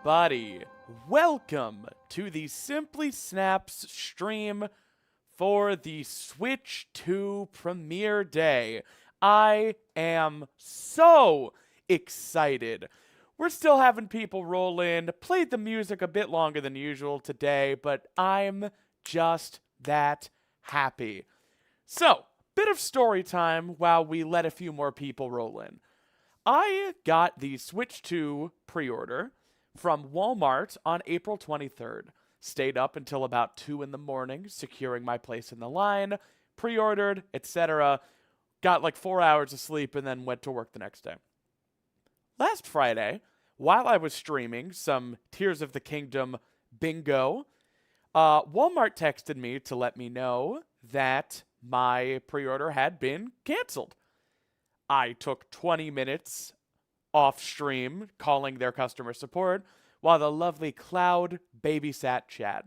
everybody. Welcome to the SimplySnaps stream for the Switch 2 premiere day. I am so excited. We're still having people roll in, played the music a bit longer than usual today, but I'm just that happy. So, bit of story time while we let a few more people roll in. I got the Switch 2 pre-order from Walmart on April 23rd. Stayed up until about 2 in the morning, securing my place in the line, pre-ordered, etc. Got like 4 hours of sleep and then went to work the next day. Last Friday, while I was streaming some Tears of the Kingdom bingo, Walmart texted me to let me know that my pre-order had been canceled. I took 20 minutes off stream calling their customer support while the lovely Cloud babysat chat.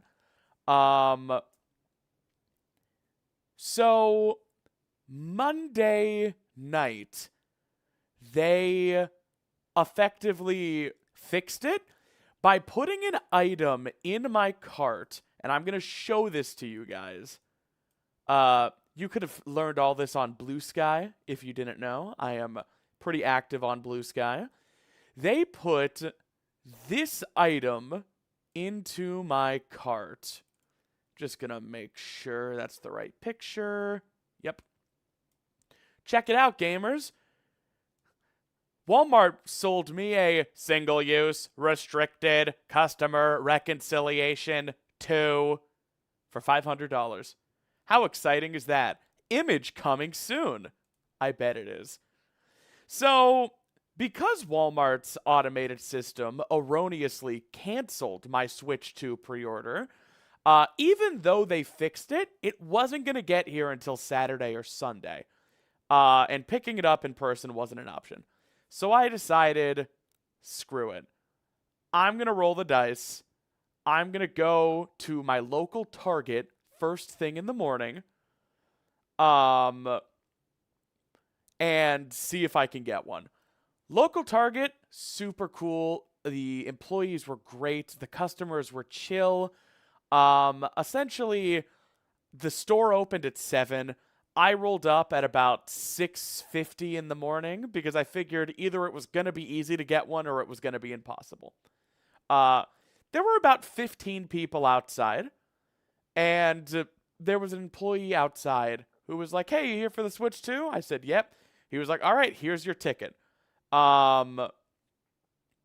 So Monday night, they effectively fixed it by putting an item in my cart, and I'm going to show this to you guys. You could have learned all this on Blue Sky if you didn't know. I am pretty active on Blue Sky. They put this item into my cart. Just gonna make sure that's the right picture. Yep. Check it out, gamers. Walmart sold me a single-use, restricted, customer reconciliation 2 for $500. How exciting is that? Image coming soon. I bet it is. So, because Walmart's automated system erroneously canceled my Switch 2 pre-order, even though they fixed it, it wasn't going to get here until Saturday or Sunday. And picking it up in person wasn't an option. So I decided, screw it. I'm going to roll the dice. I'm going to go to my local Target first thing in the morning, and see if I can get one. Local Target, super cool. The employees were great. The customers were chill. Essentially, the store opened at 7. I rolled up at about 6:50 in the morning because I figured either it was going to be easy to get one or it was going to be impossible. There were about 15 people outside. And there was an employee outside who was like, "Hey, you here for the Switch 2?" I said, "Yep." He was like, "All right, here's your ticket." So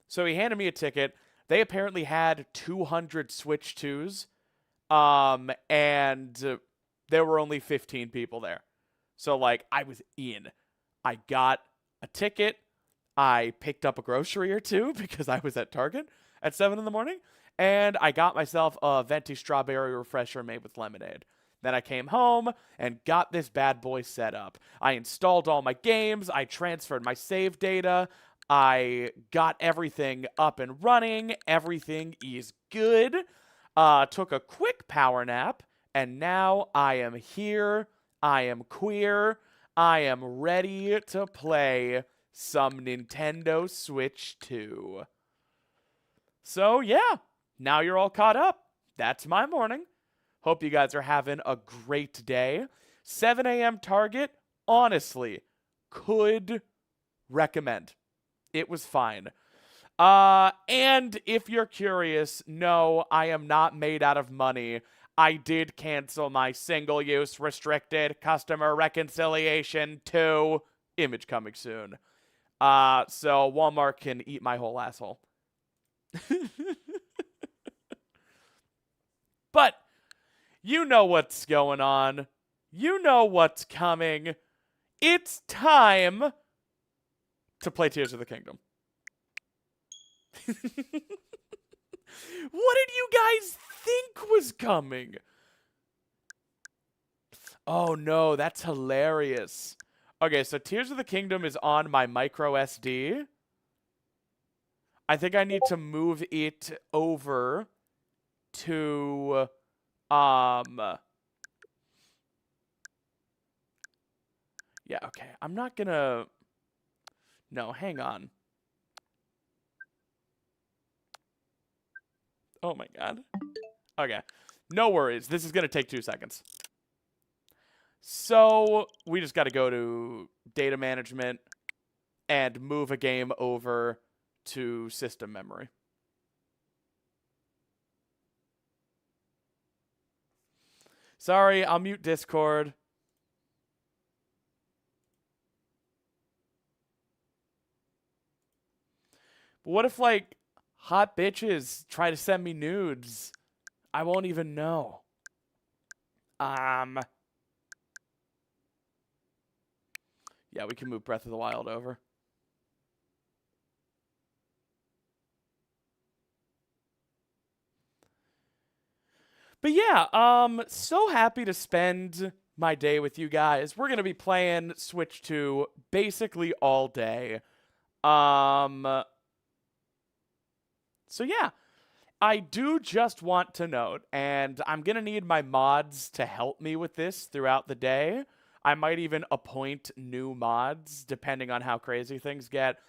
he handed me a ticket. They apparently had 200 Switch 2s. And there were only 15 people there. So, like, I was in. I got a ticket. I picked up a grocery or two because I was at Target at 7 in the morning. And I got myself a venti strawberry refresher made with lemonade. Then I came home and got this bad boy set up. I installed all my games. I transferred my save data. I got everything up and running. Everything is good. Took a quick power nap. And now I am here. I am queer. I am ready to play some Nintendo Switch 2. So, yeah. Now you're all caught up. That's my morning. Hope you guys are having a great day. 7 a.m. Target, honestly, could recommend. It was fine. And if you're curious, no, I am not made out of money. I did cancel my single-use restricted customer reconciliation 2. Image coming soon. So Walmart can eat my whole asshole. But you know what's going on. You know what's coming. It's time to play Tears of the Kingdom. What did you guys think was coming? Oh no, that's hilarious. Okay, so Tears of the Kingdom is on my micro SD. I think I need to move it over to yeah, okay. I'm not gonna. No, hang on. Oh my god. Okay. No worries. This is going to take 2 seconds. So we just got to go to data management and move a game over to system memory. Sorry, I'll mute Discord. But what if, like, hot bitches try to send me nudes? I won't even know. Yeah, we can move Breath of the Wild over. But yeah, so happy to spend my day with you guys. We're gonna be playing Switch 2 basically all day. So yeah, I do just want to note, and I'm gonna need my mods to help me with this throughout the day. I might even appoint new mods depending on how crazy things get.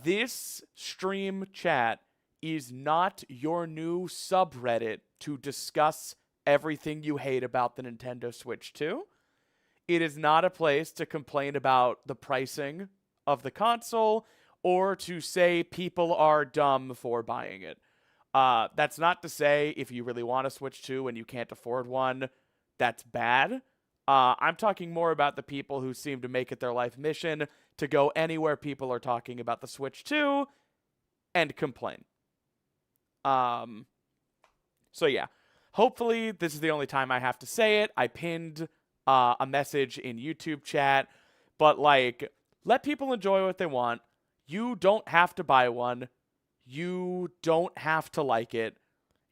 This stream chat is not your new subreddit to discuss everything you hate about the Nintendo Switch 2. It is not a place to complain about the pricing of the console or to say people are dumb for buying it. That's not to say if you really want a Switch 2 and you can't afford one, that's bad. I'm talking more about the people who seem to make it their life mission to go anywhere people are talking about the Switch 2 and complain. So yeah, hopefully this is the only time I have to say it. I pinned a message in YouTube chat, but like, let people enjoy what they want. You don't have to buy one. You don't have to like it.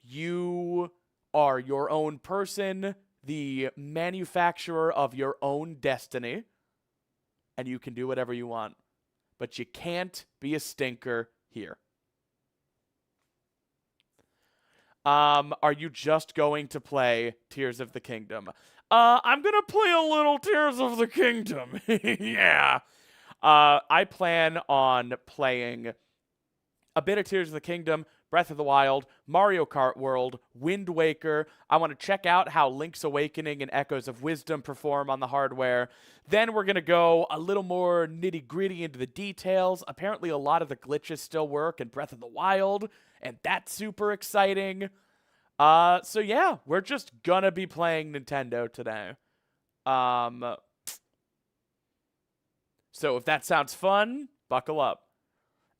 You are your own person, the manufacturer of your own destiny, and you can do whatever you want. But you can't be a stinker here. Are you just going to play Tears of the Kingdom? I'm gonna play a little Tears of the Kingdom. Yeah. I plan on playing a bit of Tears of the Kingdom, Breath of the Wild, Mario Kart World, Wind Waker. I want to check out how Link's Awakening and Echoes of Wisdom perform on the hardware. Then we're going to go a little more nitty-gritty into the details. Apparently a lot of the glitches still work in Breath of the Wild, and that's super exciting. So yeah, we're just gonna be playing Nintendo today. So if that sounds fun, buckle up.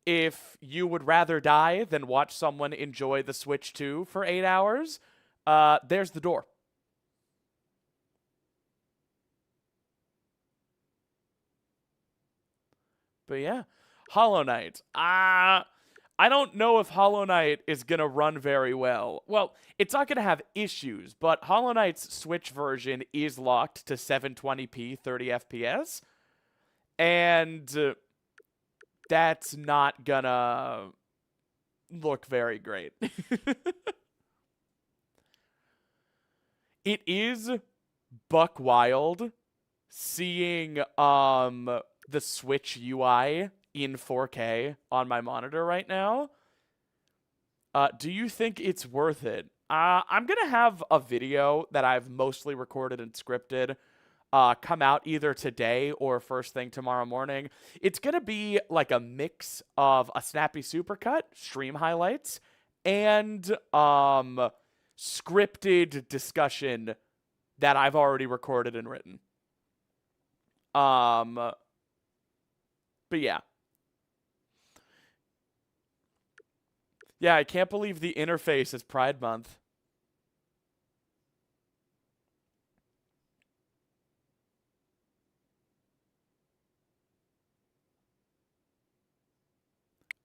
If you would rather die than watch someone enjoy the Switch 2 for 8 hours, there's the door. But yeah, Hollow Knight. I don't know if Hollow Knight is going to run very well. Well, it's not going to have issues, but Hollow Knight's Switch version is locked to 720p 30 FPS. And that's not gonna look very great. It is buck wild seeing the Switch UI in 4K on my monitor right now. Do you think it's worth it? I'm gonna have a video that I've mostly recorded and scripted come out either today or first thing tomorrow morning. It's going to be like a mix of a snappy supercut, stream highlights, and scripted discussion that I've already recorded and written. But yeah. Yeah, I can't believe the interface is Pride Month.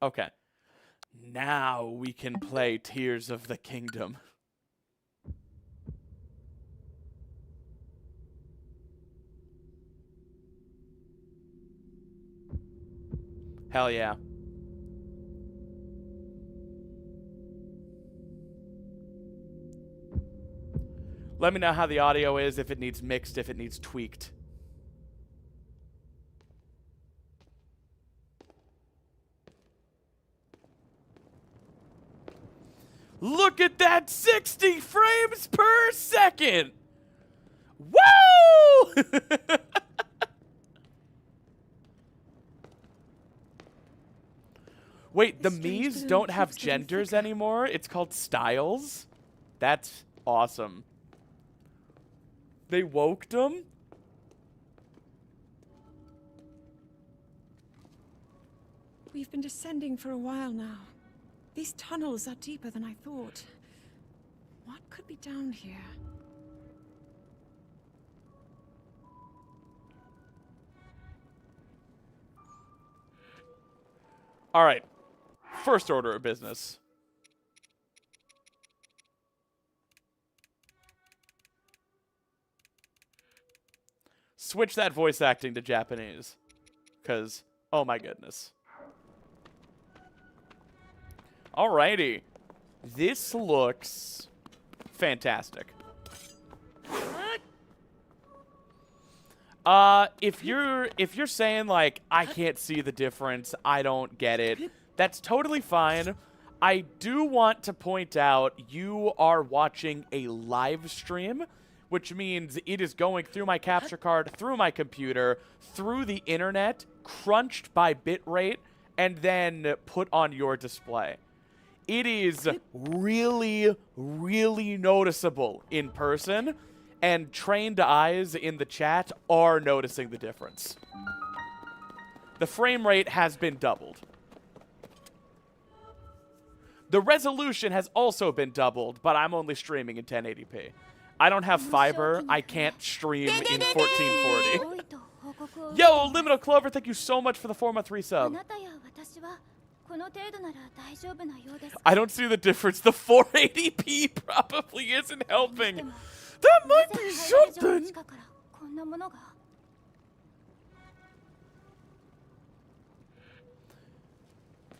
Okay. Now we can play Tears of the Kingdom. Hell yeah. Let me know how the audio is, if it needs mixed, if it needs tweaked. Look at that 60 frames per second. Woo! Wait, the Miis don't have genders anymore? It's called styles? That's awesome. They woke them? We've been descending for a while now. These tunnels are deeper than I thought. What could be down here? All right. First order of business. Switch that voice acting to Japanese. Because, oh my goodness. Alrighty. This looks fantastic. If you're saying like I can't see the difference, I don't get it, that's totally fine. I do want to point out you are watching a live stream, which means it is going through my capture card, through my computer, through the internet, crunched by bitrate, and then put on your display. It is really, really noticeable in person, and trained eyes in the chat are noticing the difference. The frame rate has been doubled. The resolution has also been doubled, but I'm only streaming in 1080p. I don't have fiber. I can't stream in 1440. Yo, Liminal Clover, thank you so much for the 4-month resub. I don't see the difference. The 480p probably isn't helping. That might be something.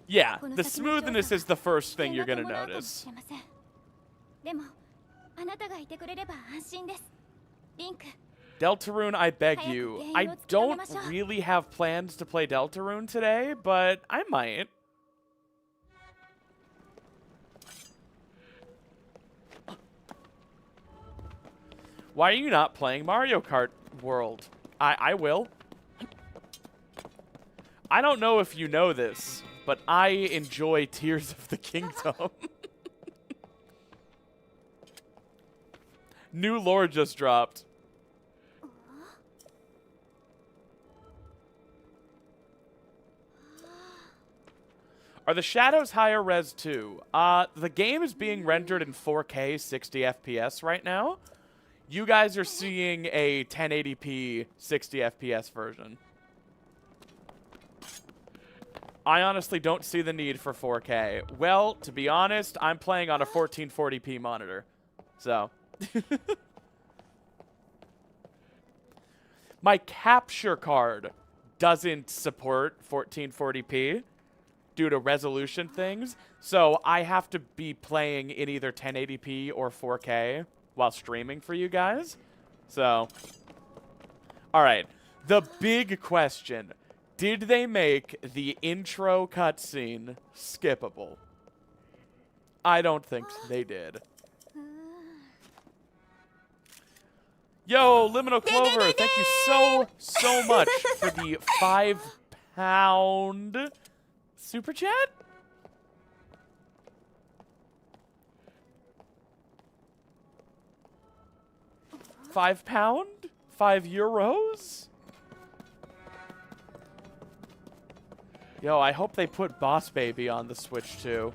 Yeah, the smoothness is the first thing you're gonna notice. Deltarune, I beg you. I don't really have plans to play Deltarune today, but I might. Why are you not playing Mario Kart World? I will. I don't know if you know this, but I enjoy Tears of the Kingdom. New lore just dropped. Are the shadows higher res too? The game is being rendered in 4K 60 FPS right now. You guys are seeing a 1080p 60 FPS version. I honestly don't see the need for 4K. Well, to be honest, I'm playing on a 1440p monitor. So. My capture card doesn't support 1440p due to resolution things. So I have to be playing in either 1080p or 4K while streaming for you guys. So. Alright. The big question. Did they make the intro cutscene skippable? I don't think they did. Yo, Liminal Clover, thank you so much for the £5 super chat. £5? €5? Yo, I hope they put Boss Baby on the Switch too.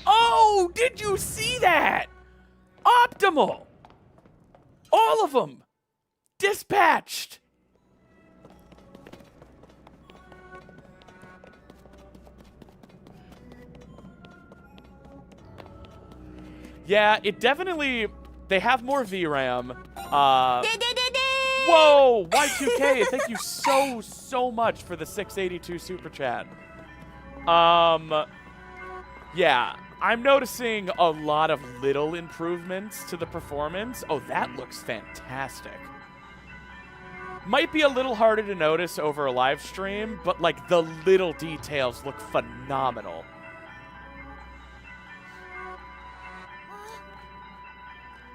Oh, did you see that? Optimal. All of them. Dispatched. Yeah, it definitely... They have more VRAM. Whoa! Y2K, thank you so much for the 682 super chat. Yeah, I'm noticing a lot of little improvements to the performance. Oh, that looks fantastic. Might be a little harder to notice over a live stream, but like the little details look phenomenal.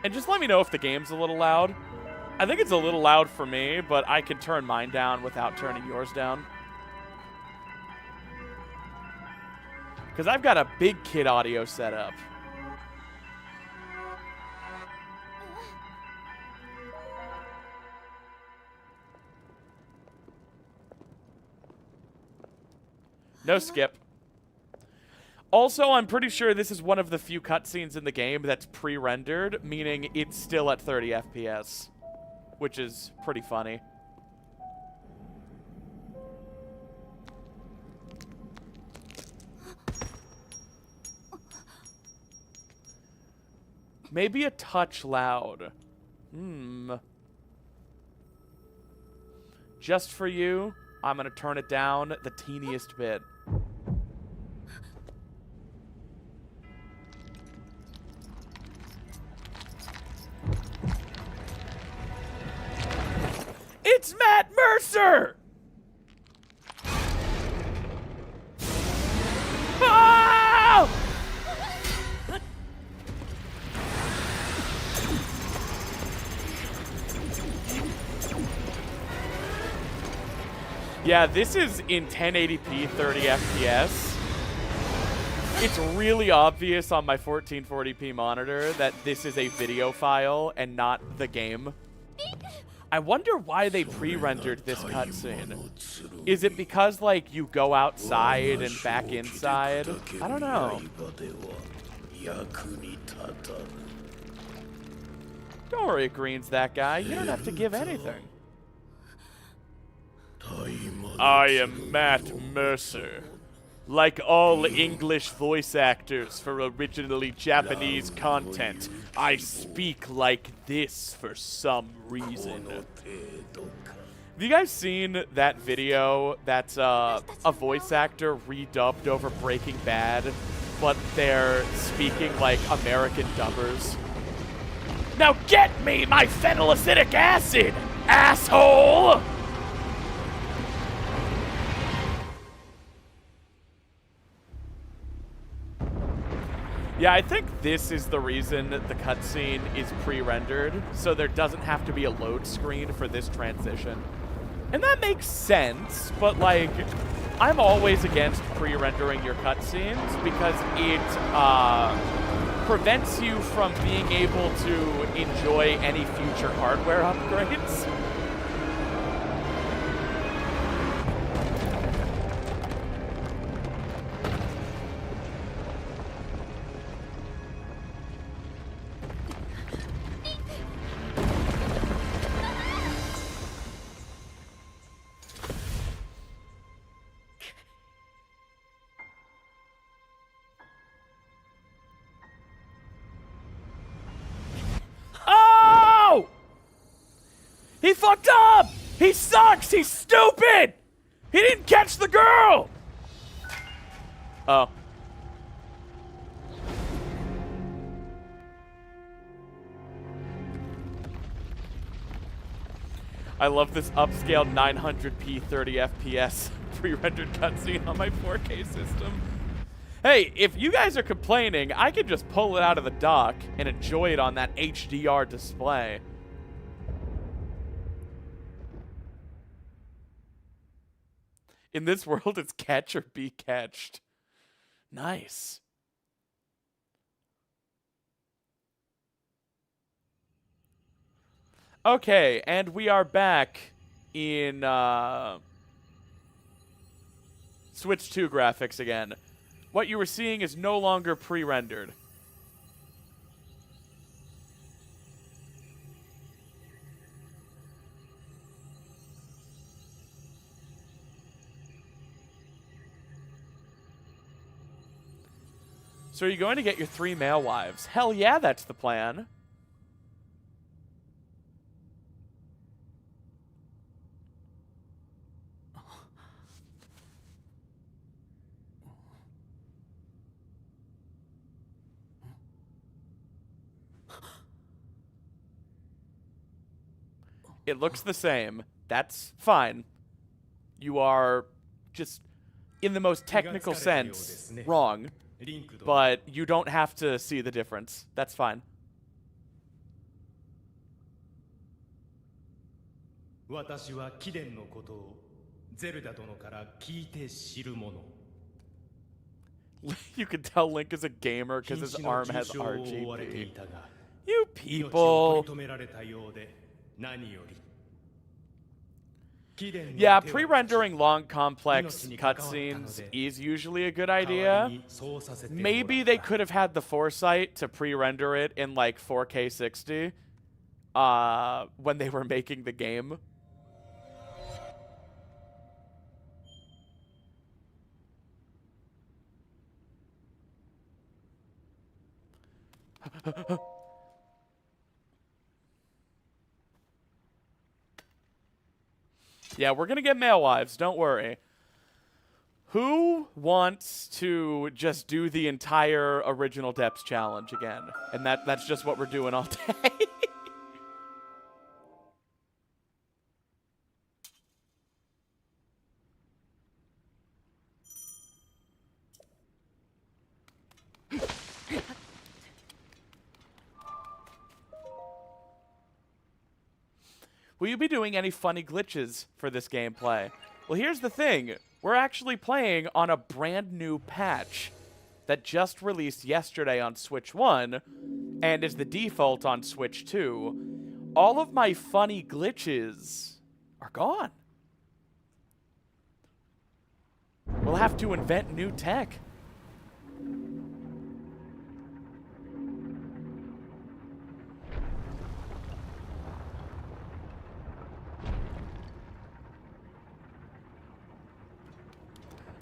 And just let me know if the game's a little loud. I think it's a little loud for me, but I can turn mine down without turning yours down. Because I've got a big kid audio set up. No skip. Also, I'm pretty sure this is one of the few cutscenes in the game that's pre-rendered, meaning it's still at 30 FPS, which is pretty funny. Maybe a touch loud. Just for you, I'm gonna turn it down the teeniest bit. It's Matt Mercer! Oh! Yeah, this is in 1080p 30 FPS. It's really obvious on my 1440p monitor that this is a video file and not the game. I wonder why they pre-rendered this cutscene. Is it because, like, you go outside and back inside? I don't know. Don't worry, Green's that guy. You don't have to give anything. I am Matt Mercer. Like all English voice actors for originally Japanese content, I speak like this for some reason. Have you guys seen that video that's a voice actor redubbed over Breaking Bad, but they're speaking like American dubbers? Now get me my phenylacetic acid, asshole! Yeah, I think this is the reason that the cutscene is pre-rendered, so there doesn't have to be a load screen for this transition. And that makes sense, but, like, I'm always against pre-rendering your cutscenes because it prevents you from being able to enjoy any future hardware upgrades. He fucked up! He sucks! He's stupid! He didn't catch the girl! Oh. I love this upscaled 900p 30 FPS pre-rendered cutscene on my 4K system. Hey, if you guys are complaining, I can just pull it out of the dock and enjoy it on that HDR display. In this world, it's catch or be catched. Nice. Okay, and we are back in Switch 2 graphics again. What you were seeing is no longer pre-rendered. So are you going to get your 3 male wives? Hell yeah, that's the plan. It looks the same. That's fine. You are just, in the most technical sense, wrong. But you don't have to see the difference. That's fine. 私は貴殿のことをゼルダ殿から聞いて知るもの。 You can tell Link is a gamer because 瀕 his 死の arm 重 has 傷を負われてい RGB. たが You 命を people. 取り留められたようで何より。貴殿の Yeah, 手は pre-rendering long, complex cutscenes is usually a good 代わ idea. りにそうさせてもらった Maybe they could have had the foresight to pre-render it in like 4K 60 when they were making the game. Yeah, we're gonna get male wives, don't worry. Who wants to just do the entire original Depths challenge again? And that's just what we're doing all day. Will you be doing any funny glitches for this gameplay? Well, here's the thing. We're actually playing on a brand new patch that just released yesterday on Switch 1 and is the default on Switch 2. All of my funny glitches are gone. We'll have to invent new tech.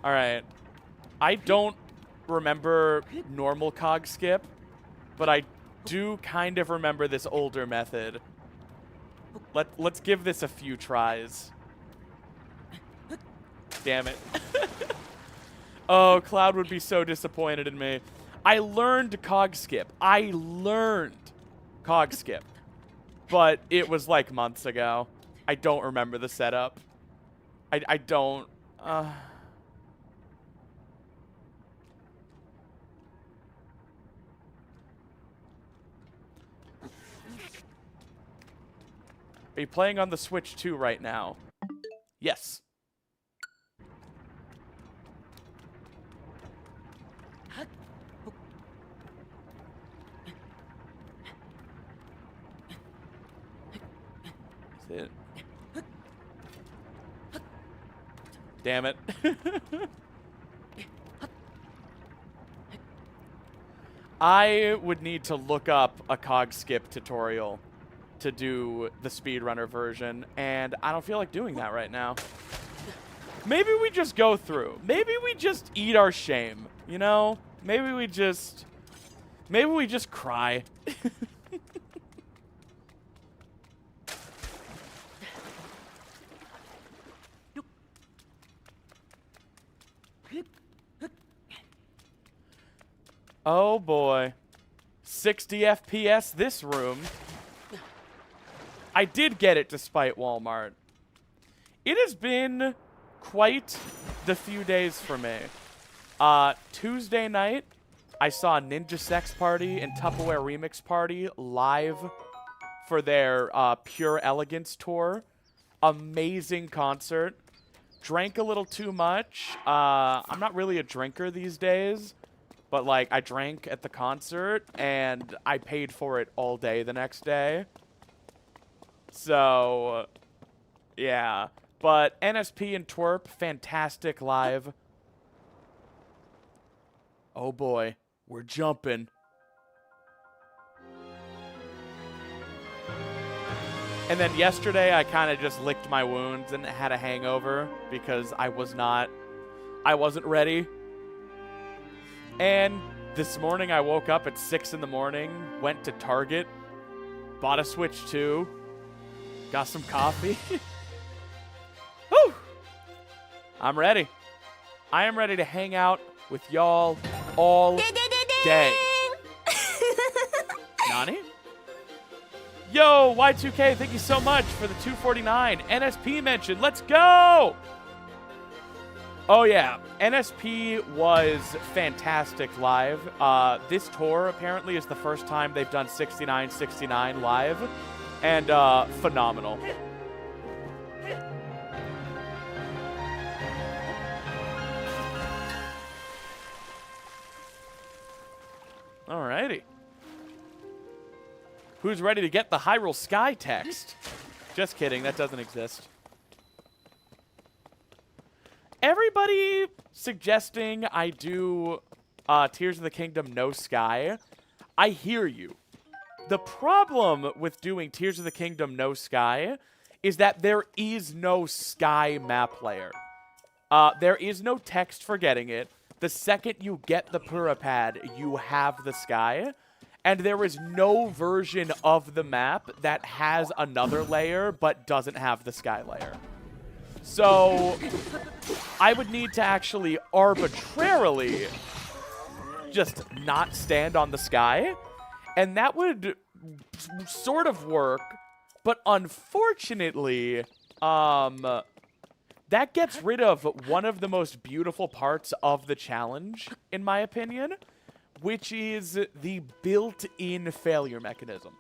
All right. I don't remember normal cog skip, but I do kind of remember this older method. Let's give this a few tries. Damn it. Oh, Cloud would be so disappointed in me. I learned cog skip. I learned cog skip. But it was like months ago. I don't remember the setup. I don't... Are you playing on the Switch 2 right now? Yes. Is it? Damn it. I would need to look up a cog skip tutorial to do the speedrunner version, and I don't feel like doing that right now. Maybe we just go through. Maybe we just eat our shame, you know? Maybe we just cry. Oh boy. 60 FPS this room. I did get it despite Walmart. It has been quite the few days for me. Tuesday night, I saw Ninja Sex Party and Tupperware Remix Party live for their Pure Elegance tour. Amazing concert. Drank a little too much. I'm not really a drinker these days, but like I drank at the concert and I paid for it all day the next day. So, yeah. But NSP and Twerp, fantastic live. Oh boy, we're jumping. And then yesterday, I kind of just licked my wounds and had a hangover because I wasn't ready. And this morning, I woke up at 6 in the morning, went to Target, bought a Switch 2, got some coffee. Woo! I'm ready. I am ready to hang out with y'all all day. Nani? Yo, Y2K, thank you so much for the 249. NSP mention, let's go! Oh yeah, NSP was fantastic live. This tour apparently is the first time they've done 6969 live, and phenomenal. Alrighty. Who's ready to get the Hyrule Sky text? Just kidding, that doesn't exist. Everybody suggesting I do Tears of the Kingdom no Sky. I hear you. The problem with doing Tears of the Kingdom no Sky is that there is no Sky map layer. There is no text for getting it. The second you get the Purapad, you have the Sky. And there is no version of the map that has another layer but doesn't have the Sky layer. So I would need to actually arbitrarily just not stand on the Sky. And that would sort of work. But unfortunately, that gets rid of one of the most beautiful parts of the challenge, in my opinion, which is the built-in failure mechanism.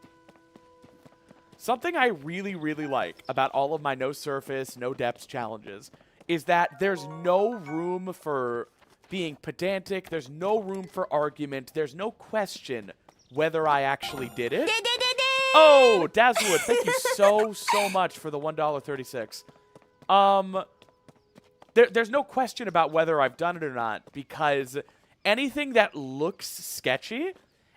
Something I really, really like about all of my no surface, no depths challenges is that there's no room for being pedantic, there's no room for argument, there's no question whether I actually did it. Oh, Dazzlewood, thank you so much for the $1.36. There's no question about whether I've done it or not, because anything that looks sketchy,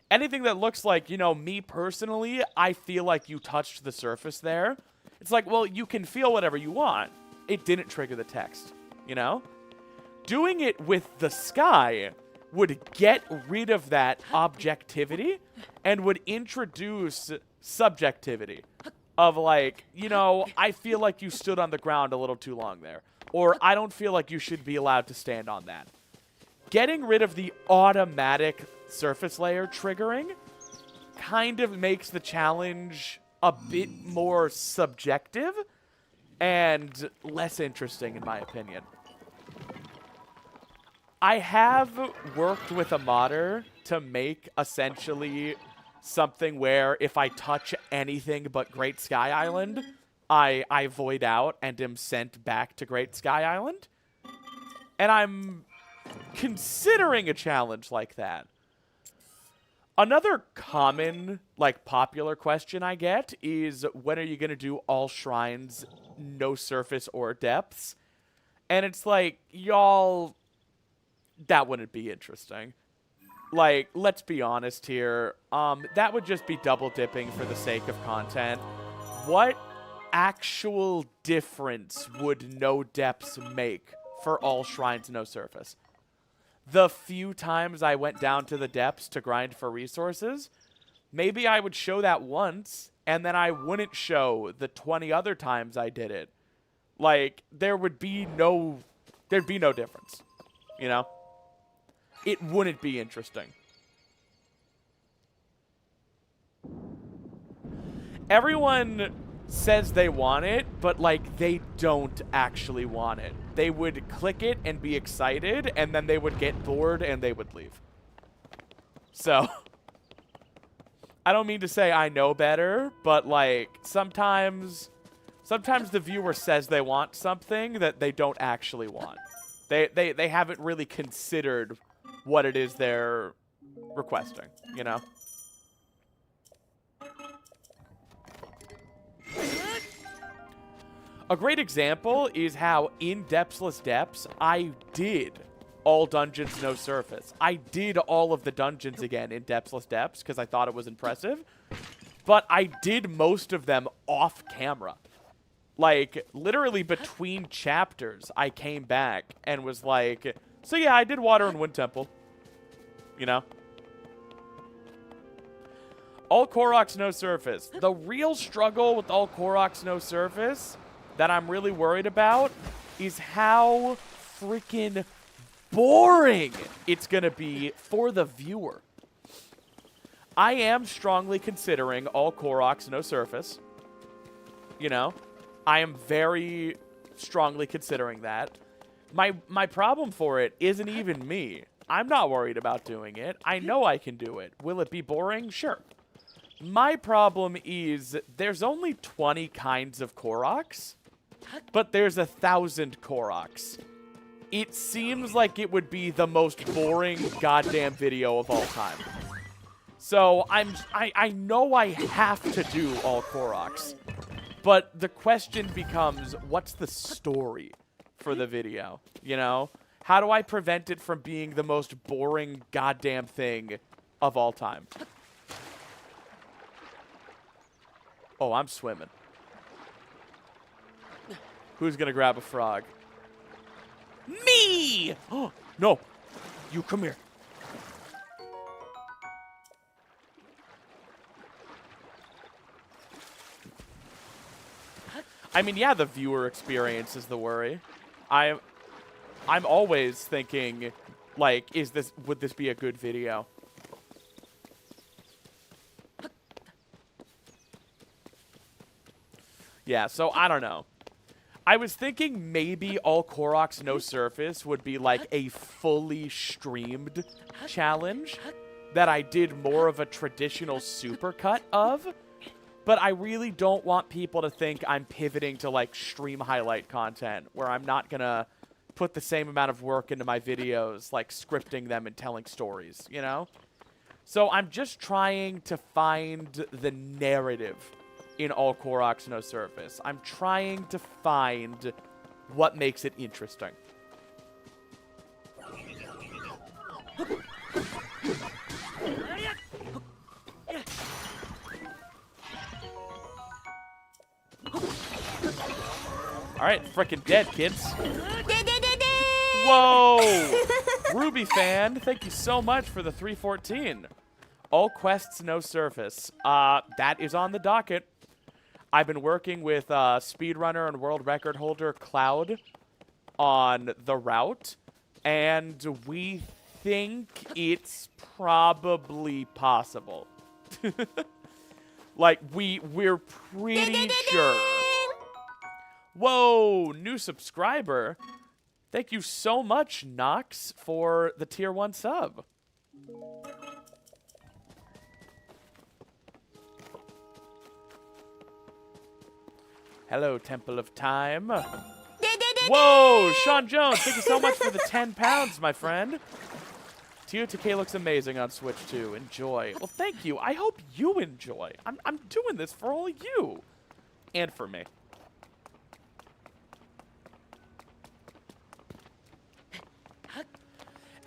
anything that looks like, you know, me personally, I feel like you touched the surface there. It's like, well, you can feel whatever you want. It didn't trigger the text, you know? Doing it with the Sky would get rid of that objectivity and would introduce subjectivity of like, you know, I feel like you stood on the ground a little too long there. Or I don't feel like you should be allowed to stand on that. Getting rid of the automatic surface layer triggering kind of makes the challenge a bit more subjective and less interesting, in my opinion. I have worked with a modder to make essentially something where if I touch anything but Great Sky Island, I void out and am sent back to Great Sky Island. And I'm considering a challenge like that. Another common, like, popular question I get is, when are you going to do all shrines, no surface or depths? And it's like, y'all, that wouldn't be interesting. Like, let's be honest here. That would just be double dipping for the sake of content. What actual difference would no depths make for all shrines, no surface? The few times I went down to the depths to grind for resources, maybe I would show that once, and then I wouldn't show the 20 other times I did it. Like, there'd be no difference, you know? It wouldn't be interesting. Everyone says they want it, but, like, they don't actually want it. They would click it and be excited, and then they would get bored and they would leave. So, I don't mean to say I know better, but, like, sometimes the viewer says they want something that they don't actually want. They haven't really considered what it is they're requesting, you know? A great example is how in Depthsless Depths, I did all dungeons no surface. I did all of the dungeons again in Depthsless Depths because I thought it was impressive. But I did most of them off camera. Like, literally between chapters, I came back and was like, so yeah, I did Water and Wind Temple. You know? All Koroks no surface. The real struggle with all Koroks no surface that I'm really worried about is how freaking boring it's going to be for the viewer. I am strongly considering all Koroks no surface. You know? I am very strongly considering that. My problem for it isn't even me. I'm not worried about doing it. I know I can do it. Will it be boring? Sure. My problem is there's only 20 kinds of Koroks. but there's 1,000 Koroks. It seems like it would be the most boring goddamn video of all time. So I know I have to do all Koroks, but the question becomes, what's the story for the video, you know? How do I prevent it from being the most boring goddamn thing of all time? Oh, I'm swimming. Who's gonna grab a frog? Me! Oh, no. You come here. I mean, yeah, the viewer experience is the worry. I'm always thinking, like, would this be a good video? Yeah, so I don't know. I was thinking maybe all Koroks no surface would be like a fully streamed challenge that I did more of a traditional supercut of. But I really don't want people to think I'm pivoting to like stream highlight content where I'm not gonna put the same amount of work into my videos, like scripting them and telling stories, you know? So I'm just trying to find the narrative in all Koroks no surface. I'm trying to find what makes it interesting. All right, freaking dead, kids. Whoa! Ruby fan, thank you so much for the 314. All quests, no surface. That is on the docket. I've been working with speedrunner and world record holder Cloud on the route, and we think it's probably possible. Like, we're pretty sure. Whoa, new subscriber. Thank you so much, Nox, for the tier 1 sub. Hello, Temple of Time. Whoa, Sean Jones, thank you so much for the 10 pounds, my friend. TOTK looks amazing on Switch too. Enjoy. Well, thank you. I hope you enjoy. I'm doing this for all you. And for me.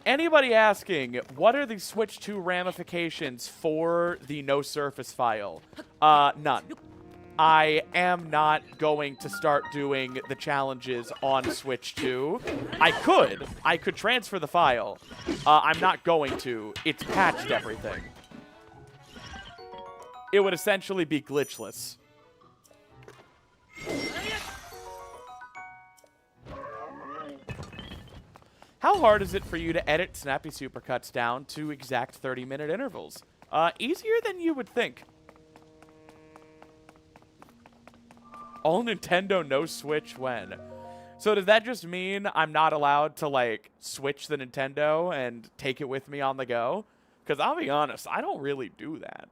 Anybody asking, what are the Switch 2 ramifications for the no surface file? None. I am not going to start doing the challenges on Switch 2. I could transfer the file. I'm not going to. It's patched everything. It would essentially be glitchless. How hard is it for you to edit snappy supercuts down to exact 30-minute intervals? Easier than you would think. All Nintendo, no Switch when? So does that just mean I'm not allowed to, like, switch the Nintendo and take it with me on the go? Because I'll be honest, I don't really do that.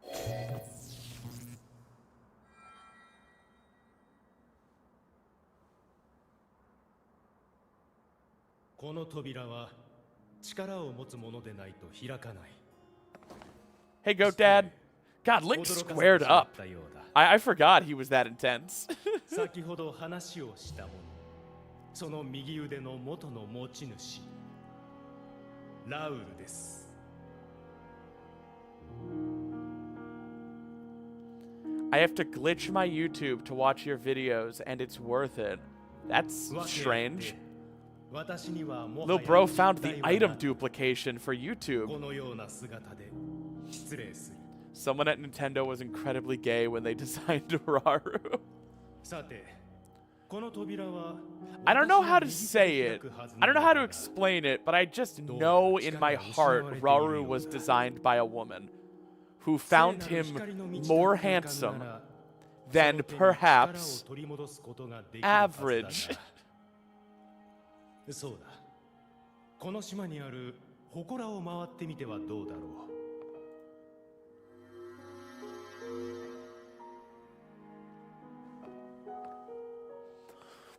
Hey, Goat Dad. God, Link squared up. I forgot he was that intense. I have to glitch my YouTube to watch your videos, and it's worth it. That's strange. Lil bro found the item duplication for YouTube. Someone at Nintendo was incredibly gay when they designed Raru. I don't know how to say it. I don't know how to explain it, but I just know in my heart Raru was designed by a woman who found him more handsome than perhaps average.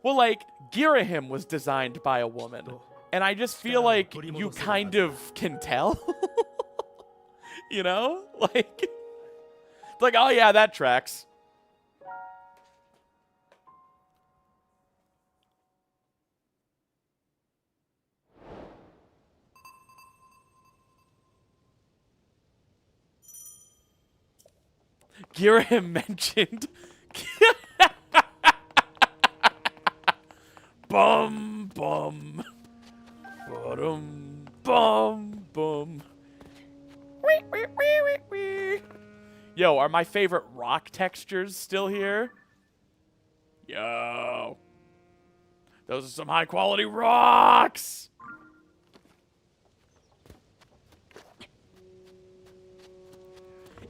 Well, like, Girahim was designed by a woman. And I just feel like you kind of can tell. You know? Like, it's like, oh yeah, that tracks. Girahim mentioned. Bum, bum. Ba-dum, bum, bum. Wee, wee, wee, wee, wee. Yo, are my favorite rock textures still here? Yo. Those are some high quality rocks.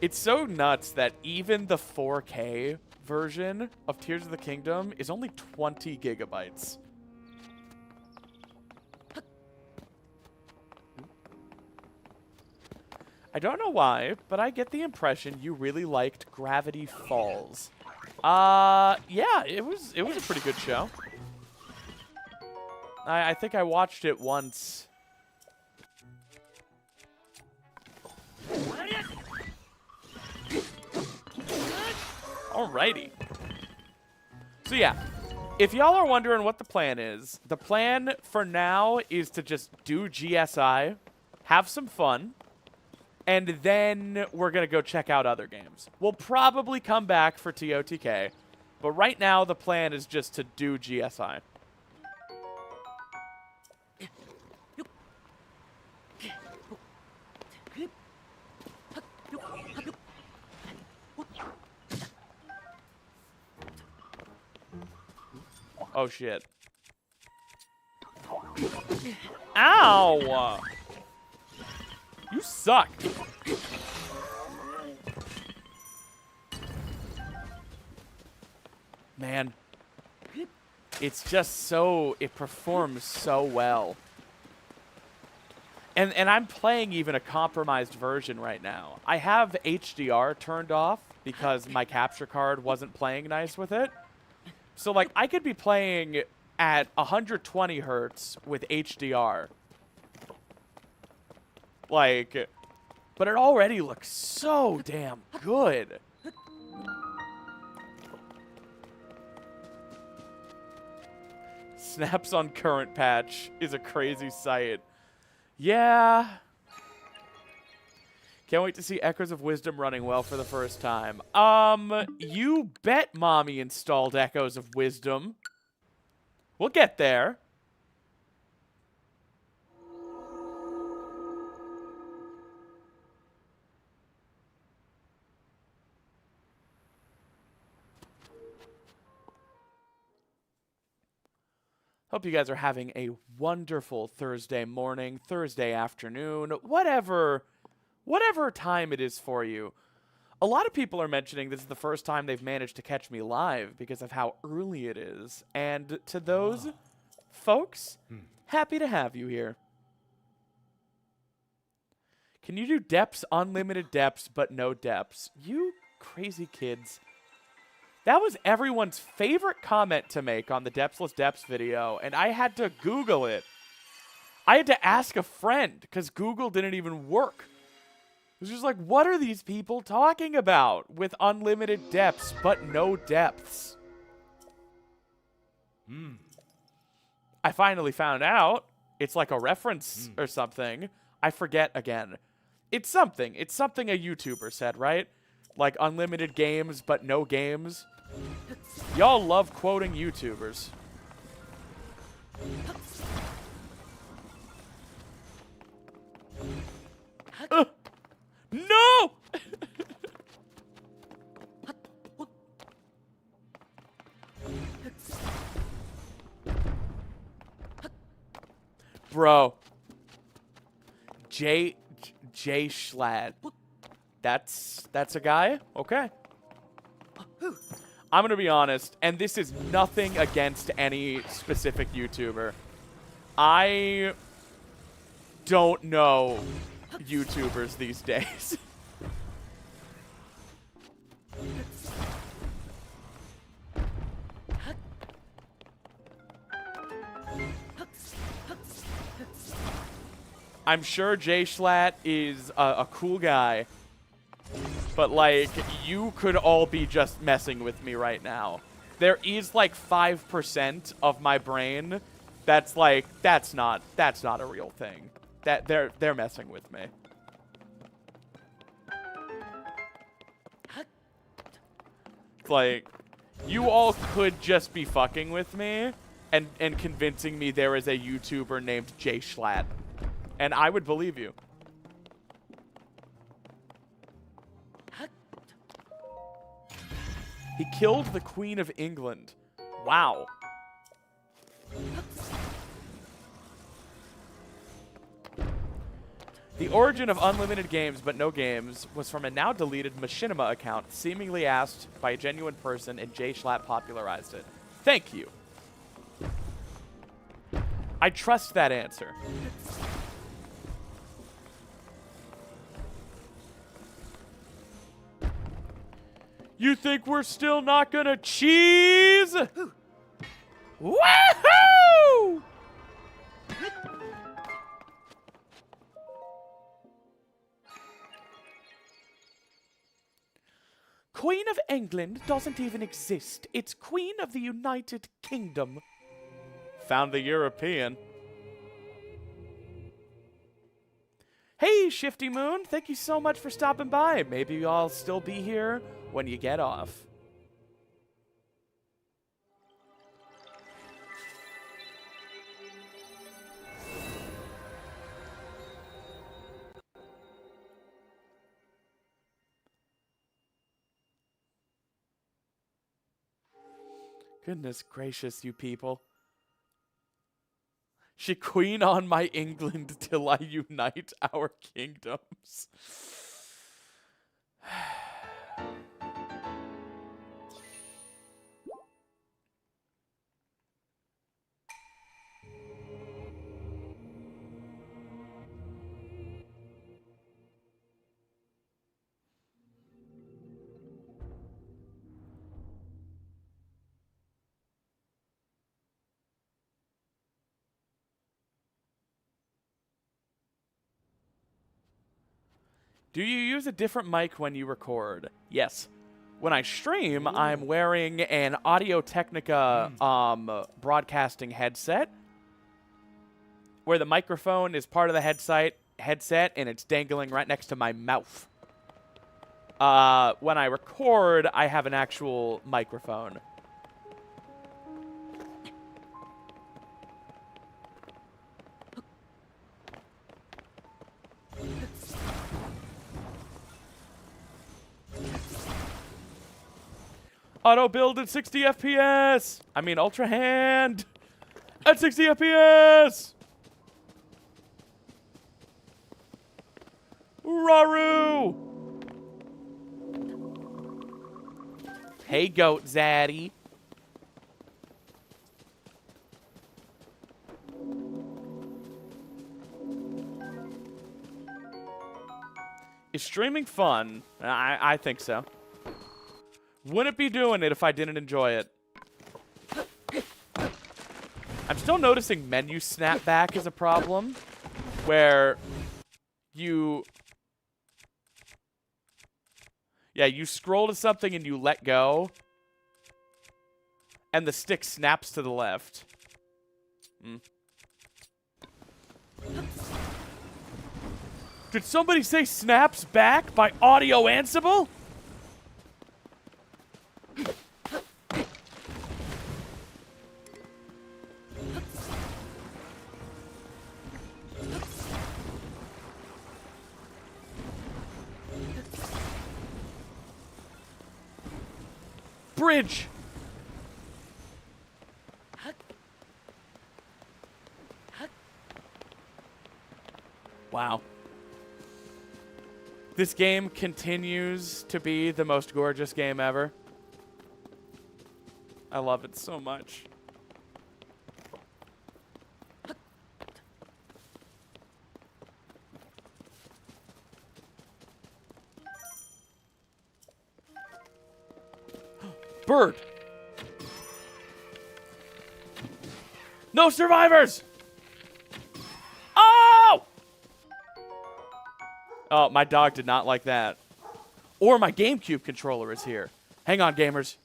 It's so nuts that even the 4K version of Tears of the Kingdom is only 20 gigabytes. I don't know why, but I get the impression you really liked Gravity Falls. Yeah, it was a pretty good show. I think I watched it once. Alrighty. So yeah, if y'all are wondering what the plan is, the plan for now is to just do GSI, have some fun, and then we're going to go check out other games. We'll probably come back for TOTK, but right now the plan is just to do GSI. Oh, shit. Ow! You suck. Man. It's just so... It performs so well. And I'm playing even a compromised version right now. I have HDR turned off because my capture card wasn't playing nice with it. So, like, I could be playing at 120 hertz with HDR. Like, but it already looks so damn good. Snaps on current patch is a crazy sight. Yeah. Can't wait to see Echoes of Wisdom running well for the first time. You bet Mommy installed Echoes of Wisdom. We'll get there. Hope you guys are having a wonderful Thursday morning, Thursday afternoon, whatever time it is for you. A lot of people are mentioning this is the first time they've managed to catch me live because of how early it is. And to those folks, happy to have you here. Can you do depths, unlimited depths, but no depths? You crazy kids. That was everyone's favorite comment to make on the Depthsless Depths video, and I had to Google it. I had to ask a friend, because Google didn't even work. It was just like, what are these people talking about with unlimited depths, but no depths? I finally found out. It's like a reference or something. I forget again. It's something. It's something a YouTuber said, right? Like unlimited games, but no games. Y'all love quoting YouTubers. No! Bro. Jay Schlatt. That's a guy? Okay. I'm going to be honest, and this is nothing against any specific YouTuber. I don't know YouTubers these days. I'm sure Jay Schlatt is a cool guy, but like, you could all be just messing with me right now. There is like 5% of my brain that's like, that's not a real thing. That they're messing with me. Like, you all could just be fucking with me and convincing me there is a YouTuber named Jay Schlatt. And I would believe you. He killed the Queen of England. Wow. The origin of unlimited games but no games was from a now deleted Machinima account, seemingly asked by a genuine person, and Jay Schlatt popularized it. Thank you. I trust that answer. You think we're still not gonna cheese? Woohoo! Queen of England doesn't even exist. It's Queen of the United Kingdom. Found the European. Hey, Shifty Moon. Thank you so much for stopping by. Maybe I'll still be here when you get off. Goodness gracious, you people. She queen on my England till I unite our kingdoms. Do you use a different mic when you record? Yes. When I stream, I'm wearing an Audio-Technica broadcasting headset where the microphone is part of the headset and it's dangling right next to my mouth. When I record, I have an actual microphone. Auto build at 60 FPS. I mean, Ultra Hand at 60 FPS. Raru. Hey, Goat Zaddy. Is streaming fun? I think so. Wouldn't be doing it if I didn't enjoy it. I'm still noticing menu snapback is a problem, where you scroll to something and you let go, and the stick snaps to the left. Did somebody say snaps back by Audio Ansible? Bridge. Wow. This game continues to be the most gorgeous game ever. I love it so much. Bird. No survivors. Oh! Oh, my dog did not like that. Or my GameCube controller is here. Hang on, gamers.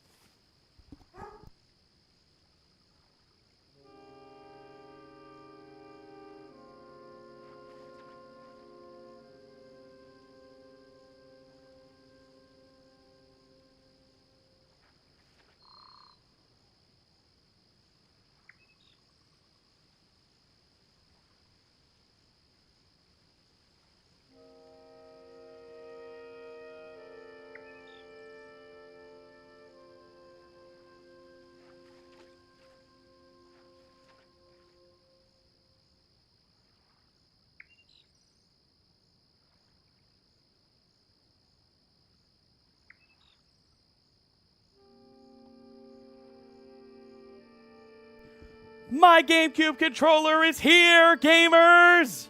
My GameCube controller is here, gamers!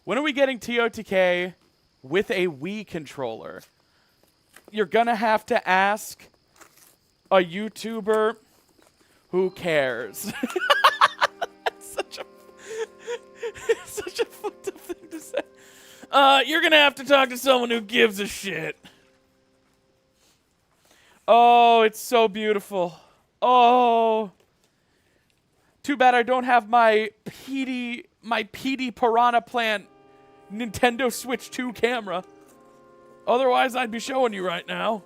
When are we getting TOTK with a Wii controller? You're gonna have to ask a YouTuber who cares. That's such a fucked up thing to say. You're gonna have to talk to someone who gives a shit. Oh, it's so beautiful. Oh. Too bad I don't have my PD Piranha Plant Nintendo Switch 2 camera. Otherwise, I'd be showing you right now.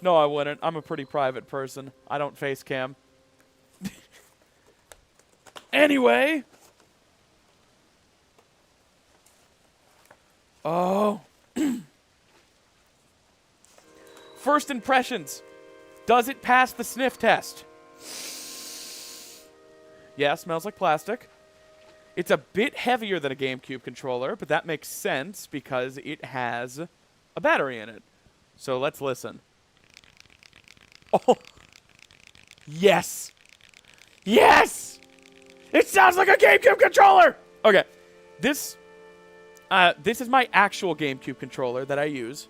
No, I wouldn't. I'm a pretty private person. I don't face cam. Anyway. Oh. First impressions. Does it pass the sniff test? Yeah, smells like plastic. It's a bit heavier than a GameCube controller, but that makes sense because it has a battery in it. So let's listen. Oh. Yes. Yes! It sounds like a GameCube controller! Okay. This is my actual GameCube controller that I use.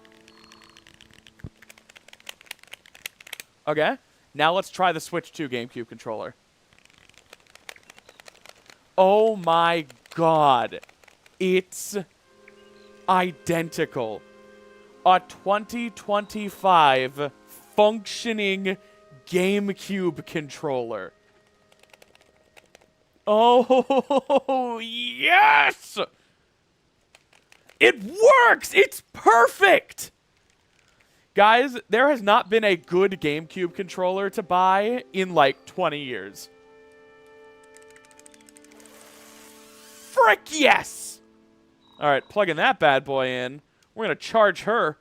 Okay. Now let's try the Switch 2 GameCube controller. Oh my god. It's identical. A 2025 functioning GameCube controller. Oh, yes! It works! It's perfect! Guys, there has not been a good GameCube controller to buy in like 20 years. Frick yes! Alright, plugging that bad boy in. We're gonna charge her.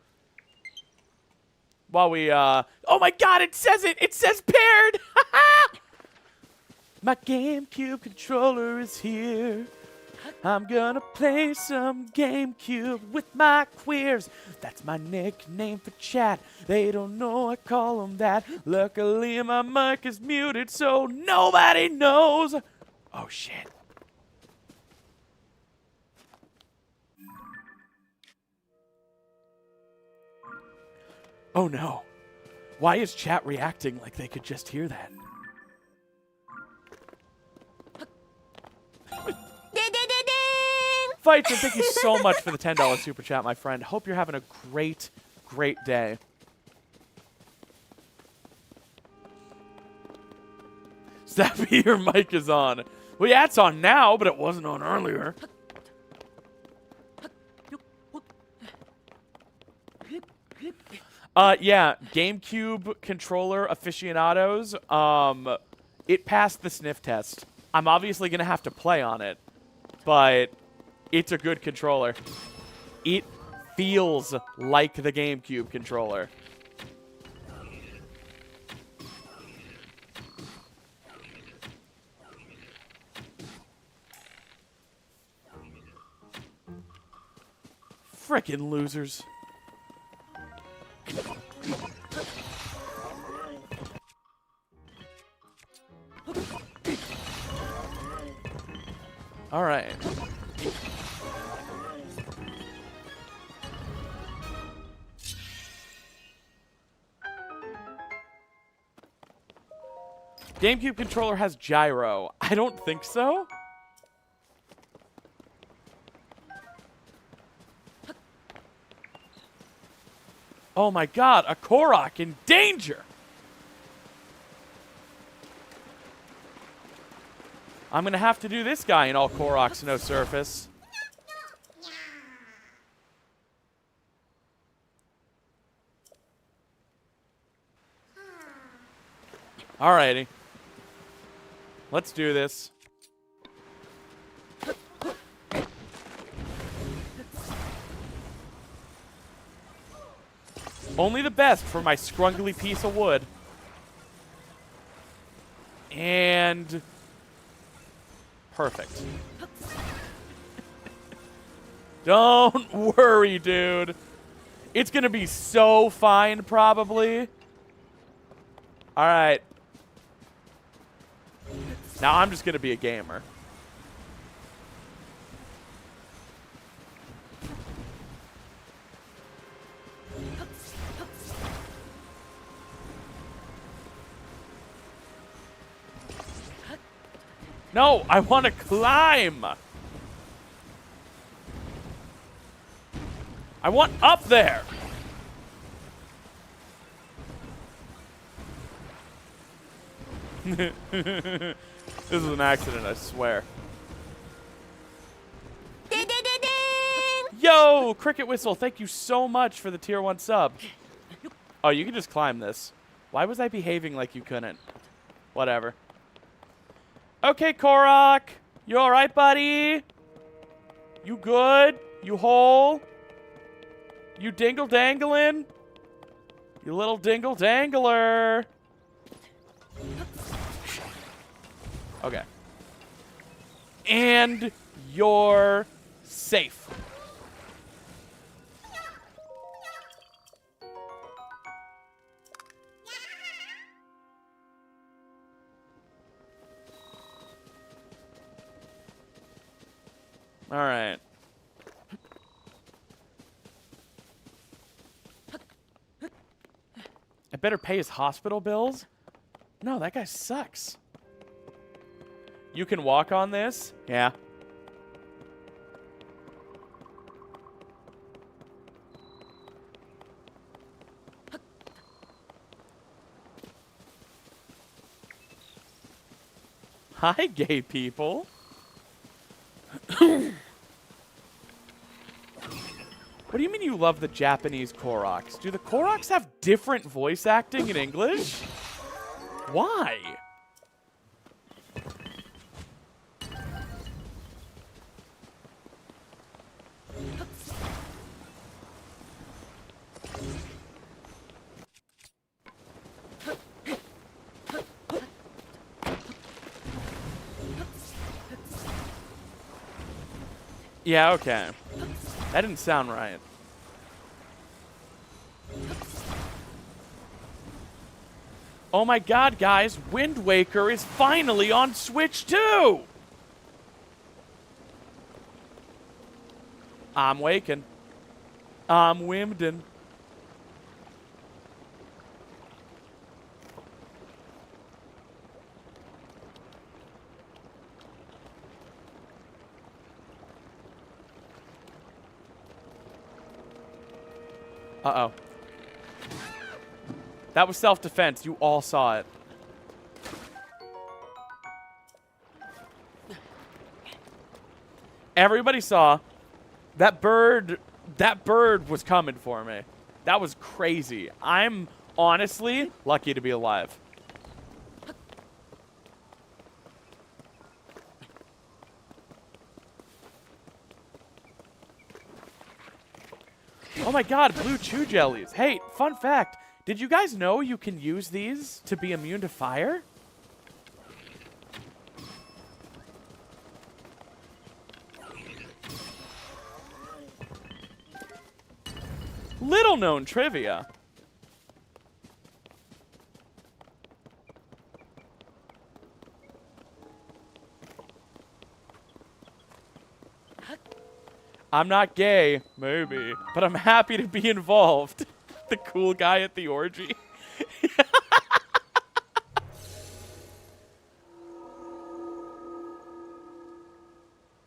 While we, oh my god, it says it! It says paired! My GameCube controller is here. I'm gonna play some GameCube with my queers. That's my nickname for chat. They don't know I call them that. Luckily my mic is muted so nobody knows. Oh shit. Oh no. Why is chat reacting like they could just hear that? Fights, and thank you so much for the $10 super chat, my friend. Hope you're having a great, great day. Zappy, your mic is on. Well, yeah, it's on now, but it wasn't on earlier. Yeah, GameCube controller aficionados, it passed the sniff test. I'm obviously going to have to play on it, but it's a good controller. It feels like the GameCube controller. Frickin' losers. All right. GameCube controller has gyro. I don't think so. Oh my god, a Korok in danger! I'm gonna have to do this guy in all Koroks, no surface. Alrighty. Let's do this. Only the best for my scrungly piece of wood. And... perfect. Don't worry, dude. It's gonna be so fine, probably. Alright. Now I'm just gonna be a gamer. No, I want to climb. I want up there. This is an accident, I swear. Yo, Cricket Whistle, thank you so much for the tier 1 sub. Oh, you can just climb this. Why was I behaving like you couldn't? Whatever. Okay, Korok. You alright, buddy? You good? You whole? You dingle-dangling? You little dingle-dangler. Okay. And you're safe. All right. I better pay his hospital bills? No, that guy sucks. You can walk on this? Yeah. Hi, gay people. What do you mean you love the Japanese Koroks? Do the Koroks have different voice acting in English? Why? Yeah, okay. That didn't sound right. Oh my god, guys. Wind Waker is finally on Switch too! I'm waking. I'm Wimden. Uh-oh. That was self-defense. You all saw it. Everybody saw that bird. That bird was coming for me. That was crazy. I'm honestly lucky to be alive. Oh my god, blue chew jellies. Hey, fun fact. Did you guys know you can use these to be immune to fire? Little known trivia. I'm not gay, maybe, but I'm happy to be involved. The cool guy at the orgy.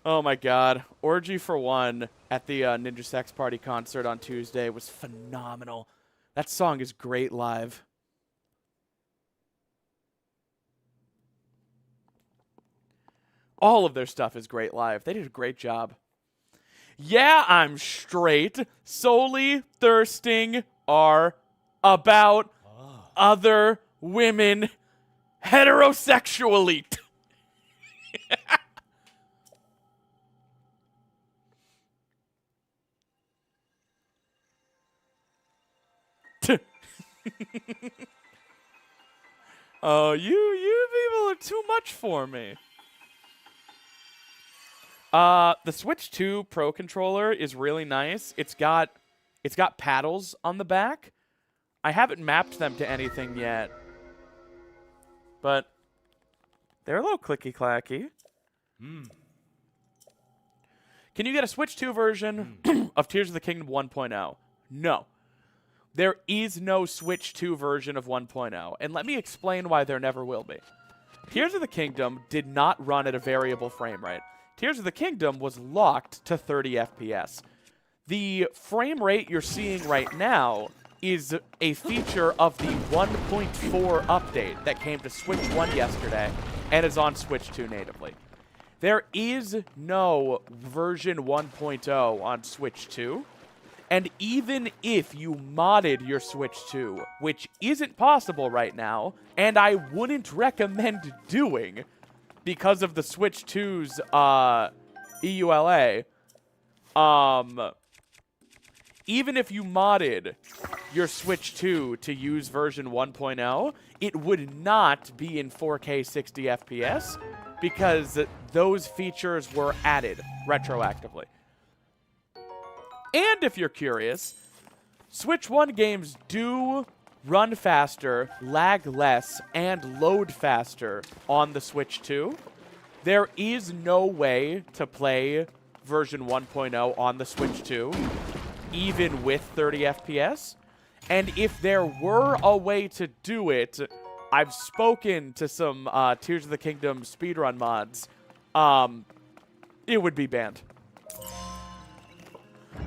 Oh my god. Orgy for One at the Ninja Sex Party concert on Tuesday was phenomenal. That song is great live. All of their stuff is great live. They did a great job. Yeah, I'm straight. Solely thirsting are about other women heterosexually. Oh, you people are too much for me. The Switch 2 Pro controller is really nice. It's got paddles on the back. I haven't mapped them to anything yet. But they're a little clicky-clacky. Can you get a Switch 2 version of Tears of the Kingdom 1.0? No. There is no Switch 2 version of 1.0, and let me explain why there never will be. Tears of the Kingdom did not run at a variable frame rate. Tears of the Kingdom was locked to 30 FPS. The frame rate you're seeing right now is a feature of the 1.4 update that came to Switch 1 yesterday and is on Switch 2 natively. There is no version 1.0 on Switch 2. And even if you modded your Switch 2, which isn't possible right now, and I wouldn't recommend doing because of the Switch 2's EULA, even if you modded your Switch 2 to use version 1.0, it would not be in 4K 60 FPS because those features were added retroactively. And if you're curious, Switch 1 games do run faster, lag less, and load faster on the Switch 2. There is no way to play version 1.0 on the Switch 2, even with 30 FPS. And if there were a way to do it, I've spoken to some Tears of the Kingdom speedrun mods. It would be banned.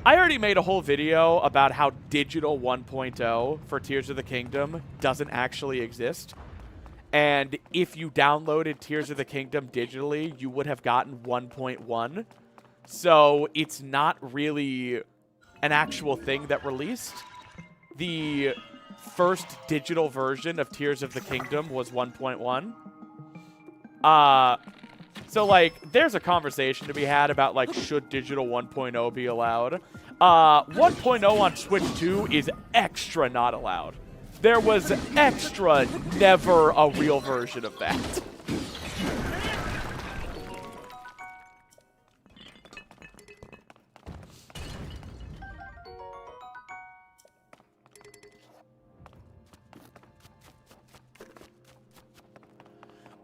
I already made a whole video about how digital 1.0 for Tears of the Kingdom doesn't actually exist. And if you downloaded Tears of the Kingdom digitally, you would have gotten 1.1. So it's not really an actual thing that released. The first digital version of Tears of the Kingdom was 1.1. So, like, there's a conversation to be had about, like, should digital 1.0 be allowed? 1.0 on Switch 2 is extra not allowed. There was extra never a real version of that.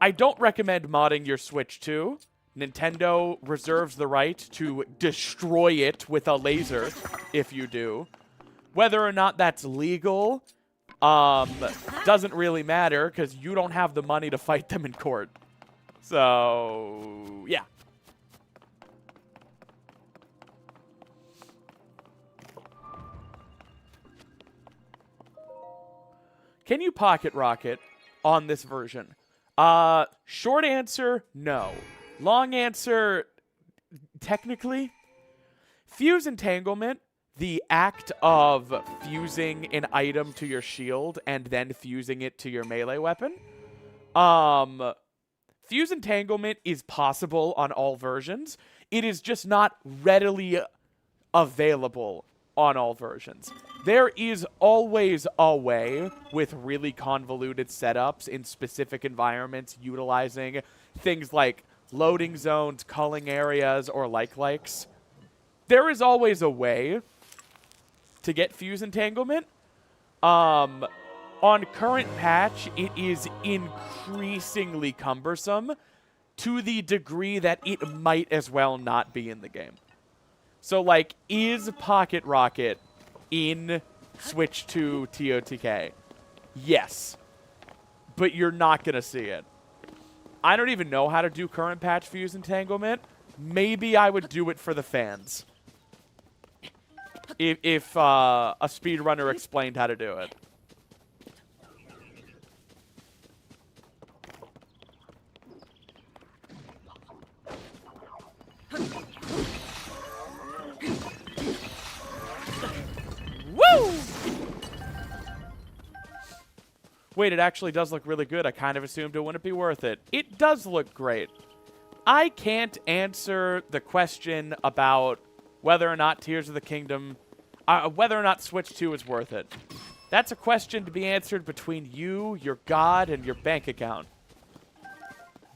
I don't recommend modding your Switch 2. Nintendo reserves the right to destroy it with a laser if you do. Whether or not that's legal doesn't really matter because you don't have the money to fight them in court. So, yeah. Can you pocket rocket on this version? Short answer, no. Long answer, technically. Fuse entanglement, the act of fusing an item to your shield and then fusing it to your melee weapon. Fuse entanglement is possible on all versions. It is just not readily available on all versions. There is always a way with really convoluted setups in specific environments utilizing things like loading zones, culling areas, or likes. There is always a way to get fuse entanglement. On current patch, it is increasingly cumbersome to the degree that it might as well not be in the game. So, like, is Pocket Rocket in Switch 2 TOTK? Yes. But you're not going to see it. I don't even know how to do current patch fuse entanglement. Maybe I would do it for the fans. if a speedrunner explained how to do it. Woo! Wait, it actually does look really good. I kind of assumed it wouldn't be worth it. It does look great. I can't answer the question about whether or not Tears of the Kingdom, whether or not Switch 2 is worth it. That's a question to be answered between you, your god, and your bank account.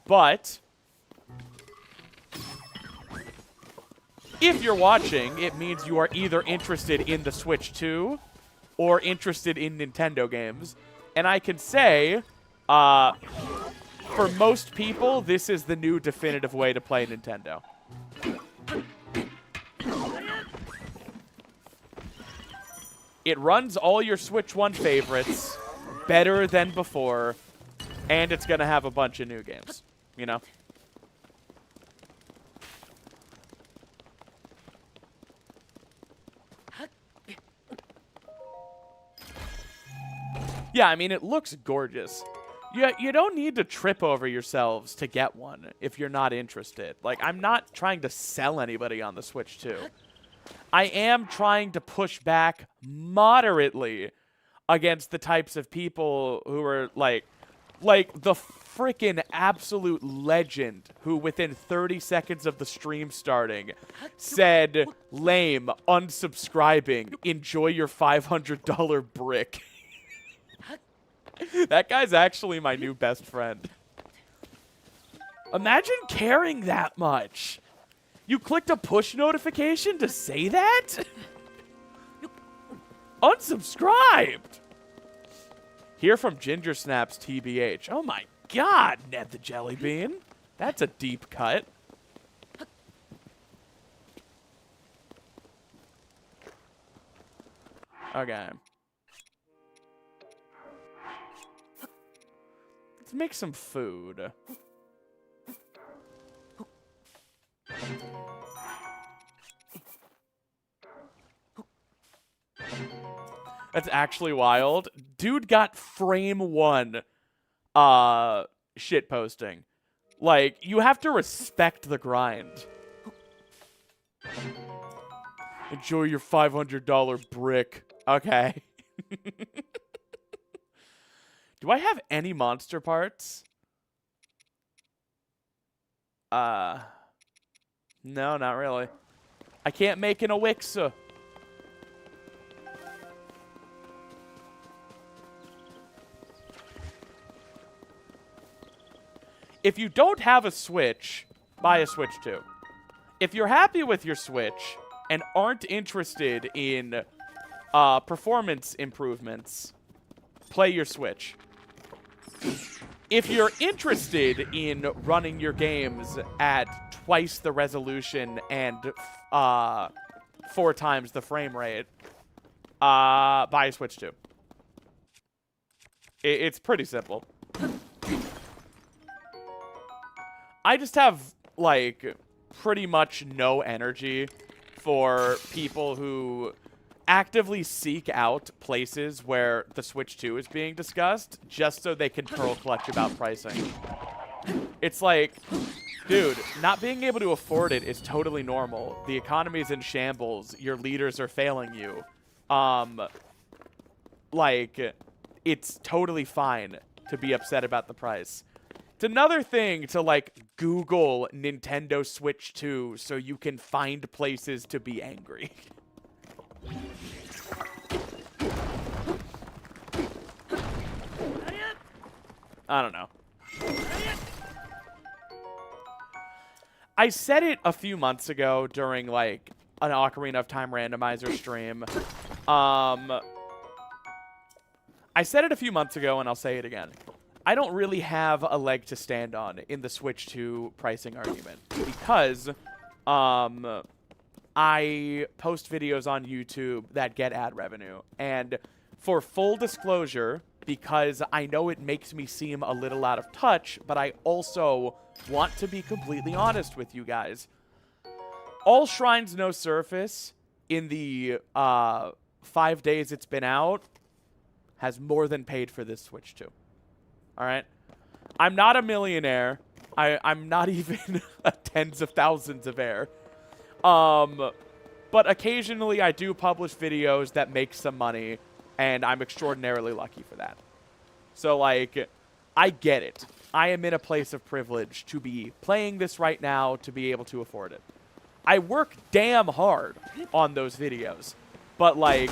But if you're watching, it means you are either interested in the Switch 2 or interested in Nintendo games. And I can say, for most people, this is the new definitive way to play Nintendo. It runs all your Switch 1 favorites better than before, and it's going to have a bunch of new games, you know? Yeah, I mean, it looks gorgeous. You don't need to trip over yourselves to get one if you're not interested. Like, I'm not trying to sell anybody on the Switch 2. I am trying to push back moderately against the types of people who are like the freaking absolute legend who within 30 seconds of the stream starting said, lame, unsubscribing, enjoy your $500 brick. That guy's actually my new best friend. Imagine caring that much. You clicked a push notification to say that? Unsubscribed. Hear from Ginger Snaps TBH. Oh my god, Ned the Jelly Bean. That's a deep cut. Okay. Let's make some food. That's actually wild. Dude got frame 1 shit posting. Like, you have to respect the grind. Enjoy your $500 brick. Okay. Do I have any monster parts? No, not really. I can't make an elixir. If you don't have a Switch, buy a Switch 2. If you're happy with your Switch and aren't interested in performance improvements, play your Switch. If you're interested in running your games at twice the resolution and 4 times the frame rate, buy a Switch 2. It's pretty simple. I just have, like, pretty much no energy for people who actively seek out places where the Switch 2 is being discussed just so they can pearl clutch about pricing. It's like, dude, not being able to afford it is totally normal. The economy is in shambles. Your leaders are failing you. Like, it's totally fine to be upset about the price. It's another thing to, like, Google Nintendo Switch 2 so you can find places to be angry. I don't know. I said it a few months ago during, like, an Ocarina of Time randomizer stream. I said it a few months ago, and I'll say it again. I don't really have a leg to stand on in the Switch 2 pricing argument because I post videos on YouTube that get ad revenue. And for full disclosure, because I know it makes me seem a little out of touch, but I also want to be completely honest with you guys. All Shrines No Surface in the 5 days it's been out has more than paid for this Switch 2. All right? I'm not a millionaire. I'm not even tens of thousands of air. But occasionally I do publish videos that make some money, and I'm extraordinarily lucky for that. So, like, I get it. I am in a place of privilege to be playing this right now, to be able to afford it. I work damn hard on those videos, but, like,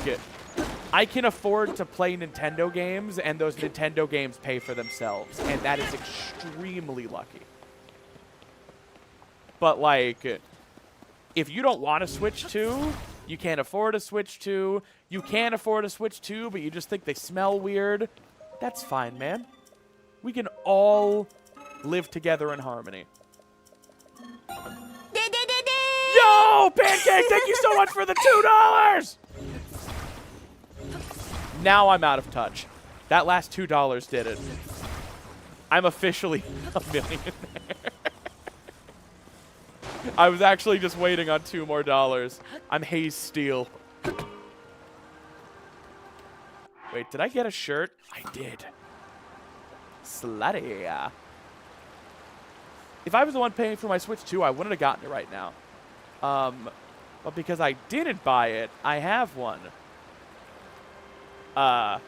I can afford to play Nintendo games, and those Nintendo games pay for themselves, and that is extremely lucky. But, like, if you don't want a Switch 2, you can't afford a Switch 2, you can afford a Switch 2, but you just think they smell weird, that's fine, man. We can all live together in harmony. Yo, Pancake, thank you so much for the $2! Now I'm out of touch. That last $2 did it. I'm officially a millionaire. I was actually just waiting on $2 more. I'm Haze Steel. Wait, did I get a shirt? I did. Slutty. If I was the one paying for my Switch 2, I wouldn't have gotten it right now. But because I didn't buy it, I have one. I'm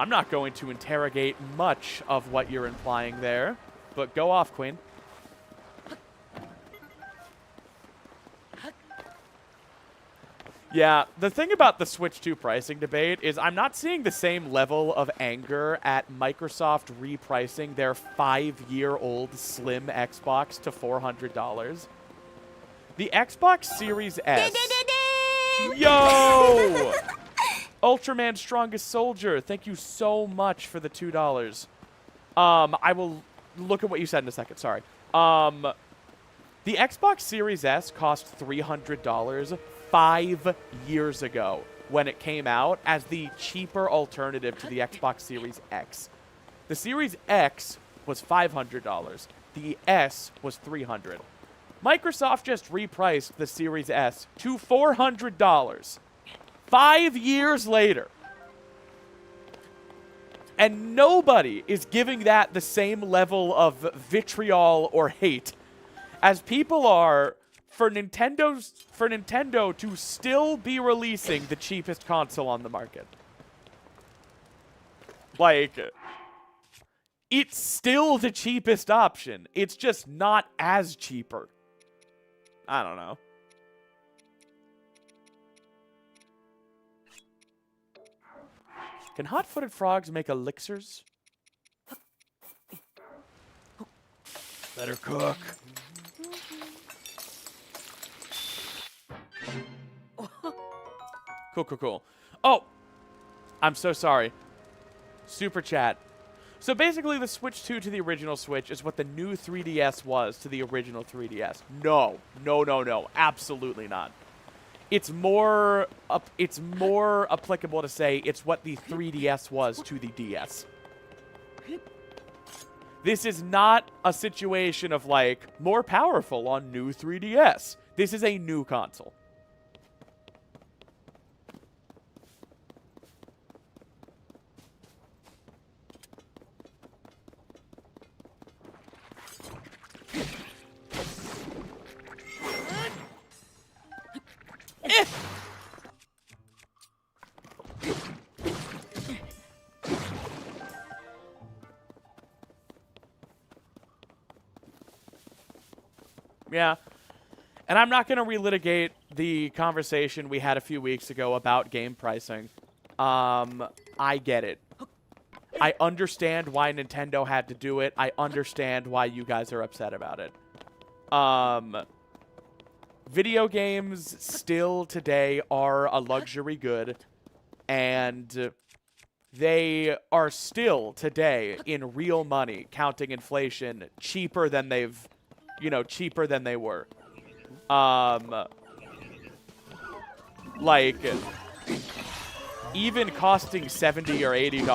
not going to interrogate much of what you're implying there, but go off, Queen. Yeah, the thing about the Switch 2 pricing debate is I'm not seeing the same level of anger at Microsoft repricing their 5-year-old slim Xbox to $400. The Xbox Series S. Yo! Ultraman Strongest Soldier, thank you so much for the $2. I will look at what you said in a second, sorry. The Xbox Series S cost $300 5 years ago when it came out as the cheaper alternative to the Xbox Series X. The Series X was $500. The S was $300. Microsoft just repriced the Series S to $400 5 years later. And nobody is giving that the same level of vitriol or hate as people are for Nintendo to still be releasing the cheapest console on the market. Like, it's still the cheapest option. It's just not as cheaper. I don't know. Can hot-footed frogs make elixirs? Better cook. Cool. Oh! I'm so sorry. Super chat. So basically the Switch 2 to the original Switch is what the new 3DS was to the original 3DS. No. Absolutely not. It's more applicable to say it's what the 3DS was to the DS. This is not a situation of, like, more powerful on new 3DS. This is a new console. Yeah. And I'm not going to relitigate the conversation we had a few weeks ago about game pricing. I get it. I understand why Nintendo had to do it. I understand why you guys are upset about it. Video games still today are a luxury good, and they are still today in real money, counting inflation, cheaper than they were. Like, even costing $70 or $80,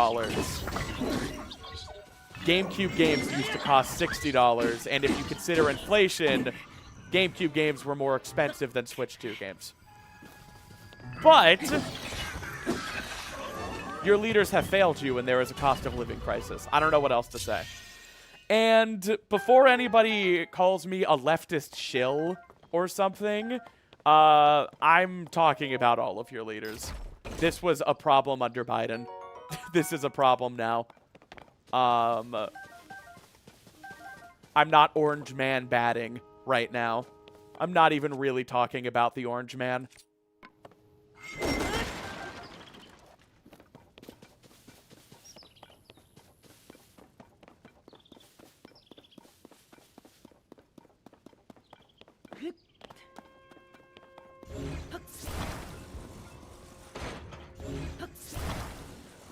GameCube games used to cost $60, and if you consider inflation, GameCube games were more expensive than Switch 2 games. But your leaders have failed you, and there is a cost of living crisis. I don't know what else to say. And before anybody calls me a leftist shill or something, I'm talking about all of your leaders. This was a problem under Biden. This is a problem now. I'm not Orange Man batting right now. I'm not even really talking about the Orange Man.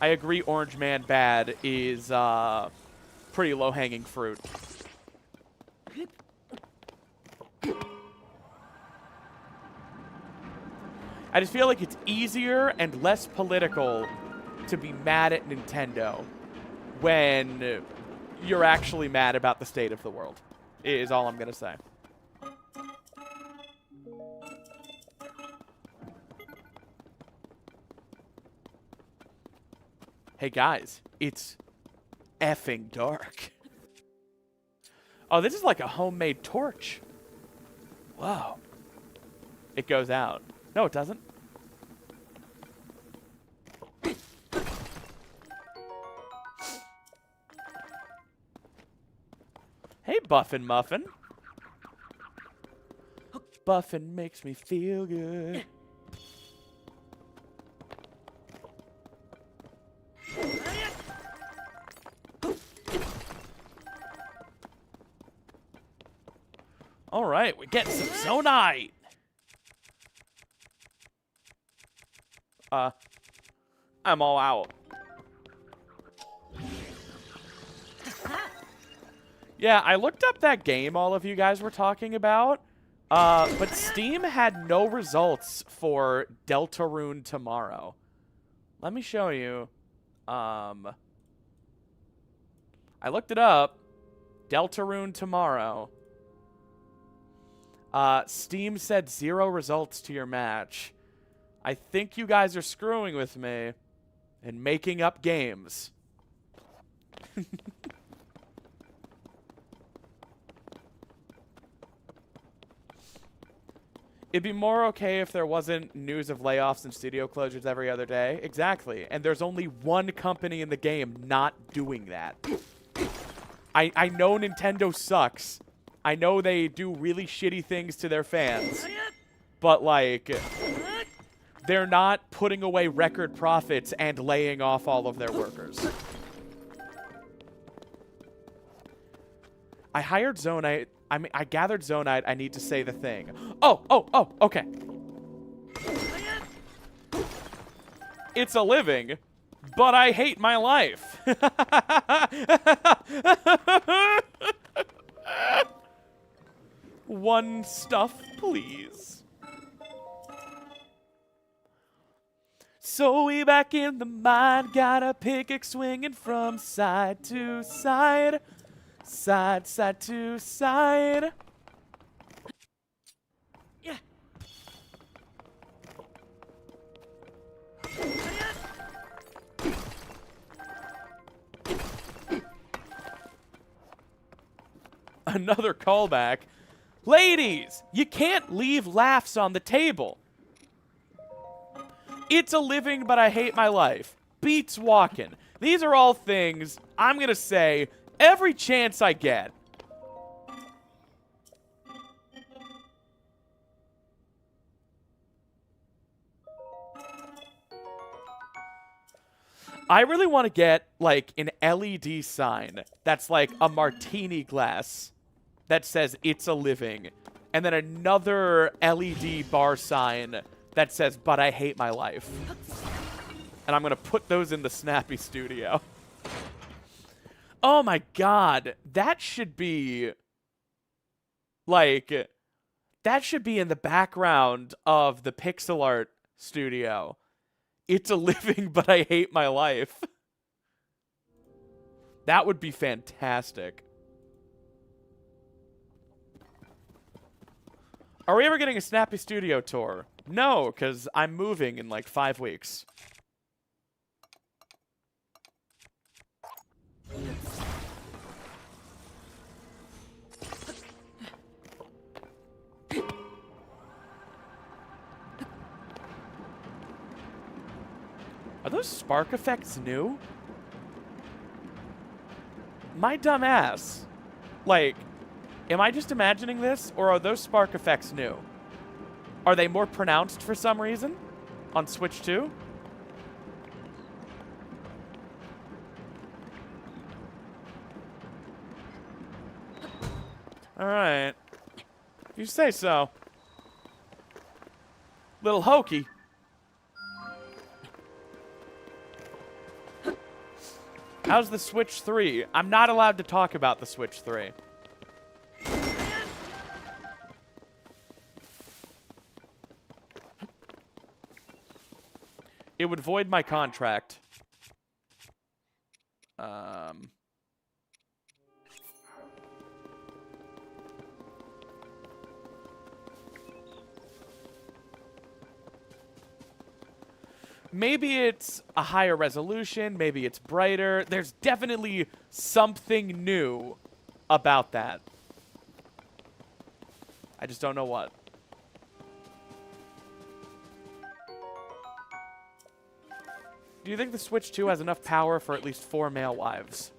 I agree Orange Man bad is pretty low-hanging fruit. I just feel like it's easier and less political to be mad at Nintendo when you're actually mad about the state of the world, is all I'm going to say. Hey guys, it's effing dark. Oh, this is like a homemade torch. Whoa. It goes out. No, it doesn't. Hey, Buffin' Muffin. Buffin' makes me feel good. All right, we're getting some Zonite. I'm all out. Yeah, I looked up that game all of you guys were talking about, but Steam had no results for Deltarune Tomorrow. Let me show you. I looked it up. Deltarune Tomorrow. Steam said 0 results to your match. I think you guys are screwing with me and making up games. It'd be more okay if there wasn't news of layoffs and studio closures every other day. Exactly. And there's only one company in the game not doing that. I know Nintendo sucks. I know they do really shitty things to their fans. But, like, they're not putting away record profits and laying off all of their workers. I hired Zonite. I gathered Zonite. I need to say the thing. Oh, okay. It's a living, but I hate my life. One stuff, please. So we back in the mine, got a pickaxe swinging from side to side. Side to side. Yeah. Another callback. Ladies, you can't leave laughs on the table. It's a living, but I hate my life. Beats walking. These are all things I'm going to say every chance I get. I really want to get, like, an LED sign that's like a martini glass that says it's a living. And then another LED bar sign that says, but I hate my life. And I'm going to put those in the Snappy Studio. Oh my god, that should be, like, that should be in the background of the pixel art studio. It's a living, but I hate my life. That would be fantastic. Are we ever getting a Snappy Studio tour? No, because I'm moving in like 5 weeks. Are those spark effects new? My dumb ass. Like, am I just imagining this, or are those spark effects new? Are they more pronounced for some reason on Switch 2? Alright. You say so. Little hokey. How's the Switch 3? I'm not allowed to talk about the Switch 3. It would void my contract. Maybe it's a higher resolution. Maybe it's brighter. There's definitely something new about that. I just don't know what. Do you think the Switch 2 has enough power for at least 4 male wives?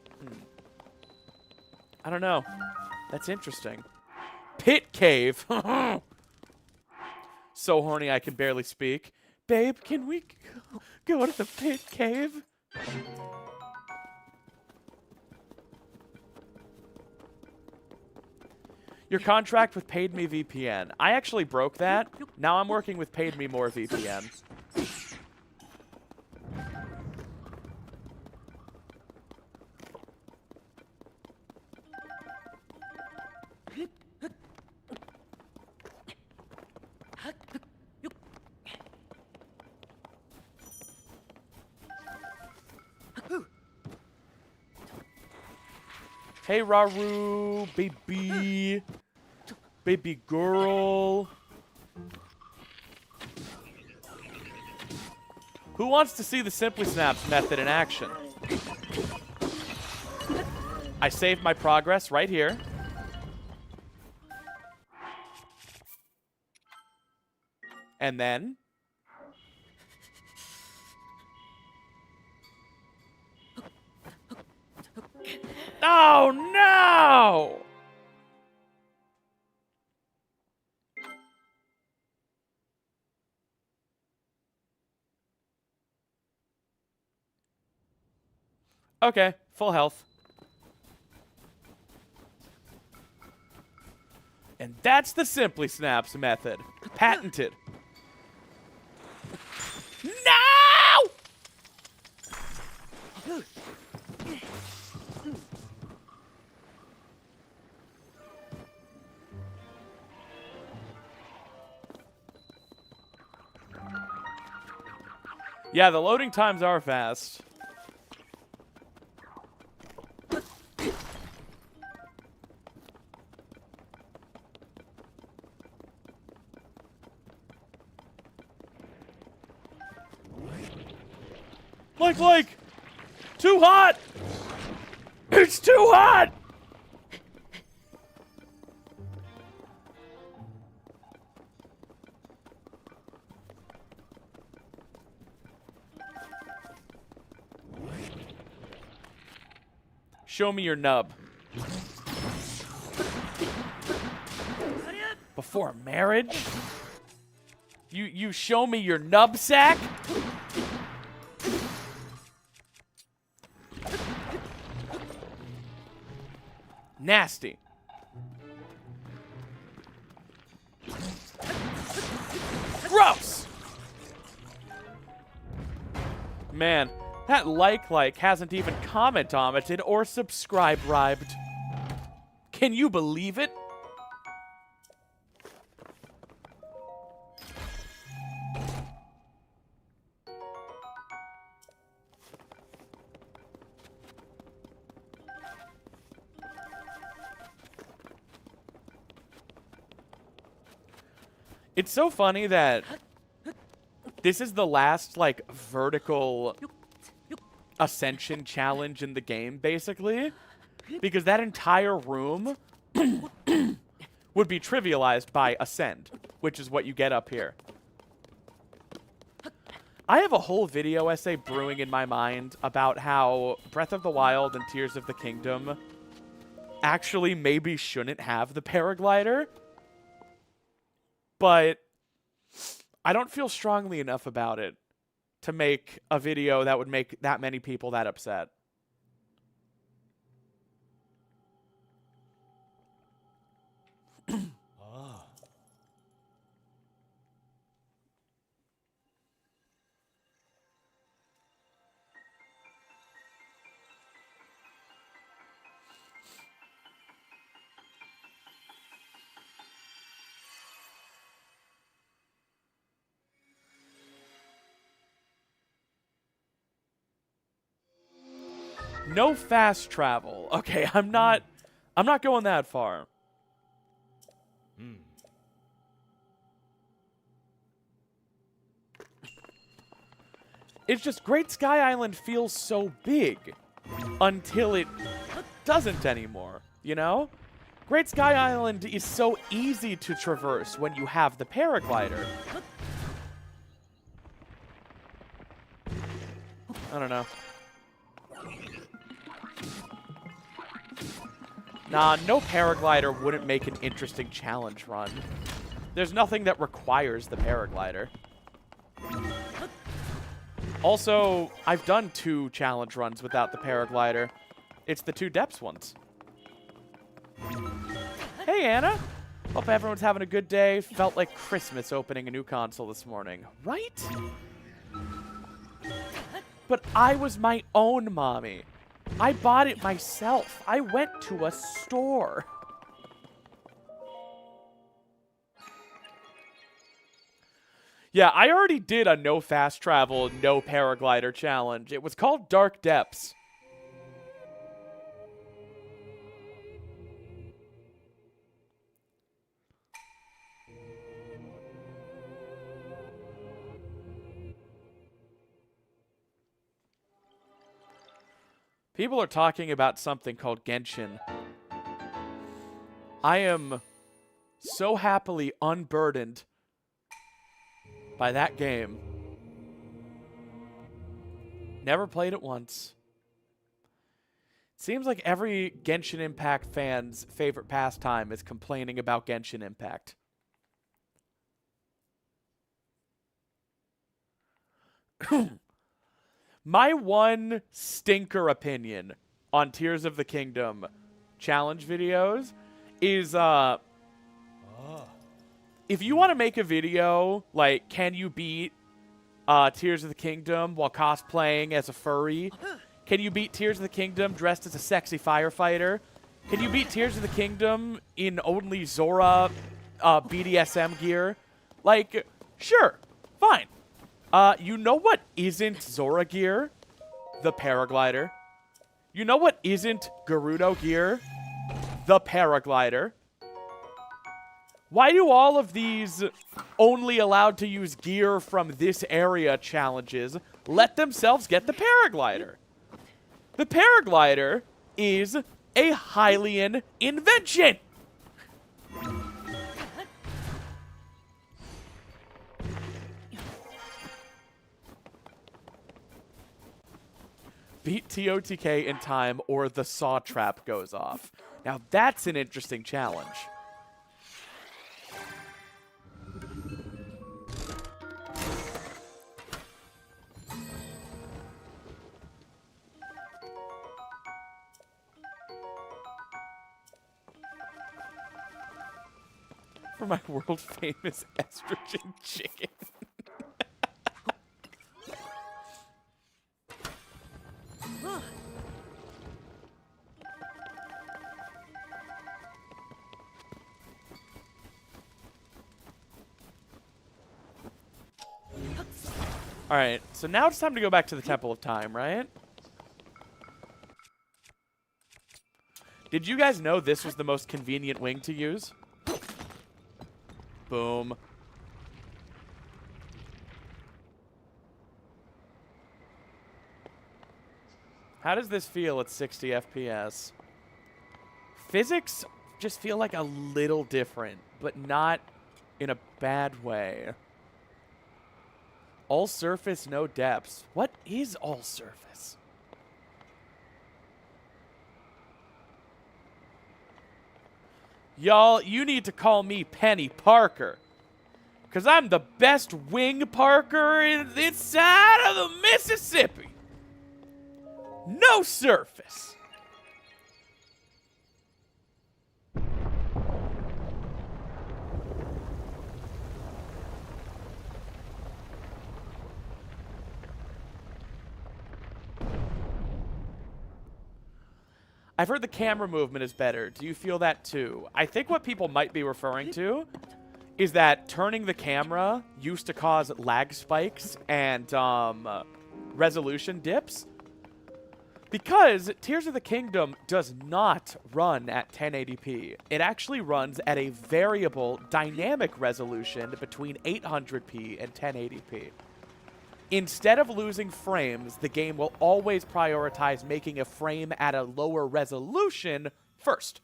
I don't know. That's interesting. Pit cave. So horny I can barely speak. Babe, can we go to the pit cave? Your contract with Paid Me VPN. I actually broke that. Now I'm working with Paid Me More VPN. Hey, Raru, baby. Baby girl. Who wants to see the SimplySnaps method in action? I saved my progress right here. And then... Oh, no! Okay, full health. And that's the SimplySnaps method. Patented. No! Yeah, the loading times are fast. Like, too hot! It's too hot! Show me your nub. Before marriage? You show me your nub sack? Nasty. Gross! Man, that like hasn't even commented or subscribed. Can you believe it? It's so funny that This is the last, like, vertical ascension challenge in the game, basically. Because that entire room would be trivialized by ascend, which is what you get up here. I have a whole video essay brewing in my mind about how Breath of the Wild and Tears of the Kingdom actually maybe shouldn't have the paraglider. But I don't feel strongly enough about it to make a video that would make that many people that upset. No fast travel. Okay, I'm not going that far. It's just Great Sky Island feels so big until it doesn't anymore, you know? Great Sky Island is so easy to traverse when you have the paraglider. I don't know. Nah, no paraglider wouldn't make an interesting challenge run. There's nothing that requires the paraglider. Also, I've done 2 challenge runs without the paraglider. It's the 2 depths ones. Hey, Anna. Hope everyone's having a good day. Felt like Christmas opening a new console this morning. Right? But I was my own mommy. I bought it myself. I went to a store. Yeah, I already did a no fast travel, no paraglider challenge. It was called Dark Depths. People are talking about something called Genshin. I am so happily unburdened by that game. Never played it once. Seems like every Genshin Impact fan's favorite pastime is complaining about Genshin Impact. My one stinker opinion on Tears of the Kingdom challenge videos is, if you want to make a video, like, can you beat Tears of the Kingdom while cosplaying as a furry? Can you beat Tears of the Kingdom dressed as a sexy firefighter? Can you beat Tears of the Kingdom in only Zora BDSM gear? Like, sure, fine. You know what isn't Zora gear? The paraglider. You know what isn't Gerudo gear? The paraglider. Why do all of these only allowed to use gear from this area challenges let themselves get the paraglider? The paraglider is a Hylian invention! Beat TOTK in time or the saw trap goes off. Now that's an interesting challenge. For my world famous estrogen chicken. Alright, so now it's time to go back to the Temple of Time, right? Did you guys know this was the most convenient wing to use? Boom. How does this feel at 60 FPS? Physics just feel like a little different, but not in a bad way. All surface, no depths. What is all surface? Y'all, you need to call me Penny Parker. Because I'm the best wing parker in this side of the Mississippi. No surface. I've heard the camera movement is better. Do you feel that too? I think what people might be referring to is that turning the camera used to cause lag spikes and resolution dips. Because Tears of the Kingdom does not run at 1080p. It actually runs at a variable dynamic resolution between 800p and 1080p. Instead of losing frames, the game will always prioritize making a frame at a lower resolution first.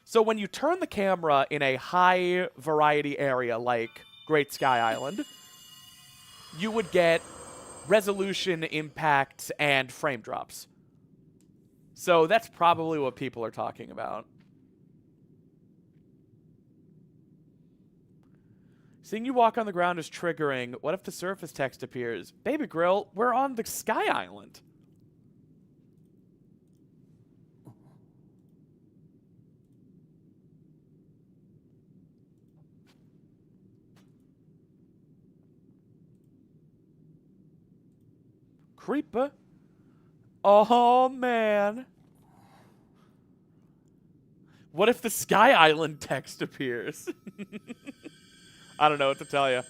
So when you turn the camera in a high variety area like Great Sky Island, you would get resolution impacts and frame drops. So that's probably what people are talking about. Seeing you walk on the ground is triggering. What if the surface text appears? Baby Grill, we're on the Sky Island. Creeper. Oh, man. What if the Sky Island text appears? I don't know what to tell you.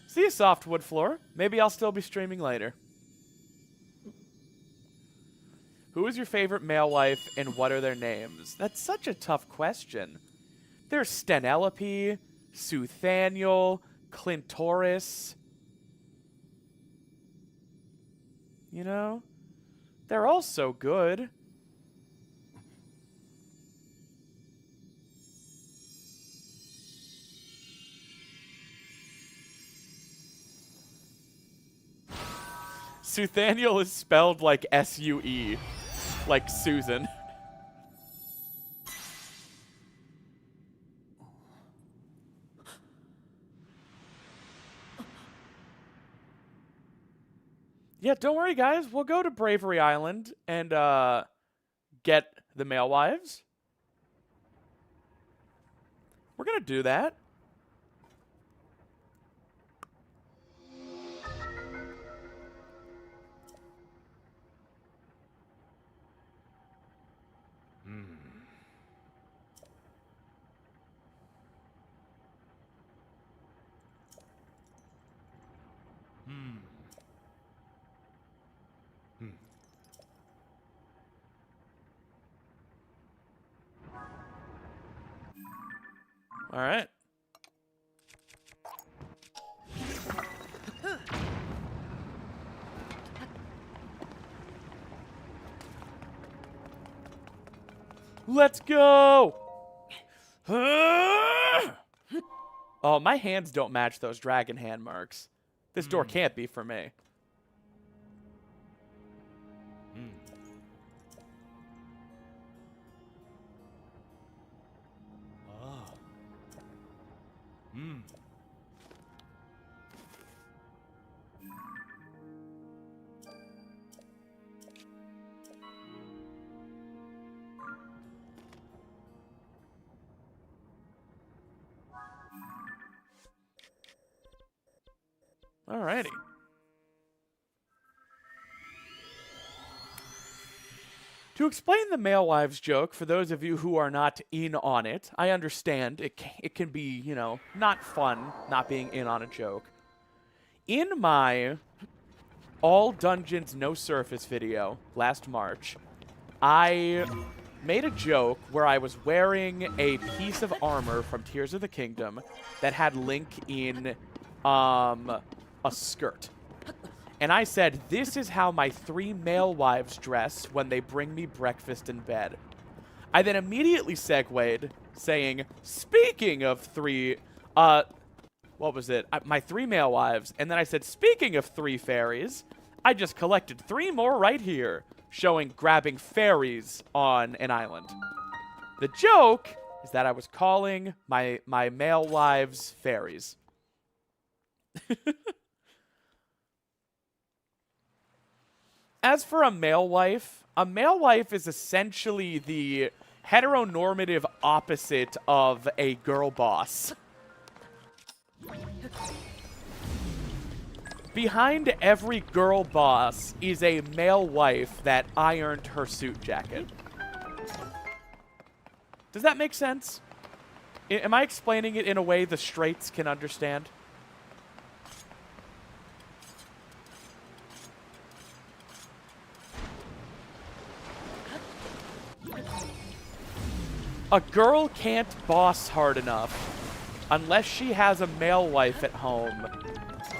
See a soft wood floor. Maybe I'll still be streaming later. Who is your favorite male wife and what are their names? That's such a tough question. There's Stenelope, Suthaniel, Clintoris. You know? They're all so good. Suthaniel is spelled like S-U-E, like Susan. Yeah, don't worry, guys. We'll go to Bravery Island and get the male wives. We're gonna do that. All right. Let's go. Oh, my hands don't match those dragon hand marks. This door can't be for me. Alrighty. To explain the male wives joke, for those of you who are not in on it, I understand it can be, you know, not fun not being in on a joke. In my All Dungeons No Surface video last March, I made a joke where I was wearing a piece of armor from Tears of the Kingdom that had Link in a skirt. And I said, this is how my 3 male wives dress when they bring me breakfast in bed. I then immediately segued, saying, speaking of 3, what was it? My 3 male wives. And then I said, speaking of 3 fairies, I just collected 3 more right here, showing grabbing fairies on an island. The joke is that I was calling my male wives fairies. As for a male wife is essentially the heteronormative opposite of a girl boss. Behind every girl boss is a male wife that ironed her suit jacket. Does that make sense? Am I explaining it in a way the straights can understand? A girl can't boss hard enough unless she has a male wife at home,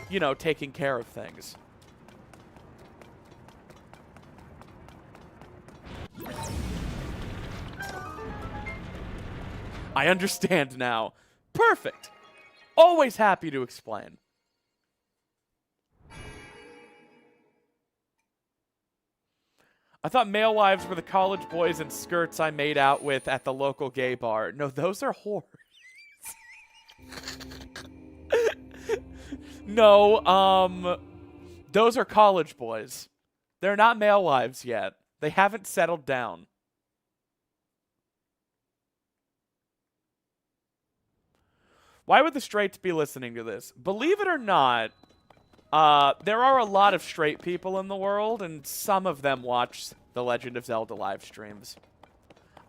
you know, taking care of things. I understand now. Perfect. Always happy to explain. I thought male wives were the college boys in skirts I made out with at the local gay bar. No, those are whores. No, those are college boys. They're not male wives yet. They haven't settled down. Why would the straights be listening to this? Believe it or not, there are a lot of straight people in the world, and some of them watch the Legend of Zelda live streams.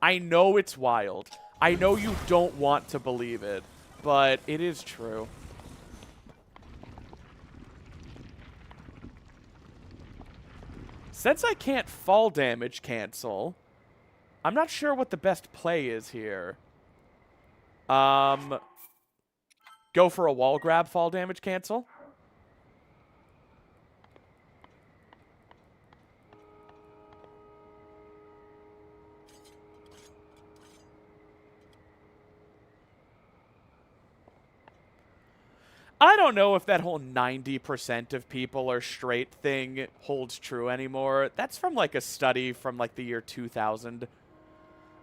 I know it's wild. I know you don't want to believe it, but it is true. Since I can't fall damage cancel, I'm not sure what the best play is here. Go for a wall grab, fall damage cancel. I don't know if that whole 90% of people are straight thing holds true anymore. That's from like a study from like the year 2000.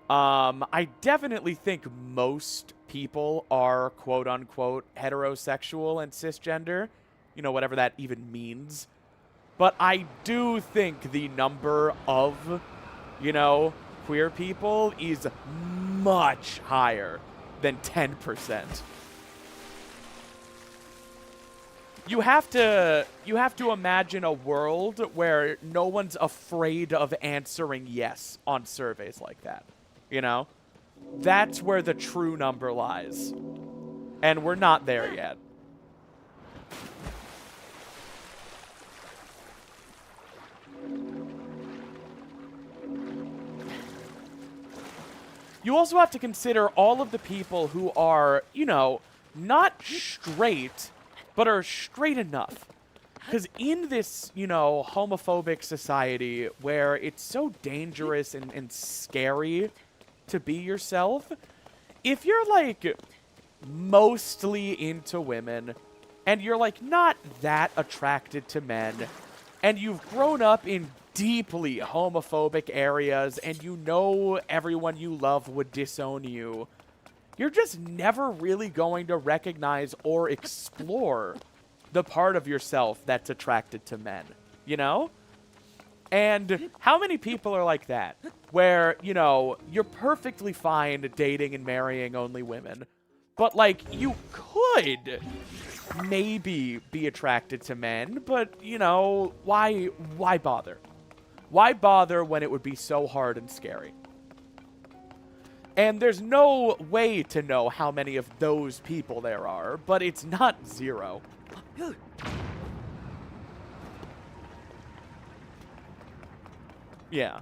I definitely think most people are quote-unquote heterosexual and cisgender. You know, whatever that even means. But I do think the number of, you know, queer people is much higher than 10%. You have to imagine a world where no one's afraid of answering yes on surveys like that. You know? That's where the true number lies. And we're not there yet. You also have to consider all of the people who are, you know, not straight, but are straight enough. Because in this, you know, homophobic society where it's so dangerous and scary to be yourself, if you're, like, mostly into women, and you're, like, not that attracted to men, and you've grown up in deeply homophobic areas, and you know everyone you love would disown you, you're just never really going to recognize or explore the part of yourself that's attracted to men, you know? And how many people are like that? Where, you know, you're perfectly fine dating and marrying only women, but, like, you could maybe be attracted to men, but, you know, why bother? Why bother when it would be so hard and scary? And there's no way to know how many of those people there are, but it's not zero. Yeah.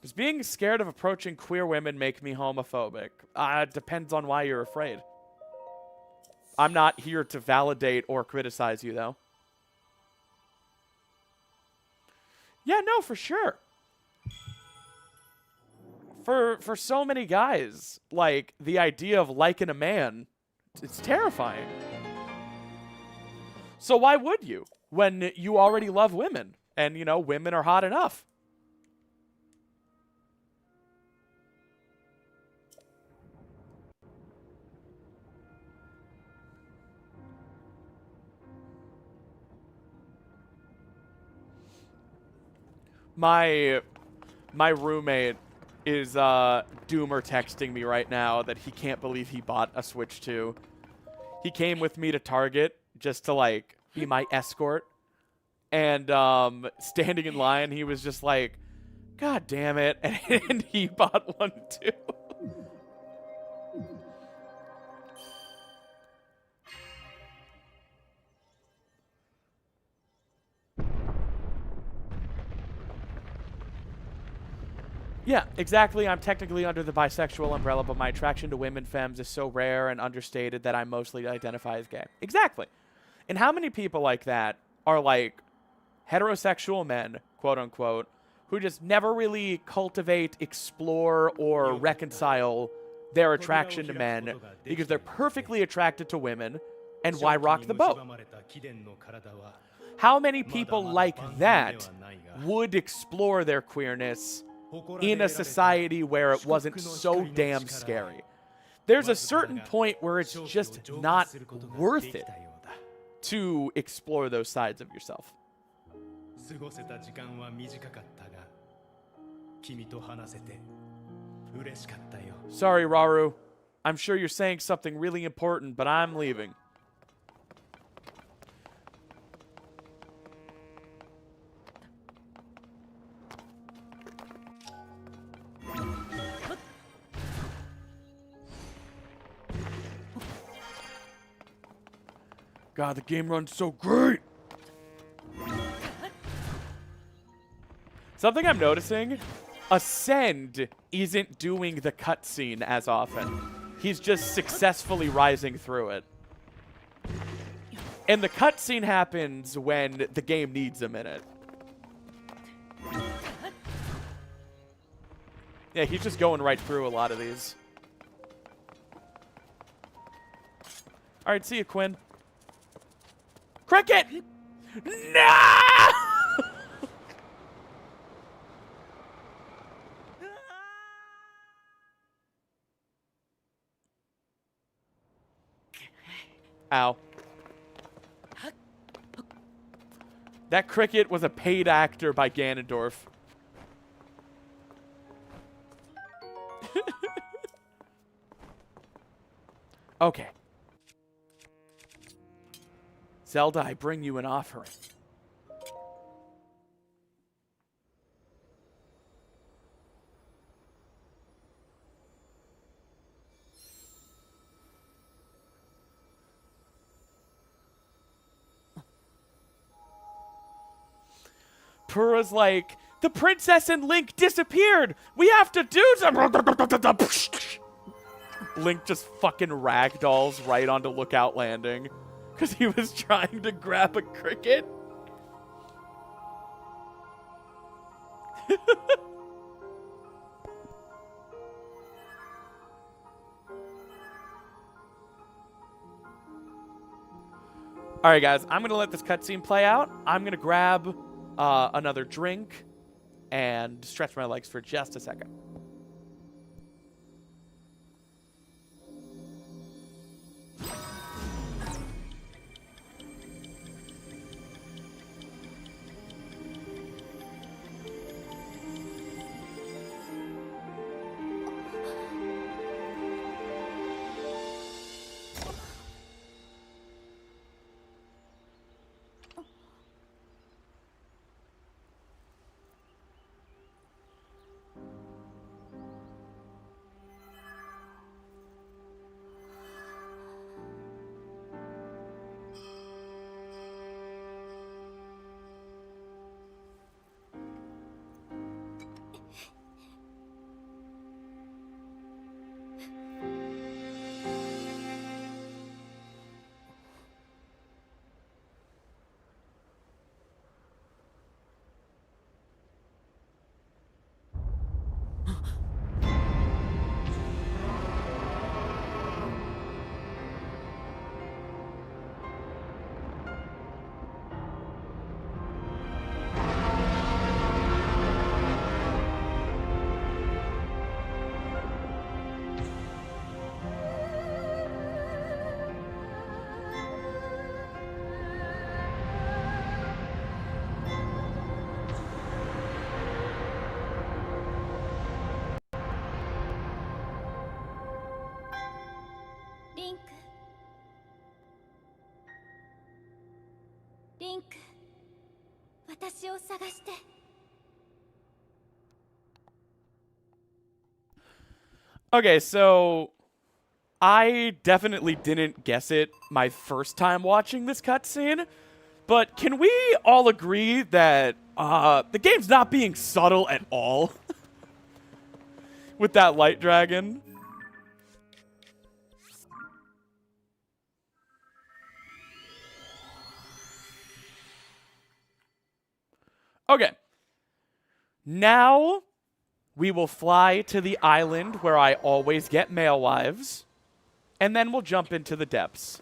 Does being scared of approaching queer women make me homophobic? It depends on why you're afraid. I'm not here to validate or criticize you, though. Yeah, no, for sure. For so many guys, like, the idea of liking a man, it's terrifying. So why would you when you already love women and, you know, women are hot enough? My roommate is doomer texting me right now that he can't believe he bought a Switch 2. He came with me to Target just to like be my escort. And standing in line, he was just like, God damn it. And he bought one too. Yeah, exactly. I'm technically under the bisexual umbrella, but my attraction to women femmes is so rare and understated that I mostly identify as gay. Exactly. And how many people like that are like heterosexual men, quote unquote, who just never really cultivate, explore, or reconcile their attraction to men because they're perfectly attracted to women, and why rock the boat? How many people like that would explore their queerness in a society where it wasn't so damn scary? There's a certain point where it's just not worth it to explore those sides of yourself. Sorry, Raru. I'm sure you're saying something really important, but I'm leaving. God, the game runs so great. Something I'm noticing, Ascend isn't doing the cutscene as often. He's just successfully rising through it. And the cutscene happens when the game needs him in it. Yeah, he's just going right through a lot of these. Alright, see you, Quinn. Cricket! No! Ow. That cricket was a paid actor by Ganondorf. Okay. Zelda, I bring you an offering. Purah's like, the princess and Link disappeared. We have to do something. Link just fucking ragdolls right onto Lookout Landing because he was trying to grab a cricket. All right, guys, I'm going to let this cutscene play out. I'm going to grab another drink and stretch my legs for just a second. を探して。 Okay, so I definitely didn't guess it my first time watching this cutscene, but can we all agree that the game's not being subtle at all with that light dragon? Okay. Now we will fly to the island where I always get male wives, and then we'll jump into the depths.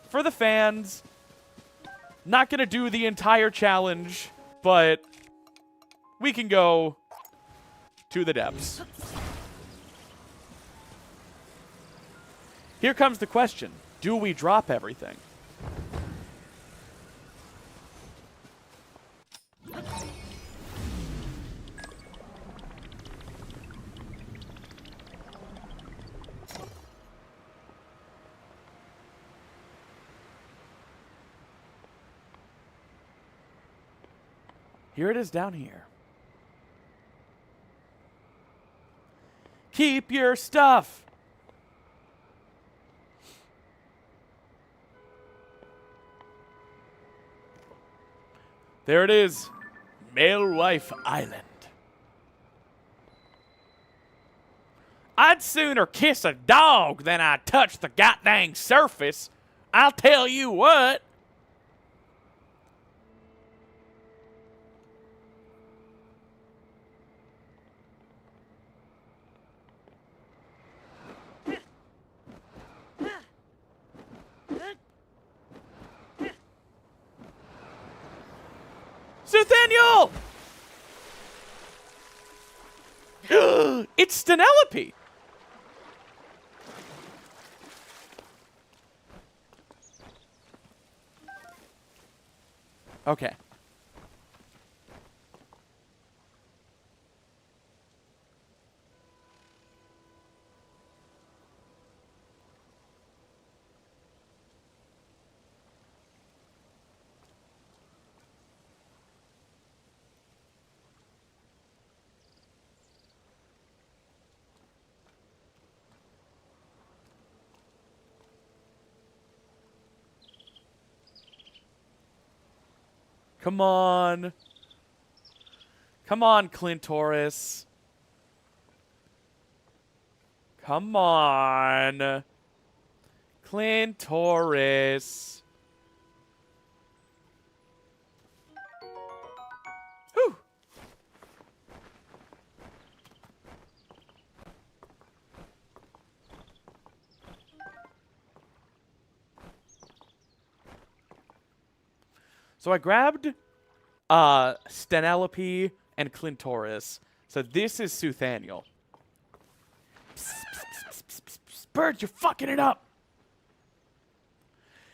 For the fans, not gonna do the entire challenge, but we can go to the depths. Here comes the question. Do we drop everything? Here it is down here. Keep your stuff. There it is. Male Wife Island. I'd sooner kiss a dog than I touch the goddamn surface. I'll tell you what. Nathaniel! It's Stenelope! Okay. Come on. Come on, Clintoris. Come on. Clintoris. Whew. So I grabbed Stenelope and Clintoris. So this is Suthaniel. Bird, you're fucking it up.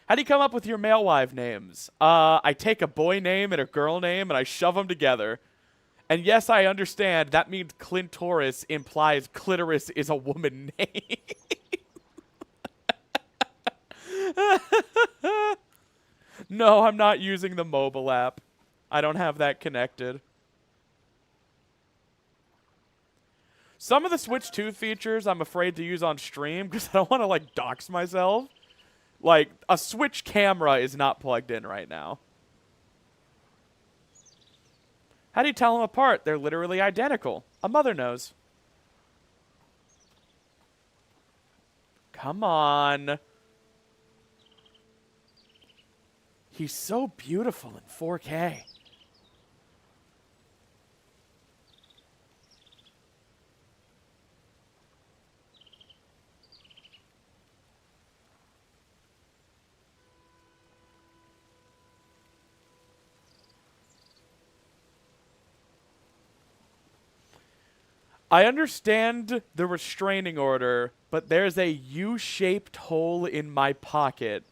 How do you come up with your male wife names? I take a boy name and a girl name and I shove them together. And yes, I understand that means Clintoris implies clitoris is a woman name. No, I'm not using the mobile app. I don't have that connected. Some of the Switch 2 features I'm afraid to use on stream because I don't want to, like, dox myself. Like, a Switch camera is not plugged in right now. How do you tell them apart? They're literally identical. A mother knows. Come on. He's so beautiful in 4K. I understand the restraining order, but there's a U-shaped hole in my pocket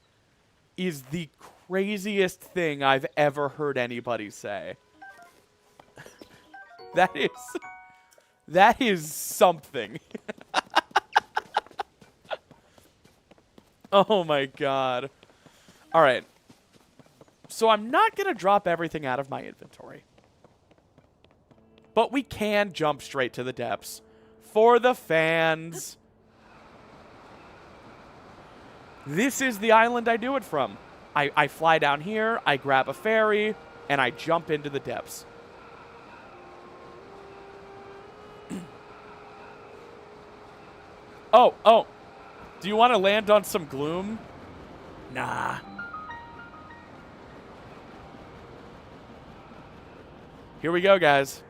is the craziest thing I've ever heard anybody say. That is something. Oh my god. All right. So I'm not going to drop everything out of my inventory. But we can jump straight to the depths. For the fans. This is the island I do it from. I fly down here, I grab a ferry, and I jump into the depths. Oh. Do you want to land on some gloom? Nah. Here we go, guys.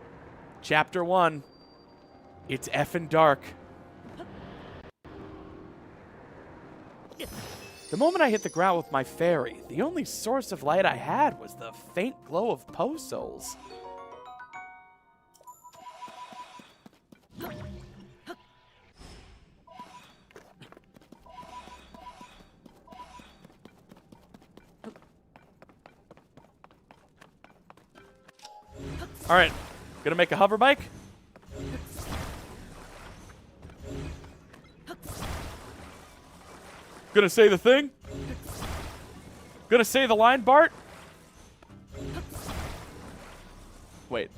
Chapter 1. It's effing dark. The moment I hit the ground with my ferry, the only source of light I had was the faint glow of Poe souls. All right, gonna make a hover bike. Gonna say the thing. Gonna say the line, Bart. Wait.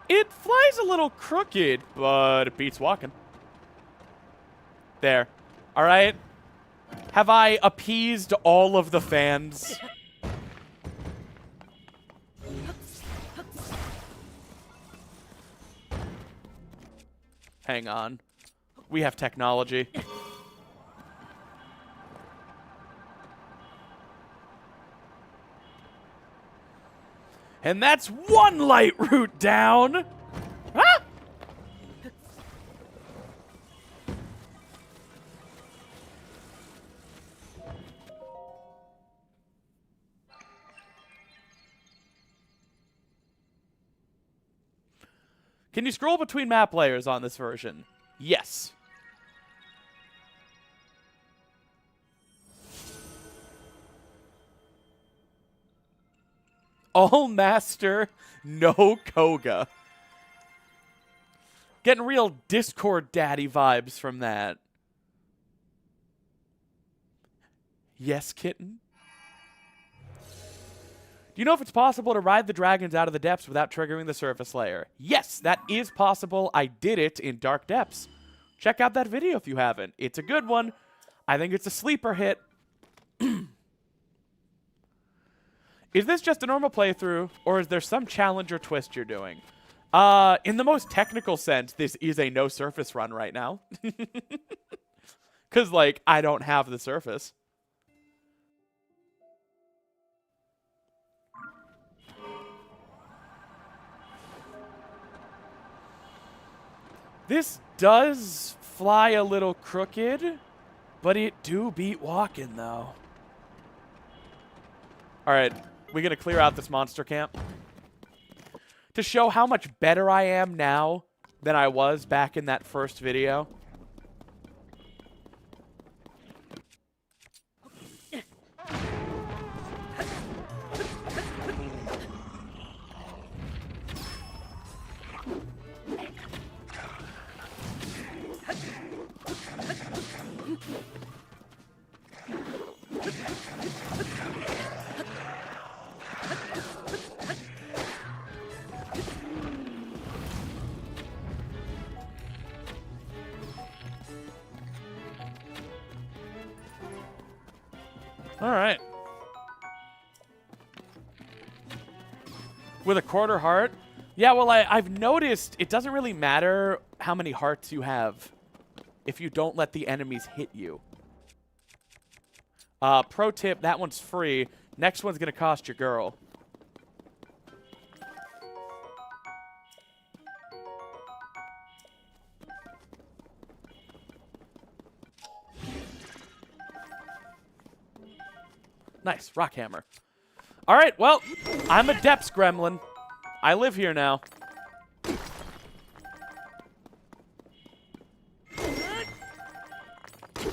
It flies a little crooked, but it beats walking. There. All right. Have I appeased all of the fans? Hang on. We have technology. And that's one light route down. Ah! Can you scroll between map layers on this version? Yes. All master, no Koga. Getting real Discord daddy vibes from that. Yes, kitten? Do you know if it's possible to ride the dragons out of the depths without triggering the surface layer? Yes, that is possible. I did it in Dark Depths. Check out that video if you haven't. It's a good one. I think it's a sleeper hit. Is this just a normal playthrough, or is there some challenge or twist you're doing? In the most technical sense, this is a no surface run right now. Because, like, I don't have the surface. This does fly a little crooked, but it do beat walking, though. All right, we're going to clear out this monster camp. To show how much better I am now than I was back in that first video. All right. With a quarter heart? Yeah, well, I've noticed it doesn't really matter how many hearts you have if you don't let the enemies hit you. Pro tip, that one's free. Next one's going to cost your girl. Nice, rock hammer. All right, well, I'm a depths gremlin. I live here now.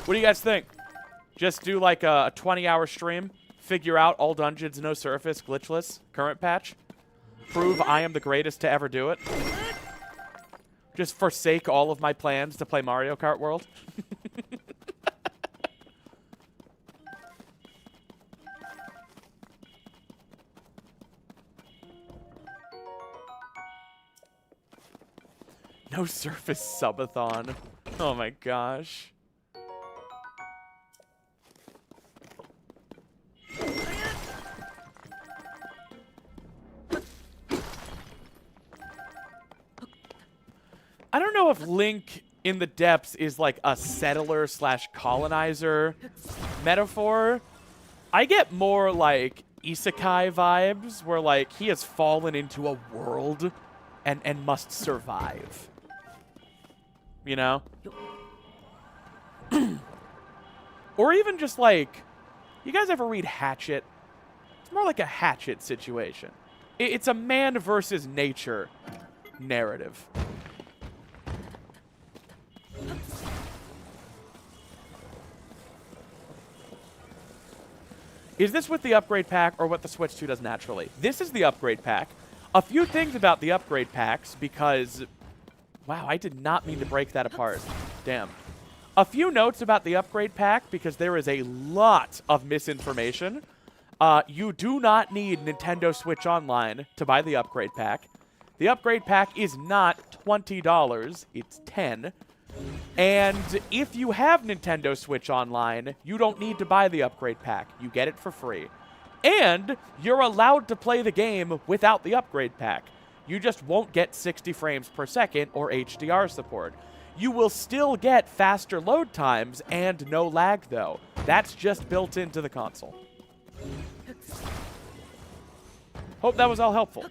What do you guys think? Just do like a 20-hour stream, figure out all dungeons, no surface, glitchless, current patch. Prove I am the greatest to ever do it. Just forsake all of my plans to play Mario Kart World. No surface subathon. Oh my gosh. I don't know if Link in the Depths is like a settler slash colonizer metaphor. I get more like isekai vibes where like he has fallen into a world and must survive. You know? Or even just like, you guys ever read Hatchet? It's more like a Hatchet situation. It's a man versus nature narrative. Is this with the upgrade pack or what the Switch 2 does naturally? This is the upgrade pack. A few things about the upgrade packs because... Wow, I did not mean to break that apart. Damn. A few notes about the upgrade pack because there is a lot of misinformation. You do not need Nintendo Switch Online to buy the upgrade pack. The upgrade pack is not $20, it's $10. And if you have Nintendo Switch Online, you don't need to buy the upgrade pack. You get it for free. And you're allowed to play the game without the upgrade pack. You just won't get 60 frames per second or HDR support. You will still get faster load times and no lag, though. That's just built into the console. Hope that was all helpful.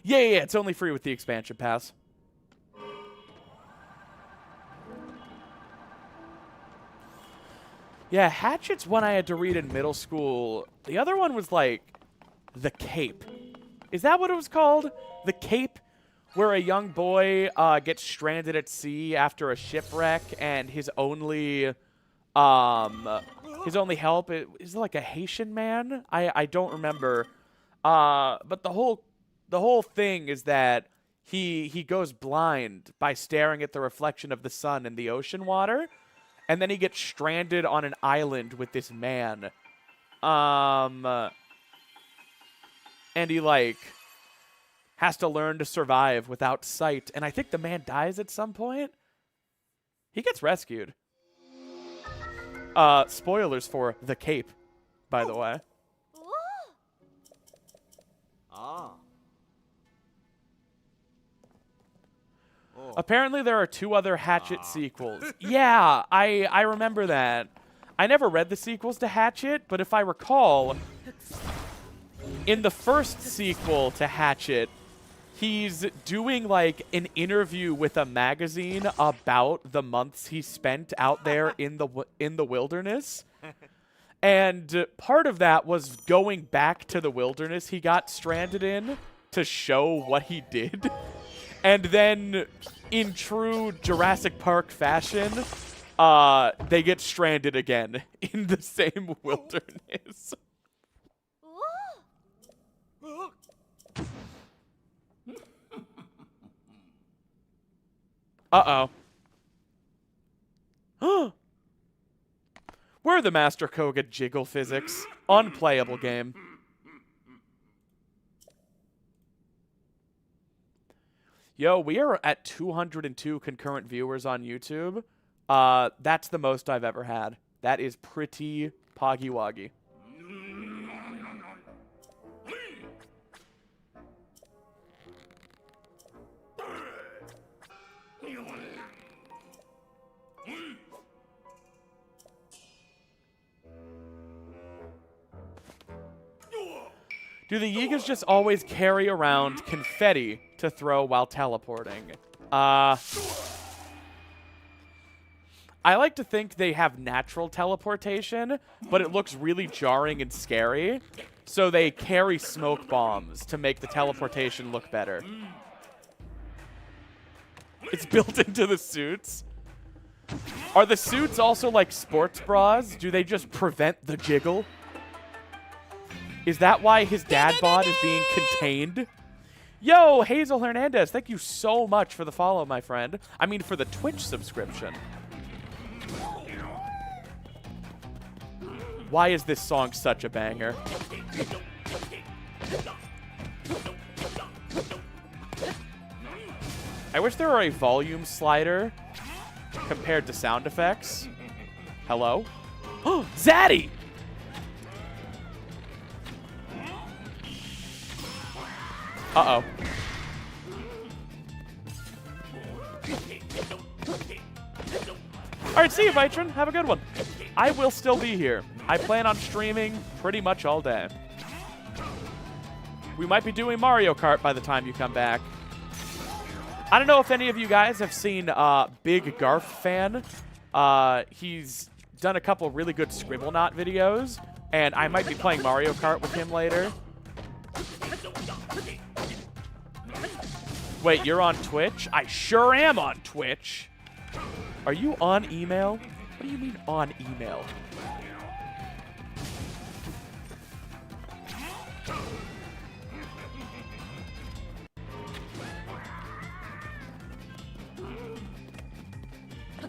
Yeah, it's only free with the expansion pass. Yeah, Hatchet's one I had to read in middle school. The other one was like The Cape. Is that what it was called? The Cape, where a young boy gets stranded at sea after a shipwreck, and his only help is like a Haitian man. I don't remember. But the whole thing is that he goes blind by staring at the reflection of the sun in the ocean water. And then he gets stranded on an island with this man. And he, like, has to learn to survive without sight. And I think the man dies at some point. He gets rescued. Spoilers for The Cape, by the way. Apparently there are 2 other Hatchet sequels. Yeah, I remember that. I never read the sequels to Hatchet, but if I recall, in the first sequel to Hatchet, he's doing like an interview with a magazine about the months he spent out there in the wilderness. And part of that was going back to the wilderness he got stranded in to show what he did. And then, in true Jurassic Park fashion, they get stranded again in the same wilderness. Uh-oh. We're the Master Koga jiggle physics. Unplayable game. Yo, we are at 202 concurrent viewers on YouTube. That's the most I've ever had. That is pretty poggy-woggy. Do the Yigas just always carry around confetti to throw while teleporting? I I like to think they have natural teleportation, but it looks really jarring and scary. So they carry smoke bombs to make the teleportation look better. It's built into the suits. Are the suits also like sports bras? Do they just prevent the jiggle? Is that why his dad bod is being contained? Yo, Hazel Hernandez, thank you so much for the follow, my friend. I mean, for the Twitch subscription. Why is this song such a banger? I wish there were a volume slider compared to sound effects. Hello? Oh, Zaddy! Uh-oh. Alright, see you, Vitron. Have a good one. I will still be here. I plan on streaming pretty much all day. We might be doing Mario Kart by the time you come back. I don't know if any of you guys have seen Big Garf Fan. He's done a couple really good Scribblenauts videos, and I might be playing Mario Kart with him later. Wait, you're on Twitch? I sure am on Twitch. Are you on email? What do you mean on email?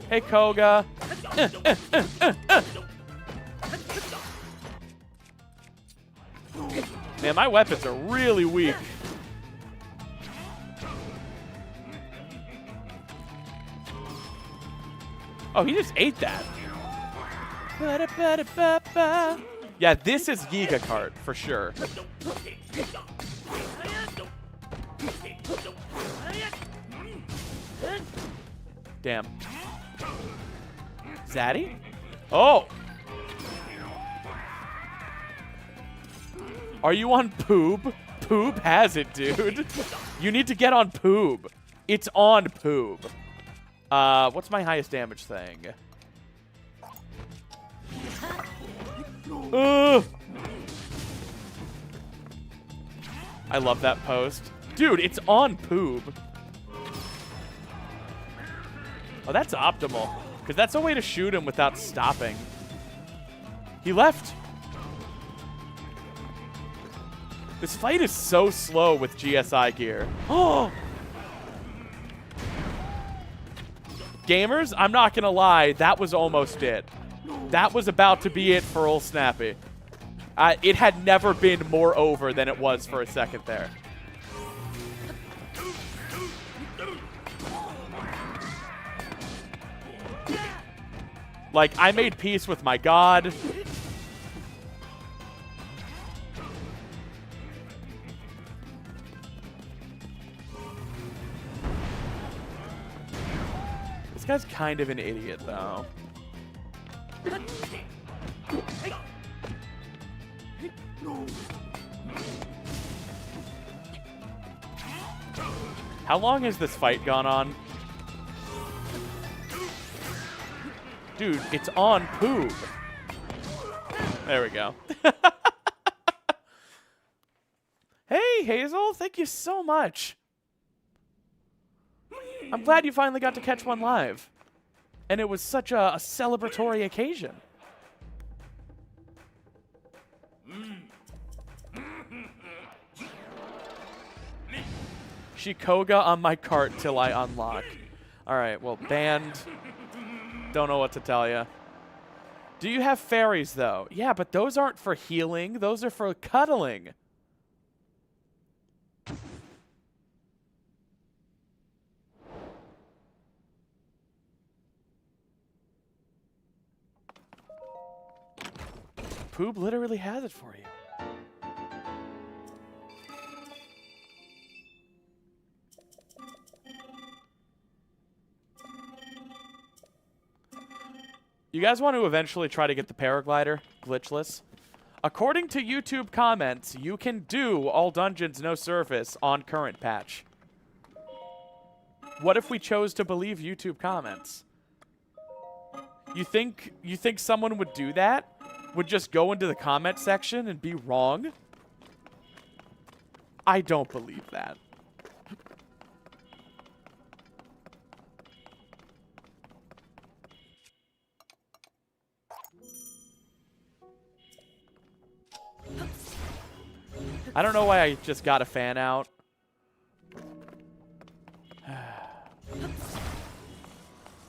Hey, Koga. Man, my weapons are really weak. Oh, he just ate that. Yeah, this is Giga Kart for sure. Damn. Zaddy? Oh! Are you on Poob? Poob has it, dude. You need to get on Poob. It's on Poob. What's my highest damage thing? I love that post. Dude, it's on Poob. Oh, that's optimal. Because that's a way to shoot him without stopping. He left. This fight is so slow with GSI gear. Oh! Gamers, I'm not going to lie. That was almost it. That was about to be it for old Snappy. It had never been more over than it was for a second there. Like, I made peace with my god. This guy's kind of an idiot, though. How long has this fight gone on? Dude, it's on Poob. There we go. Hey, Hazel. Thank you so much. I'm glad you finally got to catch one live. And it was such a celebratory occasion. Shikoga on my cart till I unlock. Alright, well, banned. Don't know what to tell you. Do you have fairies, though? Yeah, but those aren't for healing. Those are for cuddling. Poob literally has it for you. You guys want to eventually try to get the paraglider glitchless? According to YouTube comments, you can do all dungeons no surface on current patch. What if we chose to believe YouTube comments? You think someone would do that? Would just go into the comment section and be wrong? I don't believe that. I don't know why I just got a fan out.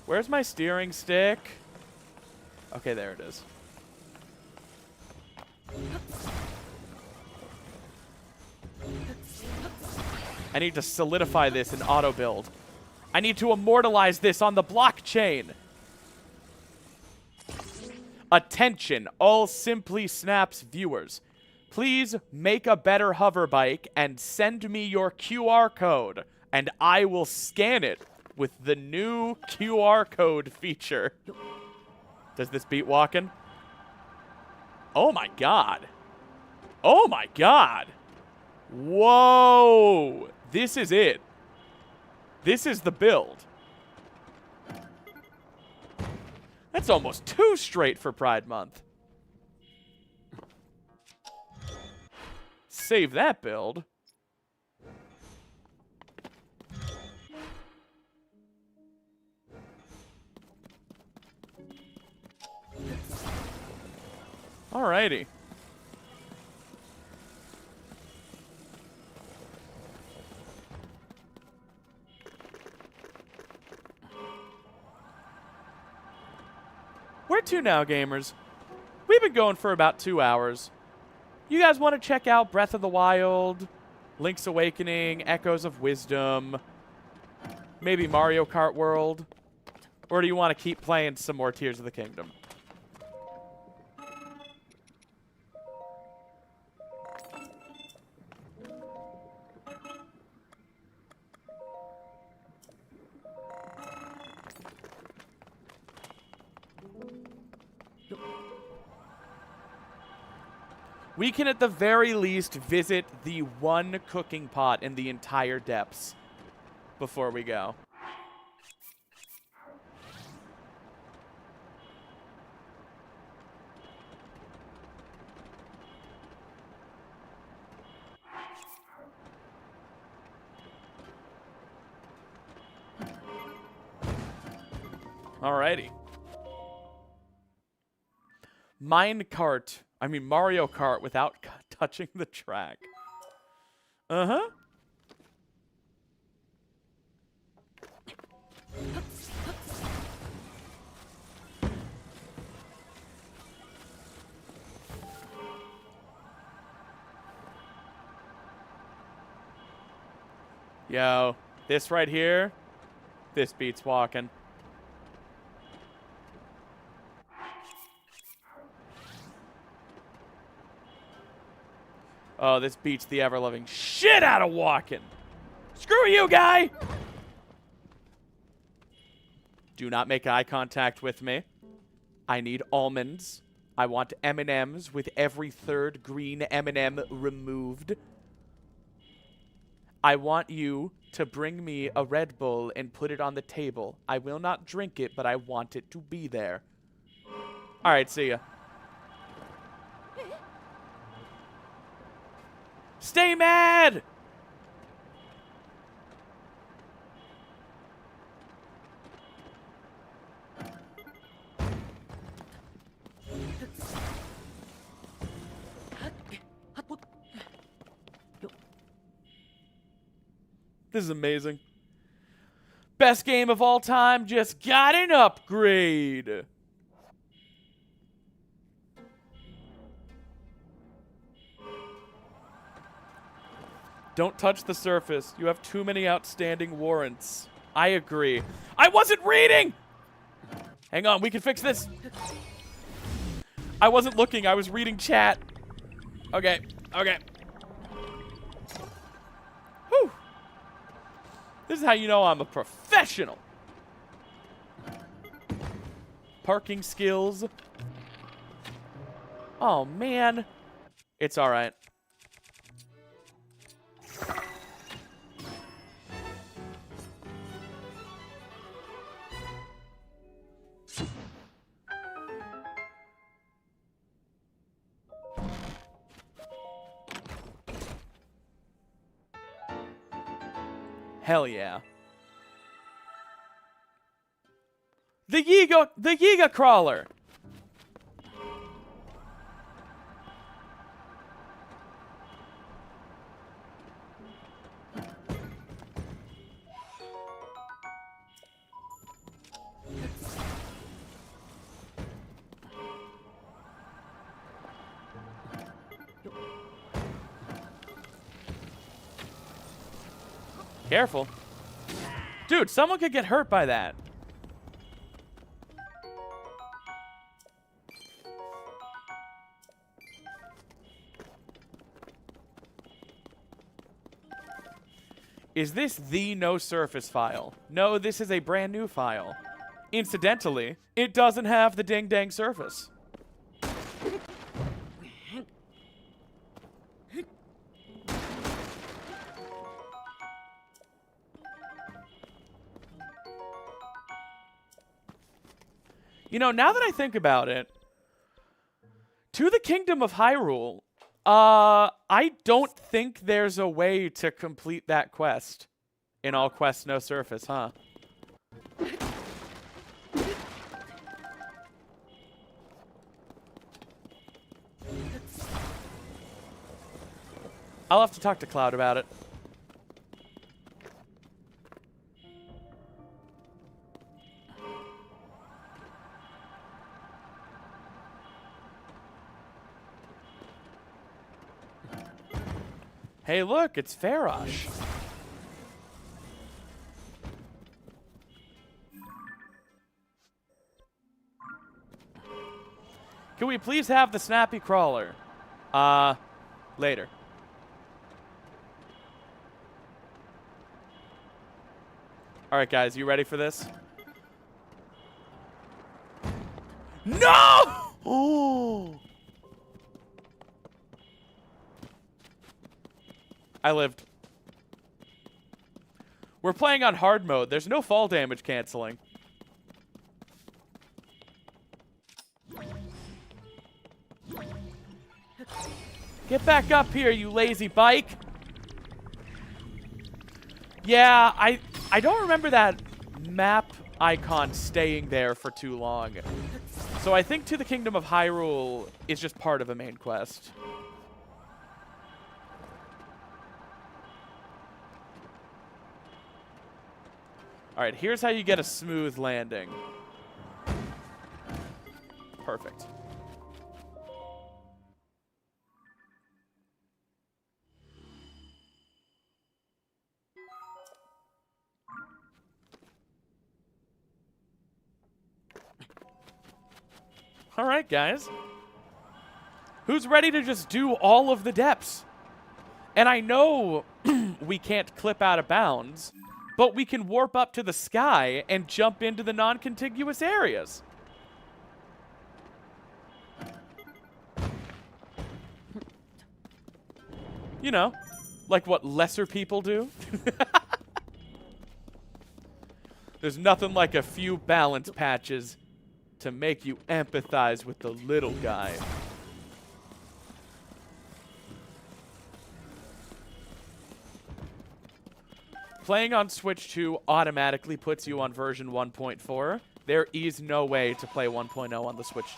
Where's my steering stick? Okay, there it is. I need to solidify this in auto build. I need to immortalize this on the blockchain. Attention, all SimplySnaps viewers. Please make a better hover bike and send me your QR code, and I will scan it with the new QR code feature. Does this beat walking? Oh my god. Oh my god. Whoa. This is it. This is the build. That's almost too straight for Pride Month. Save that build. Alrighty. Where to now, gamers? We've been going for about 2 hours. You guys want to check out Breath of the Wild, Link's Awakening, Echoes of Wisdom, maybe Mario Kart World? Or do you want to keep playing some more Tears of the Kingdom? We can at the very least visit the one cooking pot in the entire depths before we go. Alrighty. Mario Kart without touching the track. Uh-huh. Yo, this right here, this beats walking. Oh, this beats the ever-loving shit out of walking. Screw you, guy! Do not make eye contact with me. I need almonds. I want M&Ms with every third green M&M removed. I want you to bring me a Red Bull and put it on the table. I will not drink it, but I want it to be there. All right, see ya. Stay mad! This is amazing. Best game of all time just got an upgrade. Don't touch the surface. You have too many outstanding warrants. I agree. I wasn't reading! Hang on, we can fix this. I wasn't looking. I was reading chat. Okay, okay. Whew. This is how you know I'm a professional. Parking skills. Oh, man. It's all right. Hell yeah. The Yiga Crawler. Careful. Dude, someone could get hurt by that. Is this the no surface file? No, this is a brand new file. Incidentally, it doesn't have the ding dang surface. You know, now that I think about it, to the Kingdom of Hyrule, I don't think there's a way to complete that quest in All Quests No Surface, huh? I'll have to talk to Cloud about it. Hey, look, it's Farosh. Can we please have the Snappy Crawler? Later. All right, guys, you ready for this? No! Oh! I lived. We're playing on hard mode. There's no fall damage canceling. Get back up here, you lazy bike. Yeah, I don't remember that map icon staying there for too long. So I think To the Kingdom of Hyrule is just part of a main quest. All right, here's how you get a smooth landing. Perfect. All right, guys. Who's ready to just do all of the depths? And I know we can't clip out of bounds, but we can warp up to the sky and jump into the non-contiguous areas. You know, like what lesser people do. There's nothing like a few balance patches to make you empathize with the little guy. Playing on Switch 2 automatically puts you on version 1.4. There is no way to play 1.0 on the Switch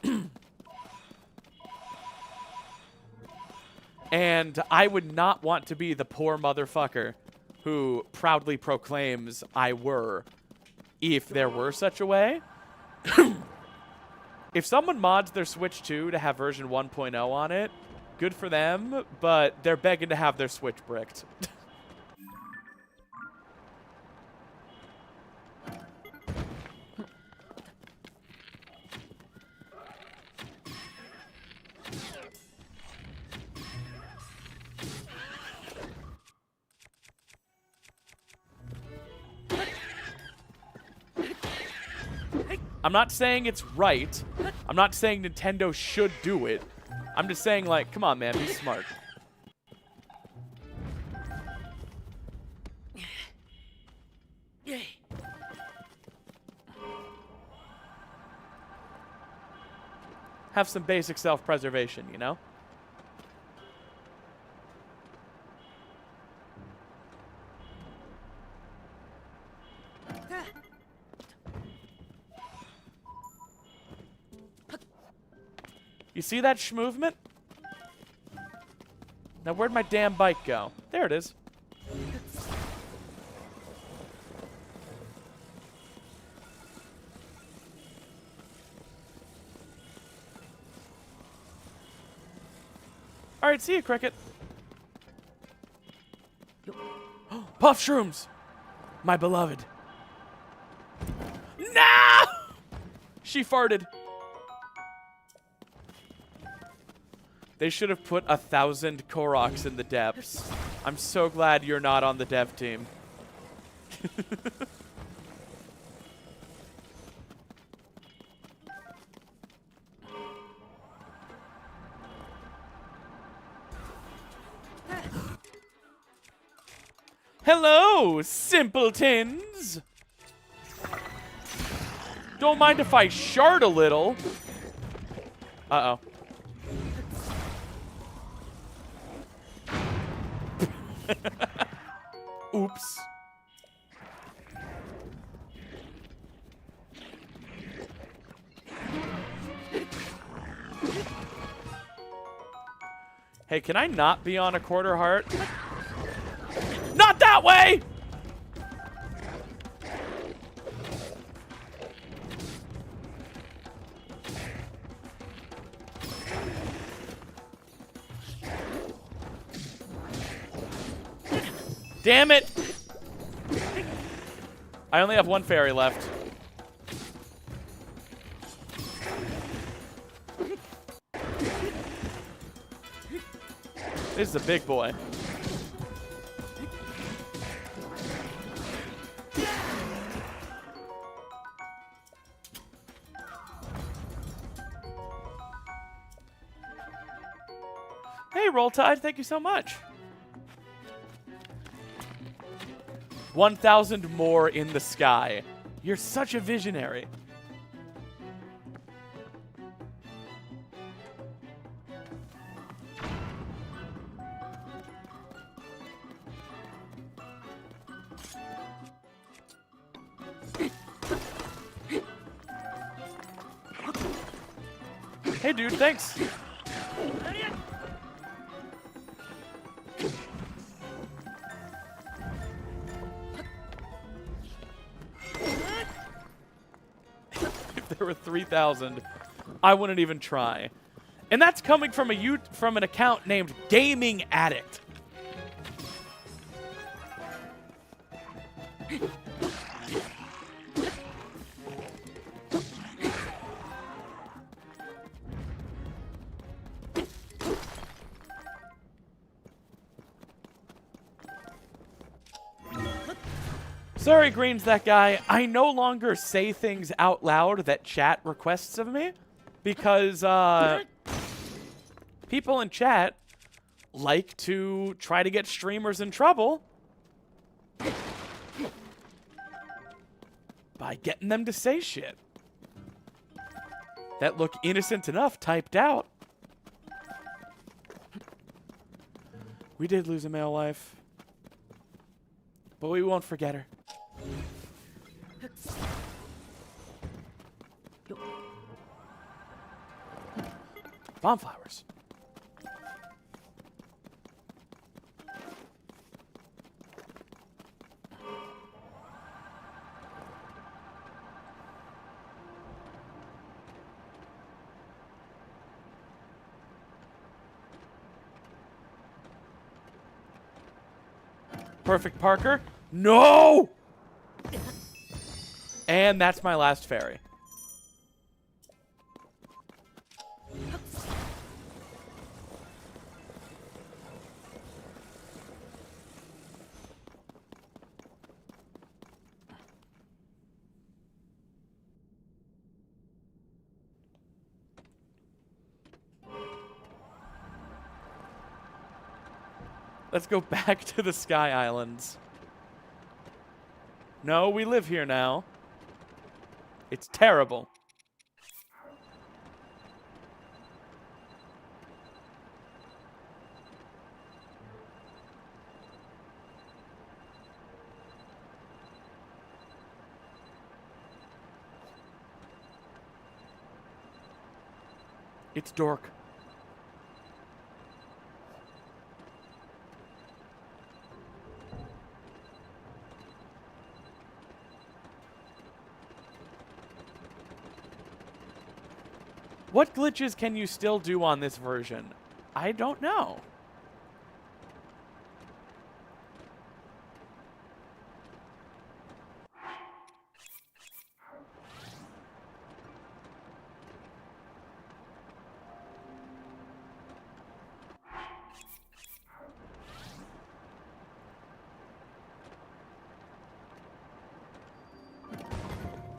2. And I would not want to be the poor motherfucker who proudly proclaims I were, if there were such a way. If someone mods their Switch 2 to have version 1.0 on it, good for them, but they're begging to have their Switch bricked. I'm not saying it's right. I'm not saying Nintendo should do it. I'm just saying, like, come on, man, be smart. Have some basic self-preservation, you know? see that movement? Now, where'd my damn bike go? There it is. All right, see you, Cricket. Puff shrooms, my beloved. No! She farted. They should have put 1,000 Koroks in the depths. I'm so glad you're not on the dev team. Hello, simpletons! Don't mind if I shard a little. Uh-oh. Oops. Hey, can I not be on a quarter heart? Not that way! Damn it! I only have one fairy left. This is a big boy. Hey, Roll Tide, thank you so much. 1,000 more in the sky. You're such a visionary. Hey, dude, thanks. There were 3,000, I wouldn't even try. And that's coming from an account named Gaming Addict. Sorry, Green's that guy. I no longer say things out loud that chat requests of me because people in chat like to try to get streamers in trouble by getting them to say shit that look innocent enough typed out. We did lose a male life, but we won't forget her. Bonflowers. Perfect Parker. No! And that's my last fairy. Let's go back to the Sky Islands. No, we live here now. It's terrible. It's dork. What glitches can you still do on this version? I don't know.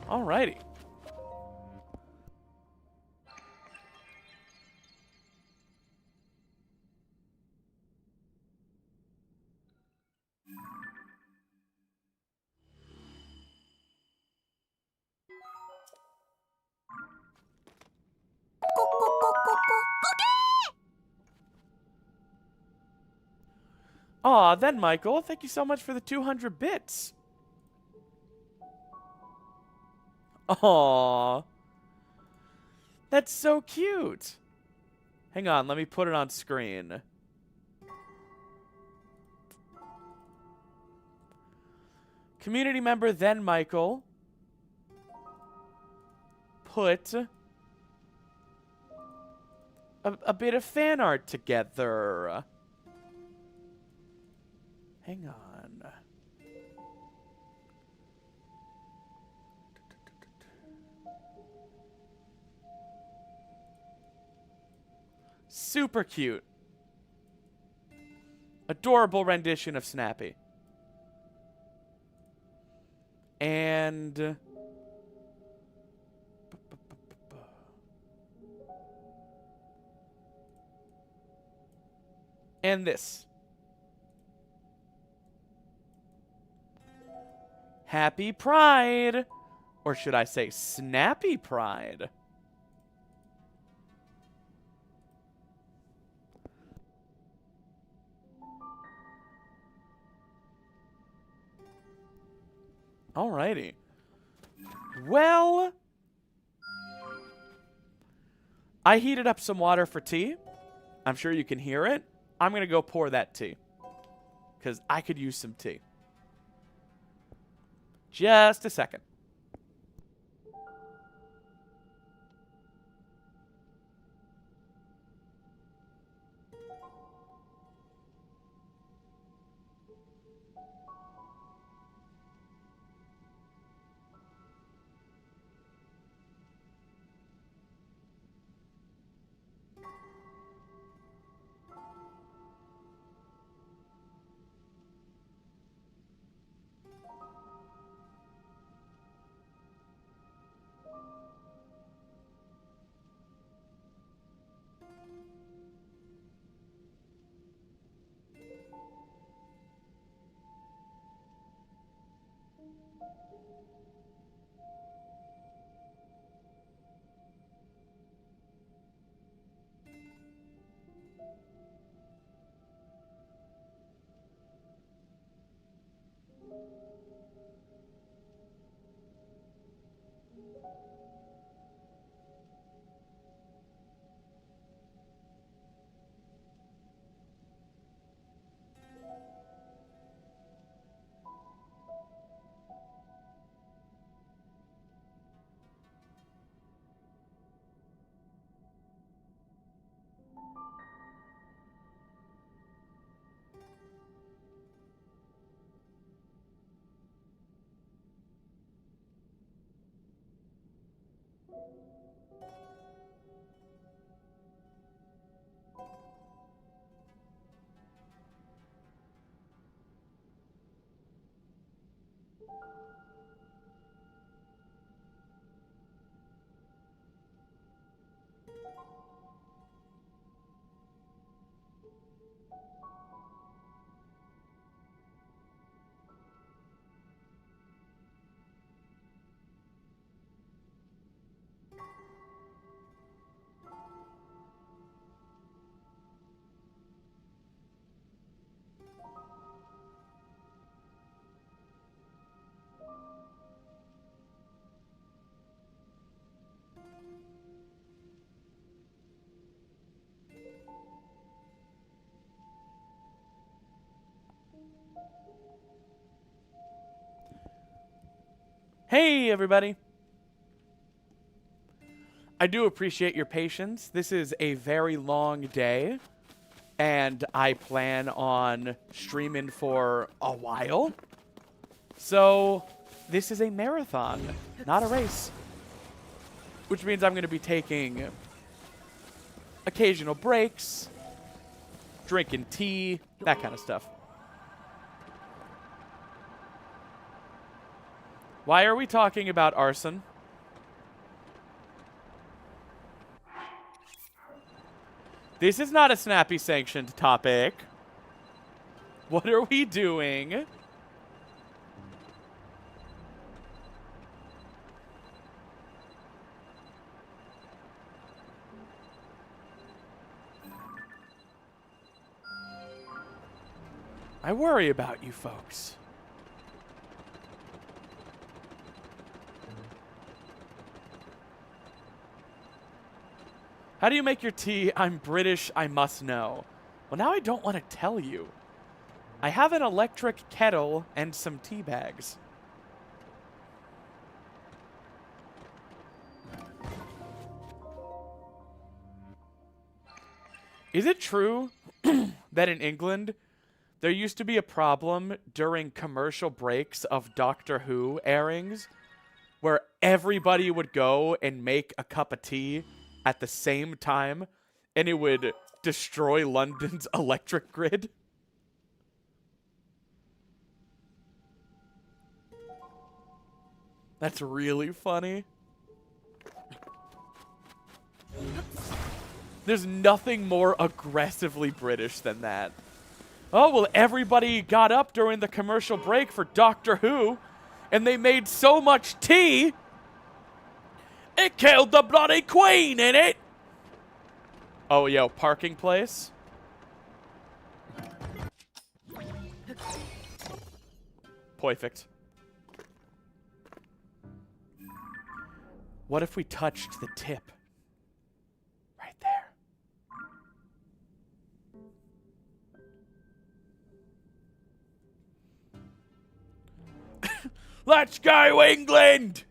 Alrighty. Aw, then, Michael, thank you so much for the 200 bits. Aw. That's so cute. Hang on, let me put it on screen. Community member, then Michael, put a bit of fan art together. Hang on. Super cute. Adorable rendition of Snappy. And this. Happy Pride. Or should I say Snappy Pride? Alrighty. Well, I heated up some water for tea. I'm sure you can hear it. I'm going to go pour that tea, because I could use some tea. Just a second. Hey, everybody. I do appreciate your patience. This is a very long day, and I plan on streaming for a while. So this is a marathon, not a race. Which means I'm going to be taking occasional breaks, drinking tea, that kind of stuff. Why are we talking about arson? This is not a Snappy sanctioned topic. What are we doing? I worry about you folks. How do you make your tea? I'm British, I must know. Well, now I don't want to tell you. I have an electric kettle and some tea bags. Is it true that in England, there used to be a problem during commercial breaks of Doctor Who airings where everybody would go and make a cup of tea at the same time, and it would destroy London's electric grid? That's really funny. There's nothing more aggressively British than that. Oh, well, everybody got up during the commercial break for Doctor Who, and they made so much tea, it killed the bloody Queen in it. Oh, yo, parking place? Perfect. What if we touched the tip? Right there. Let's go, England!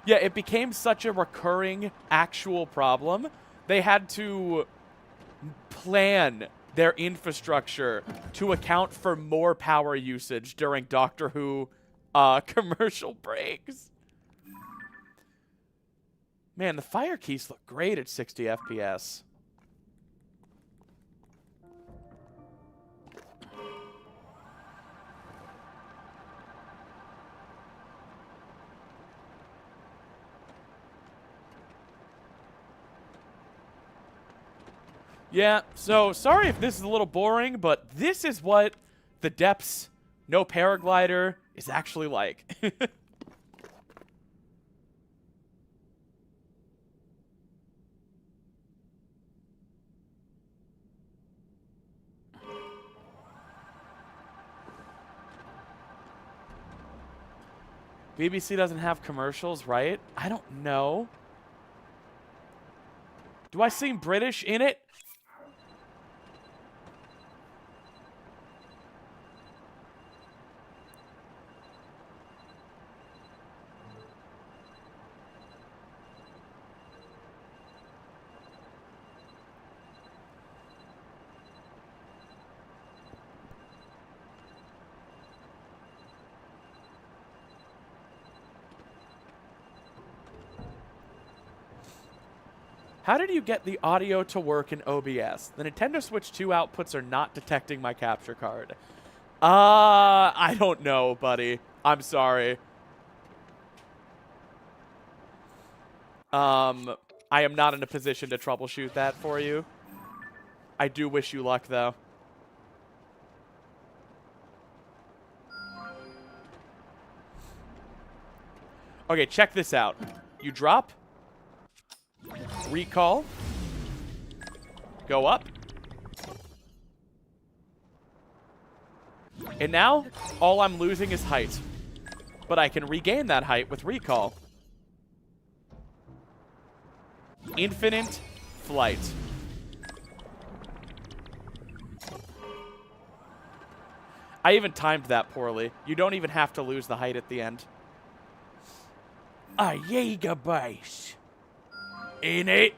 Yeah, it became such a recurring actual problem. They had to plan their infrastructure to account for more power usage during Doctor Who commercial breaks. Man, the fire keys look great at 60 FPS. Yeah, so sorry if this is a little boring, but this is what the depths, no paraglider, is actually like. BBC doesn't have commercials, right? I don't know. Do I seem British in it? How did you get the audio to work in OBS? The Nintendo Switch 2 outputs are not detecting my capture card. I don't know, buddy. I'm sorry. I am not in a position to troubleshoot that for you. I do wish you luck, though. Okay, check this out. You drop. Recall. Go up. And now, all I'm losing is height. But I can regain that height with recall. Infinite flight. I even timed that poorly. You don't even have to lose the height at the end. a Jaeger base. Ain't it?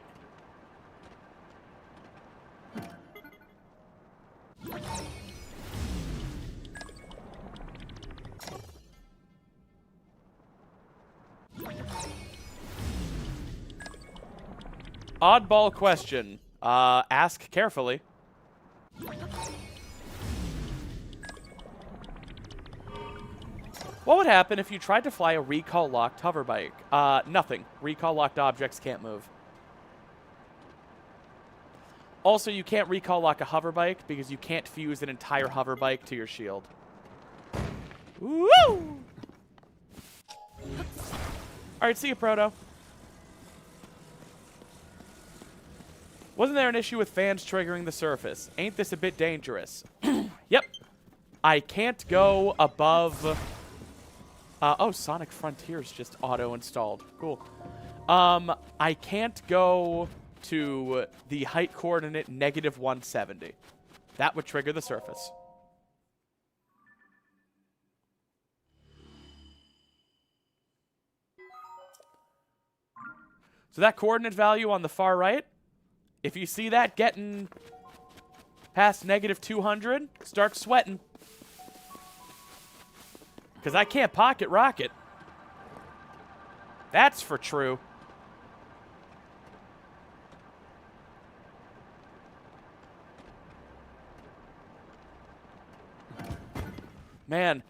Oddball question. Ask carefully. What would happen if you tried to fly a recall-locked hoverbike? Nothing. Recall-locked objects can't move. Also, you can't recall-lock a hoverbike because you can't fuse an entire hoverbike to your shield. Woo! Alright, see you, Proto. Wasn't there an issue with fans triggering the surface? Ain't this a bit dangerous? Yep. I can't go above... oh, Sonic Frontiers just auto-installed. Cool. I can't go to the height coordinate -170. That would trigger the surface. So that coordinate value on the far right, if you see that getting past -200, start sweating. Because I can't pocket rocket. That's for true. Man.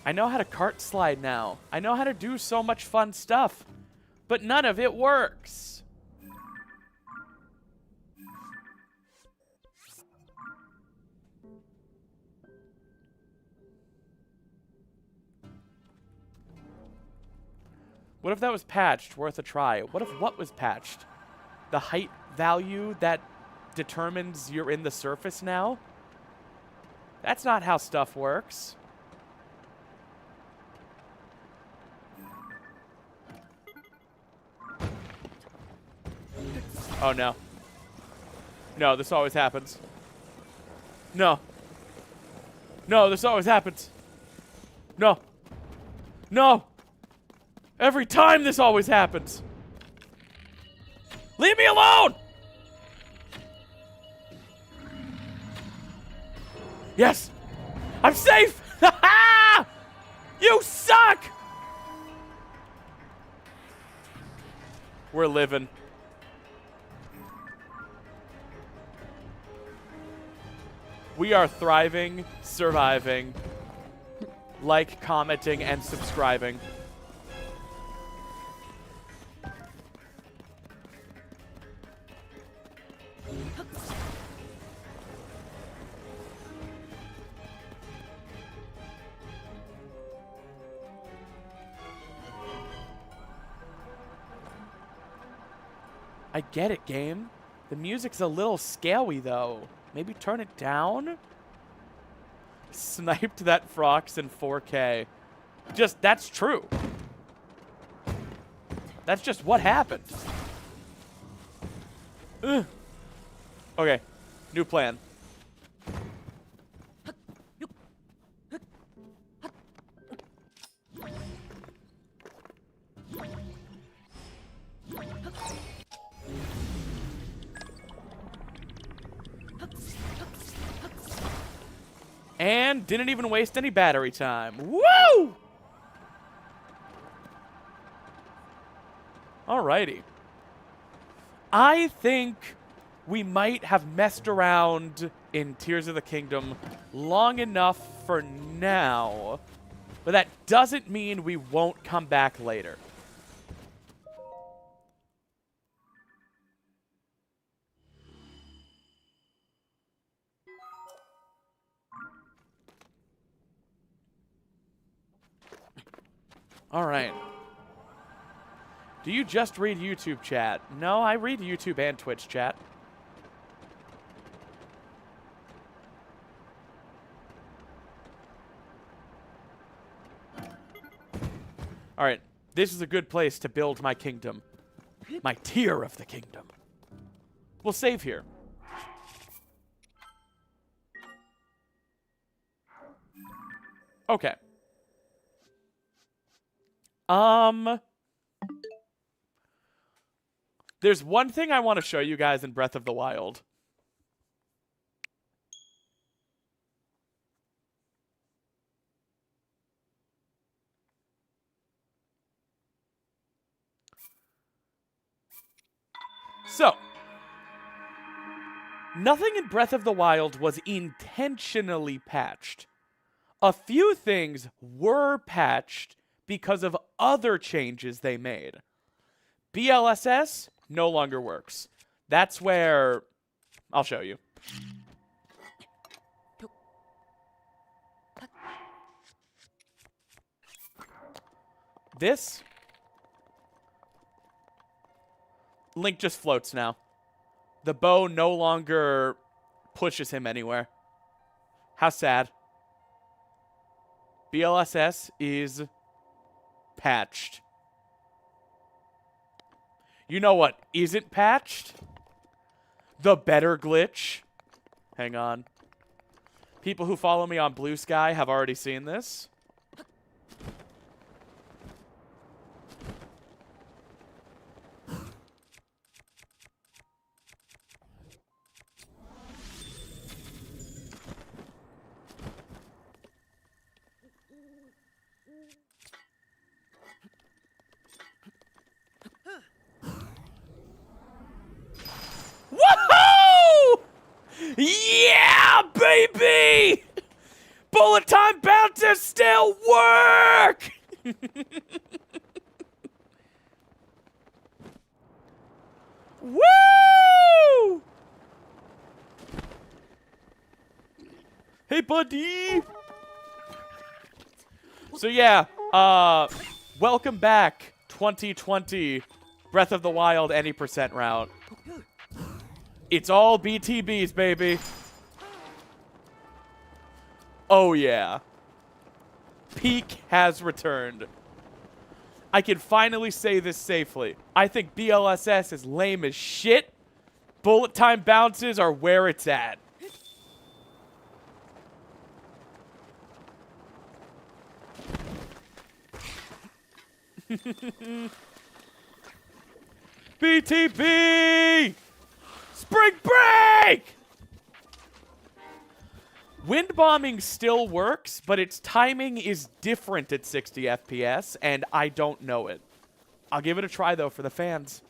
I know how to kart slide now. I know how to do so much fun stuff. But none of it works. What if that was patched? Worth a try. What if what was patched? The height value that determines you're in the surface now? That's not how stuff works. Oh, no. No, this always happens. No. No, this always happens. No. No! Every time this always happens. Leave me alone! Yes! I'm safe! You suck! We're living. We are thriving, surviving, like, commenting, and subscribing. I get it, game. The music's a little scaly, though. Maybe turn it down? Sniped that Frox in 4K. Just, that's true. That's just what happened. Ugh. Okay, new plan. And didn't even waste any battery time. Woo! Alrighty. I think we might have messed around in Tears of the Kingdom long enough for now, but that doesn't mean we won't come back later. All right. Do you just read YouTube chat? No, I read YouTube and Twitch chat. All right. This is a good place to build my kingdom. My tier of the kingdom. We'll save here. Okay. There's one thing I want to show you guys in Breath of the Wild. So, nothing in Breath of the Wild was intentionally patched. A few things were patched because of other changes they made. BLSS no longer works. That's where... I'll show you. This... Link just floats now. The bow no longer pushes him anywhere. How sad. BLSS is patched. You know what isn't patched? The better glitch. Hang on. People who follow me on Blue Sky have already seen this. Woohoo! Yeah, baby! Bullet time bouncers still work! Woo! Hey, buddy! So yeah, welcome back, 2020 Breath of the Wild any percent route. It's all BTBs, baby. Oh yeah. Peak has returned. I can finally say this safely. I think BLSS is lame as shit. Bullet time bounces are where it's at. BTB! Spring break! Wind bombing still works, but its timing is different at 60 FPS, and I don't know it. I'll give it a try, though, for the fans.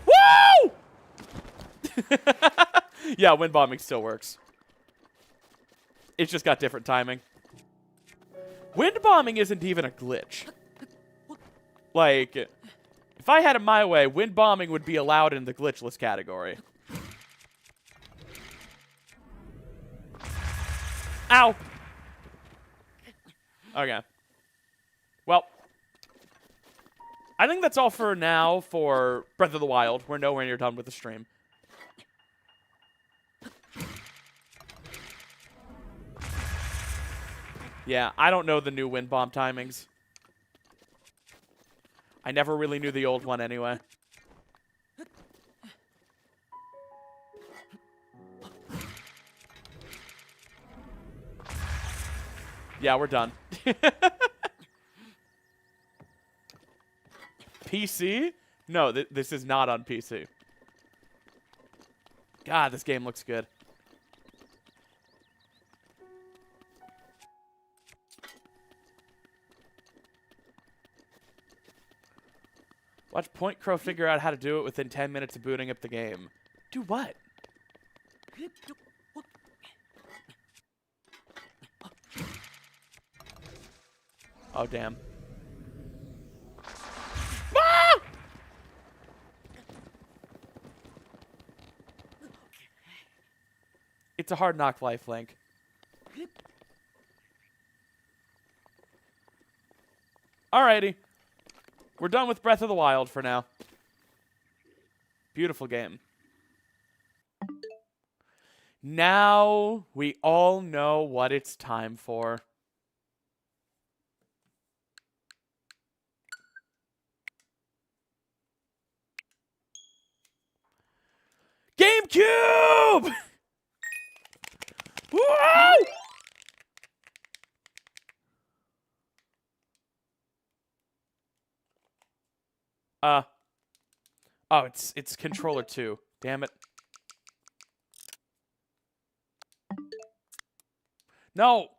Woo! Yeah, wind bombing still works. It's just got different timing. Wind bombing isn't even a glitch. Like, if I had it my way, wind bombing would be allowed in the glitchless category. Ow! Okay. Well, I think that's all for now for Breath of the Wild. We're nowhere near done with the stream. Yeah, I don't know the new wind bomb timings. I never really knew the old one anyway. Yeah, we're done. PC? No, this is not on PC. God, this game looks good. Watch Point Crow figure out how to do it within 10 minutes of booting up the game. Do what? Oh, damn. Ah! It's a hard knock life, Link. Alrighty. We're done with Breath of the Wild for now. Beautiful game. Now we all know what it's time for. GameCube! Woo! Oh, it's controller 2. Damn it. No!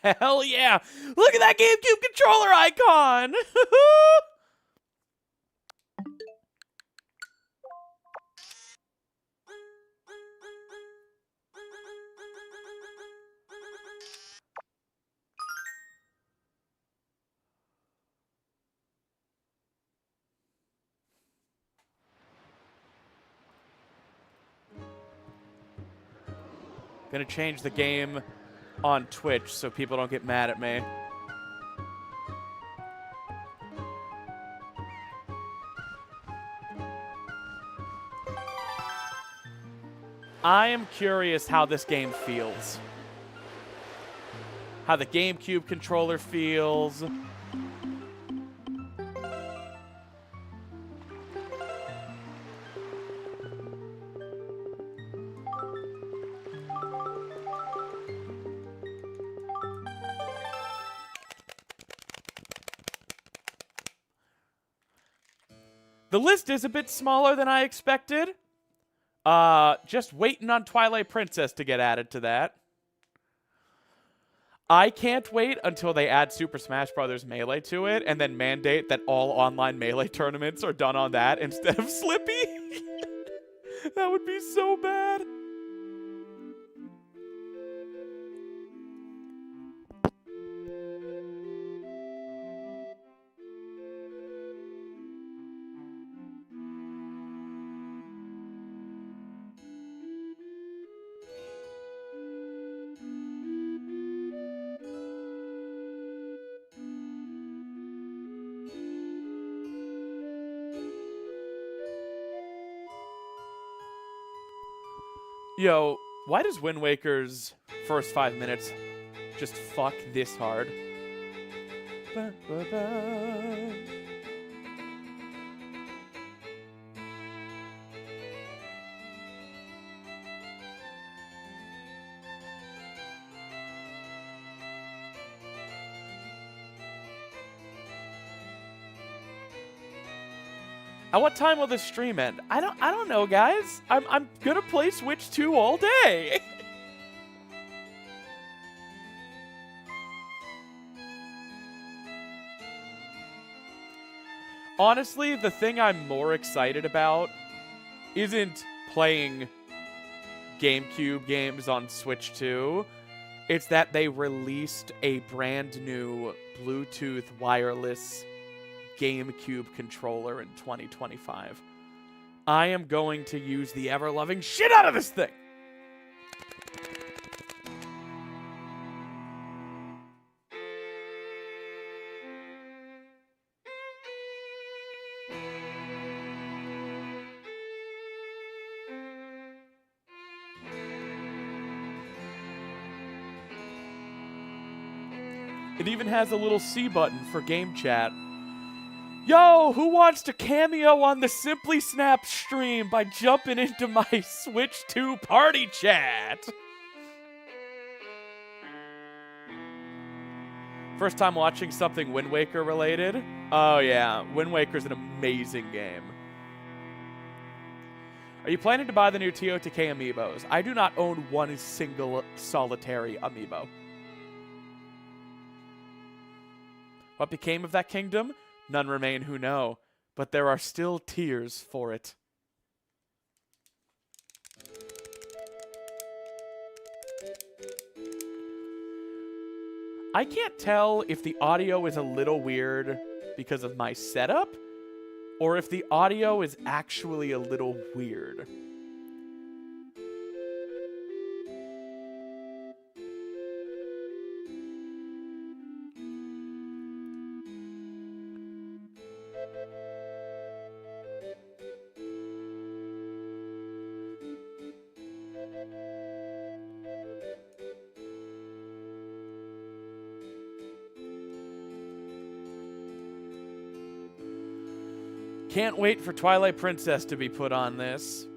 Hell yeah! Look at that GameCube controller icon! Gonna change the game on Twitch so people don't get mad at me. I am curious how this game feels. How the GameCube controller feels. The list is a bit smaller than I expected. Just waiting on Twilight Princess to get added to that. I can't wait until they add Super Smash Bros. Melee to it and then mandate that all online Melee tournaments are done on that instead of Slippy. That would be so bad. Yo, why does Wind Waker's first 5 minutes just fuck this hard? Ba, ba, ba. At what time will this stream end? I don't know, guys. I'm gonna play Switch 2 all day. Honestly, the thing I'm more excited about isn't playing GameCube games on Switch 2. It's that they released a brand new Bluetooth wireless GameCube controller in 2025. I am going to use the ever-loving shit out of this thing! It even has a little C button for game chat. Yo, who wants to cameo on the SimplySnaps stream by jumping into my Switch 2 party chat? First time watching something Wind Waker related? Oh yeah, Wind Waker's an amazing game. Are you planning to buy the new TOTK amiibos? I do not own one single solitary amiibo. What became of that kingdom? None remain who know, but there are still tears for it. I can't tell if the audio is a little weird because of my setup, or if the audio is actually a little weird. Can't wait for Twilight Princess to be put on this.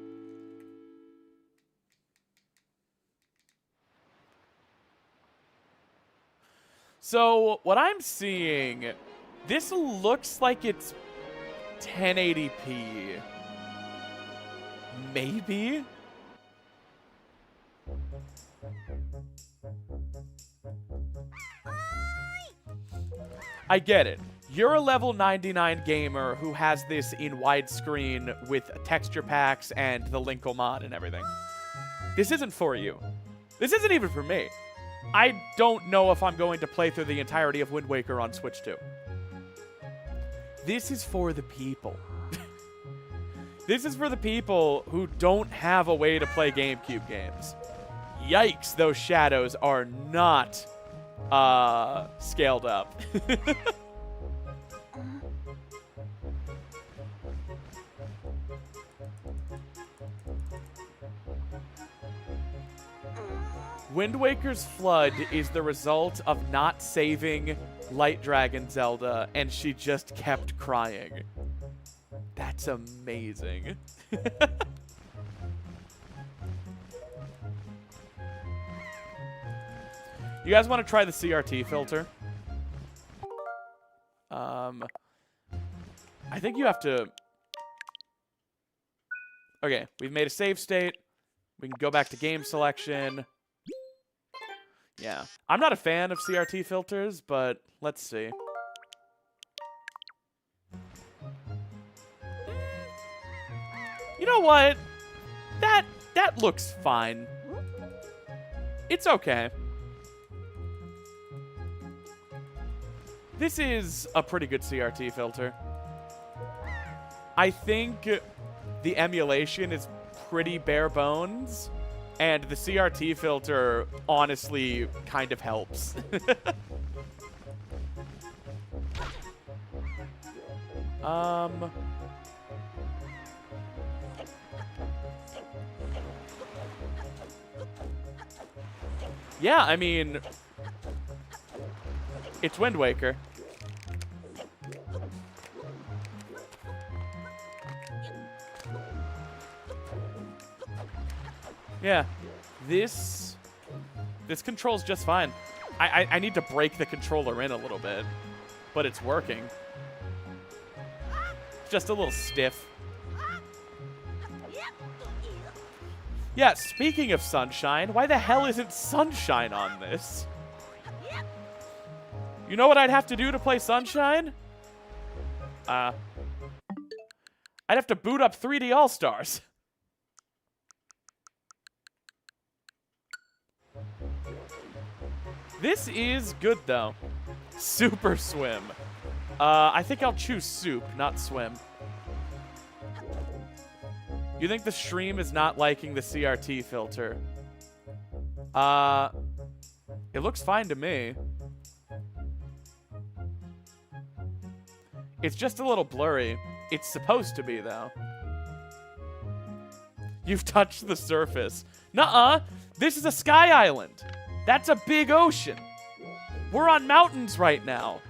So, what I'm seeing, this looks like it's 1080p. Maybe? I get it. You're a level 99 gamer who has this in widescreen with texture packs and the Linkle mod and everything. This isn't for you. This isn't even for me. I don't know if I'm going to play through the entirety of Wind Waker on Switch 2. This is for the people. This is for the people who don't have a way to play GameCube games. Yikes, those shadows are not scaled up. Wind Waker's flood is the result of not saving Light Dragon Zelda, and she just kept crying. That's amazing. You guys want to try the CRT filter? I think you have to... Okay, we've made a save state. We can go back to game selection. Yeah. I'm not a fan of CRT filters, but let's see. You know what? That looks fine. It's okay. This is a pretty good CRT filter. I think the emulation is pretty bare bones, and the CRT filter honestly kind of helps. Yeah, I mean, it's Wind Waker. Yeah, this controls just fine. I need to break the controller in a little bit, but it's working. Just a little stiff. Yeah, speaking of Sunshine, why the hell isn't Sunshine on this? You know what I'd have to do to play Sunshine? I'd have to boot up 3D All-Stars. This is good, though. Super Swim. I think I'll choose Soup, not Swim. You think the stream is not liking the CRT filter? It looks fine to me. It's just a little blurry. It's supposed to be, though. You've touched the surface. Nuh-uh. This is a sky island. That's a big ocean. We're on mountains right now.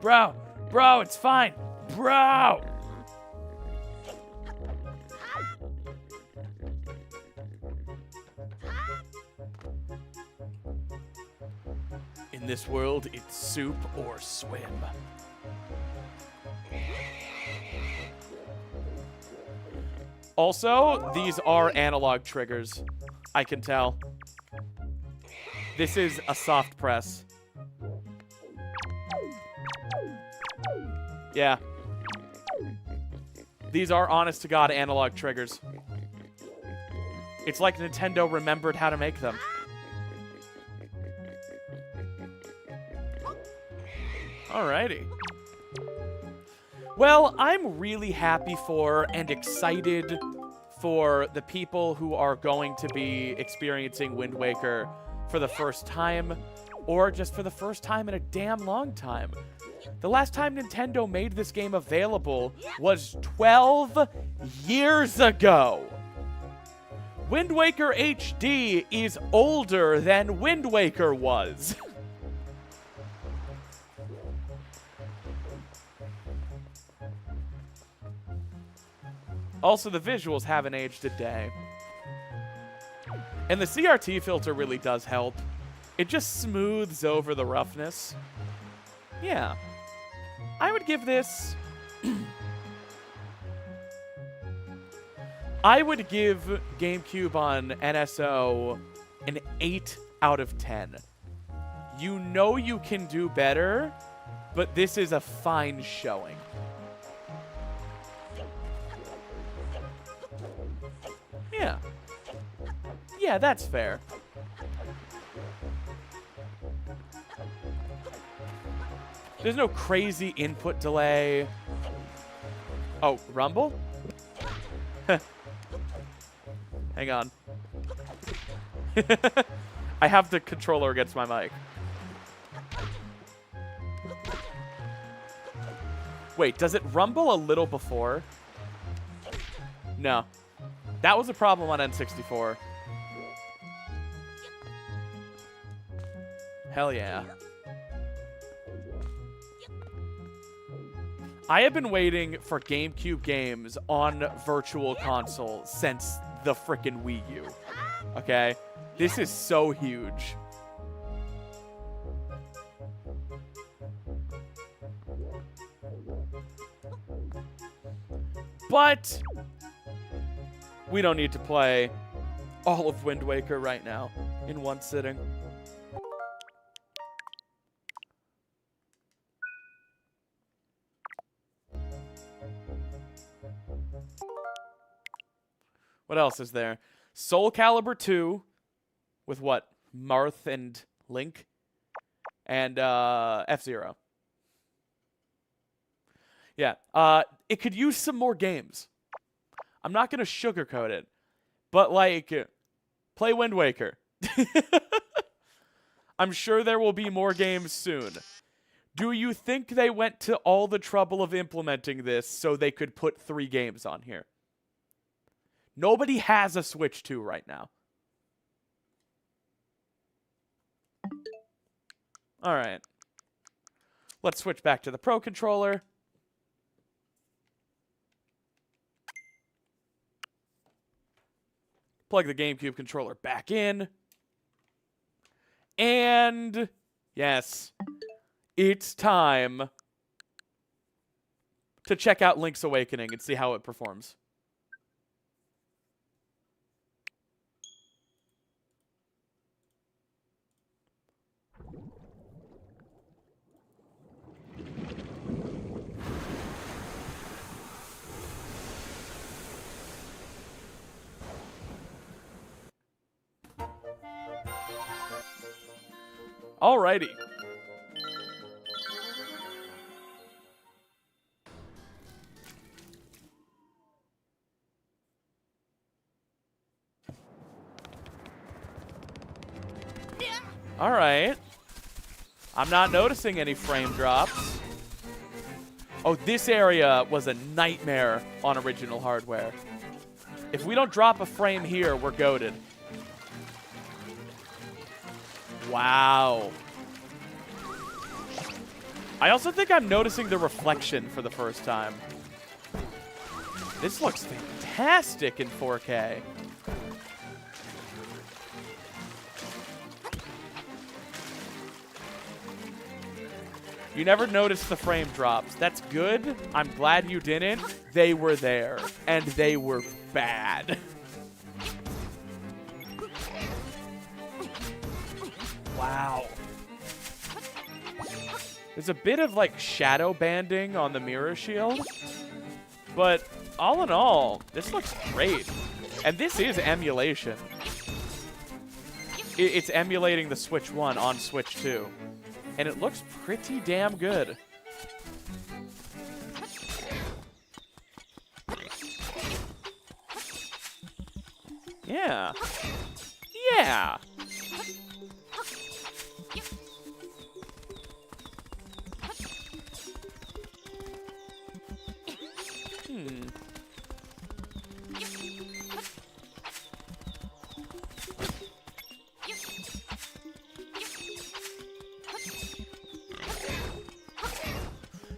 Bro, it's fine. Bro. In this world, it's soup or swim. Also, these are analog triggers. I can tell. This is a soft press. Yeah. These are honest-to-God analog triggers. It's like Nintendo remembered how to make them. Alrighty. Well, I'm really happy for and excited for the people who are going to be experiencing Wind Waker for the first time, or just for the first time in a damn long time. The last time Nintendo made this game available was 12 years ago. Wind Waker HD is older than Wind Waker was. Also, the visuals haven't aged a day. And the CRT filter really does help. It just smooths over the roughness. Yeah. I would give this... I would give GameCube on NSO an 8 out of 10. You know you can do better, but this is a fine showing. Yeah. Yeah, that's fair. There's no crazy input delay. Oh, rumble? Hang on. I have the controller against my mic. Wait, does it rumble a little before? No. That was a problem on N64. Hell yeah. I have been waiting for GameCube games on Virtual Console since the frickin' Wii U. Okay? This is so huge. But we don't need to play all of Wind Waker right now in one sitting. What else is there? Soul Calibur 2 with what? Marth and Link? And F-Zero. Yeah. It could use some more games. I'm not going to sugarcoat it. But, like, play Wind Waker. I'm sure there will be more games soon. Do you think they went to all the trouble of implementing this so they could put 3 games on here? Nobody has a Switch 2 right now. All right. Let's switch back to the Pro Controller. Plug the GameCube controller back in. And yes, it's time to check out Link's Awakening and see how it performs. Alrighty. Alright. I'm not noticing any frame drops. Oh, this area was a nightmare on original hardware. If we don't drop a frame here, we're goated. Wow. I also think I'm noticing the reflection for the first time. This looks fantastic in 4K. You never noticed the frame drops. That's good. I'm glad you didn't. They were there, and they were bad. Wow. There's a bit of, like, shadow banding on the mirror shield. But all in all, this looks great. And this is emulation. It's emulating the Switch 1 on Switch 2. And it looks pretty damn good. Yeah. Yeah.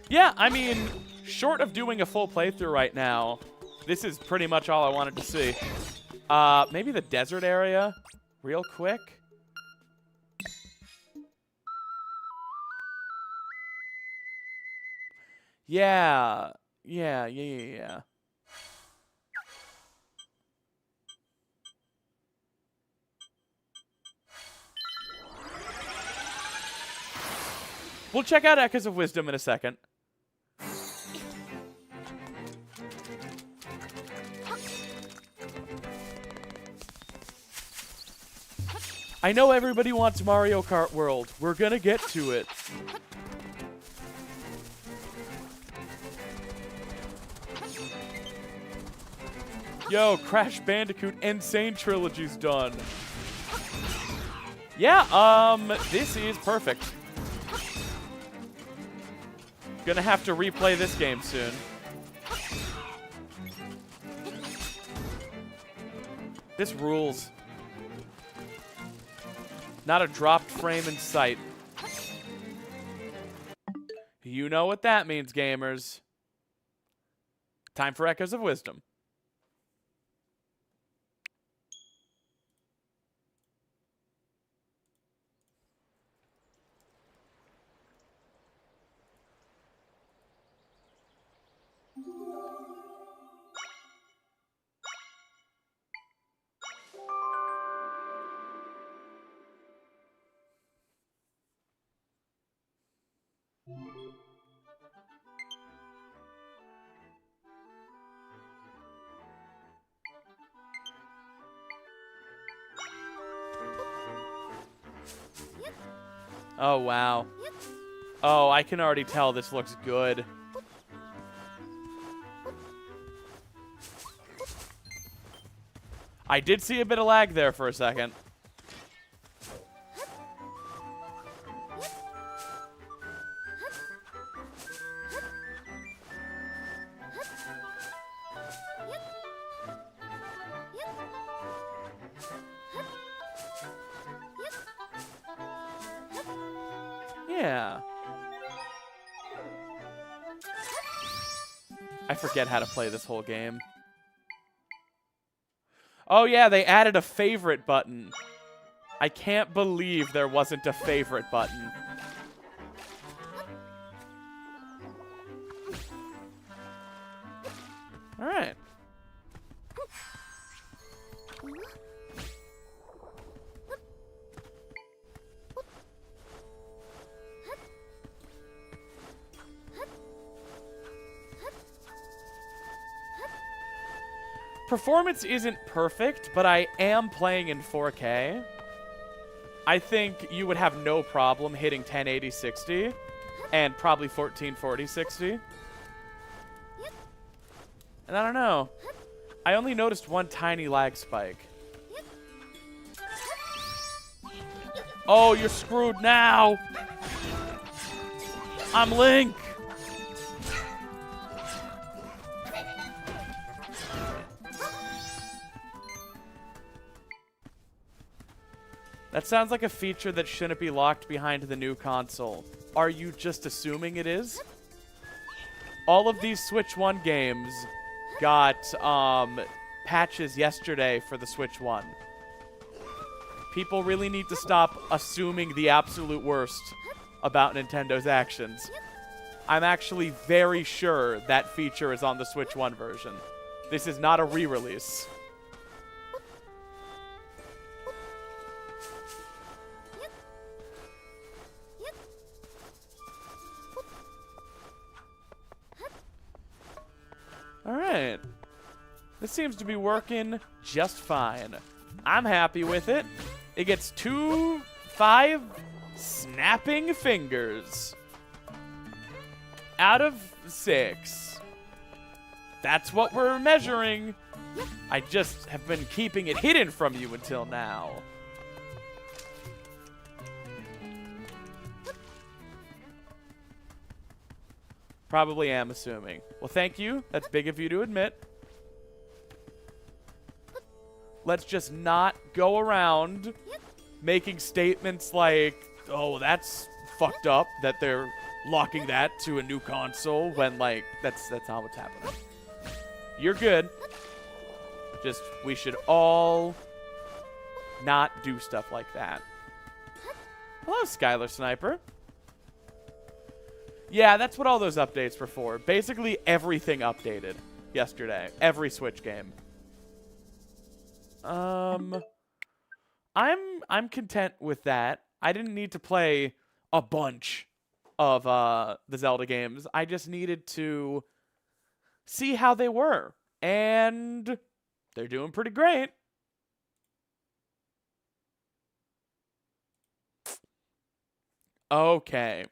Yeah, I mean, short of doing a full playthrough right now, this is pretty much all I wanted to see. Maybe the desert area real quick. Yeah. Yeah. We'll check out Echoes of Wisdom in a second. I know everybody wants Mario Kart World. We're gonna get to it. Yo, Crash Bandicoot Insane Trilogy's done. Yeah, this is perfect. Gonna have to replay this game soon. This rules. Not a dropped frame in sight. You know what that means, gamers. Time for Echoes of Wisdom. Oh, wow. Oh, I can already tell this looks good. I did see a bit of lag there for a second. Yeah. I forget how to play this whole game. Oh yeah, they added a favorite button. I can't believe there wasn't a favorite button. All right. Performance isn't perfect, but I am playing in 4K. I think you would have no problem hitting 1080 60 and probably 1440 60. And I don't know. I only noticed one tiny lag spike. Oh, you're screwed now. I'm Link. That sounds like a feature that shouldn't be locked behind the new console. Are you just assuming it is? All of these Switch 1 games got patches yesterday for the Switch 1. People really need to stop assuming the absolute worst about Nintendo's actions. I'm actually very sure that feature is on the Switch 1 version. This is not a re-release. Alright. This seems to be working just fine. I'm happy with it. It gets 5 snapping fingers out of 6. That's what we're measuring. I just have been keeping it hidden from you until now. Probably am assuming. Well, thank you. That's big of you to admit. Let's just not go around making statements like, oh, that's fucked up that they're locking that to a new console when, like, that's not what's happening. You're good. Just, we should all not do stuff like that. Hello, Skylar Sniper. Yeah, that's what all those updates were for. Basically, everything updated yesterday. Every Switch game. I'm content with that. I didn't need to play a bunch of the Zelda games. I just needed to see how they were. And they're doing pretty great. Okay.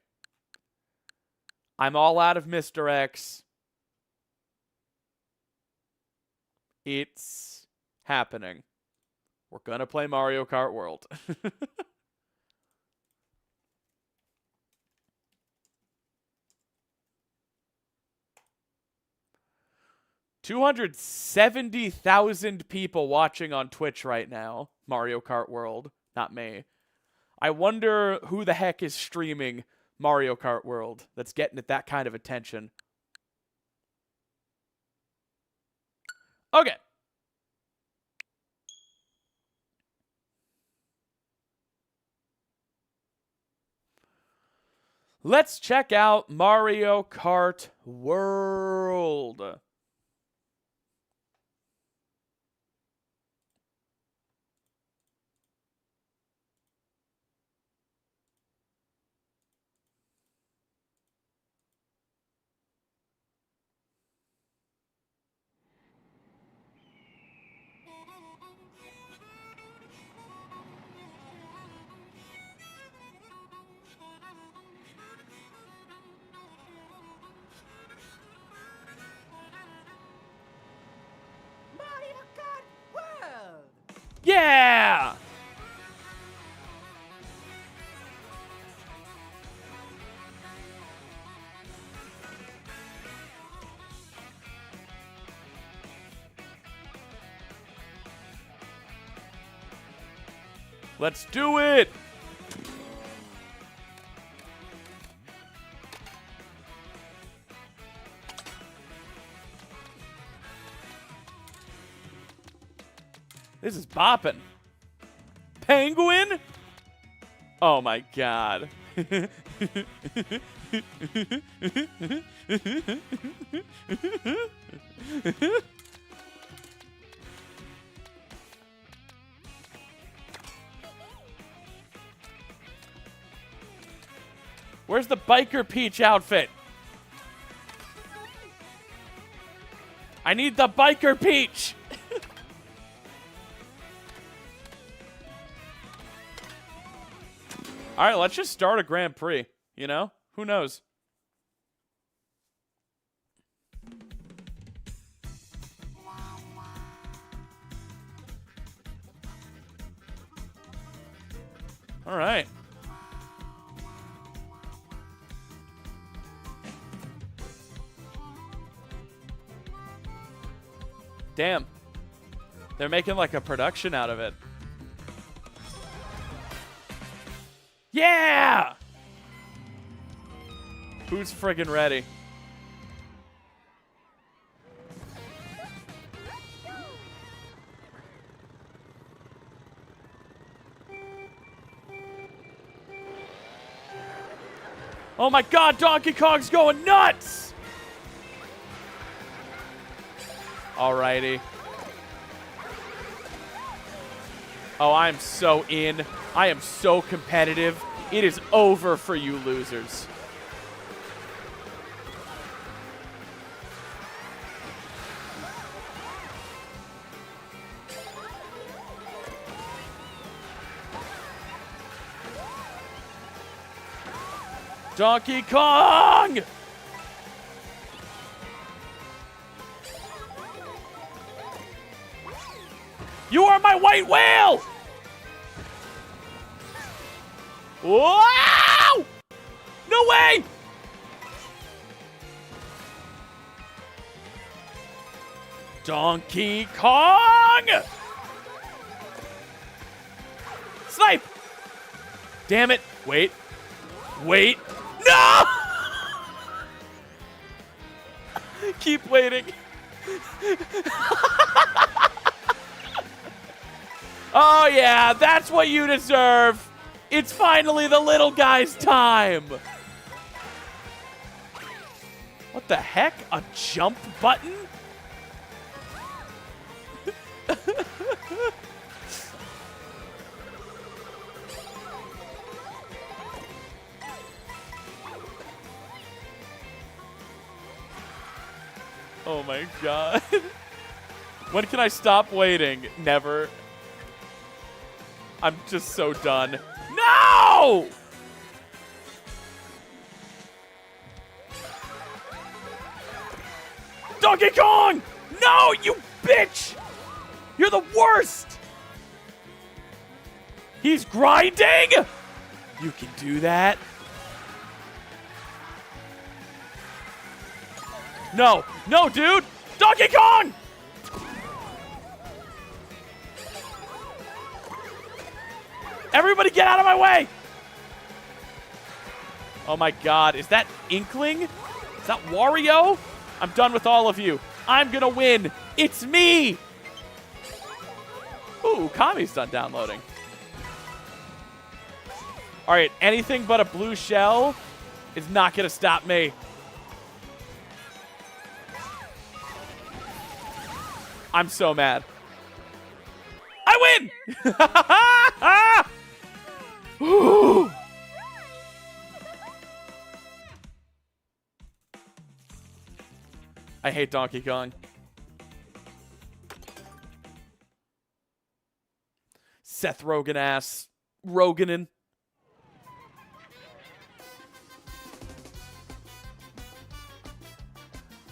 I'm all out of Mr. X. It's happening. We're gonna play Mario Kart World. 270,000 people watching on Twitch right now. Mario Kart World. Not me. I wonder who the heck is streaming Mario Kart World that's getting it that kind of attention. Okay. Let's check out Mario Kart World. Yeah! Let's do it! This is bopping. Penguin? Oh my god. Where's the Biker Peach outfit? I need the Biker Peach! All right, let's just start a Grand Prix, you know? Who knows? All right. Damn. They're making like a production out of it. Yeah! Who's friggin' ready? Oh my god, Donkey Kong's going nuts! Alrighty. Oh, I'm so in. I am so competitive. It is over for you losers. Donkey Kong! You are my white whale! Wow! No way! Donkey Kong! Snipe! Damn it. Wait. Wait. No! Keep waiting. Oh, yeah, that's what you deserve. It's finally the little guy's time. What the heck? A jump button? Oh my god. When can I stop waiting? Never. I'm just so done. No! Donkey Kong! No, you bitch! You're the worst! He's grinding? You can do that. No, no, dude! Donkey Kong! Everybody get out of my way! Oh my god, is that Inkling? Is that Wario? I'm done with all of you. I'm gonna win. It's me! Ooh, Kami's done downloading. Alright, anything but a blue shell is not gonna stop me. I'm so mad. I win! Ooh. I hate Donkey Kong. Seth Rogen ass. Roganin.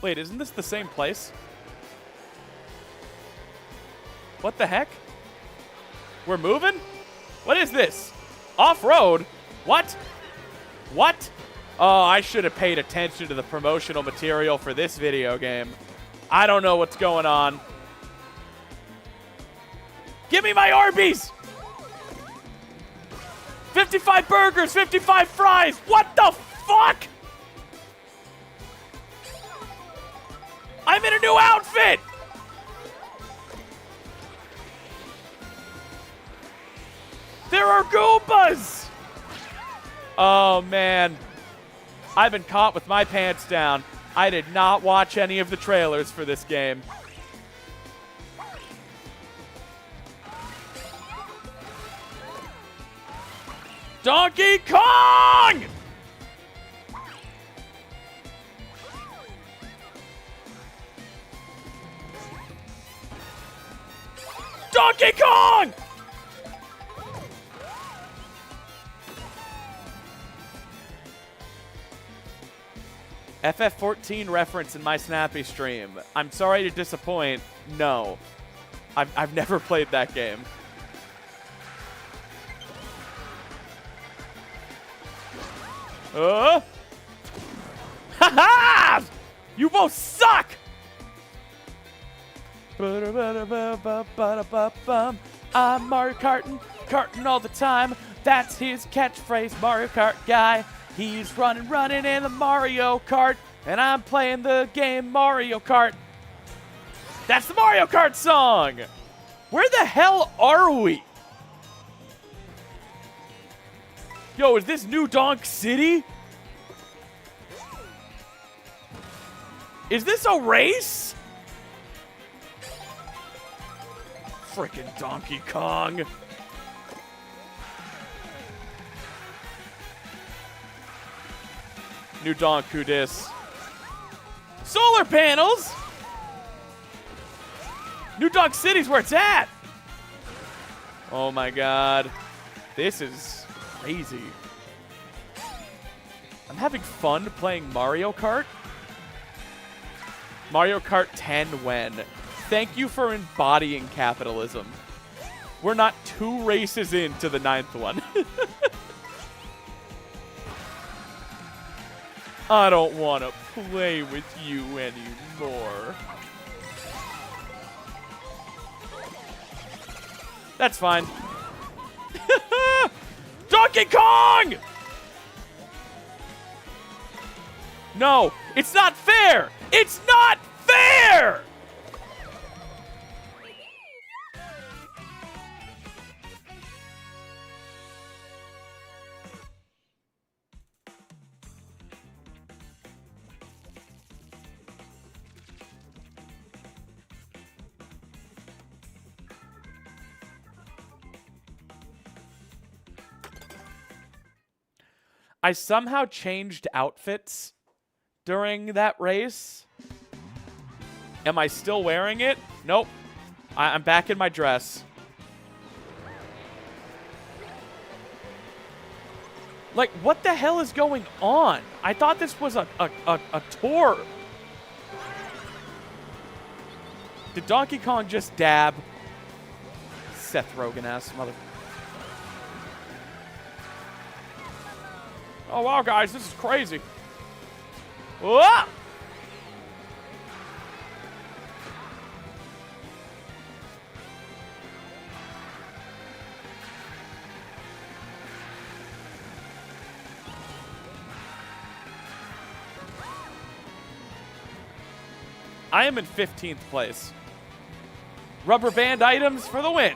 Wait, isn't this the same place? What the heck? We're moving? What is this? Off-road? What? What? Oh, I should have paid attention to the promotional material for this video game. I don't know what's going on. Give me my Arby's! 55 burgers, 55 fries! What the fuck? I'm in a new outfit! There are Goombas! Oh, man. I've been caught with my pants down. I did not watch any of the trailers for this game. Donkey Kong! Donkey Kong! FF14 reference in my Snappy stream. I'm sorry to disappoint. No. I've never played that game. Ha-ha! You both suck! I'm Mario Karting all the time. That's his catchphrase, Mario Kart guy. He's running in the Mario Kart, and I'm playing the game Mario Kart. That's the Mario Kart song! Where the hell are we? Yo, is this New Donk City? Is this a race? Frickin' Donkey Kong. New Donk, who dis? Solar panels? New Donk City's where it's at. Oh my god. This is crazy. I'm having fun playing Mario Kart. Mario Kart 10 when? Thank you for embodying capitalism. We're not 2 races into the 9th one. I don't want to play with you anymore. That's fine. Donkey Kong! No, it's not fair! It's not fair! I somehow changed outfits during that race. Am I still wearing it? Nope. I'm back in my dress. Like, what the hell is going on? I thought this was a tour. Did Donkey Kong just dab? Seth Rogen-ass mother... Oh, wow, guys, this is crazy. Whoa! I am in 15th place. Rubber band items for the win.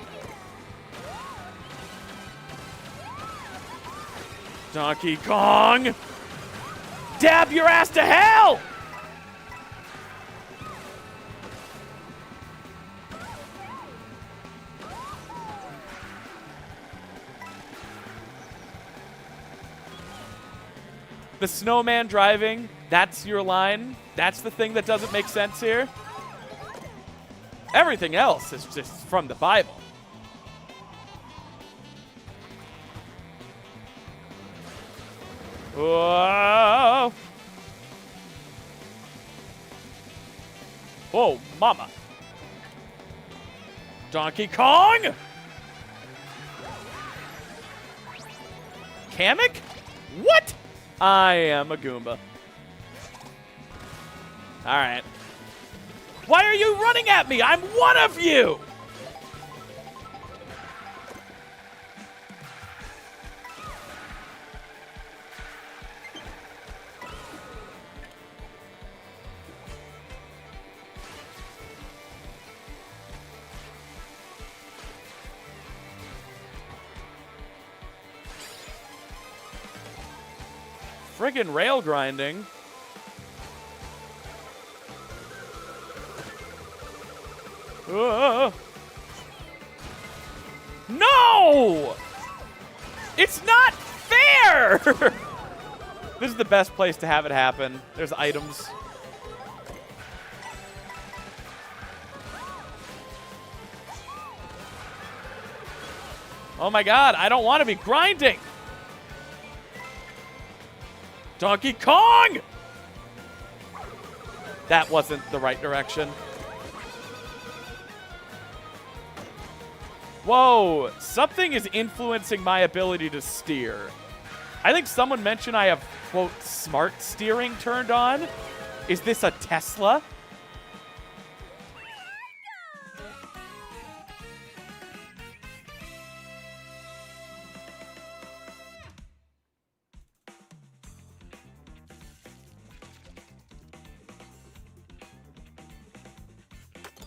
Donkey Kong! Dab your ass to hell! The snowman driving, that's your line. That's the thing that doesn't make sense here. Everything else is just from the Bible. Whoa. Whoa, mama. Donkey Kong? Kamek? What? I am a Goomba. Alright. Why are you running at me? I'm one of you! Friggin' rail grinding. No! It's not fair! This is the best place to have it happen. There's items. Oh my god, I don't want to be grinding! Donkey Kong! That wasn't the right direction. Whoa, something is influencing my ability to steer. I think someone mentioned I have, quote, smart steering turned on. Is this a Tesla?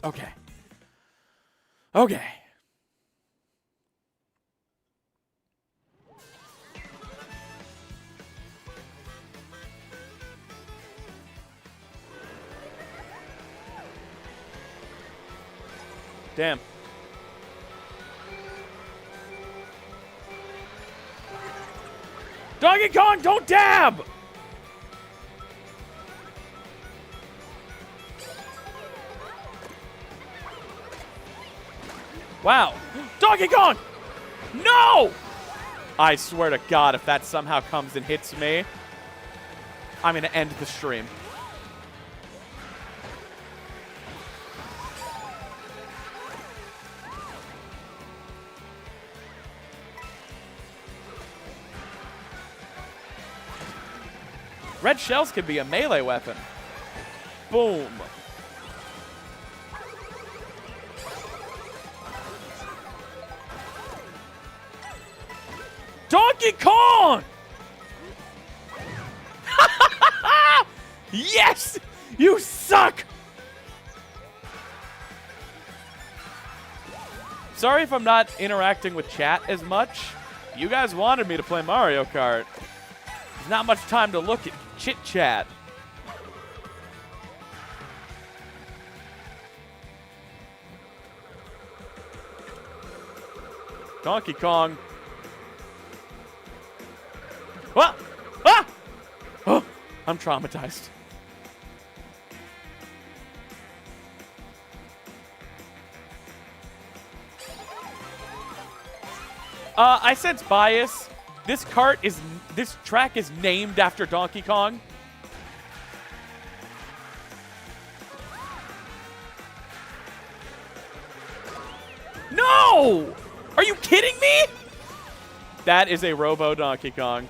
Okay. Okay. Damn. Donkey Kong, don't dab! Wow. Donkey Kong! No! I swear to God, if that somehow comes and hits me, I'm going to end the stream. Red shells can be a melee weapon. Boom. Donkey Kong! Yes! You suck! Sorry if I'm not interacting with chat as much. You guys wanted me to play Mario Kart. There's not much time to look at chit-chat. Donkey Kong. Ah! Ah! Oh, I'm traumatized. I sense bias. This track is named after Donkey Kong. No! Are you kidding me? That is a Robo Donkey Kong.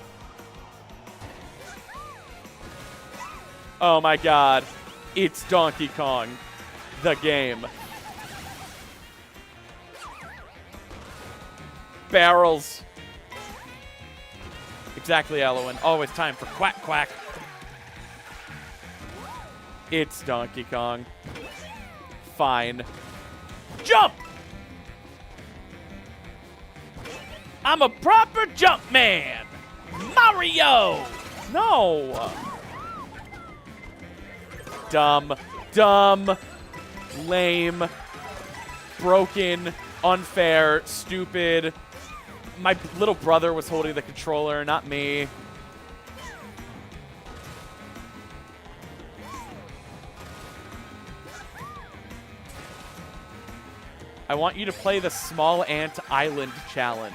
Oh my god. It's Donkey Kong, the game. Barrels. Exactly, Elowen. Oh, it's time for Quack Quack. It's Donkey Kong. Fine. Jump! I'm a proper jump man. Mario! No. Dumb. Dumb. Lame. Broken. Unfair. Stupid. My little brother was holding the controller, not me. I want you to play the Small Ant Island Challenge.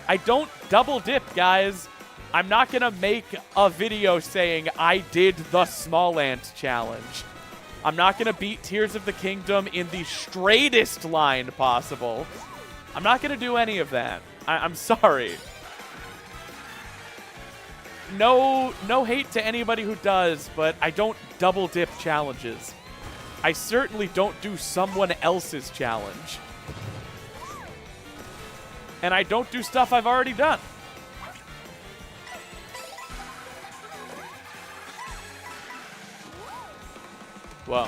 I don't double dip, guys. I'm not going to make a video saying I did the Small Ant Challenge. I'm not going to beat Tears of the Kingdom in the straightest line possible. I'm not going to do any of that. I'm sorry. No hate to anybody who does, but I don't double dip challenges. I certainly don't do someone else's challenge. And I don't do stuff I've already done. Whoa.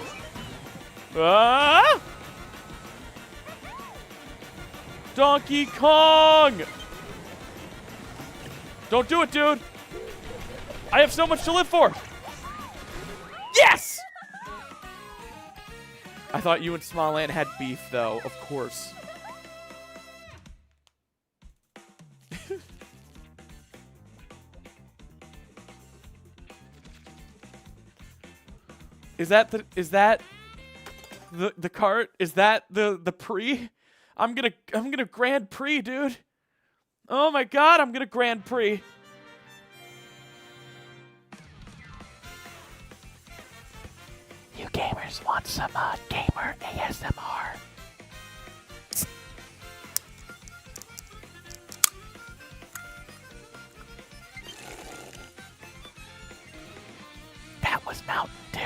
Ah! Donkey Kong! Don't do it, dude. I have so much to live for. Yes! I thought you and Small Ant had beef, though. Of course. Is that the cart? Is that the pre? I'm gonna Grand Prix, dude. Oh my god, I'm gonna Grand Prix. You gamers want some gamer ASMR? That was Mountain Dew.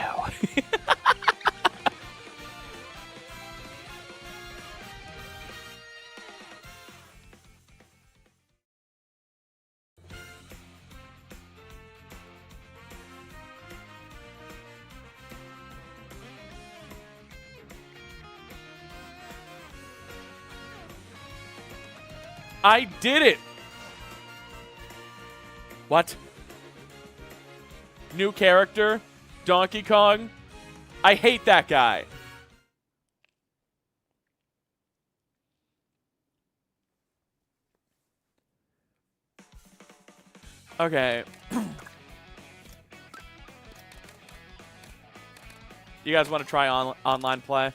I did it! What? New character? Donkey Kong? I hate that guy. Okay. You guys want to try online play?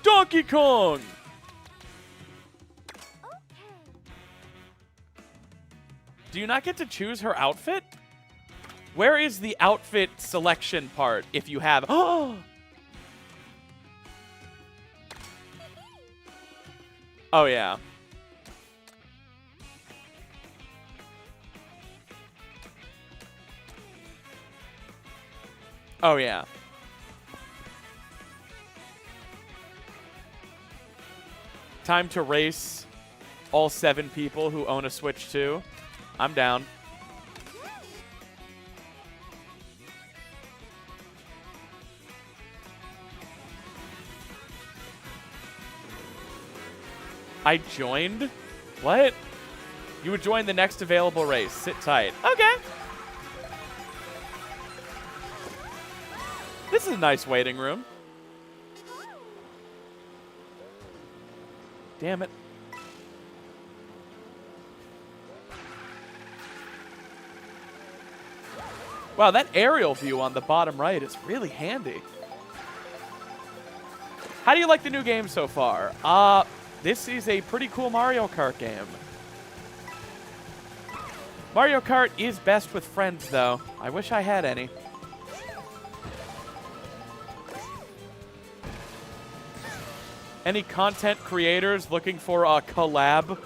Donkey Kong! Do you not get to choose her outfit? Where is the outfit selection part if you have... Oh! Oh, yeah. Oh, yeah. Time to race. all 7 people who own a Switch 2. I'm down. I joined? What? You would join the next available race. Sit tight. Okay. This is a nice waiting room. Damn it. Wow, that aerial view on the bottom right is really handy. How do you like the new game so far? This is a pretty cool Mario Kart game. Mario Kart is best with friends, though. I wish I had any. Any content creators looking for a collab?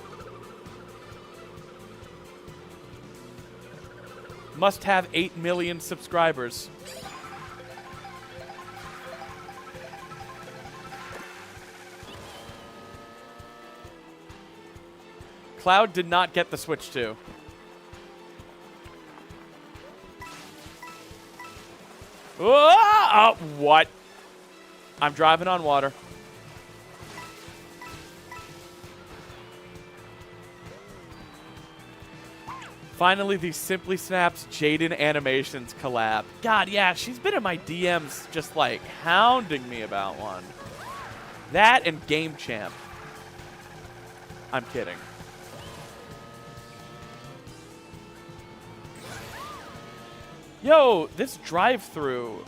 Must have 8 million subscribers. Cloud did not get the Switch 2. Oh, what? I'm driving on water. Finally, the SimplySnaps Jaden Animations collab. God, yeah, she's been in my DMs just like hounding me about one. That and Game Champ. I'm kidding. Yo, this drive-thru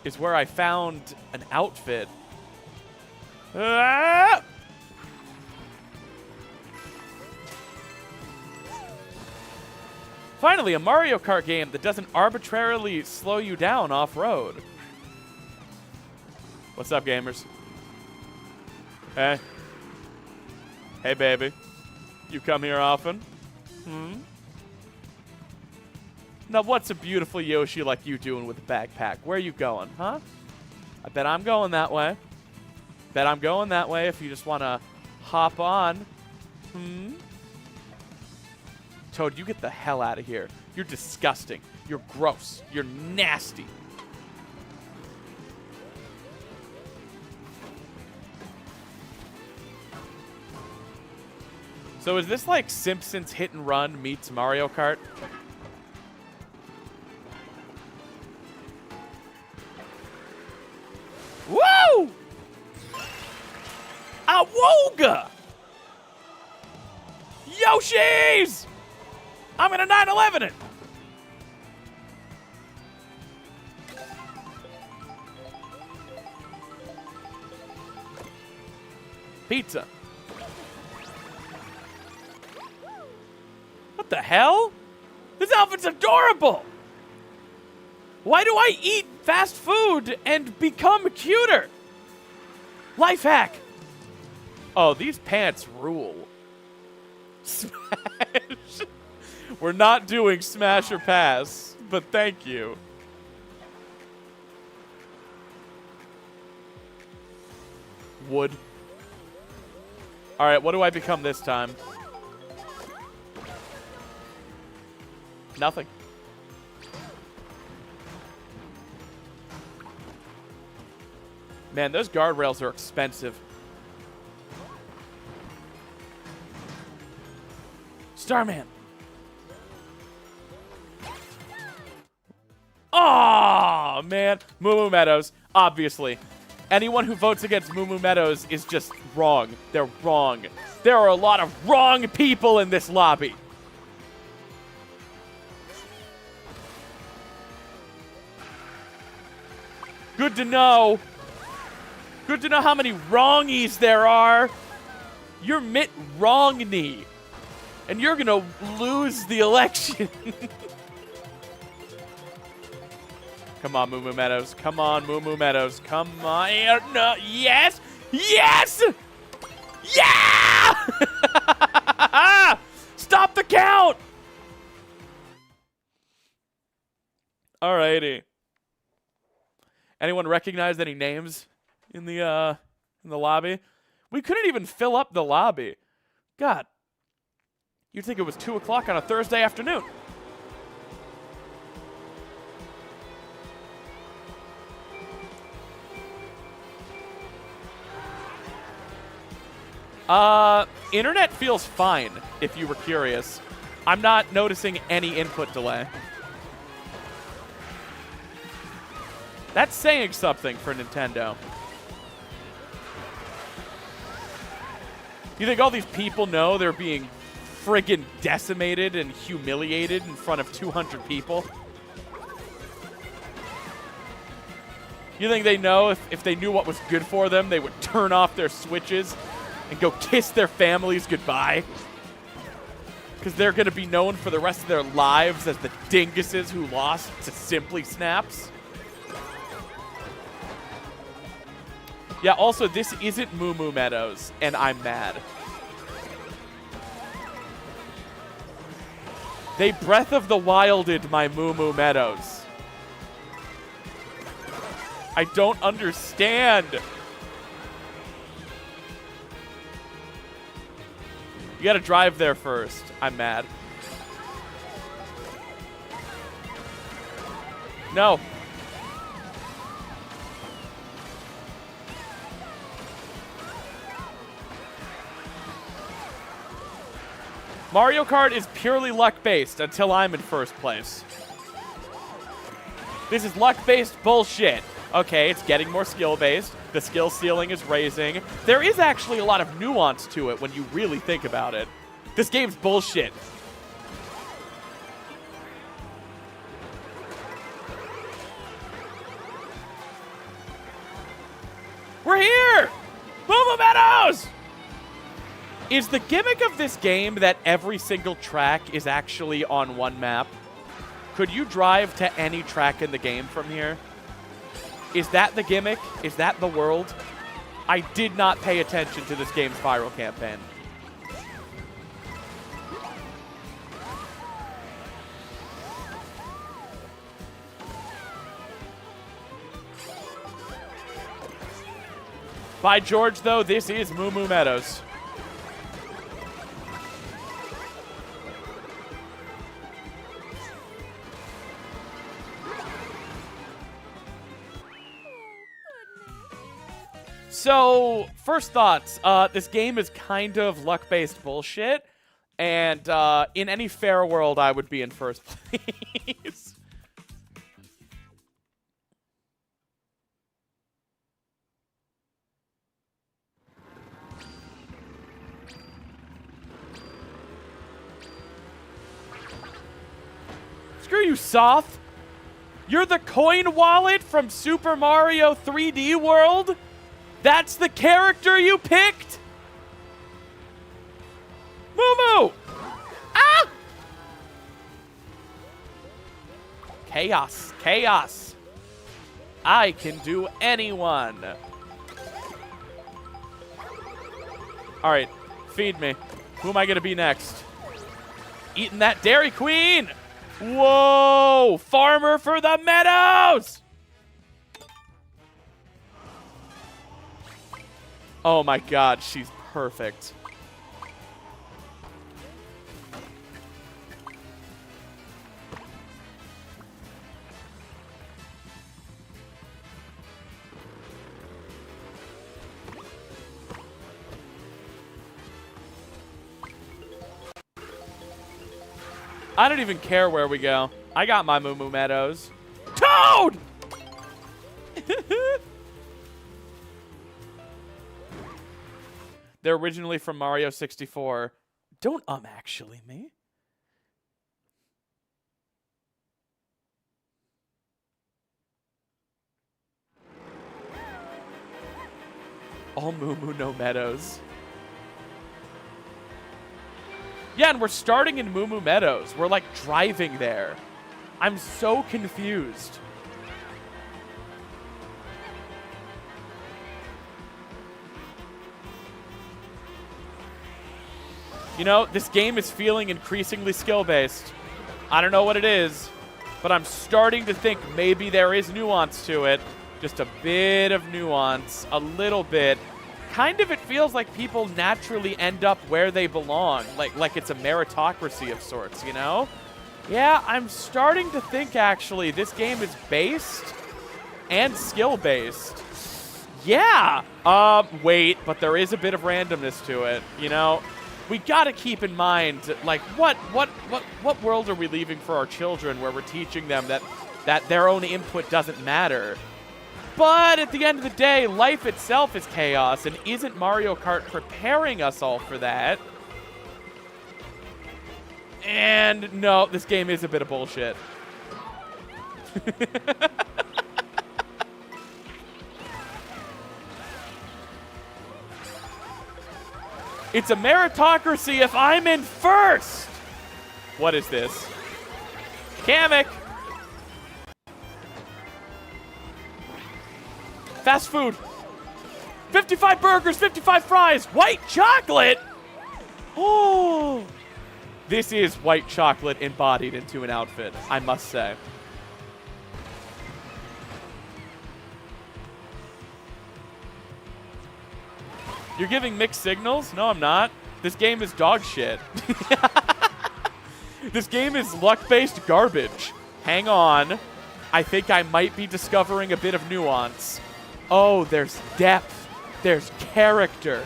is where I found an outfit. Ah! Finally, a Mario Kart game that doesn't arbitrarily slow you down off-road. What's up, gamers? Hey. Hey, baby. You come here often? Now, what's a beautiful Yoshi like you doing with a backpack? Where are you going, huh? I bet I'm going that way. Bet I'm going that way if you just want to hop on. Toad, you get the hell out of here. You're disgusting. You're gross. You're nasty. So is this like Simpsons Hit and Run meets Mario Kart? Woo! Awooga! Yoshis! I'm in a 911 it. Pizza. What the hell? This outfit's adorable. Why do I eat fast food and become cuter? Life hack. Oh, these pants rule. Smash. We're not doing smash or pass, but thank you. Wood. All right, what do I become this time? Nothing. Man, those guardrails are expensive. Starman. Oh, man. Moo Moo Meadows, obviously. Anyone who votes against Moo Moo Meadows is just wrong. They're wrong. There are a lot of wrong people in this lobby. Good to know. Good to know how many wrongies there are. You're Mitt Wrongney. And you're going to lose the election. Come on, Moo Moo Meadows. Come on, Moo Moo Meadows. Come on. No. Yes. Yes. Yeah. Stop the count. Alrighty. Anyone recognize any names in the lobby? We couldn't even fill up the lobby. God. You'd think it was 2 o'clock on a Thursday afternoon. Internet feels fine, if you were curious. I'm not noticing any input delay. That's saying something for Nintendo. You think all these people know they're being friggin' decimated and humiliated in front of 200 people? You think they know if they knew what was good for them, they would turn off their Switches and go kiss their families goodbye? Because they're going to be known for the rest of their lives as the dinguses who lost to SimplySnaps. Yeah, also, this isn't Moo Moo Meadows, and I'm mad. They Breath of the Wilded my Moo Moo Meadows. I don't understand. You gotta drive there first. I'm mad. No. Mario Kart is purely luck-based until I'm in first place. This is luck-based bullshit. Okay, it's getting more skill-based. The skill ceiling is raising. There is actually a lot of nuance to it when you really think about it. This game's bullshit. We're here! Moo Moo Meadows! Is the gimmick of this game that every single track is actually on one map? Could you drive to any track in the game from here? Is that the gimmick? Is that the world? I did not pay attention to this game's viral campaign. By George, though, this is Moo Moo Meadows. So, first thoughts. This game is kind of luck-based bullshit, and in any fair world, I would be in first place. Screw you, Soth. You're the coin wallet from Super Mario 3D World? That's the character you picked? Moo Moo! Ah! Chaos. Chaos. I can do anyone. All right, feed me. Who am I going to be next? Eating that Dairy Queen! Whoa! Farmer for the Meadows! Oh my god, she's perfect. I don't even care where we go. I got my Moo Moo Meadows. Toad! They're originally from Mario 64. Don't actually me. All Moo Moo, no Meadows. Yeah, and we're starting in Moo Moo Meadows. We're like driving there. I'm so confused. You know, this game is feeling increasingly skill-based. I don't know what it is, but I'm starting to think maybe there is nuance to it. Just a bit of nuance, a little bit. kind of it feels like people naturally end up where they belong, like it's a meritocracy of sorts, you know? Yeah, I'm starting to think, actually, this game is based and skill-based. Yeah! Wait, but there is a bit of randomness to it, you know? We gotta keep in mind, like, what world are we leaving for our children where we're teaching them that their own input doesn't matter? But at the end of the day, life itself is chaos, and isn't Mario Kart preparing us all for that? And no, this game is a bit of bullshit. It's a meritocracy if I'm in first! What is this? Kamek! Fast food. 55 burgers, 55 fries, white chocolate! Oh! This is white chocolate embodied into an outfit, I must say. You're giving mixed signals? No, I'm not. This game is dog shit. This game is luck-based garbage. Hang on. I think I might be discovering a bit of nuance. Oh, there's depth. There's character.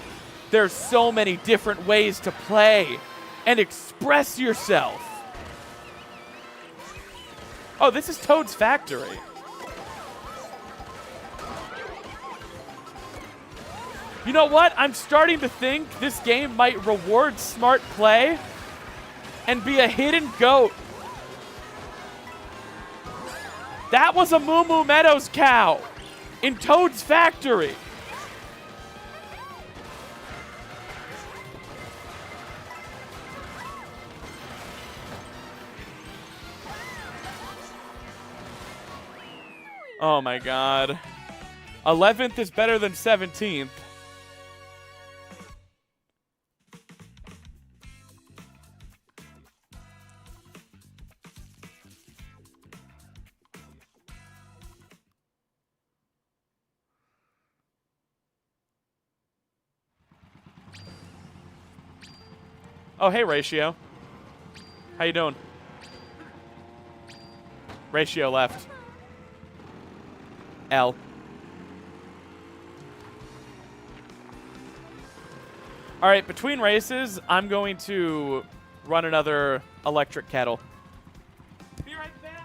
There's so many different ways to play and express yourself. Oh, this is Toad's Factory. You know what? I'm starting to think this game might reward smart play and be a hidden goat. That was a Moo Moo Meadows cow in Toad's Factory. Oh my god. 11th is better than 17th. Oh, hey, Ratio. How you doing? Ratio left. L. All right, between races, I'm going to run another electric kettle. Be right back.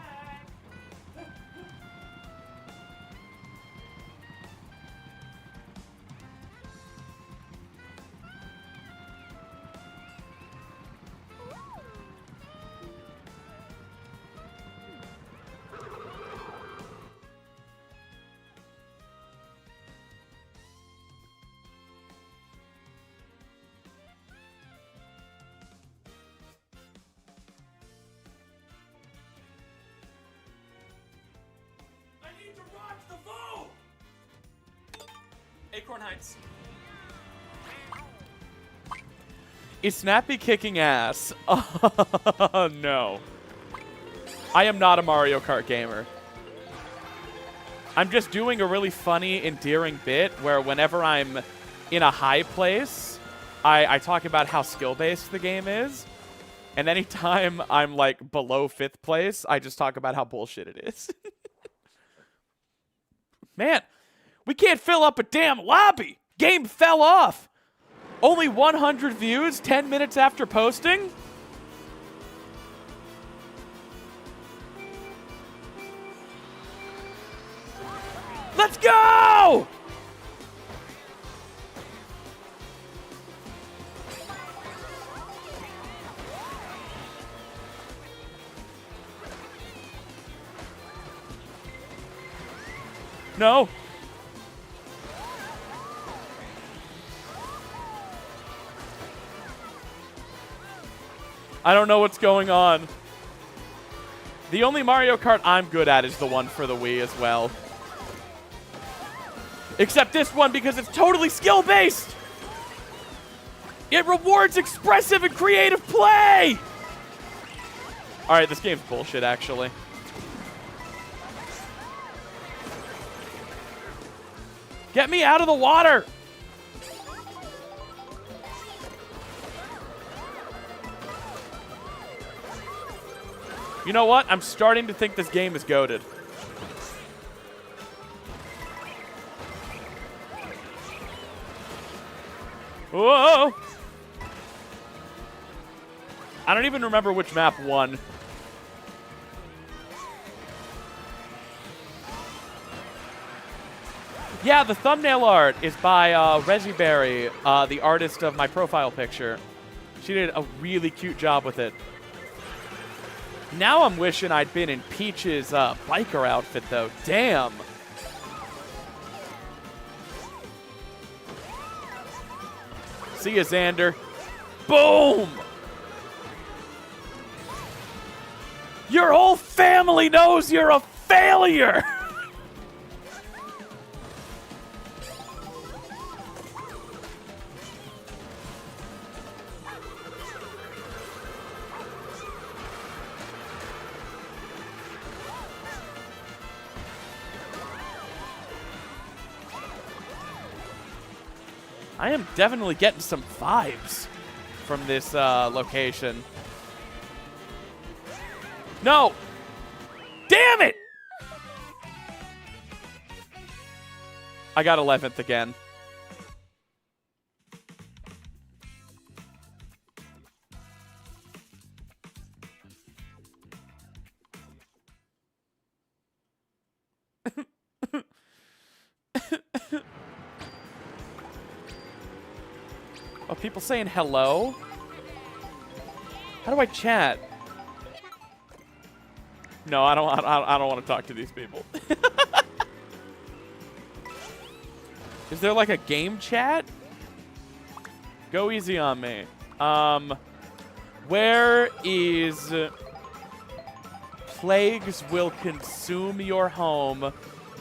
Acorn Heights. Is Snappy kicking ass? Oh, no. I am not a Mario Kart gamer. I'm just doing a really funny, endearing bit where whenever I'm in a high place, I talk about how skill-based the game is. And anytime I'm, like, below 5th place, I just talk about how bullshit it is. Man. We can't fill up a damn lobby. Game fell off. Only 100 views 10 minutes after posting? Let's go! No. I don't know what's going on. The only Mario Kart I'm good at is the one for the Wii as well. Except this one because it's totally skill-based. It rewards expressive and creative play. All right, this game's bullshit, actually. Get me out of the water. You know what? I'm starting to think this game is goated. Whoa! I don't even remember which map won. Yeah, the thumbnail art is by Rejzyberry, the artist of my profile picture. She did a really cute job with it. Now I'm wishing I'd been in Peach's biker outfit, though. Damn. See ya, Xander. Boom! Your whole family knows you're a failure! I am definitely getting some vibes from this location. No! Damn it! I got 11th again. Oh, people saying hello? How do I chat? No, I don't want to talk to these people. Is there like a game chat? Go easy on me. Where is plagues will consume your home,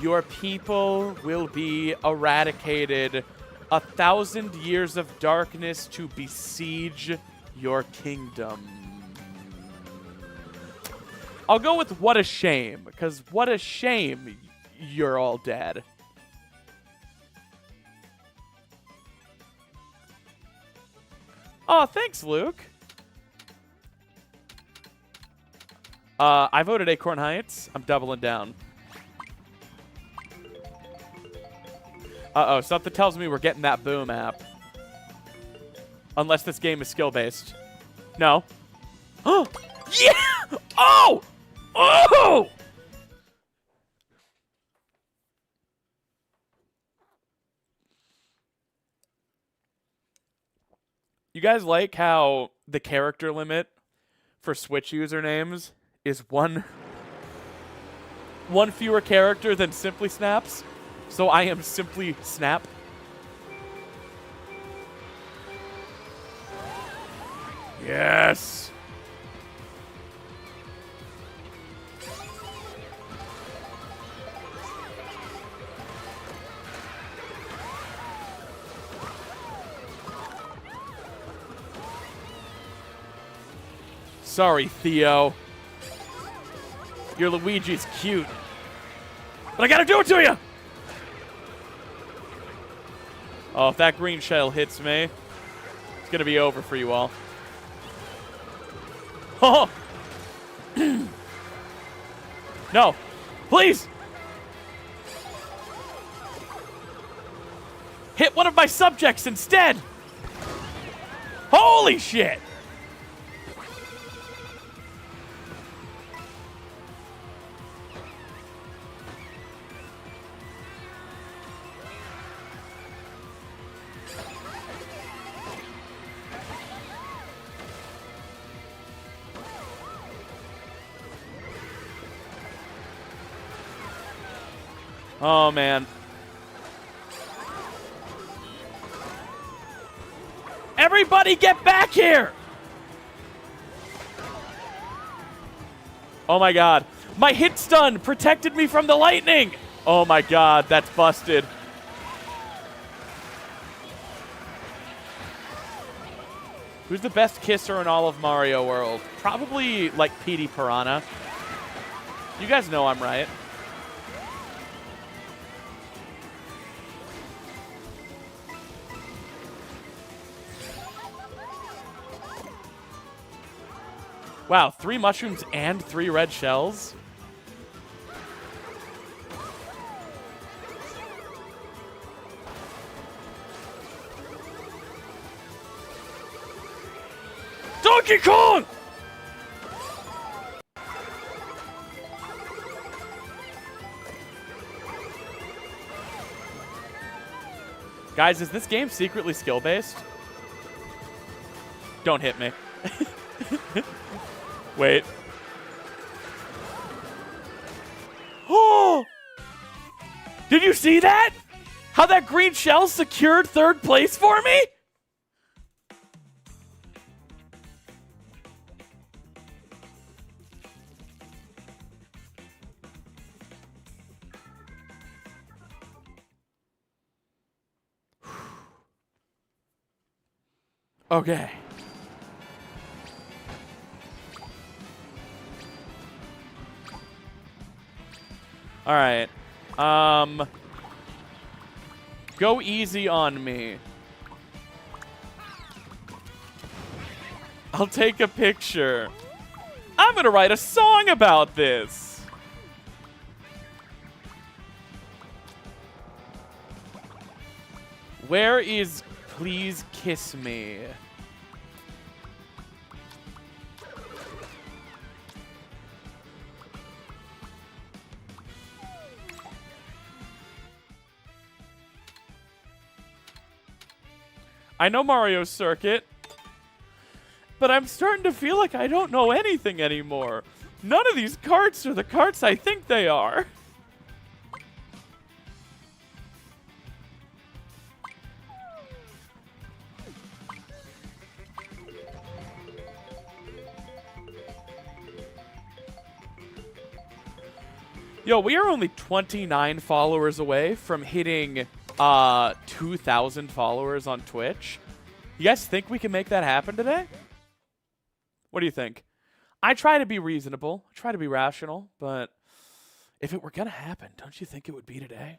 your people will be eradicated, 1,000 years of darkness to besiege your kingdom. I'll go with what a shame, because what a shame you're all dead. Oh, thanks, Luke. I voted Acorn Heights. I'm doubling down. Uh-oh, something tells me we're getting that boom app. Unless this game is skill-based. No. Oh! Yeah! Oh! Oh! You guys like how the character limit for Switch usernames is one fewer character than SimplySnaps? So I am Simply Snap. Yes. Sorry, Theo. Your Luigi's cute. But I gotta do it to you! Oh, if that green shell hits me, it's going to be over for you all. Oh! No. Please! Hit one of my subjects instead! Holy shit! Oh, man. Everybody get back here! Oh, my God. My hit stun protected me from the lightning! Oh, my God. That's busted. Who's the best kisser in all of Mario World? Probably, like, Petey Piranha. You guys know I'm right. Wow, 3 mushrooms and 3 red shells? Donkey Kong! Guys, is this game secretly skill-based? Don't hit me. Wait. Oh! Did you see that? How that green shell secured 3rd place for me? Okay. All right. Go easy on me. I'll take a picture. I'm gonna write a song about this. Where is Please Kiss Me? I know Mario Circuit, but I'm starting to feel like I don't know anything anymore. None of these carts are the carts I think they are. Yo, we are only 29 followers away from hitting 2,000 followers on Twitch. You guys think we can make that happen today? What do you think? I try to be reasonable, I try to be rational, but if it were gonna happen, don't you think it would be today?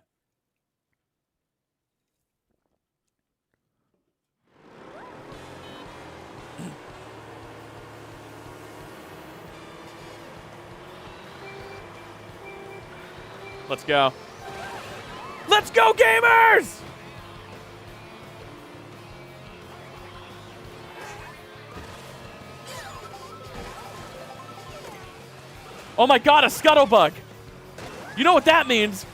Let's go. Let's go, gamers! Oh my god, a scuttlebug. You know what that means.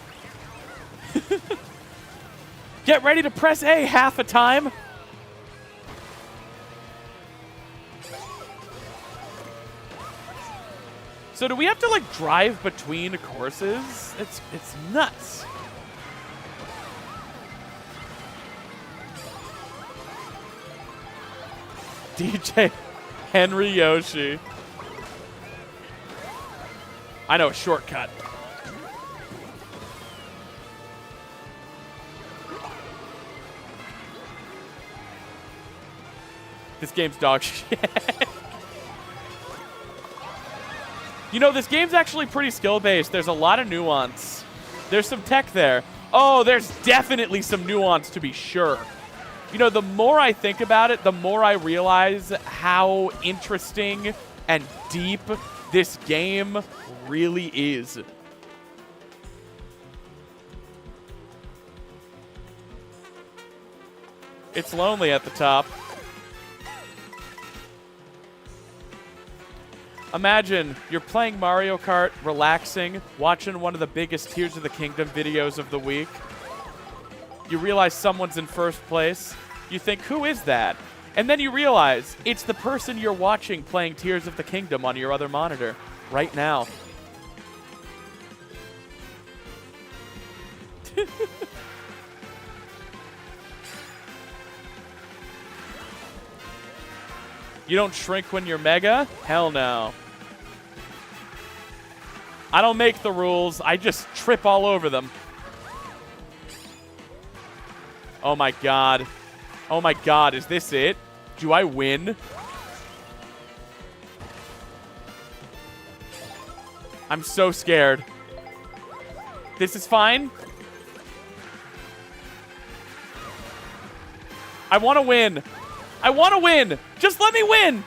Get ready to press A half a time. So do we have to like drive between courses? It's nuts. DJ Henry Yoshi. I know a shortcut. This game's dog shit. You know, this game's actually pretty skill-based. There's a lot of nuance. There's some tech there. Oh, there's definitely some nuance to be sure. You know, the more I think about it, the more I realize how interesting and deep this game really is. It's lonely at the top. Imagine you're playing Mario Kart, relaxing, watching one of the biggest Tears of the Kingdom videos of the week. You realize someone's in first place. You think, who is that? And then you realize it's the person you're watching playing Tears of the Kingdom on your other monitor right now. You don't shrink when you're mega? Hell no. I don't make the rules. I just trip all over them. Oh my god. Oh my god, is this it? Do I win? I'm so scared. This is fine. I want to win. I want to win. Just let me win.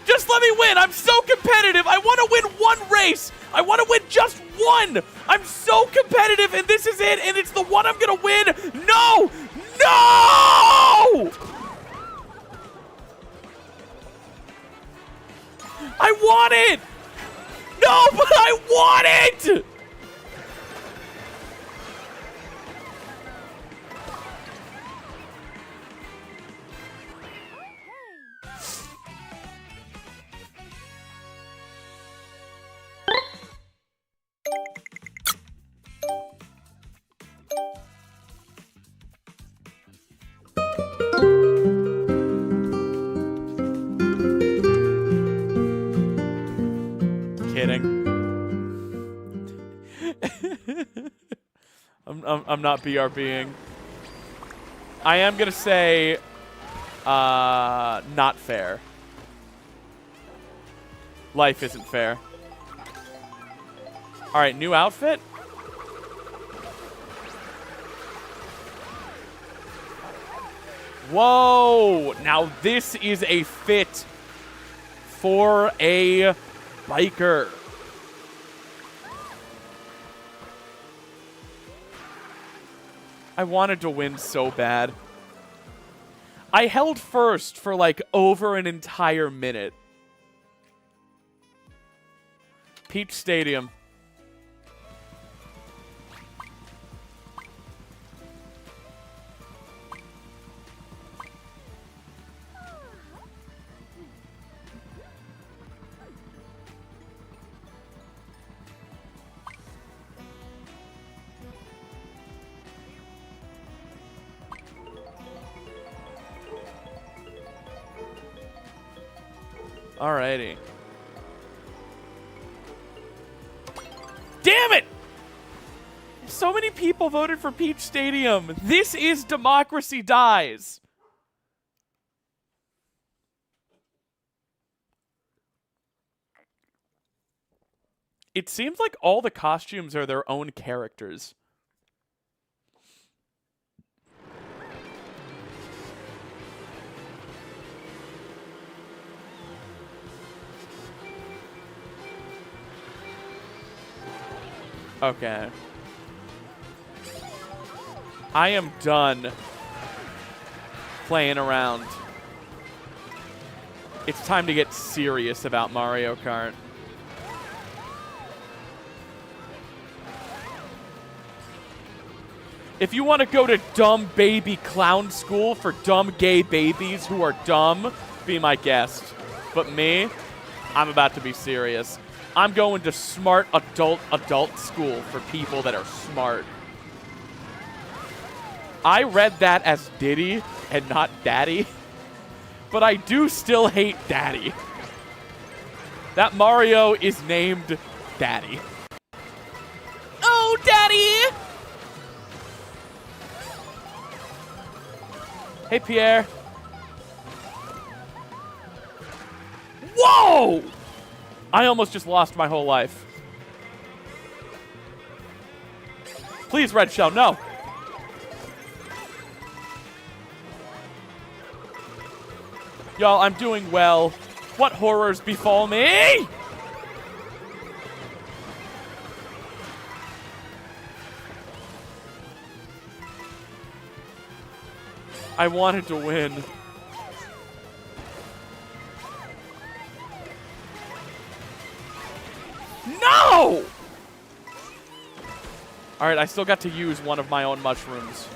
Just let me win. I'm so competitive. I want to win one race. I want to win just one. I'm so competitive, and this is it, and it's the one I'm going to win. No! No! I want it! No, but I want it! Kidding. I'm not BRBing. I am gonna say, not fair. Life isn't fair. All right, new outfit. Whoa! Now this is a fit for a biker. I wanted to win so bad. I held first for like over an entire minute. Peach Stadium. Alrighty. Damn it! So many people voted for Peach Stadium. This is Democracy Dies. It seems like all the costumes are their own characters. Okay. I am done playing around. It's time to get serious about Mario Kart. If you want to go to dumb baby clown school for dumb gay babies who are dumb, be my guest. But me, I'm about to be serious. I'm going to smart adult school for people that are smart. I read that as Diddy and not Daddy, but I do still hate Daddy. That Mario is named Daddy. Oh, Daddy! Hey, Pierre. Whoa! I almost just lost my whole life. Please, Red Shell, no. Y'all, I'm doing well. What horrors befall me? I wanted to win. No! All right, I still got to use one of my own mushrooms.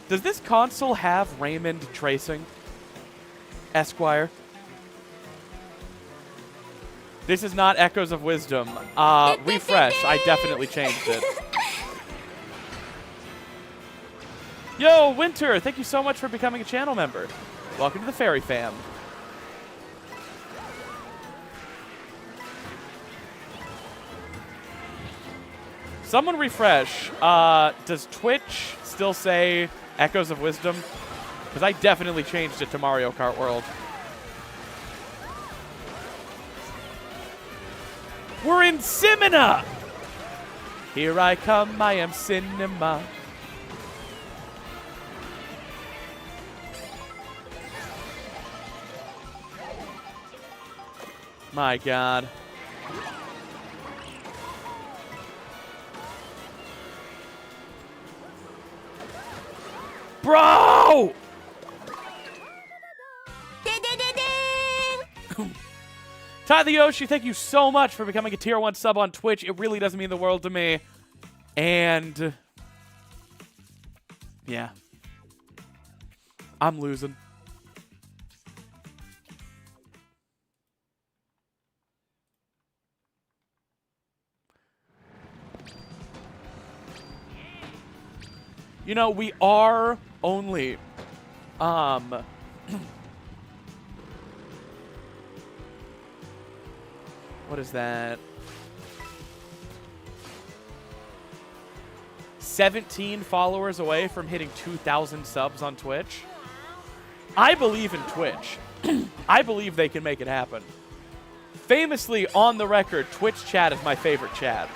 Does this console have Raymond tracing? Esquire? This is not Echoes of Wisdom. Refresh. I definitely changed it. Yo, Winter, thank you so much for becoming a channel member. Welcome to the Fairy Fam. Someone refresh. Does Twitch still say Echoes of Wisdom? Because I definitely changed it to Mario Kart World. We're in Cinema! Here I come, I am Cinema. My God. Bro! Ty the Yoshi, thank you so much for becoming a tier 1 sub on Twitch. It really does mean the world to me. And yeah. I'm losing. You know, we are only what is that? 17 followers away from hitting 2,000 subs on Twitch. I believe in Twitch. I believe they can make it happen. Famously, on the record, Twitch chat is my favorite chat.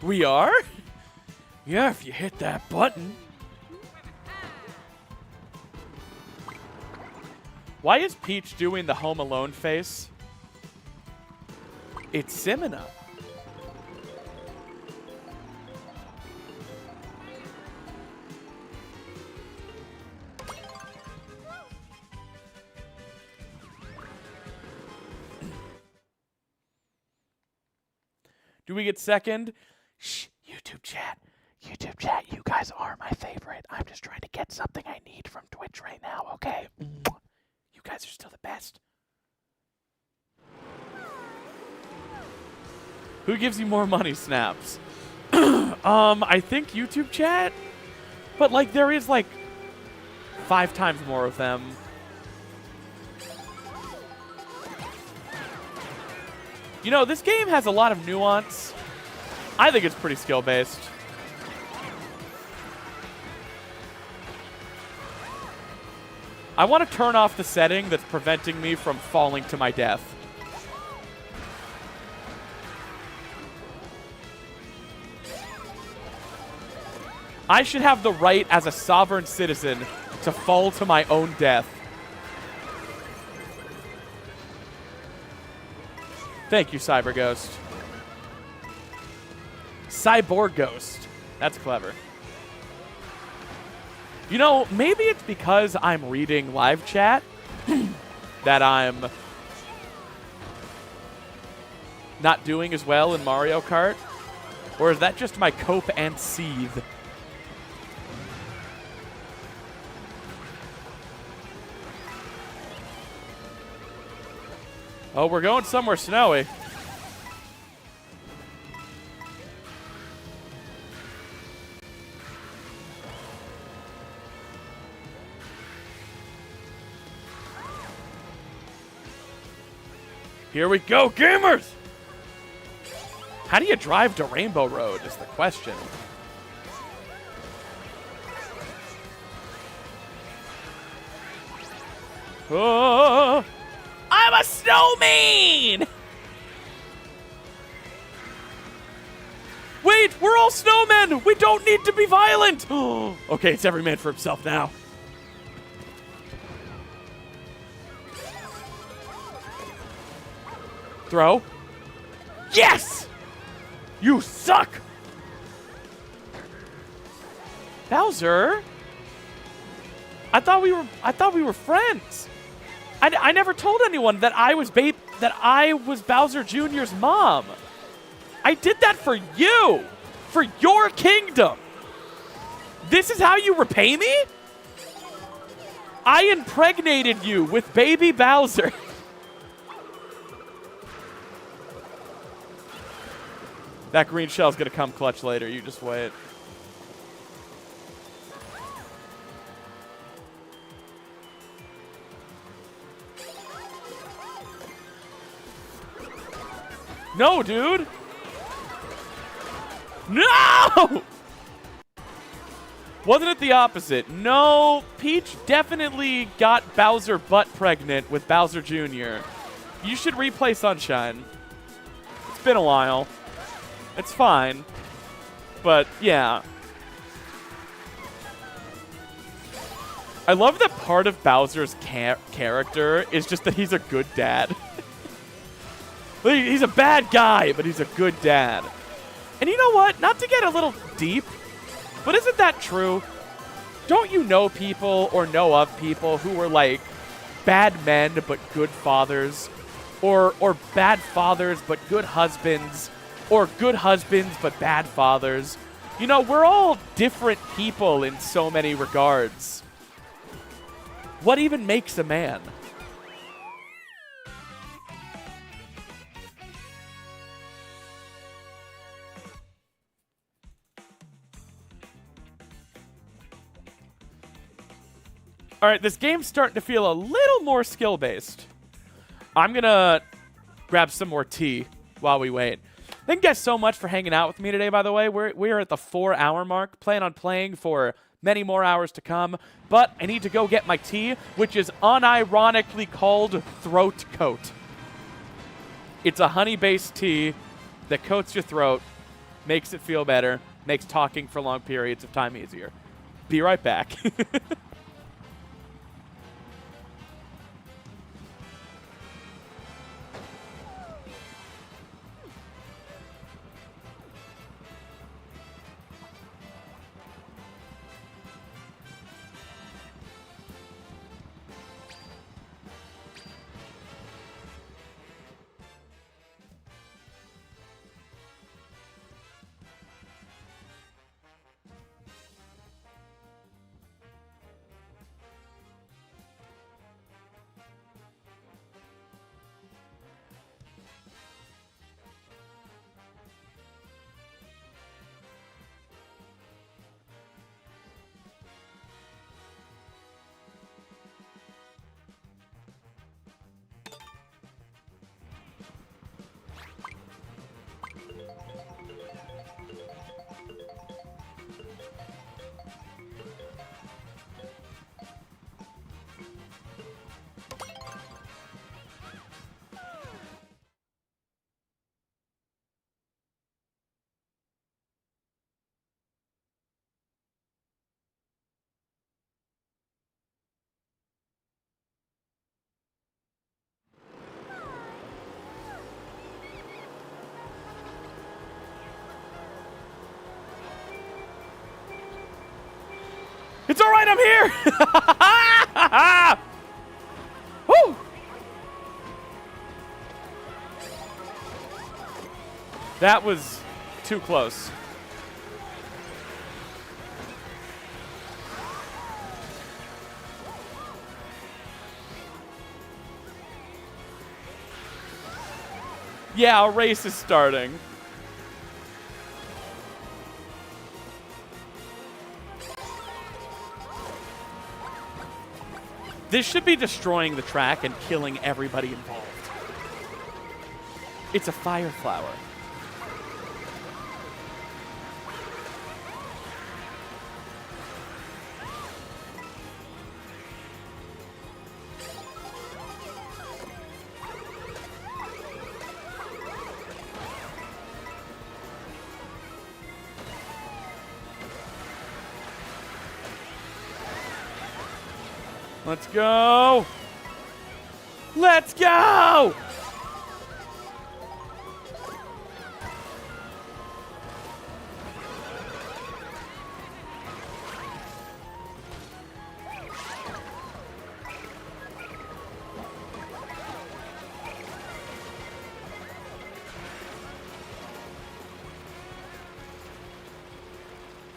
We are? Yeah, if you hit that button. Why is Peach doing the Home Alone face? It's Simina. Do we get second? Shh, YouTube chat. YouTube chat, you guys are my favorite. I'm just trying to get something I need from Twitch right now, okay? You guys are still the best. Who gives you more money, Snaps? I think YouTube chat. But, like, there is, like, 5 times more of them. You know, this game has a lot of nuance. I think it's pretty skill-based. I want to turn off the setting that's preventing me from falling to my death. I should have the right as a sovereign citizen to fall to my own death. Thank you, Cyber Ghost. Cyborg Ghost. That's clever. You know, maybe it's because I'm reading live chat that I'm not doing as well in Mario Kart. Or is that just my cope and seethe? Oh, we're going somewhere snowy. Here we go, gamers! How do you drive to Rainbow Road is the question. Oh, I'm a snowman! Wait, we're all snowmen! We don't need to be violent! Okay, it's every man for himself now. Throw. Yes! You suck! Bowser? I thought we were friends. I never told anyone that I was Bowser Jr.'s mom. I did that for you. For your kingdom. This is how you repay me? I impregnated you with baby Bowser. That green shell's gonna come clutch later. You just wait. No, dude. No! Wasn't it the opposite? No, Peach definitely got Bowser butt pregnant with Bowser Jr. You should replay Sunshine. It's been a while. It's fine. But, yeah. I love that part of Bowser's character is just that he's a good dad. He's a bad guy, but he's a good dad. And you know what? Not to get a little deep, but isn't that true? Don't you know people or know of people who were like bad men but good fathers? Or bad fathers but good husbands? Or good husbands but bad fathers? You know, we're all different people in so many regards. What even makes a man? All right, this game's starting to feel a little more skill-based. I'm going to grab some more tea while we wait. Thank you guys so much for hanging out with me today, by the way. We're at the 4-hour mark. Plan on playing for many more hours to come. But I need to go get my tea, which is unironically called Throat Coat. It's a honey-based tea that coats your throat, makes it feel better, makes talking for long periods of time easier. Be right back. It's all right, I'm here! Woo! That was too close. Yeah, a race is starting. This should be destroying the track and killing everybody involved. It's a fire flower. Let's go! Let's go!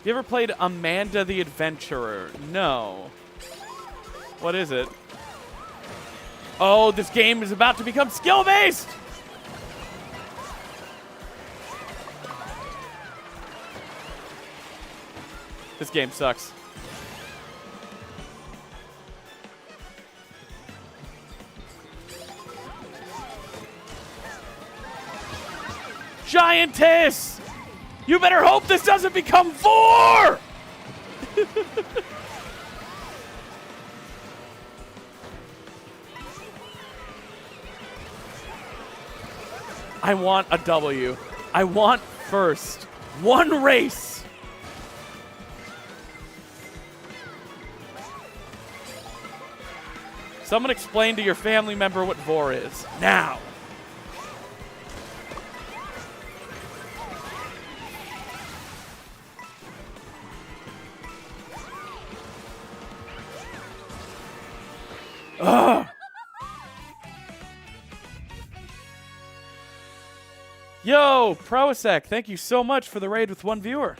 You ever played Amanda the Adventurer? No. What is it? Oh, this game is about to become skill-based! This game sucks. Giantess! You better hope this doesn't become 4! I want a W. I want first. One race. Someone explain to your family member what vor is. Now. Ugh. Yo, Proasec, thank you so much for the raid with 1 viewer.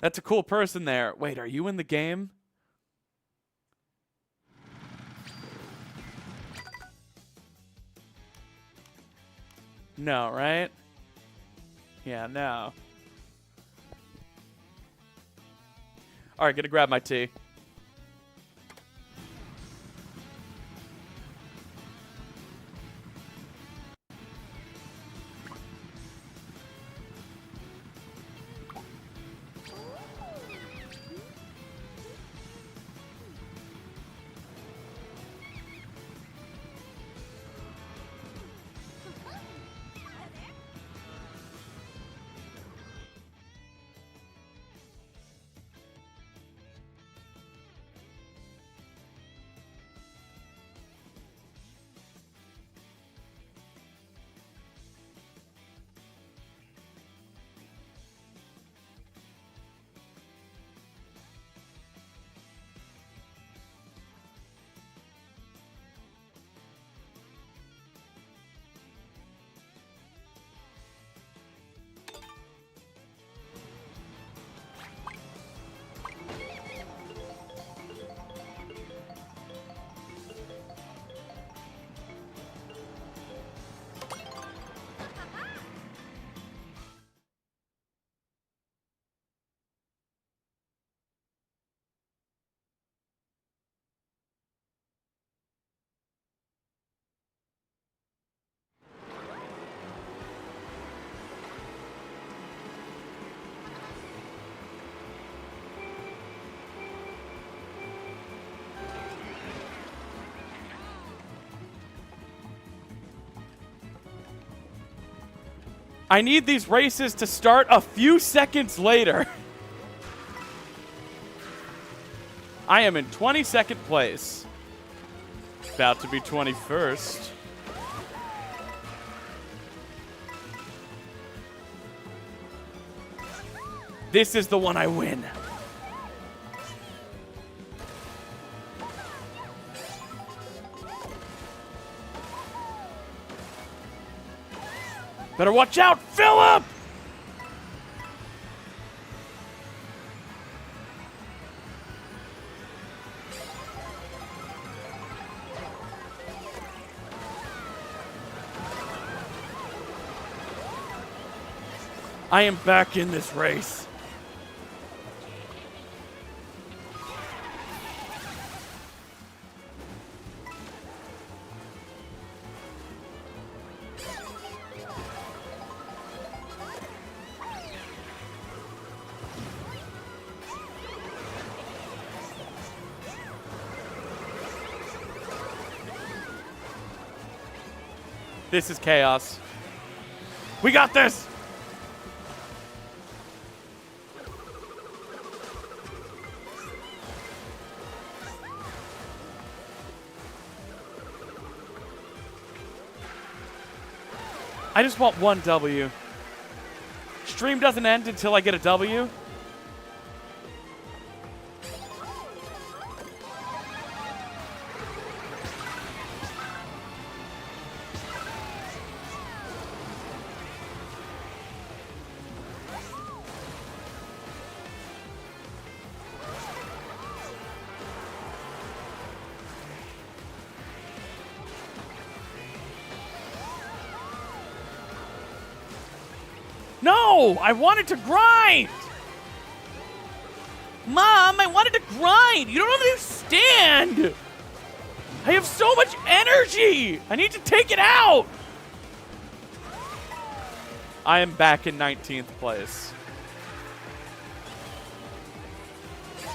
That's a cool person there. Wait, are you in the game? No, right? Yeah, no. All right, gonna grab my tea. I need these races to start a few seconds later. I am in 22nd place. About to be 21st. This is the one I win. Better watch out, Philip! I am back in this race. This is chaos. We got this! I just want one W. Stream doesn't end until I get a W. No! I wanted to grind! Mom, I wanted to grind! You don't understand! I have so much energy! I need to take it out! I am back in 19th place.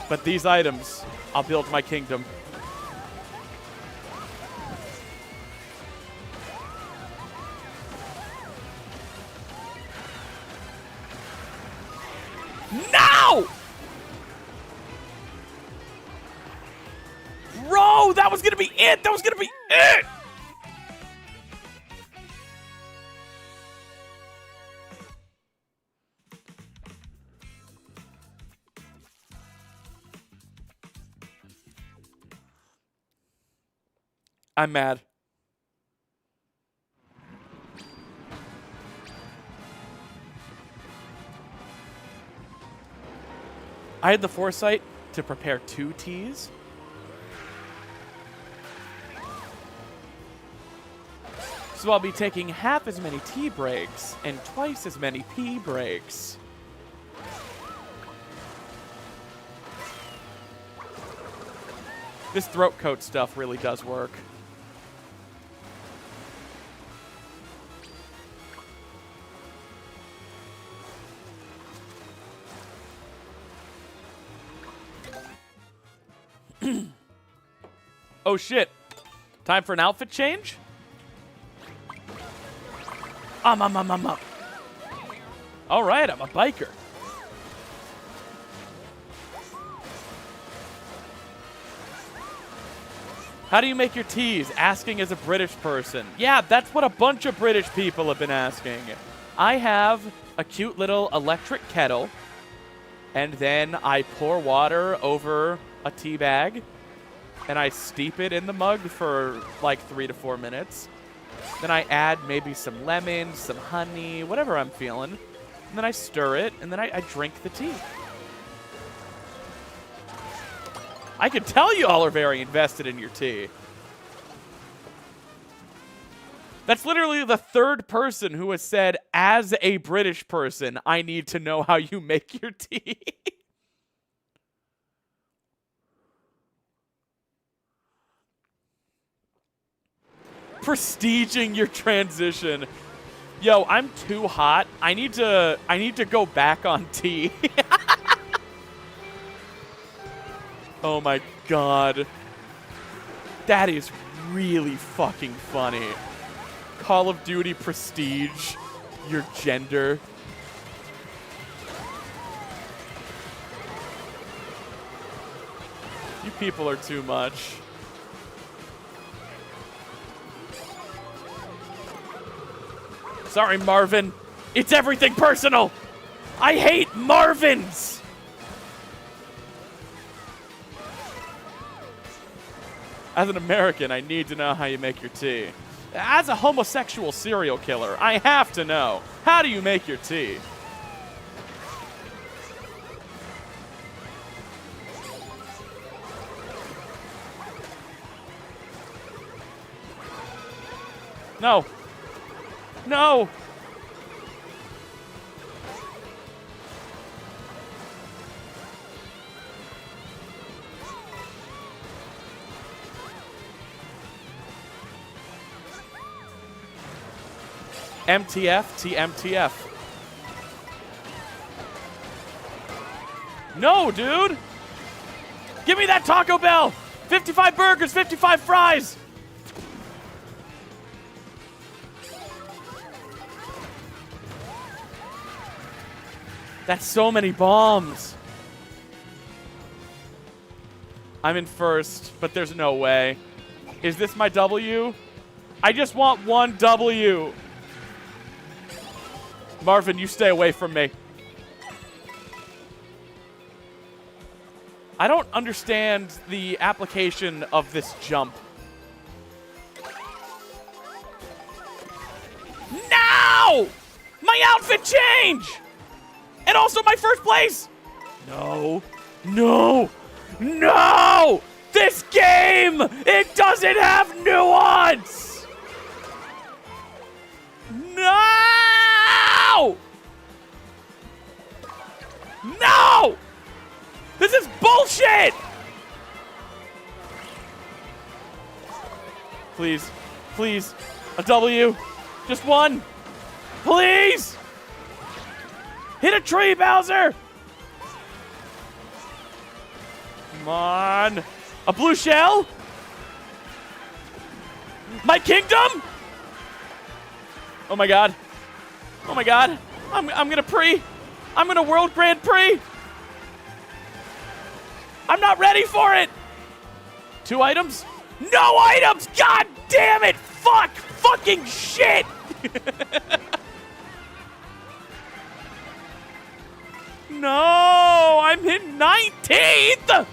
But these items, I'll build my kingdom. No! Bro, that was gonna be it! That was gonna be it! I'm mad. I had the foresight to prepare 2 teas. So I'll be taking half as many tea breaks and twice as many pee breaks. This throat coat stuff really does work. Oh shit. Time for an outfit change? All right, I'm a biker. How do you make your teas? Asking as a British person. Yeah, that's what a bunch of British people have been asking. I have a cute little electric kettle, and then I pour water over a tea bag, and I steep it in the mug for like 3 to 4 minutes. Then I add maybe some lemon, some honey, whatever I'm feeling. And then I stir it, and then I drink the tea. I can tell you all are very invested in your tea. That's literally the 3rd person who has said, as a British person, I need to know how you make your tea. Prestiging your transition. Yo, I'm too hot. I need to go back on tea. Oh my god. That is really fucking funny. Call of Duty prestige your gender. You people are too much. Sorry, Marvin. It's everything personal. I hate Marvins. As an American, I need to know how you make your tea. As a homosexual serial killer, I have to know. How do you make your tea? No. No! MTF, TMTF. No, dude! Give me that Taco Bell! 55 burgers, 55 fries! That's so many bombs. I'm in 1st, but there's no way. Is this my W? I just want 1 W. Marvin, you stay away from me. I don't understand the application of this jump. No! My outfit change! And also my 1st place! No. No. No! This game! It doesn't have nuance! No! No! This is bullshit! Please. Please. A W. Just one. Please. Hit a tree, Bowser. Come on. A blue shell. My kingdom. Oh my god. Oh my god. I'm gonna pre. I'm gonna World Grand Prix. I'm not ready for it. 2 items? No items! God damn it! Fuck! Fucking shit! No! I'm in 19th!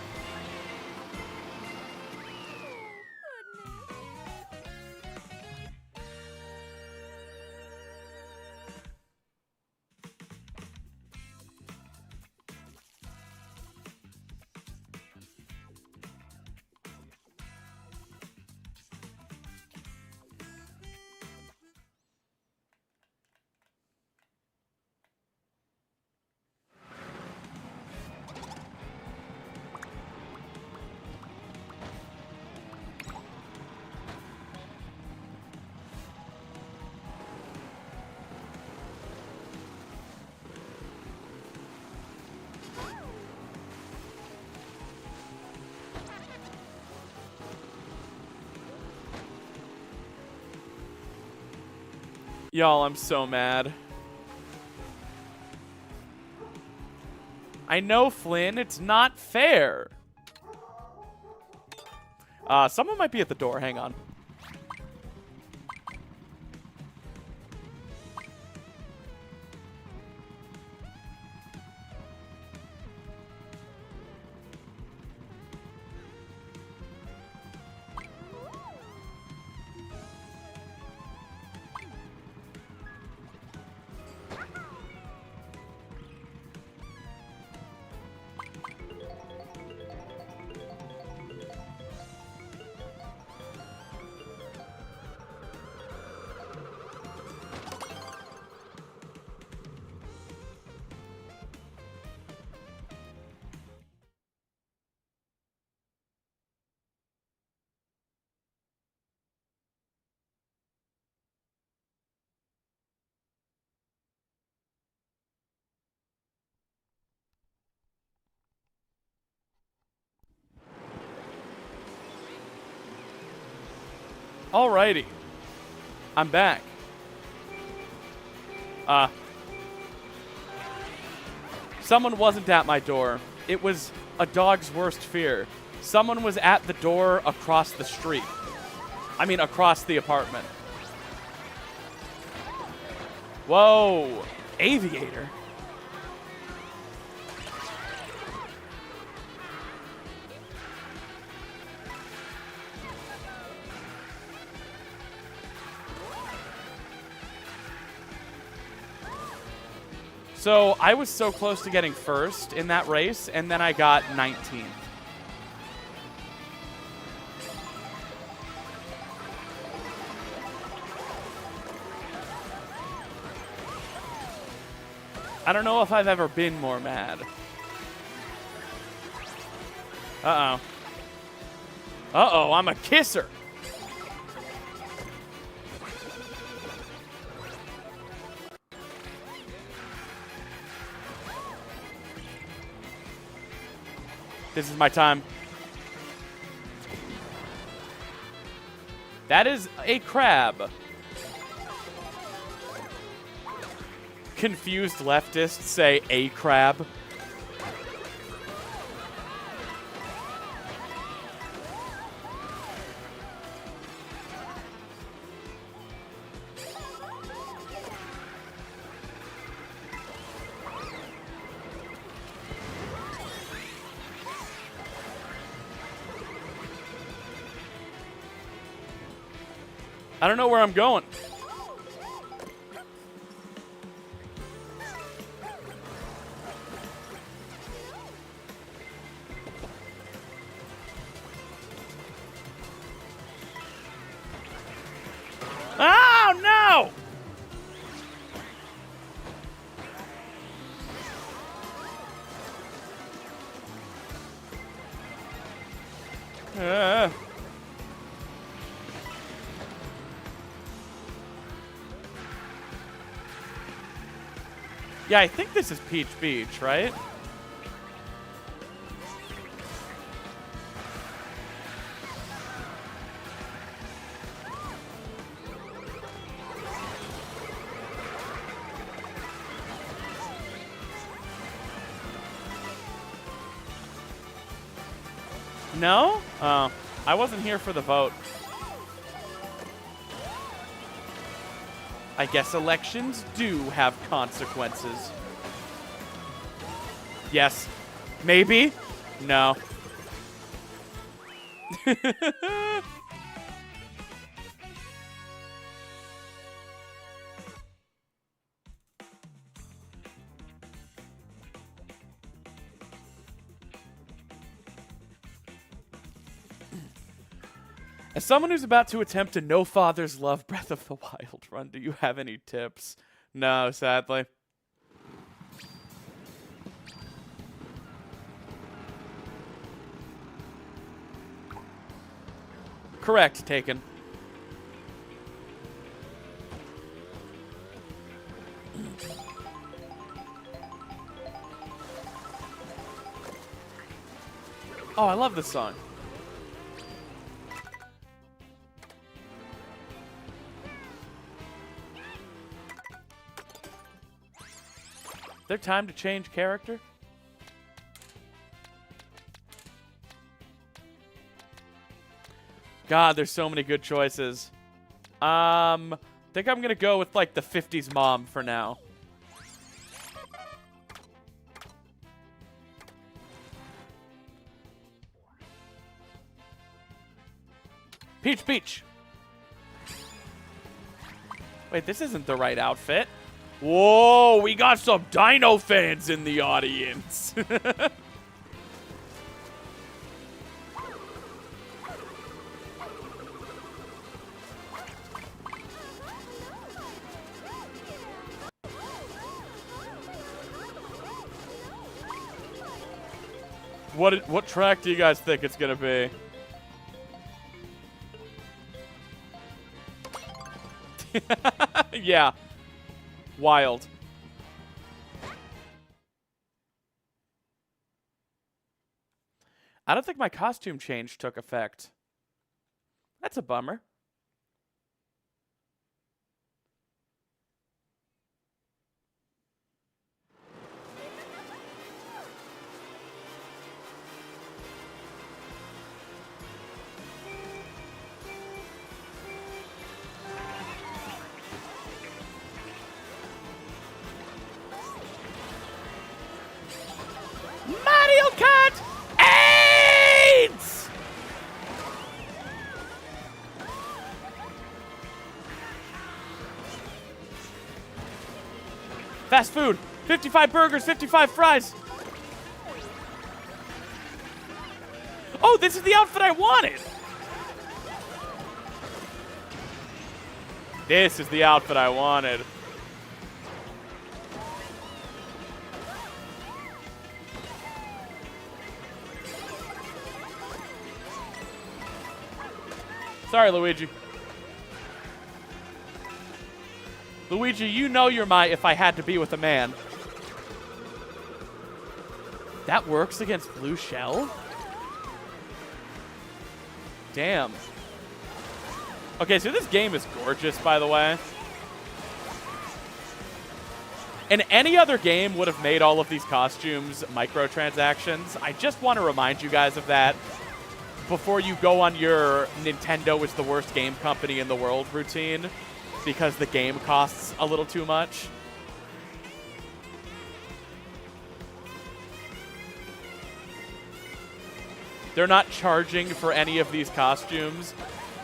Y'all, I'm so mad. I know, Flynn, it's not fair. Someone might be at the door. Hang on. Alrighty. I'm back. Someone wasn't at my door. It was a dog's worst fear. Someone was at the door across the street. I mean, across the apartment. Whoa. Aviator. So I was so close to getting first in that race, and then I got 19th. I don't know if I've ever been more mad. Uh-oh. Uh-oh, I'm a kisser. This is my time. That is a crab. Confused leftists say a crab. I don't know where I'm going. Oh, no! Yeah, I think this is Peach Beach, right? No? Oh, I wasn't here for the vote. I guess elections do have consequences. Yes. Maybe? No. As someone who's about to attempt a No Fathers Love Breath of the Wild run, do you have any tips? No, sadly. Correct, taken. Oh, I love this song. Is there time to change character? God, there's so many good choices. Think I'm gonna go with like the 50s mom for now. Peach Peach. Wait, this isn't the right outfit. Whoa, we got some Dino fans in the audience. What track do you guys think it's gonna be? Yeah. Wild. I don't think my costume change took effect. That's a bummer. Mario Kart 8! Fast food. 55 burgers, 55 fries. Oh, this is the outfit I wanted. This is the outfit I wanted. Sorry, Luigi. Luigi, you know you're my if I had to be with a man. That works against Blue Shell? Damn. Okay, so this game is gorgeous, by the way. And any other game would have made all of these costumes microtransactions. I just want to remind you guys of that before you go on your Nintendo is the worst game company in the world routine because the game costs a little too much. They're not charging for any of these costumes.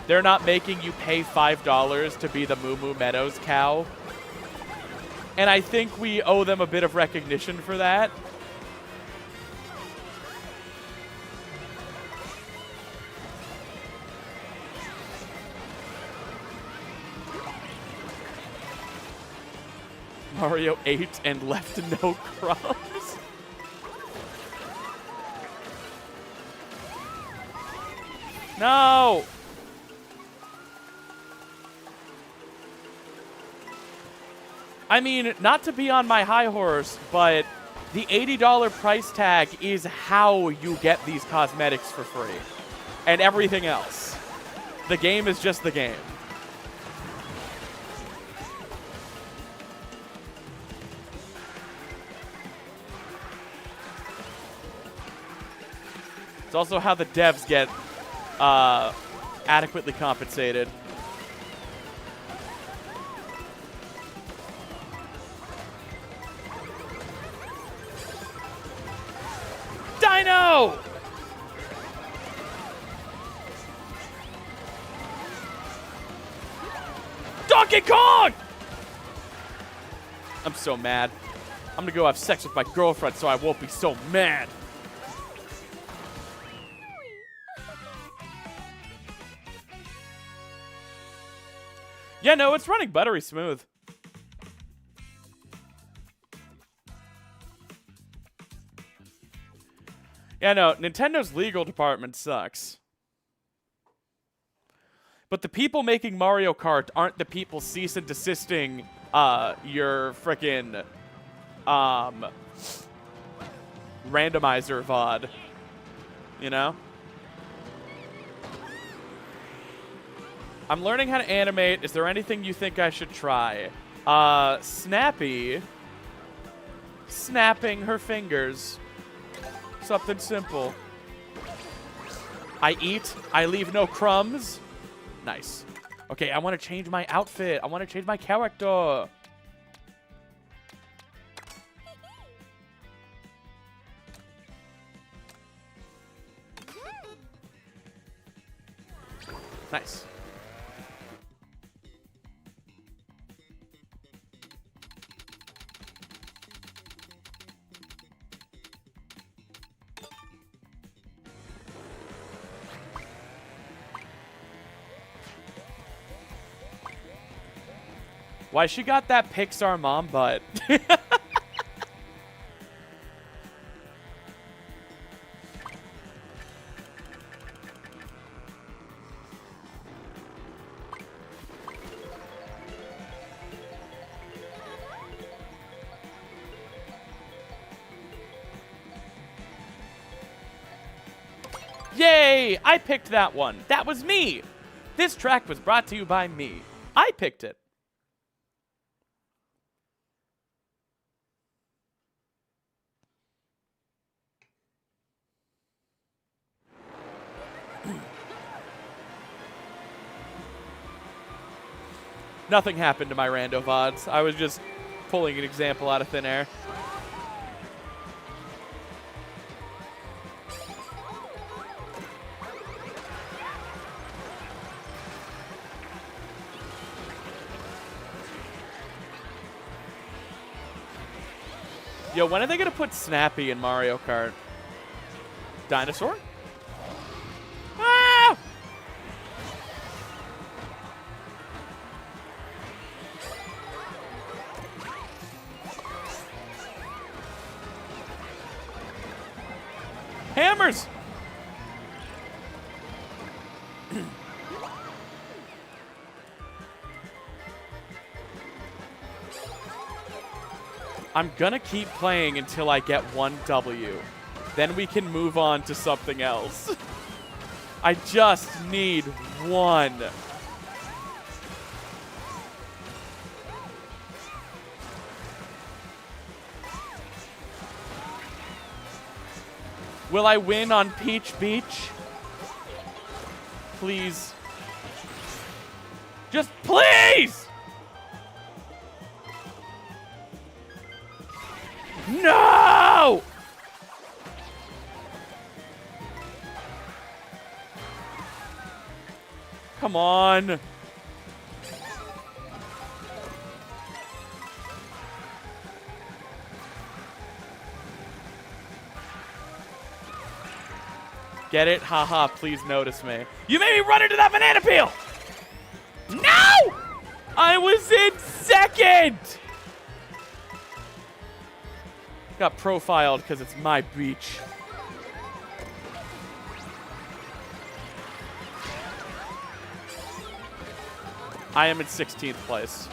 They're not making you pay $5 to be the Moo Moo Meadows cow. And I think we owe them a bit of recognition for that. Mario ate and left no crumbs. No! I mean, not to be on my high horse, but the $80 price tag is how you get these cosmetics for free. And everything else. The game is just the game. It's also how the devs get adequately compensated. Dino! Donkey Kong! I'm so mad. I'm gonna go have sex with my girlfriend so I won't be so mad. Yeah, no, it's running buttery smooth. Yeah, no, Nintendo's legal department sucks. But the people making Mario Kart aren't the people cease and desisting your frickin' randomizer VOD. You know? I'm learning how to animate. Is there anything you think I should try? Snappy. Snapping her fingers. Something simple. I eat. I leave no crumbs. Nice. Okay, I want to change my outfit. I want to change my character. Nice. Why she got that Pixar mom butt? Yay! I picked that one. That was me. This track was brought to you by me. I picked it. Nothing happened to my rando VODs. I was just pulling an example out of thin air. Yo, when are they gonna put Snappy in Mario Kart? Dinosaur? Ah! Hammers! I'm gonna keep playing until I get 1 W. Then we can move on to something else. I just need 1. Will I win on Peach Beach? Please. Just please! No! Come on. Get it? Haha, please notice me. You made me run into that banana peel! No! I was in second! Got profiled because it's my beach. I am in 16th place.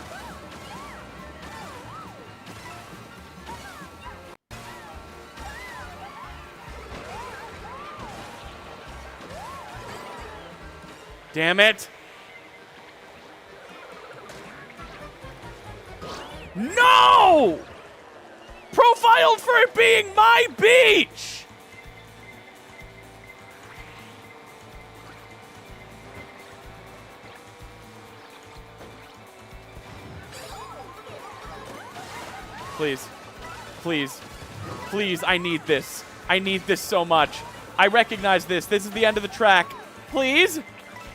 Damn it. No! Profiled for it being my beach! Please. Please. Please, I need this. I need this so much. I recognize this. This is the end of the track. Please?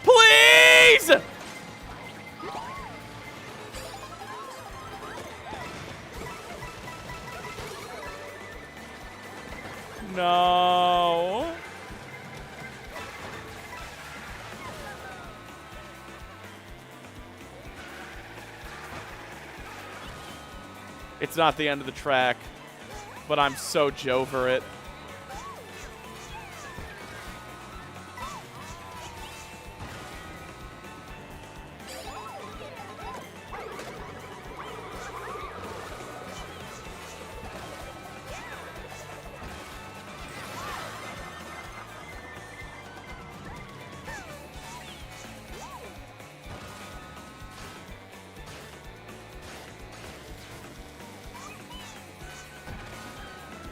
Please! No. It's not the end of the track, but I'm so over it.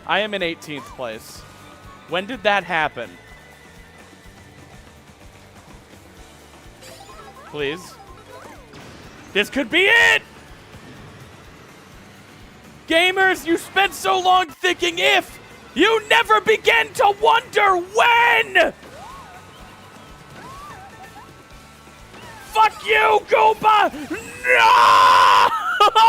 I am in 18th place. When did that happen? Please. This could be it! Gamers, you spent so long thinking if! You never began to wonder when! Fuck you, Goomba!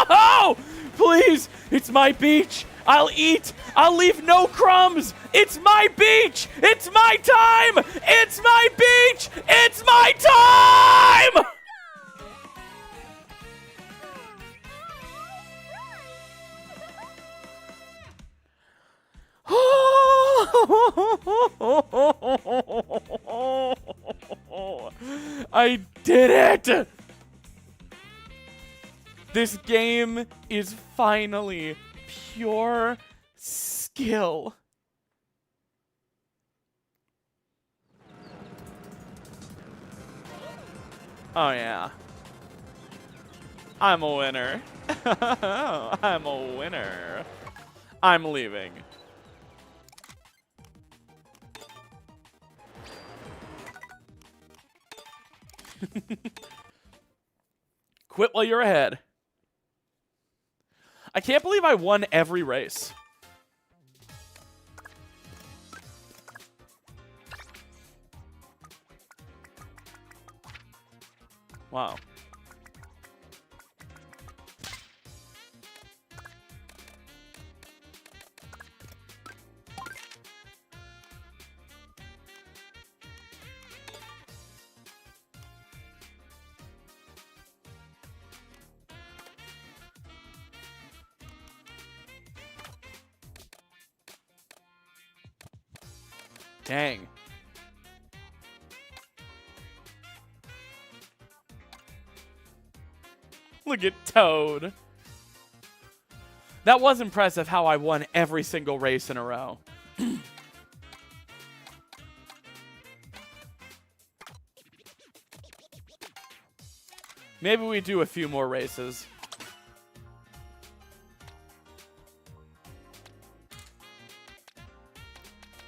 No! Please, it's my beach. I'll eat. I'll leave no crumbs. It's my beach. It's my time. It's my beach. It's my time! I did it! This game is finally pure skill. Oh yeah. I'm a winner. I'm a winner. I'm leaving. Quit while you're ahead. I can't believe I won every race. Wow. Dang. Look at Toad. That was impressive how I won every single race in a row. Maybe we do a few more races.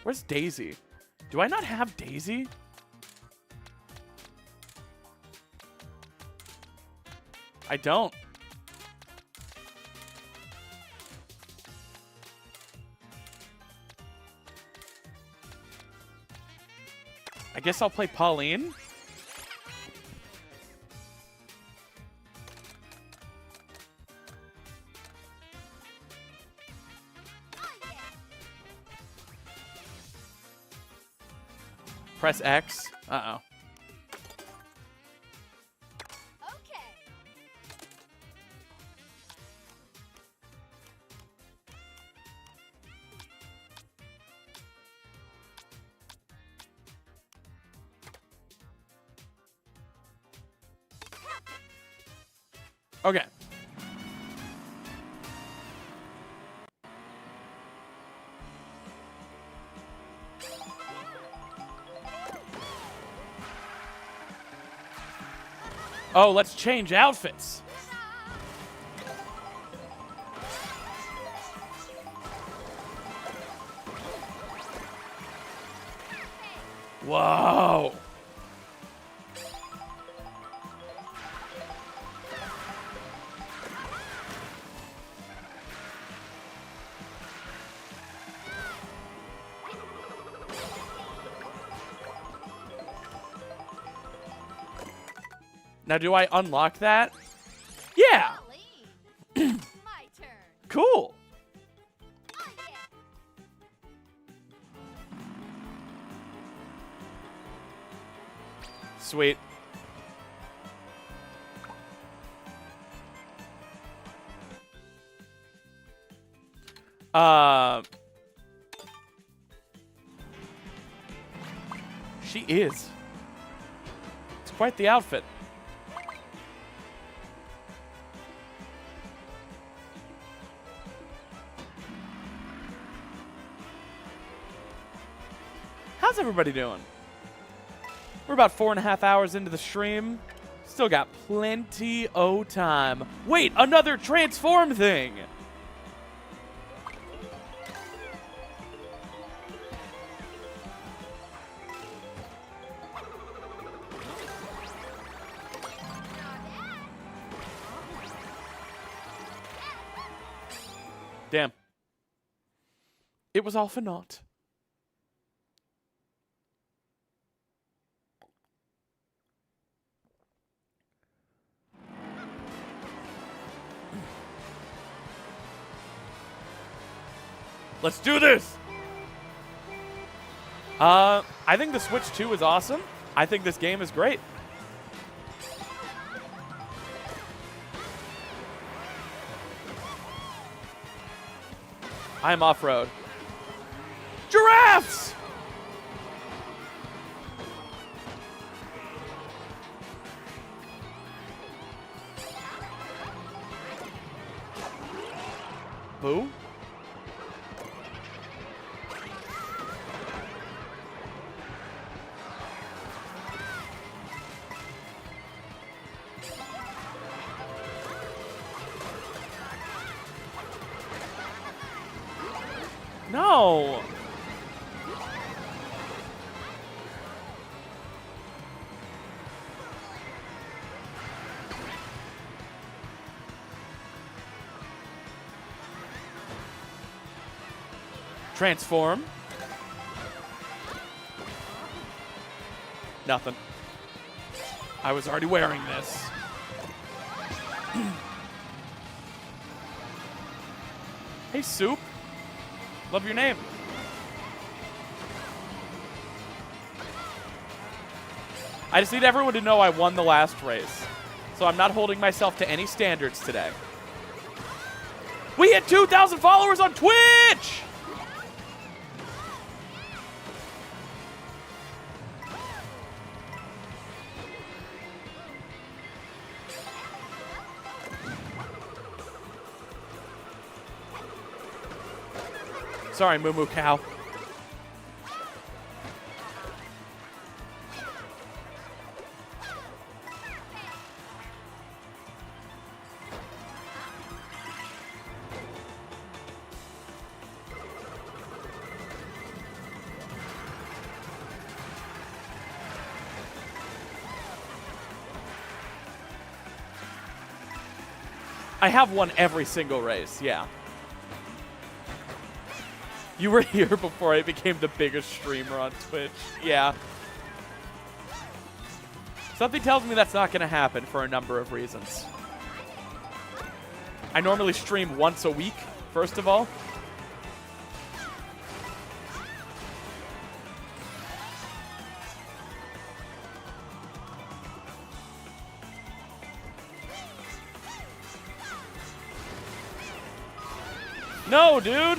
Where's Daisy? Do I not have Daisy? I don't. I guess I'll play Pauline. Press X. Uh-oh. Okay. Oh, let's change outfits. Whoa. Now, do I unlock that? Yeah. My turn. Cool. Oh, yeah. Sweet. She is. It's quite the outfit. How's everybody doing? We're about 4.5 hours into the stream. Still got plenty o' time. Wait, another transform thing! Damn. It was all for naught. Let's do this! I think the Switch 2 is awesome. I think this game is great. I'm off-road. Giraffes! Boo? No. Transform. Nothing. I was already wearing this. Hey, Soup. Love your name. I just need everyone to know I won the last race. So I'm not holding myself to any standards today. We hit 2,000 followers on Twitch! Sorry, Moo Moo Cow. I have won every single race, yeah. You were here before I became the biggest streamer on Twitch. Yeah. Something tells me that's not going to happen for a number of reasons. I normally stream once a week, first of all. No, dude!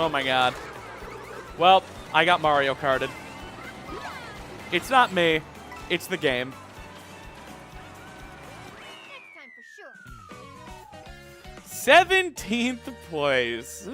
Oh my god. Well, I got Mario Karted. It's not me. It's the game. Next time for sure. 17th place.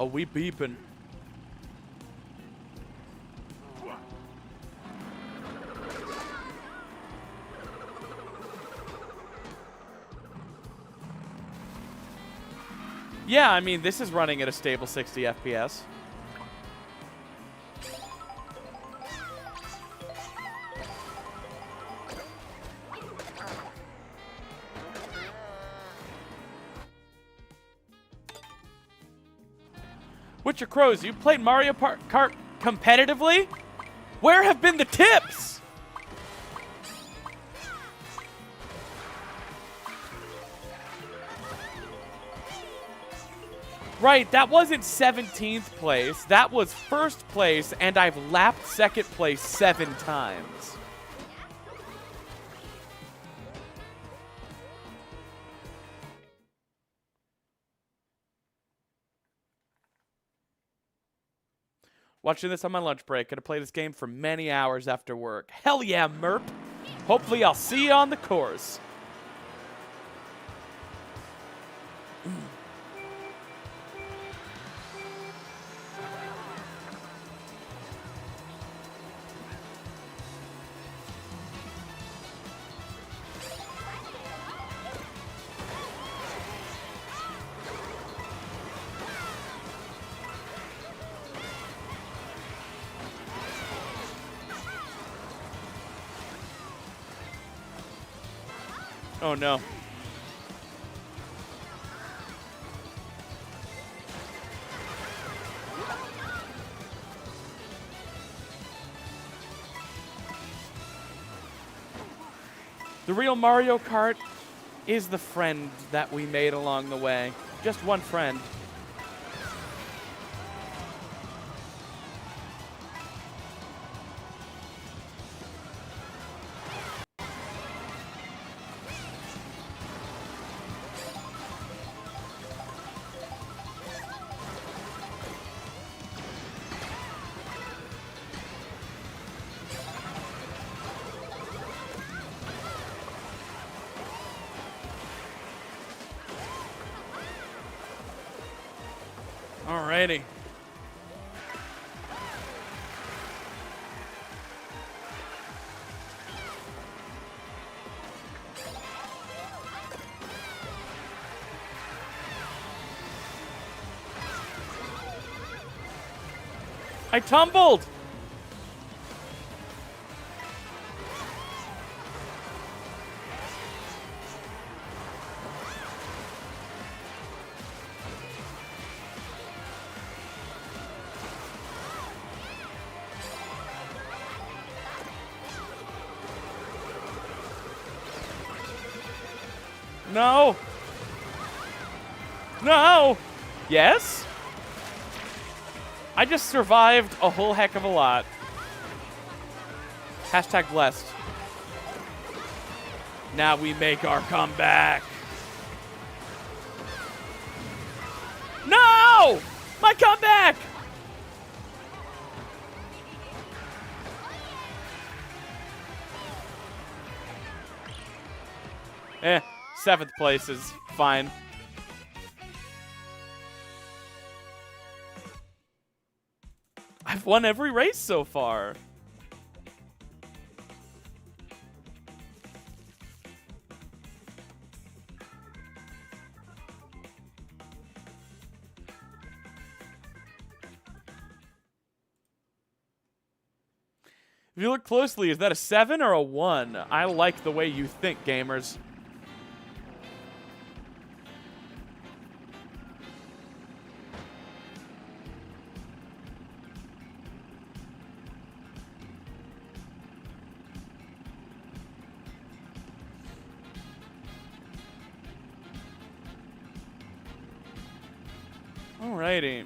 Oh, we beeping. Yeah, I mean, this is running at a stable 60 FPS. Witcher Crows, you played Mario Kart competitively? Where have been the tips? Right, that wasn't 17th place. That was first place, and I've lapped second place 7 times. Watching this on my lunch break. Gonna play this game for many hours after work. Hell yeah, Merp. Hopefully I'll see you on the course. Oh no. The real Mario Kart is the friend that we made along the way. Just one friend. Alrighty. I tumbled! No! No! Yes? I just survived a whole heck of a lot. Hashtag blessed. Now we make our comeback. No! My comeback! Eh, 7th place is fine. I've won every race so far. If you look closely, is that a 7 or a 1? I like the way you think, gamers. Alrighty.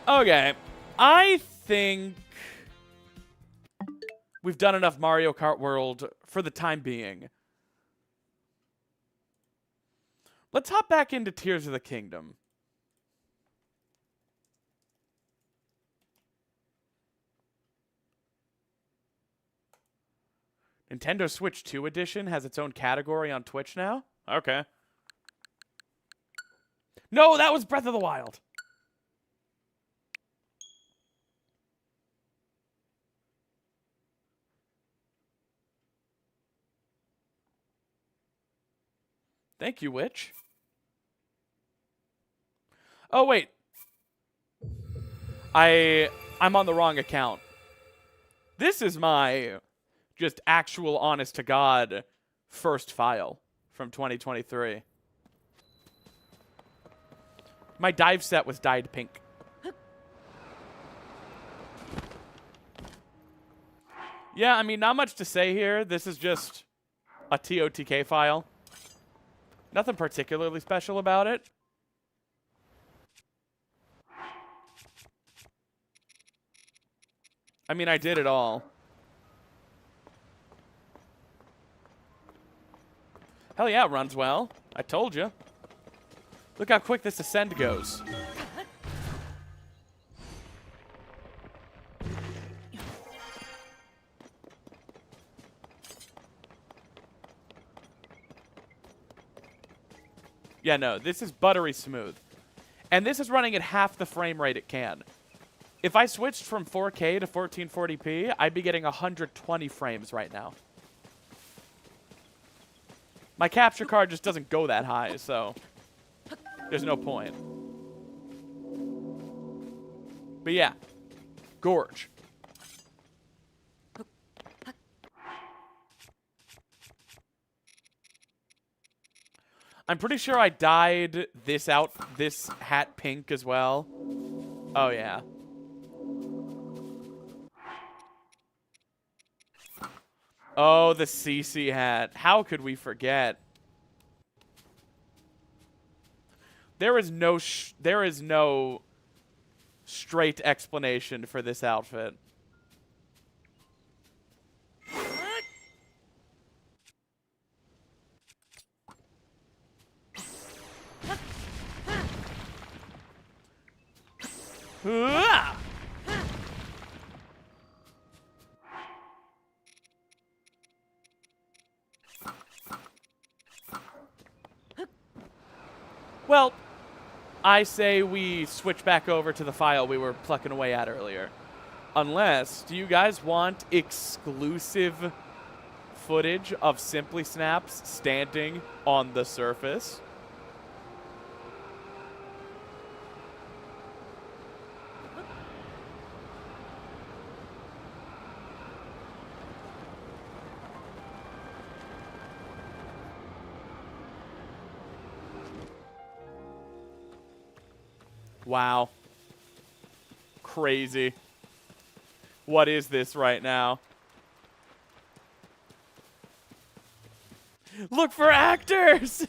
Okay. I think we've done enough Mario Kart World for the time being. Let's hop back into Tears of the Kingdom. Nintendo Switch 2 Edition has its own category on Twitch now? Okay. No, that was Breath of the Wild. Thank you, Witch. Oh, wait. I'm on the wrong account. This is my just actual honest-to-God first file from 2023. My dive set was dyed pink. Yeah, I mean, not much to say here. This is just a TOTK file. Nothing particularly special about it. I mean, I did it all. Hell yeah, it runs well. I told you. Look how quick this ascend goes. Yeah, no, this is buttery smooth. And this is running at half the frame rate it can. If I switched from 4K to 1440p, I'd be getting 120 frames right now. My capture card just doesn't go that high, so there's no point. But yeah, gorge. I'm pretty sure I dyed this hat pink as well. Oh, yeah. Oh, the CC hat. How could we forget? There is no straight explanation for this outfit. Well, I say we switch back over to the file we were plucking away at earlier. Unless, do you guys want exclusive footage of SimplySnaps standing on the surface? Wow. Crazy. What is this right now? Look for actors!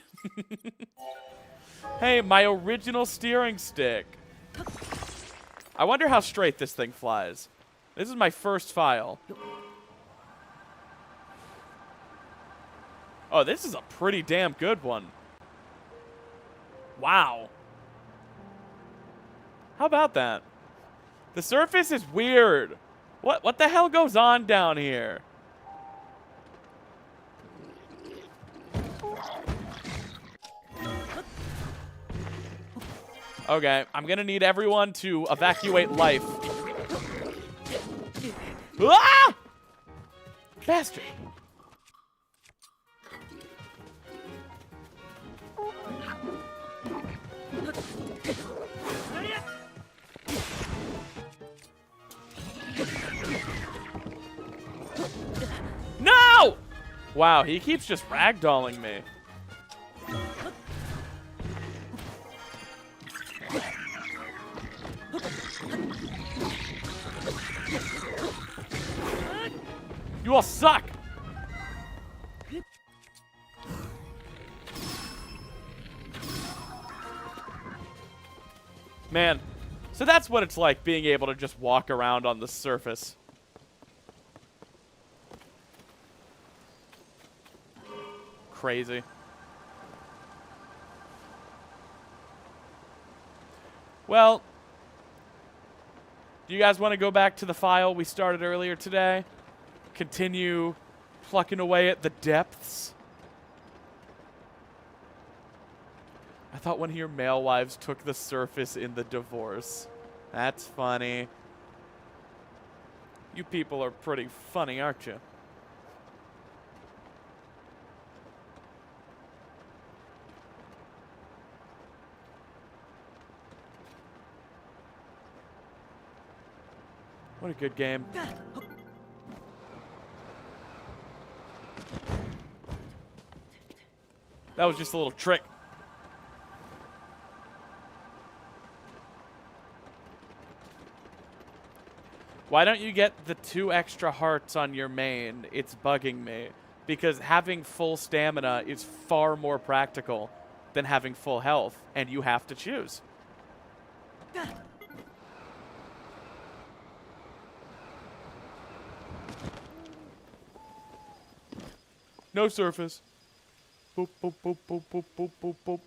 Hey, my original steering stick. I wonder how straight this thing flies. This is my first file. Oh, this is a pretty damn good one. Wow. How about that? The surface is weird. What the hell goes on down here? Okay, I'm gonna need everyone to evacuate life. Ah! Bastard. No! Wow, he keeps just ragdolling me. You all suck. Man, so that's what it's like being able to just walk around on the surface. Crazy. Well, do you guys want to go back to the file we started earlier today? Continue plucking away at the depths? I thought one of your male wives took the surface in the divorce. That's funny. You people are pretty funny, aren't you? What a good game. That was just a little trick. Why don't you get the 2 extra hearts on your main? It's bugging me. Because having full stamina is far more practical than having full health, and you have to choose. No surface. Boop, boop, boop, boop, boop, boop, boop, boop.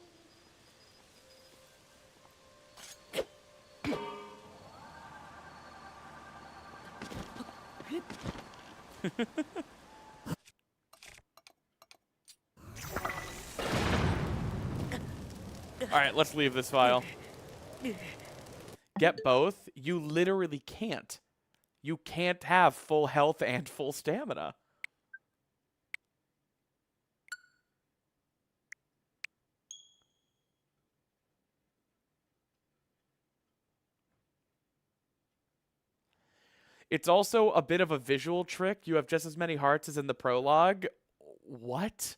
All right, let's leave this file. Get both? You literally can't. You can't have full health and full stamina. It's also a bit of a visual trick. You have just as many hearts as in the prologue. What?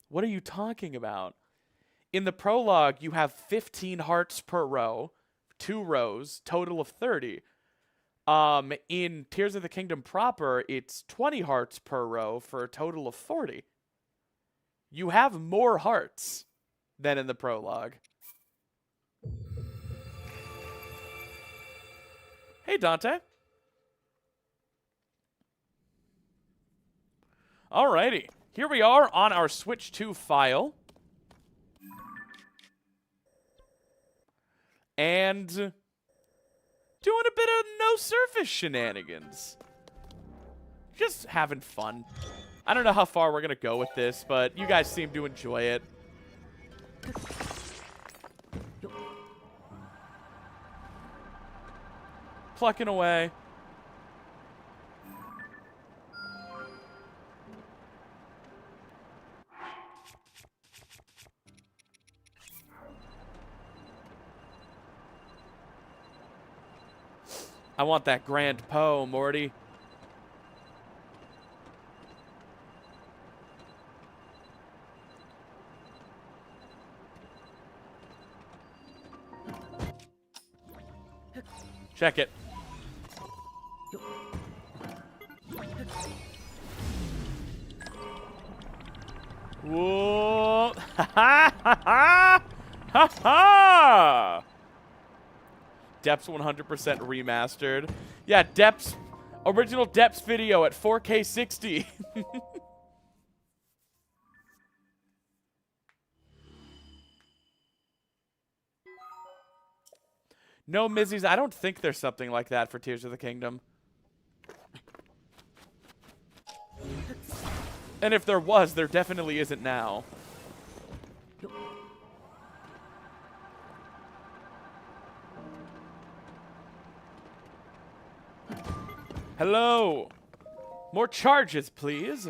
What are you talking about? In the prologue, you have 15 hearts per row, 2 rows, total of 30. In Tears of the Kingdom proper, it's 20 hearts per row for a total of 40. You have more hearts than in the prologue. Hey, Dante. Alrighty, here we are on our Switch 2 file. And doing a bit of no-surface shenanigans. Just having fun. I don't know how far we're going to go with this, but you guys seem to enjoy it. Plucking away. I want that Grand Poe, Morty. Check it. Whoa! Ha ha ha ha! Ha ha! Depths 100% remastered. Yeah, Depths, original Depths video at 4K 60. No, Mizzies, I don't think there's something like that for Tears of the Kingdom. And if there was, there definitely isn't now. Hello. More charges, please.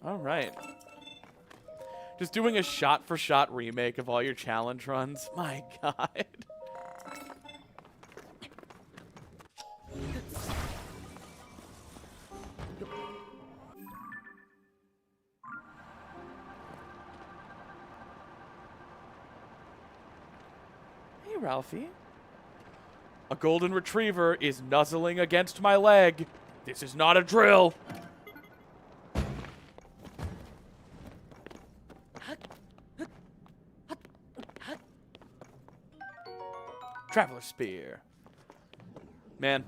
All right. Just doing a shot-for-shot remake of all your challenge runs. My God. Ralphie. A golden retriever is nuzzling against my leg. This is not a drill. Traveler Spear. Man.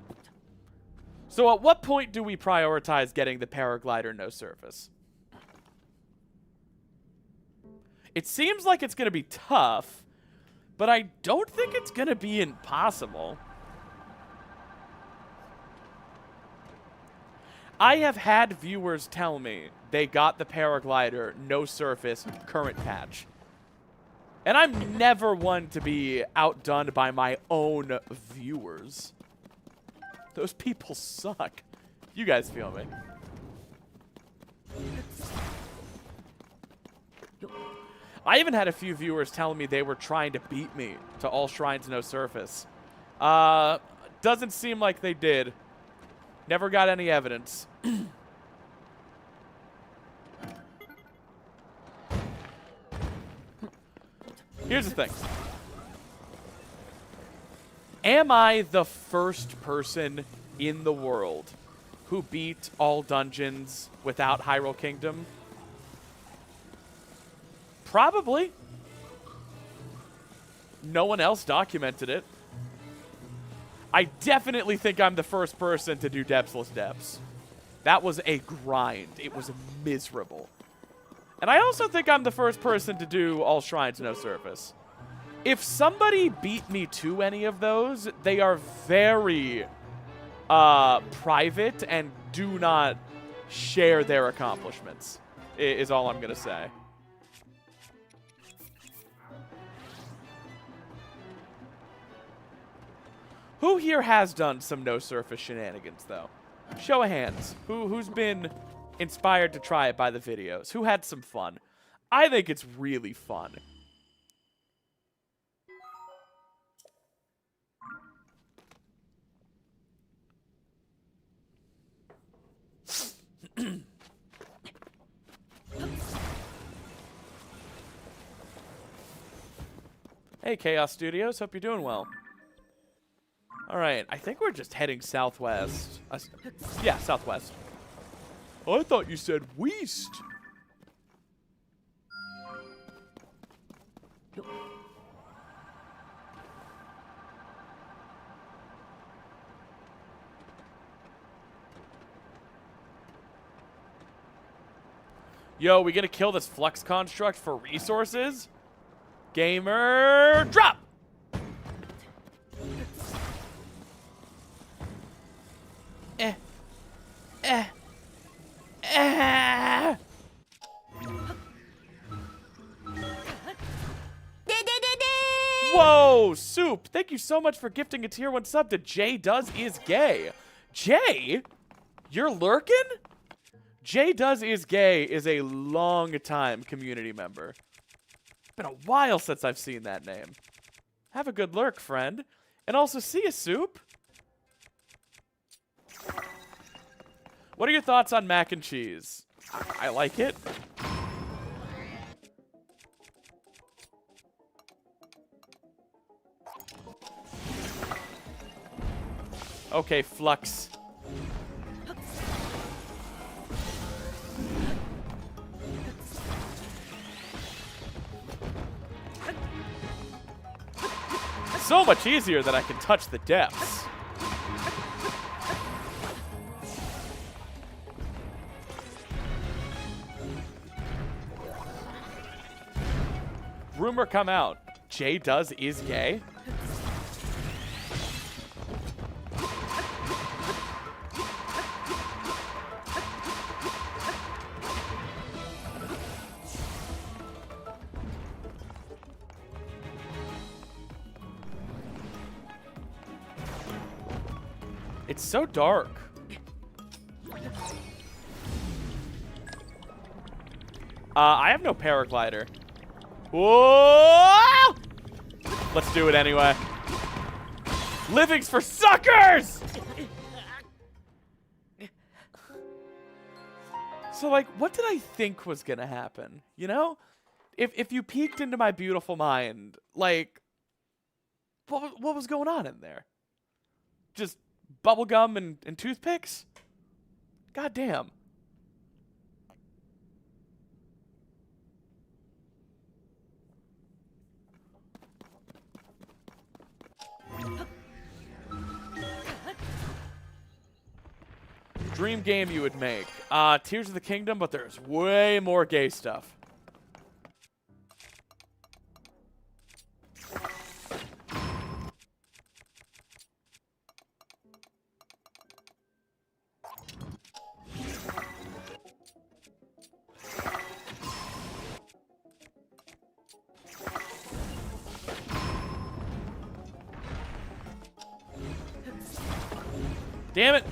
So at what point do we prioritize getting the paraglider no surface? It seems like it's going to be tough, but I don't think it's going to be impossible. I have had viewers tell me they got the paraglider no surface current patch. And I'm never one to be outdone by my own viewers. Those people suck. You guys feel me? I even had a few viewers telling me they were trying to beat me to all shrines no surface. Doesn't seem like they did. Never got any evidence. Here's the thing. Am I the first person in the world who beat all dungeons without Hyrule Kingdom? Probably. No one else documented it. I definitely think I'm the first person to do Depthsless Depths. That was a grind. It was miserable. And I also think I'm the first person to do all shrines no surface. If somebody beat me to any of those, they are very private and do not share their accomplishments, is all I'm going to say. Who here has done some no-surface shenanigans, though? Show of hands. Who's been inspired to try it by the videos? Who had some fun? I think it's really fun. Hey, Chaos Studios. Hope you're doing well. All right, I think we're just heading southwest. Yeah, southwest. Oh, I thought you said west. Yo, we gonna kill this flux construct for resources? Gamer, drop! Whoa, Soup, thank you so much for gifting a tier 1 sub to Jay Does Is Gay. Jay? You're lurking? Jay Does Is Gay is a long-time community member. It's been a while since I've seen that name. Have a good lurk, friend. And also, see you, Soup. What are your thoughts on mac and cheese? I like it. Okay, Flux. So much easier that I can touch the depths. Rumor come out. Jay Does Is Gay? It's so dark. I have no paraglider. Whoa! Let's do it anyway. Living's for suckers! So, like, what did I think was gonna happen? You know? If you peeked into my beautiful mind, like, what was going on in there? Just bubble gum and toothpicks? God damn. Dream game you would make. Tears of the Kingdom, but there's way more gay stuff. Damn it.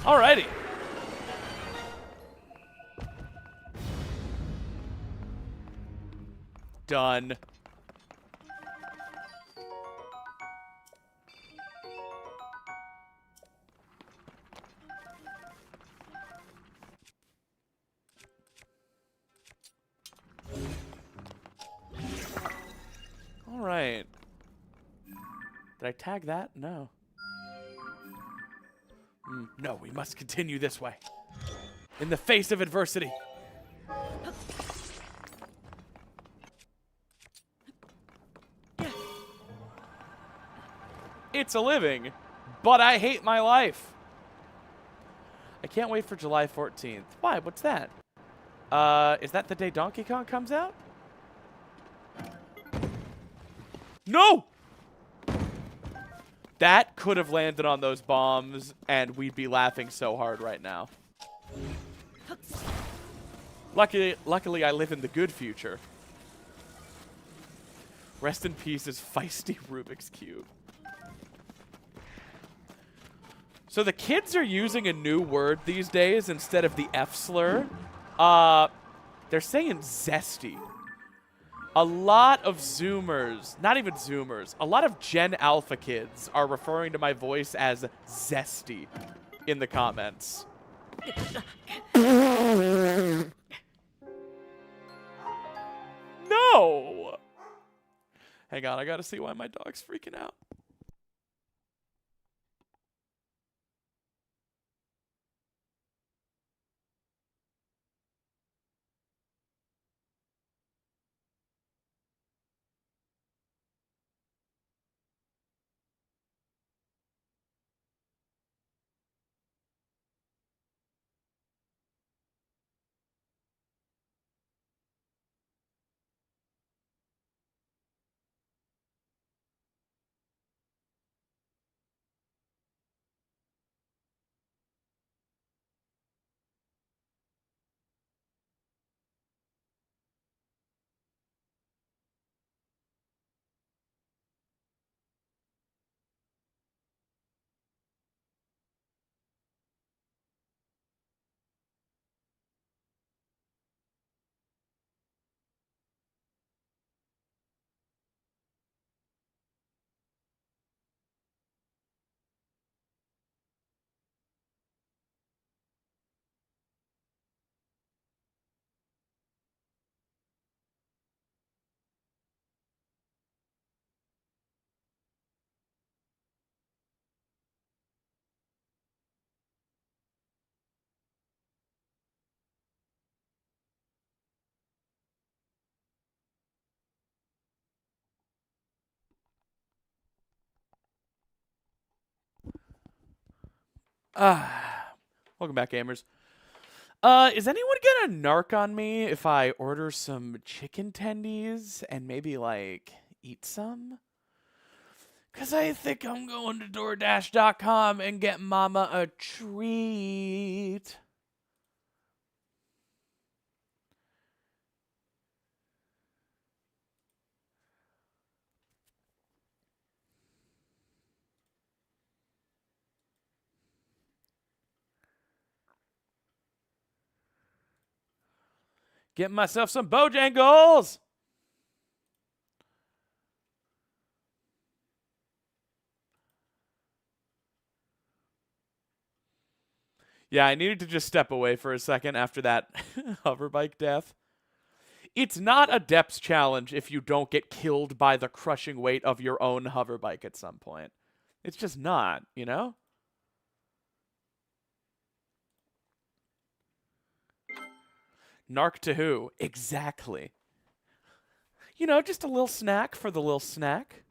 Alrighty. Done. Alright. Did I tag that? No. No, we must continue this way. In the face of adversity. It's a living, but I hate my life. I can't wait for July 14th. Why? What's that? Is that the day Donkey Kong comes out? No! That could have landed on those bombs, and we'd be laughing so hard right now. Luckily, I live in the good future. Rest in peace is feisty Rubik's Cube. So the kids are using a new word these days instead of the F slur. They're saying zesty. A lot of Zoomers, not even Zoomers, a lot of Gen Alpha kids are referring to my voice as zesty in the comments. No! Hang on, I gotta see why my dog's freaking out. Welcome back, gamers. Is anyone gonna narc on me if I order some chicken tendies and maybe, like, eat some? Because I think I'm going to DoorDash.com and get Mama a treat. Getting myself some Bojangles! Yeah, I needed to just step away for a second after that hoverbike death. It's not a depths challenge if you don't get killed by the crushing weight of your own hoverbike at some point. It's just not, you know? Narc to who? Exactly. You know, just a little snack for the little snack.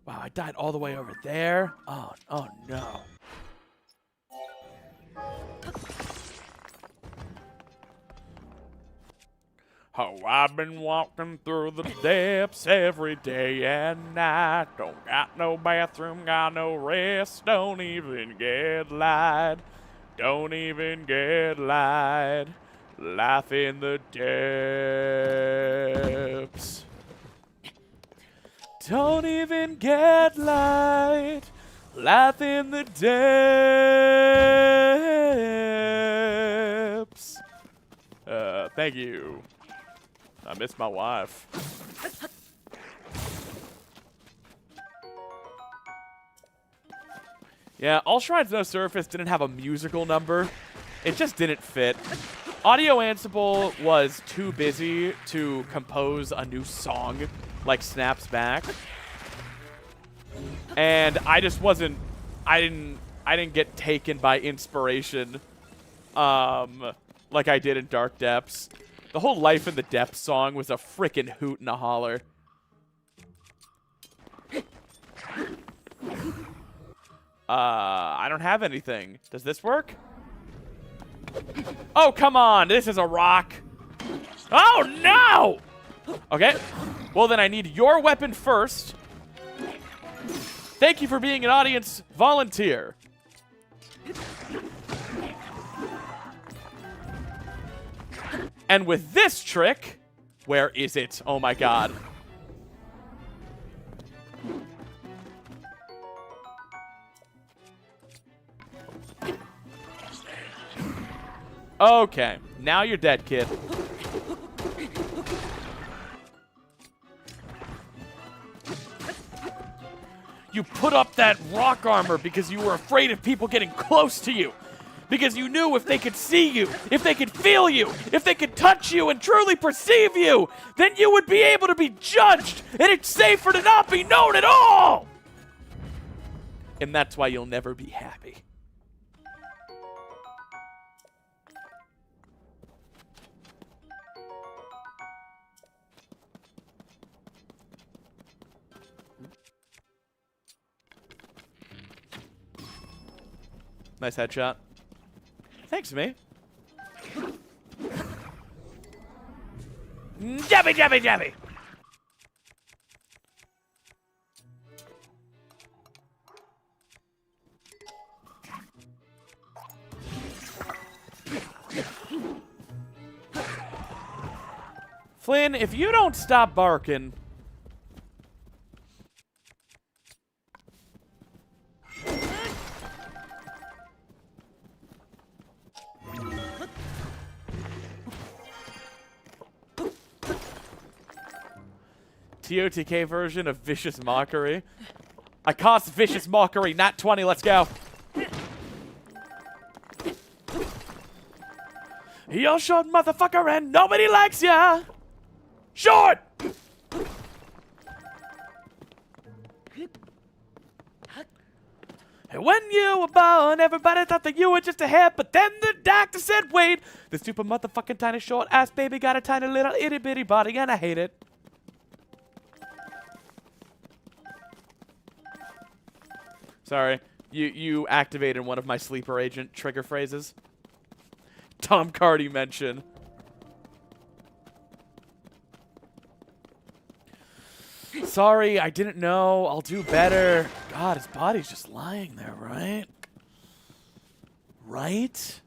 Wow, I died all the way over there. Oh no. Oh, I've been walking through the depths every day and night. Don't got no bathroom, got no rest. Don't even get light. Don't even get light. Life in the depths. Don't even get light. Life in the depths. Thank you. I miss my wife. Yeah, All Shrines No Surface didn't have a musical number. It just didn't fit. Audio Ansible was too busy to compose a new song like Snaps Back. And I just wasn't I didn't get taken by inspiration like I did in Dark Depths. The whole Life in the Depths song was a frickin' hoot and a holler. I don't have anything. Does this work? Oh, come on. This is a rock. Oh, no! Okay. Well, then I need your weapon first. Thank you for being an audience volunteer. And with this trick, where is it? Oh my god. Okay, now you're dead, kid. You put up that rock armor because you were afraid of people getting close to you. Because you knew if they could see you, if they could feel you, if they could touch you and truly perceive you, then you would be able to be judged, and it's safer to not be known at all! And that's why you'll never be happy. Nice headshot. Thanks, me. Jabby, jabby, jabby. Flynn, if you don't stop barking... TOTK version of Vicious Mockery. I cast Vicious Mockery, not 20, let's go. You're short, motherfucker, and nobody likes ya! Short! And when you were born, everybody thought that you were just a hair, but then the doctor said, wait, the super motherfucking tiny short ass baby got a tiny little itty bitty body, and I hate it. Sorry, you activated one of my sleeper agent trigger phrases. Tom Cardy mention. Sorry, I didn't know. I'll do better. God, his body's just lying there, right? Right?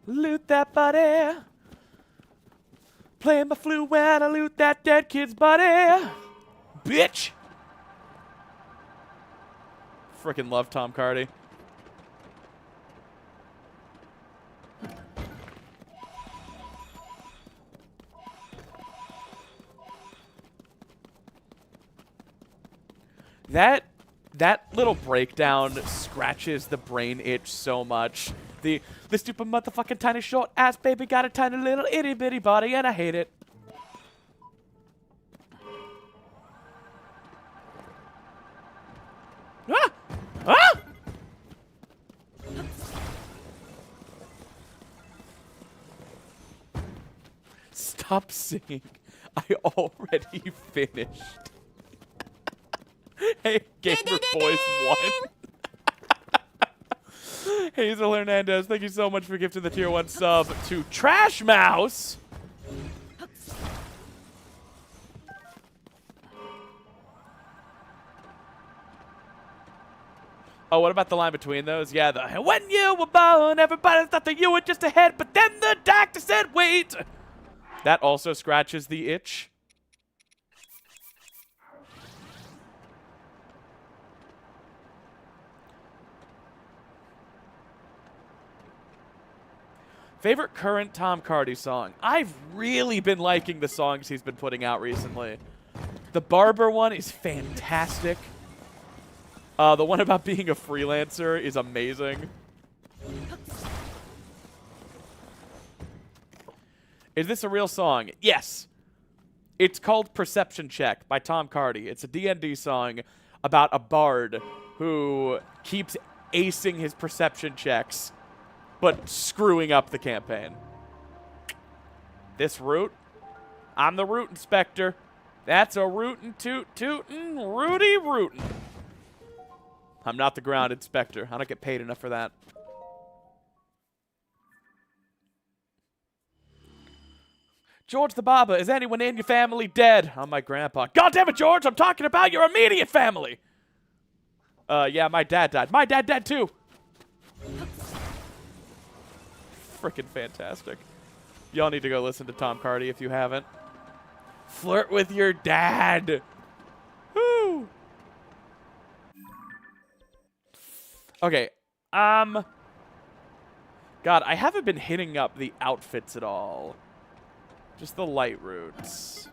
Loot that body. Playing my flute when I loot that dead kid's body. Bitch! Frickin' love Tom Cardy. That little breakdown scratches the brain itch so much. The stupid motherfucking tiny short ass baby got a tiny little itty bitty body and I hate it. Ah! Ah! Stop singing. I already finished. Hey, Gamer Boys 1. Hazel Hernandez, thank you so much for gifting the tier 1 sub to Trash Mouse. Oh, what about the line between those? Yeah, the when you were born, everybody thought that you were just ahead, but then the doctor said, wait. That also scratches the itch. Favorite current Tom Cardy song? I've really been liking the songs he's been putting out recently. The Barber one is fantastic. The one about being a freelancer is amazing. Is this a real song? Yes. It's called Perception Check by Tom Cardy. It's a D&D song about a bard who keeps acing his perception checks but screwing up the campaign. This route? I'm the route inspector. That's a rootin' tootin' Rudy rootin'. I'm not the ground inspector. I don't get paid enough for that. George the Barber, is anyone in your family dead? I'm my grandpa. God damn it, George, I'm talking about your immediate family. Yeah, my dad died. My dad dead too. Freaking fantastic. Y'all need to go listen to Tom Cardy if you haven't. Flirt with your dad. Woo. Okay. God, I haven't been hitting up the outfits at all. Just the light routes.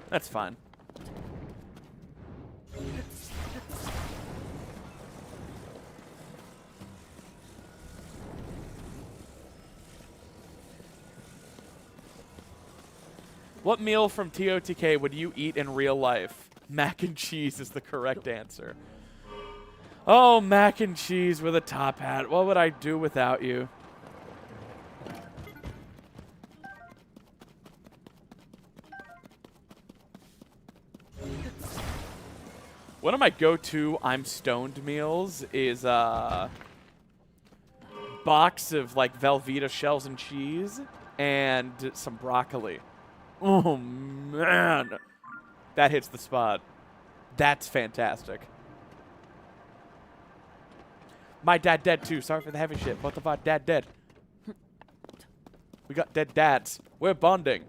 That's fine. What meal from TOTK would you eat in real life? Mac and cheese is the correct answer. Oh, mac and cheese with a top hat. What would I do without you? One of my go-to I'm stoned meals is a box of like Velveeta shells and cheese and some broccoli. Oh, man. That hits the spot. That's fantastic. My dad dead, too. Sorry for the heavy shit. Both of our dad dead. We got dead dads. We're bonding.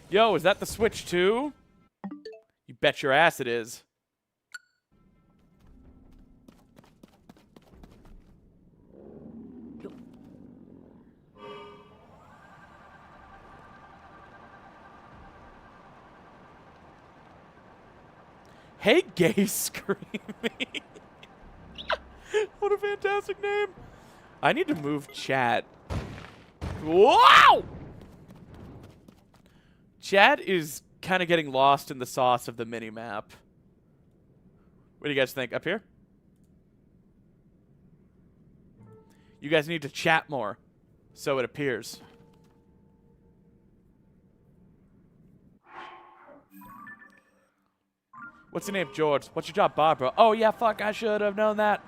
Yo, is that the Switch 2? You bet your ass it is. Hey, Gay Screaming. What a fantastic name. I need to move chat. Wow! Chat is kind of getting lost in the sauce of the mini-map. What do you guys think? Up here? You guys need to chat more, so it appears. What's your name, George? What's your job, Barbara? Oh, yeah, fuck, I should have known that.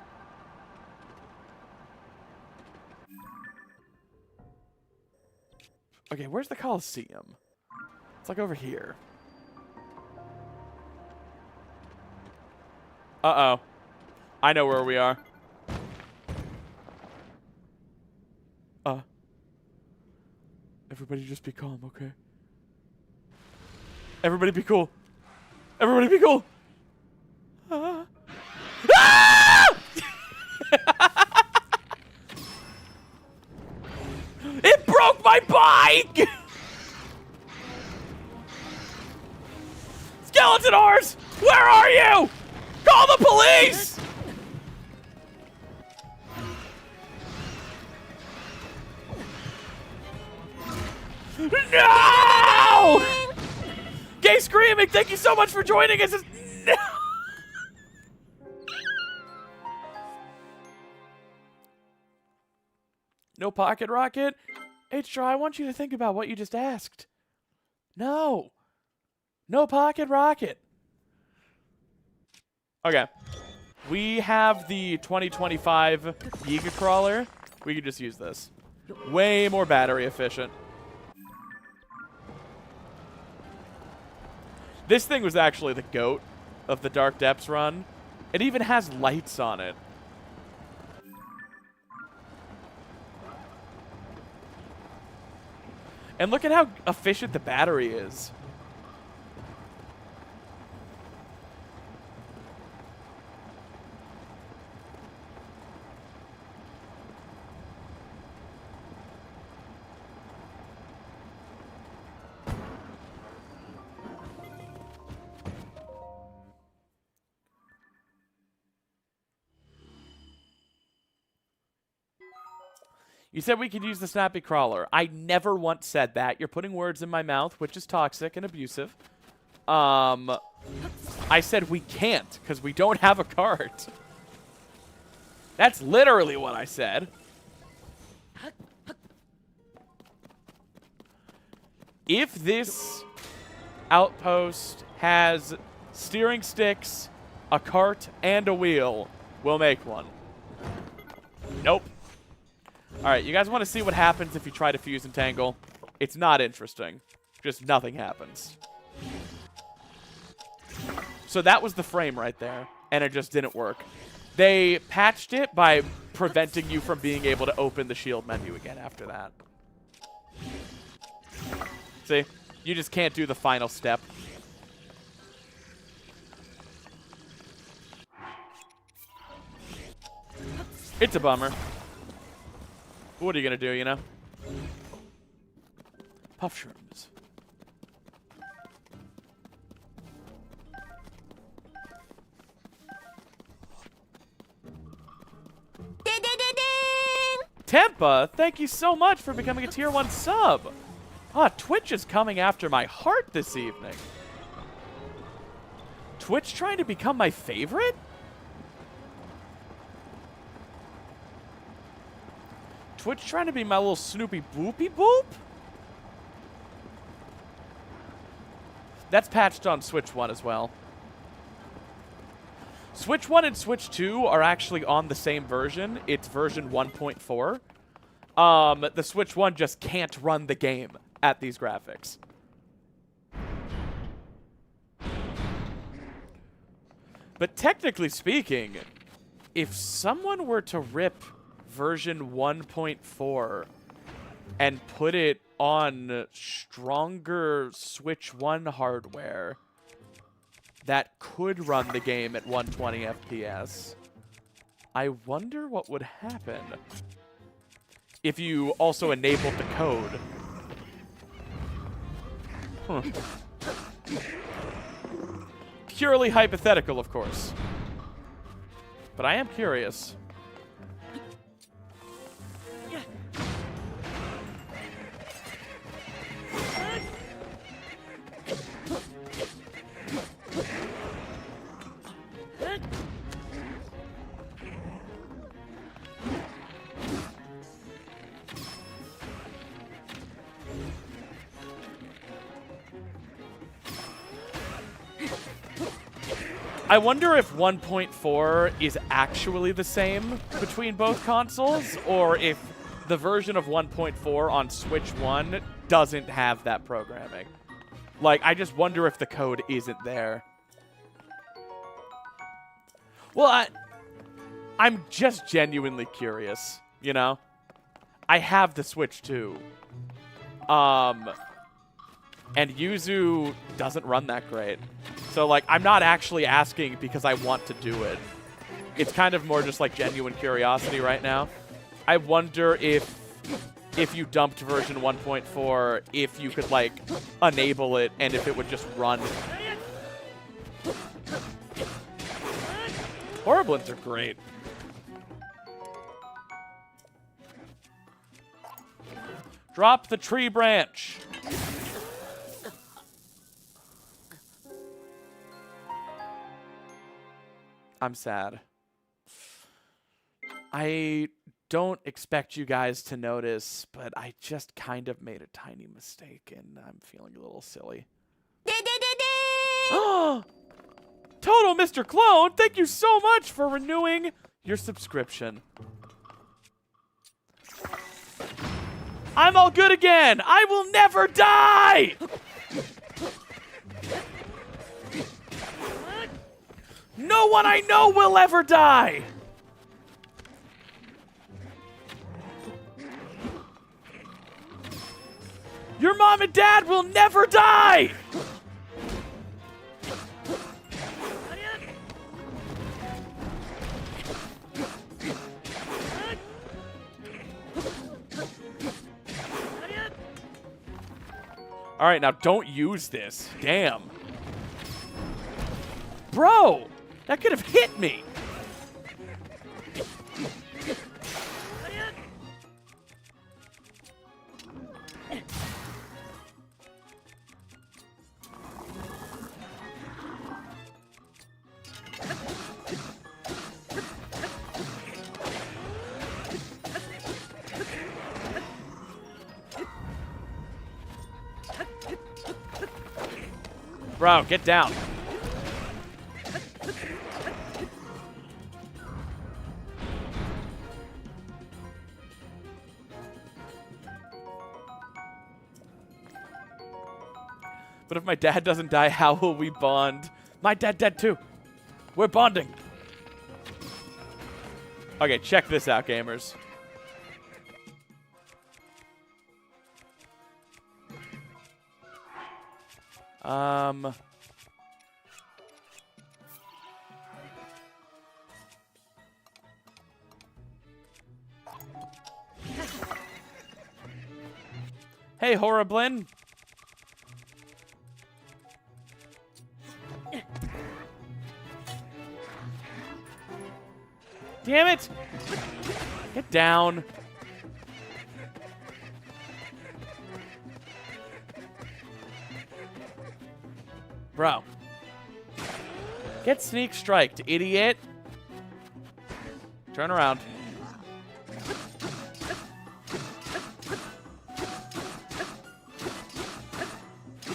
Okay, where's the Coliseum? It's like over here. Uh-oh. I know where we are. Everybody just be calm, okay? Everybody be cool. Everybody be cool. Ah! It broke my bike! Skeleton horse! Where are you? Call the police! No! Gay Screaming, thank you so much for joining us. No! No pocket rocket? H-Draw, I want you to think about what you just asked. No. No pocket rocket. Okay. We have the 2025 Giga Crawler. We could just use this. Way more battery efficient. This thing was actually the GOAT of the Dark Depths run. It even has lights on it. And look at how efficient the battery is. You said we could use the snappy crawler. I never once said that. You're putting words in my mouth, which is toxic and abusive. I said we can't because we don't have a cart. That's literally what I said. If this outpost has steering sticks, a cart, and a wheel, we'll make one. Nope. Alright, you guys want to see what happens if you try to fuse and tangle? It's not interesting. Just nothing happens. So that was the frame right there, and it just didn't work. They patched it by preventing you from being able to open the shield menu again after that. See? You just can't do the final step. It's a bummer. What are you going to do, you know? Puff shrooms. Tempa, thank you so much for becoming a tier 1 sub. Ah, Twitch is coming after my heart this evening. Twitch trying to become my favorite? Twitch trying to be my little Snoopy Boopy Boop? That's patched on Switch 1 as well. Switch 1 and Switch 2 are actually on the same version. It's version 1.4. The Switch 1 just can't run the game at these graphics. But technically speaking, if someone were to rip version 1.4 and put it on stronger Switch 1 hardware that could run the game at 120 FPS, I wonder what would happen if you also enabled the code. Huh. Purely hypothetical, of course. But I am curious. I wonder if 1.4 is actually the same between both consoles, or if the version of 1.4 on Switch 1 doesn't have that programming. Like, I just wonder if the code isn't there. Well, I'm just genuinely curious, you know? I have the Switch 2. And Yuzu doesn't run that great. So, like, I'm not actually asking because I want to do it. It's kind of more just, like, genuine curiosity right now. I wonder if you dumped version 1.4, if you could, like, enable it and if it would just run. Horriblins are great. Drop the tree branch. I'm sad. I don't expect you guys to notice, but I just kind of made a tiny mistake, and I'm feeling a little silly. Oh! Total Mr. Clone, thank you so much for renewing your subscription. I'm all good again. I will never die. No one I know will ever die. Your mom and dad will never die. All right, now don't use this. Damn. Bro, that could have hit me. Bro, get down. But if my dad doesn't die, how will we bond? My dad dead too. We're bonding. Okay, check this out, gamers. Hey, Horriblin. Damn it! Get down. Bro. Get sneak striked, idiot. Turn around.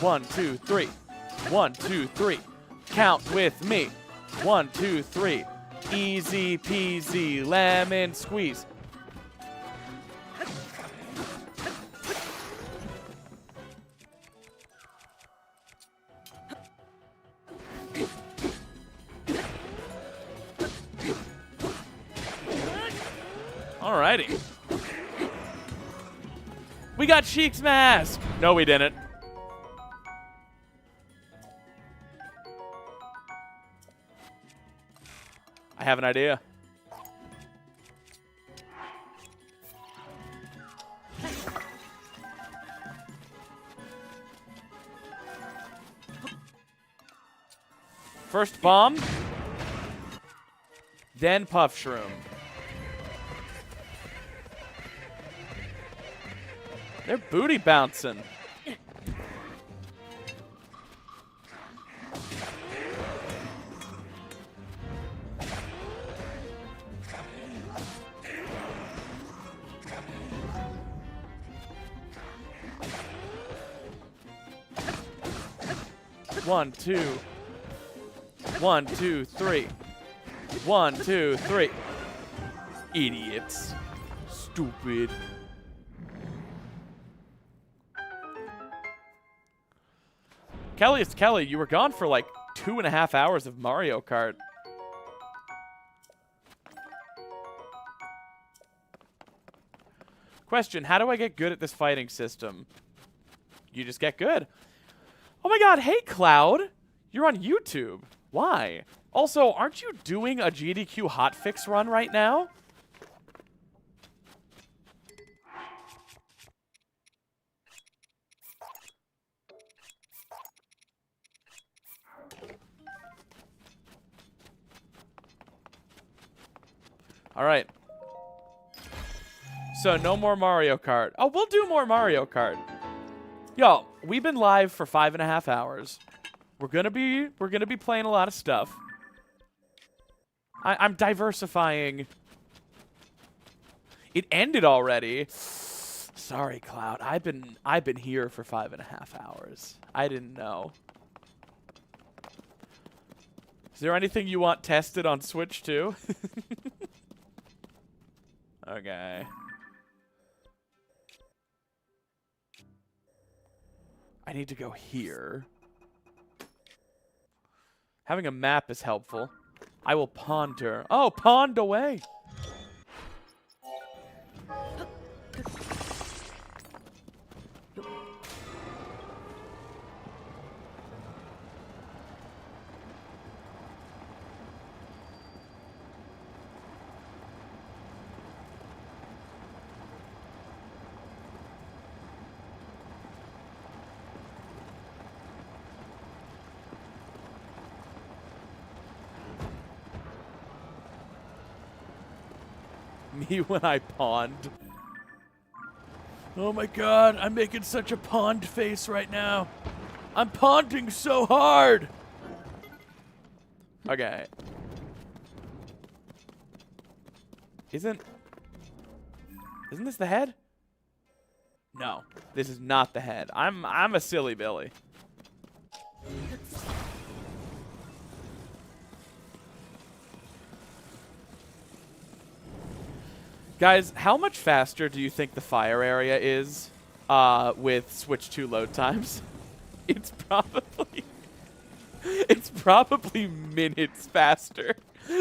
One, two, three. 1, 2, 3. Count with me. 1, 2, 3. Easy peasy lemon squeeze. Alrighty. We got Sheik's mask. No, we didn't. I have an idea. First bomb, then puff shroom. They're booty bouncing. One, two. 1, 2, 3. 1, 2, 3. Idiots. Stupid. Kelly, it's Kelly. You were gone for like 2.5 hours of Mario Kart. Question, how do I get good at this fighting system? You just get good. Oh my god, hey Cloud! You're on YouTube. Why? Also, aren't you doing a GDQ hotfix run right now? Alright. So, no more Mario Kart. Oh, we'll do more Mario Kart. Yo, we've been live for 5.5 hours. We're gonna be playing a lot of stuff. I'm diversifying. It ended already. Sorry, Cloud. I've been here for 5.5 hours. I didn't know. Is there anything you want tested on Switch too? Okay. I need to go here. Having a map is helpful. I will ponder. Oh, pond away. Me when I pond. Oh my god, I'm making such a pond face right now. I'm ponding so hard. Okay. Isn't this the head? No, this is not the head. I'm a silly Billy. Guys, how much faster do you think the fire area is with Switch 2 load times? It's probably minutes faster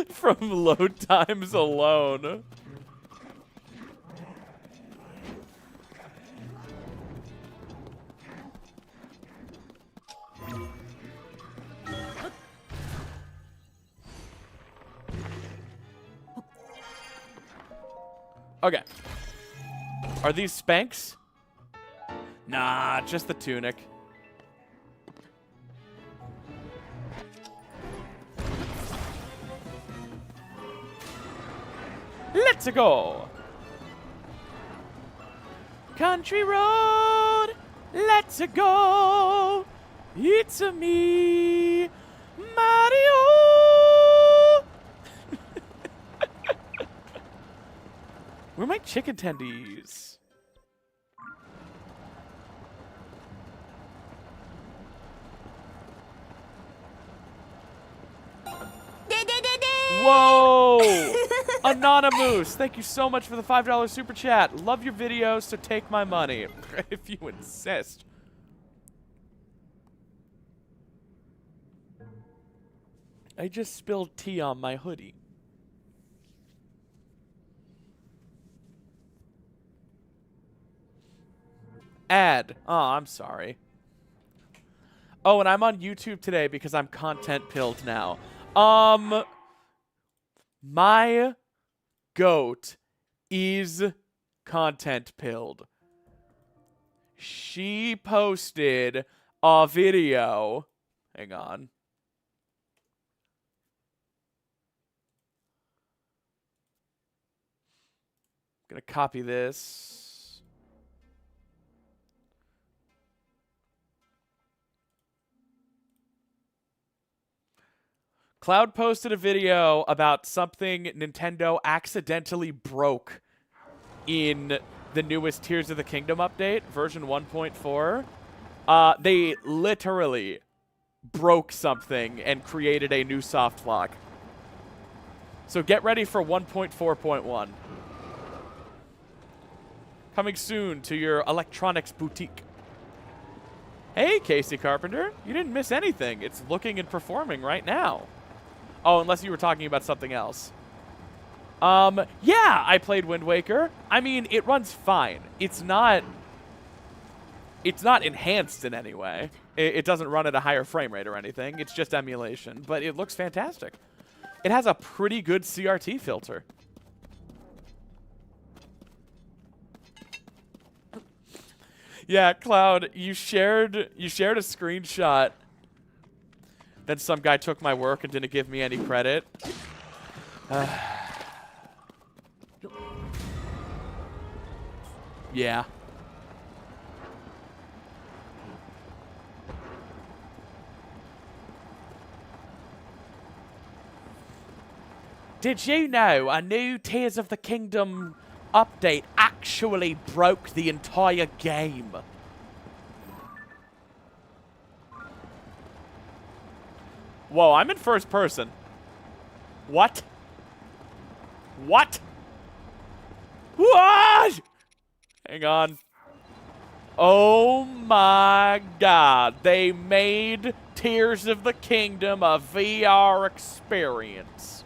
from load times alone. Okay. Are these Spanx? Nah, just the tunic. Let's go. Country road, let's go. It's a me, Mario. Where are my chicken tendies? Whoa! Anonymous, thank you so much for the $5 super chat. Love your videos, so take my money. If you insist. I just spilled tea on my hoodie. Ad. Oh, I'm sorry. Oh, and I'm on YouTube today because I'm content pilled now. My goat is content pilled. She posted a video. Hang on. Gonna copy this. Cloud posted a video about something Nintendo accidentally broke in the newest Tears of the Kingdom update, version 1.4. They literally broke something and created a new soft lock. So get ready for 1.4.1. Coming soon to your electronics boutique. Hey, Casey Carpenter. You didn't miss anything. It's looking and performing right now. Oh, unless you were talking about something else. Yeah, I played Wind Waker. I mean, it runs fine. It's not enhanced in any way. It doesn't run at a higher frame rate or anything. It's just emulation, but it looks fantastic. It has a pretty good CRT filter. Yeah, Cloud, you shared a screenshot. Then some guy took my work and didn't give me any credit. Yeah. Did you know a new Tears of the Kingdom update actually broke the entire game? Whoa, I'm in first person. What? What? What? Hang on. Oh my god. They made Tears of the Kingdom a VR experience.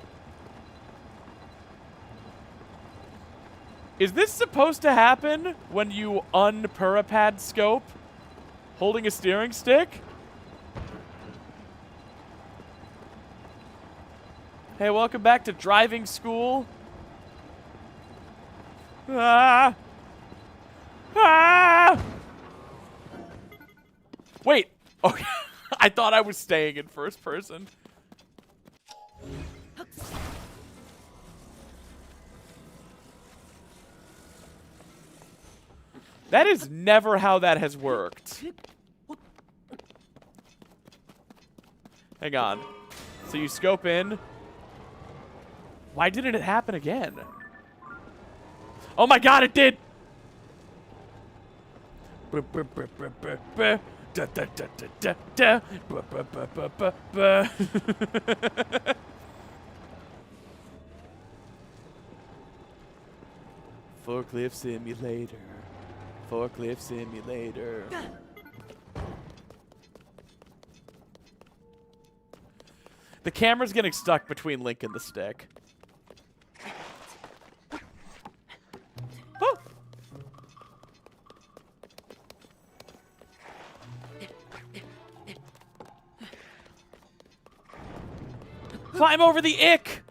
Is this supposed to happen when you un-Purapad scope holding a steering stick? Hey, welcome back to driving school. Ah! Ah! Wait. Okay. I thought I was staying in first person. That is never how that has worked. Hang on. So you scope in. Why didn't it happen again? Oh my god, it did! Forklift simulator. Forklift simulator. The camera's getting stuck between Link and the stick. Oh. Climb over the ick!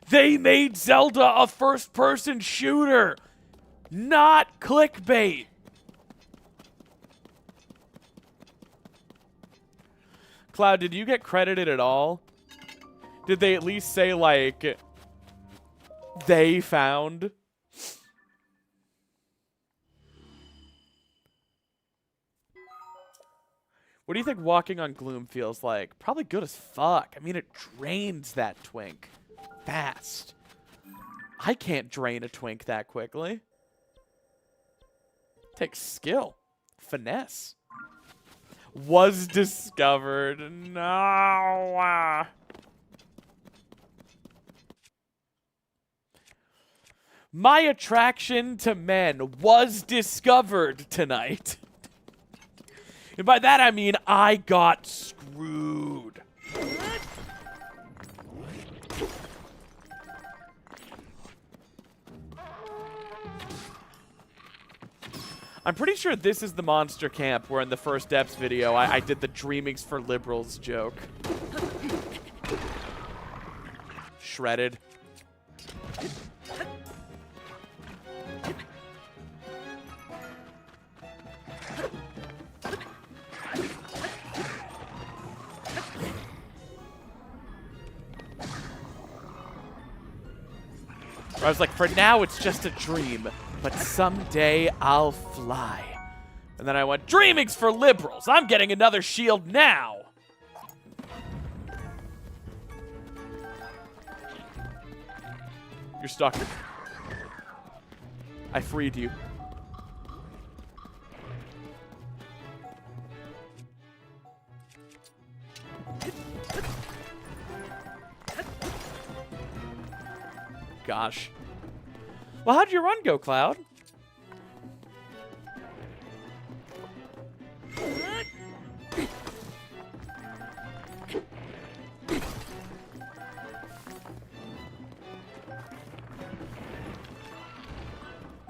They made Zelda a first-person shooter, not clickbait. Cloud, did you get credited at all? Did they at least say, like, they found? What do you think walking on gloom feels like? Probably good as fuck. I mean, it drains that twink fast. I can't drain a twink that quickly. Takes skill. Finesse. Was discovered. No. My attraction to men was discovered tonight. And by that I mean I got screwed. I'm pretty sure this is the monster camp where in the first Depths video I did the dreamings for liberals joke. Shredded. I was like, for now it's just a dream, but someday I'll fly. And then I went, dreamings for liberals. I'm getting another shield now. You're stuck. I freed you. Gosh. Well, how'd your run go, Cloud?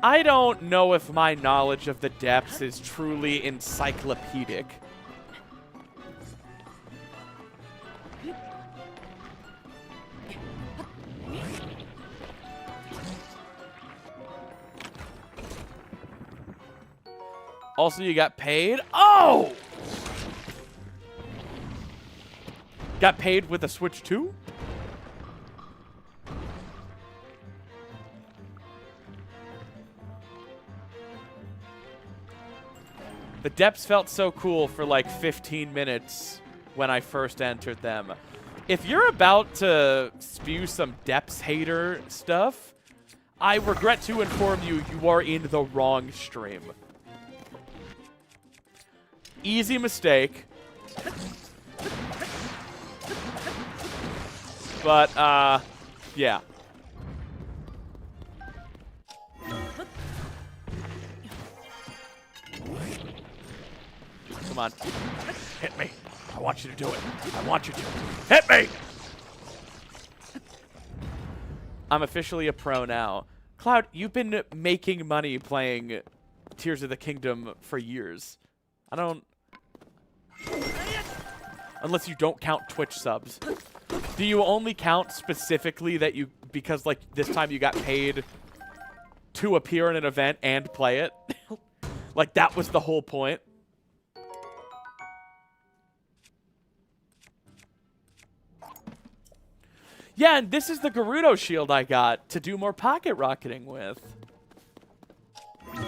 I don't know if my knowledge of the depths is truly encyclopedic. Also, you got paid. Oh! Got paid with a Switch 2? The depths felt so cool for like 15 minutes when I first entered them. If you're about to spew some depths hater stuff, I regret to inform you, you are in the wrong stream. Easy mistake. But, yeah. Come on. Hit me. I want you to do it. I want you to. Hit me! I'm officially a pro now. Cloud, you've been making money playing Tears of the Kingdom for years. I don't... Unless you don't count Twitch subs. Do you only count specifically that you... Because, like, this time you got paid to appear in an event and play it? Like, that was the whole point? Yeah, and this is the Gerudo shield I got to do more pocket rocketing with.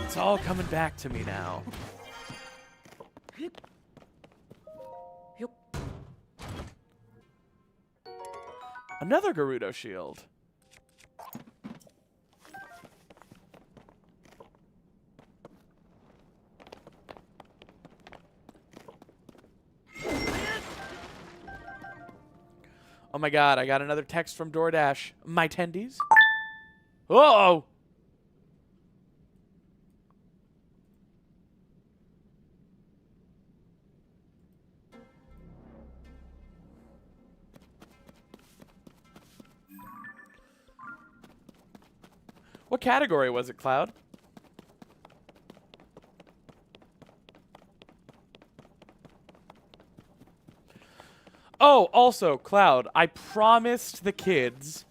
It's all coming back to me now. Another Gerudo shield. Oh my god, I got another text from DoorDash. My tendies? Uh-oh! What category was it, Cloud? Oh, also, Cloud, I promised the kids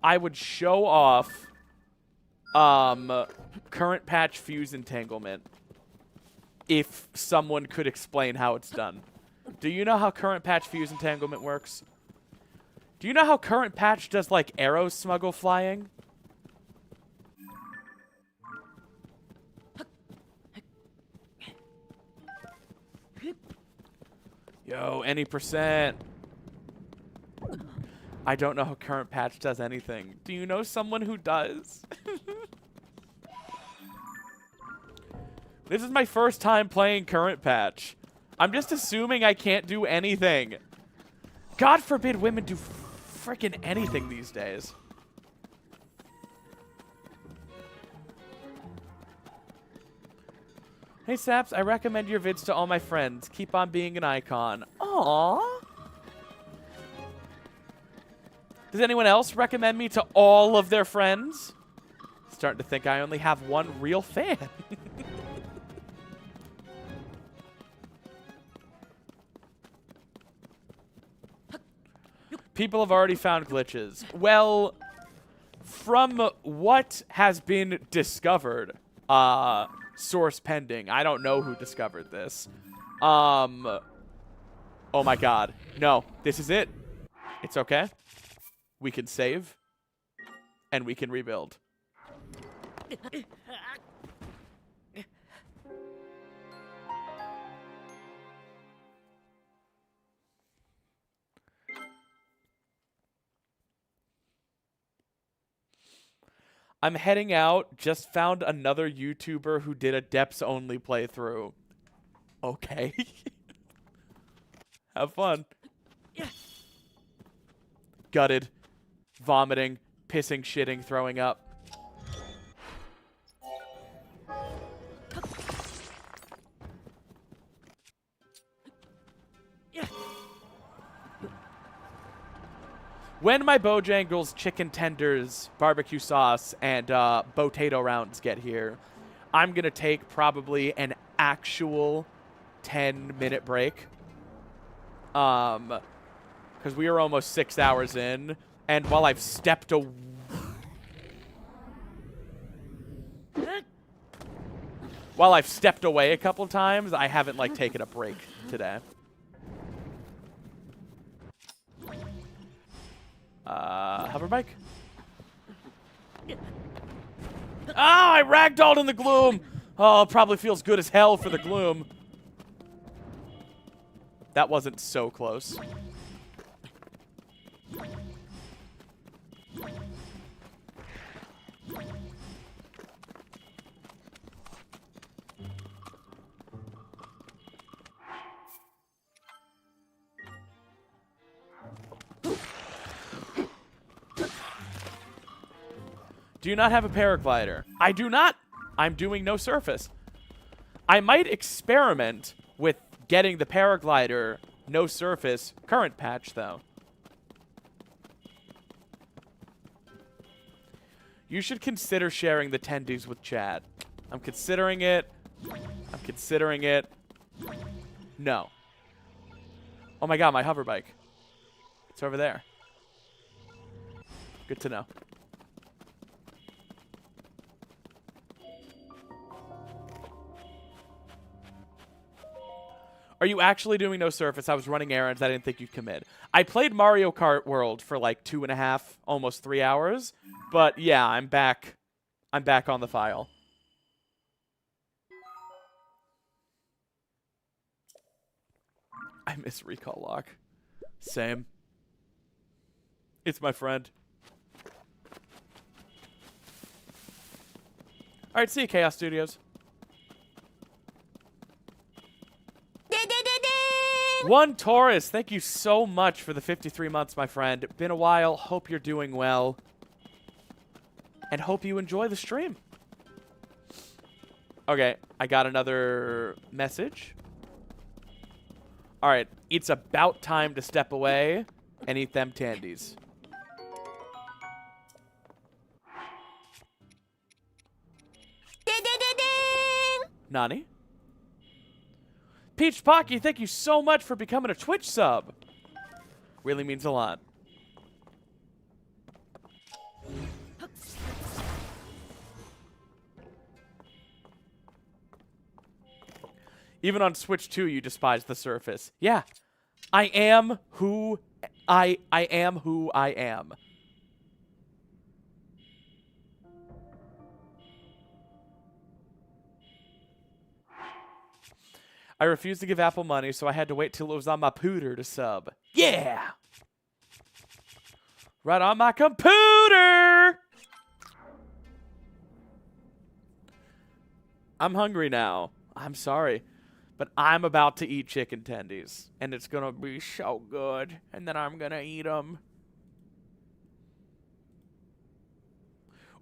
I would show off current patch fuse entanglement if someone could explain how it's done. Do you know how current patch fuse entanglement works? Do you know how current patch does, like, arrow smuggle flying? Yo, any percent. I don't know how current patch does anything. Do you know someone who does? This is my first time playing current patch. I'm just assuming I can't do anything. God forbid women do freaking anything these days. Hey, Saps, I recommend your vids to all my friends. Keep on being an icon. Aww. Does anyone else recommend me to all of their friends? Starting to think I only have one real fan. People have already found glitches. Well, from what has been discovered, source pending. I don't know who discovered this. Oh my god. No, this is it. It's okay. We can save. And we can rebuild. I'm heading out. Just found another YouTuber who did a depths only playthrough. Okay. Have fun. Gutted. Vomiting. Pissing, shitting, throwing up. When my Bojangles chicken tenders, barbecue sauce, and potato rounds get here, I'm going to take probably an actual 10-minute break. Because we are almost 6 hours in, and while I've stepped away... While I've stepped away a couple of times, I haven't, like, taken a break today. Hover bike? Oh, I ragdolled in the gloom! Oh, it probably feels good as hell for the gloom. That wasn't so close. Do you not have a paraglider? I do not. I'm doing no surface. I might experiment with getting the paraglider no surface current patch, though. You should consider sharing the tendies with chat. I'm considering it. I'm considering it. No. Oh my god, my hover bike. It's over there. Good to know. Are you actually doing no surface? I was running errands. I didn't think you'd commit. I played Mario Kart World for like 2.5, almost 3 hours. But yeah, I'm back. I'm back on the file. I miss Recall Lock. Same. It's my friend. All right, see you, Chaos Studios. One Taurus, thank you so much for the 53 months, my friend. Been a while. Hope you're doing well. And hope you enjoy the stream. Okay, I got another message. All right, it's about time to step away and eat them tandies. Nani? Peach Pocky, thank you so much for becoming a Twitch sub. Really means a lot. Even on Switch 2, you despise the surface. Yeah. I am who I am who I am. I refused to give Apple money, so I had to wait till it was on my pooter to sub. Yeah! Right on my computer! I'm hungry now. I'm sorry. But I'm about to eat chicken tendies. And it's going to be so good. And then I'm going to eat them.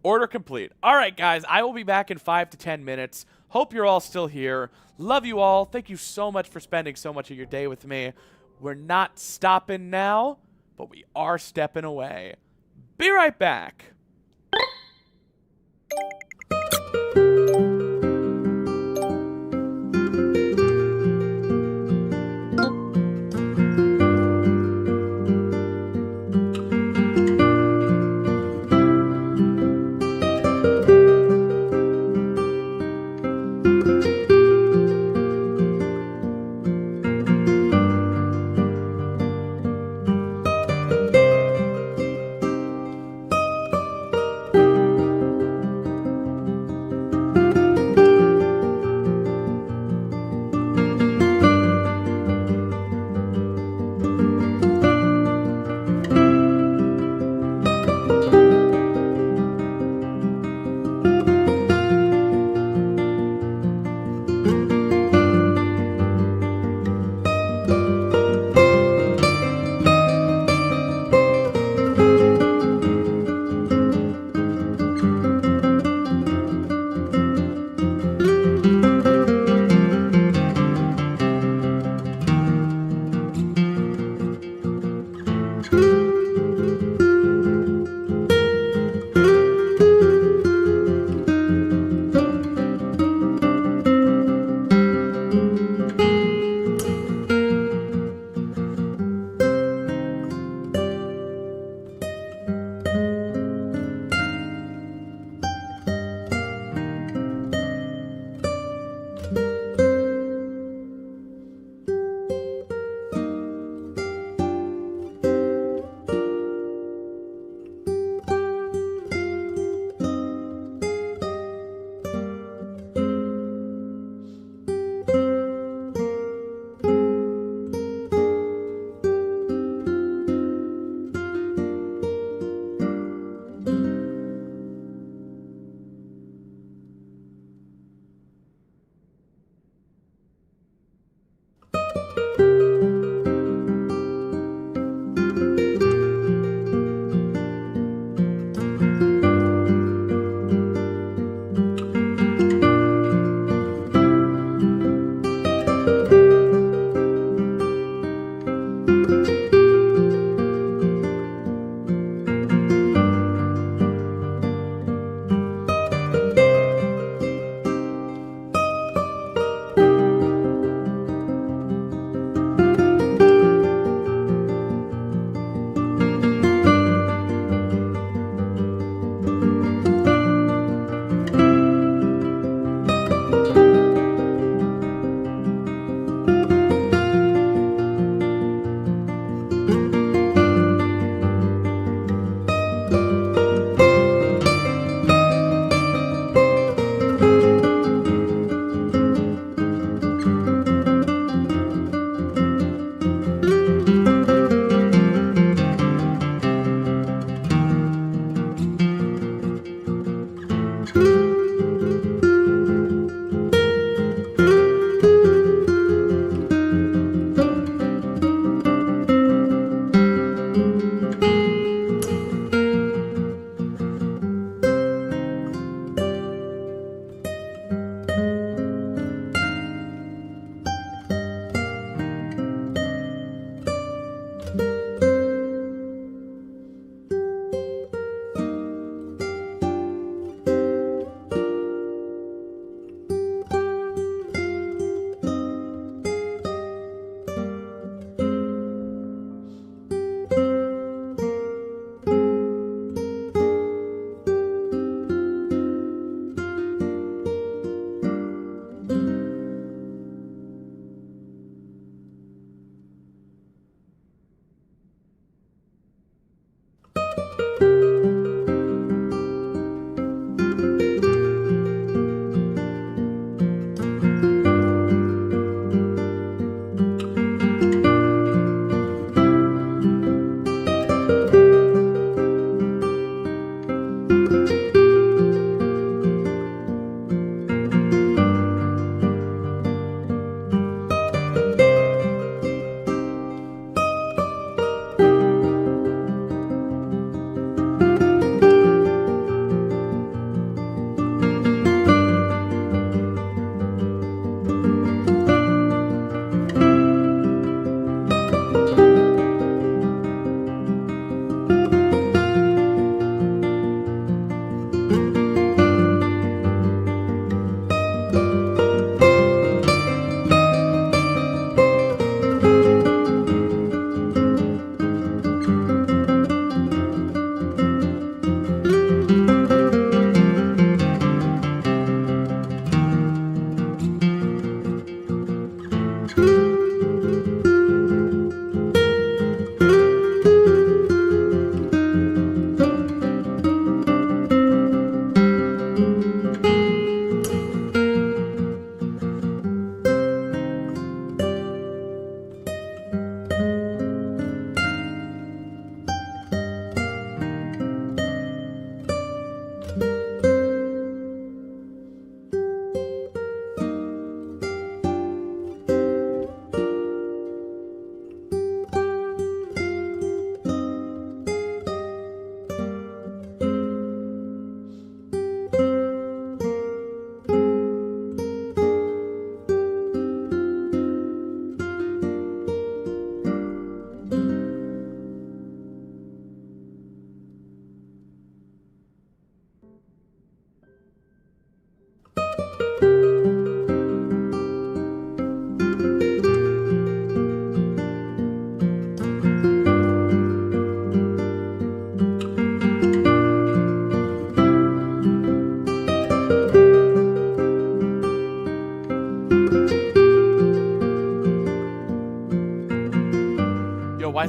Order complete. All right, guys. I will be back in 5 to 10 minutes. Hope you're all still here. Love you all. Thank you so much for spending so much of your day with me. We're not stopping now, but we are stepping away. Be right back.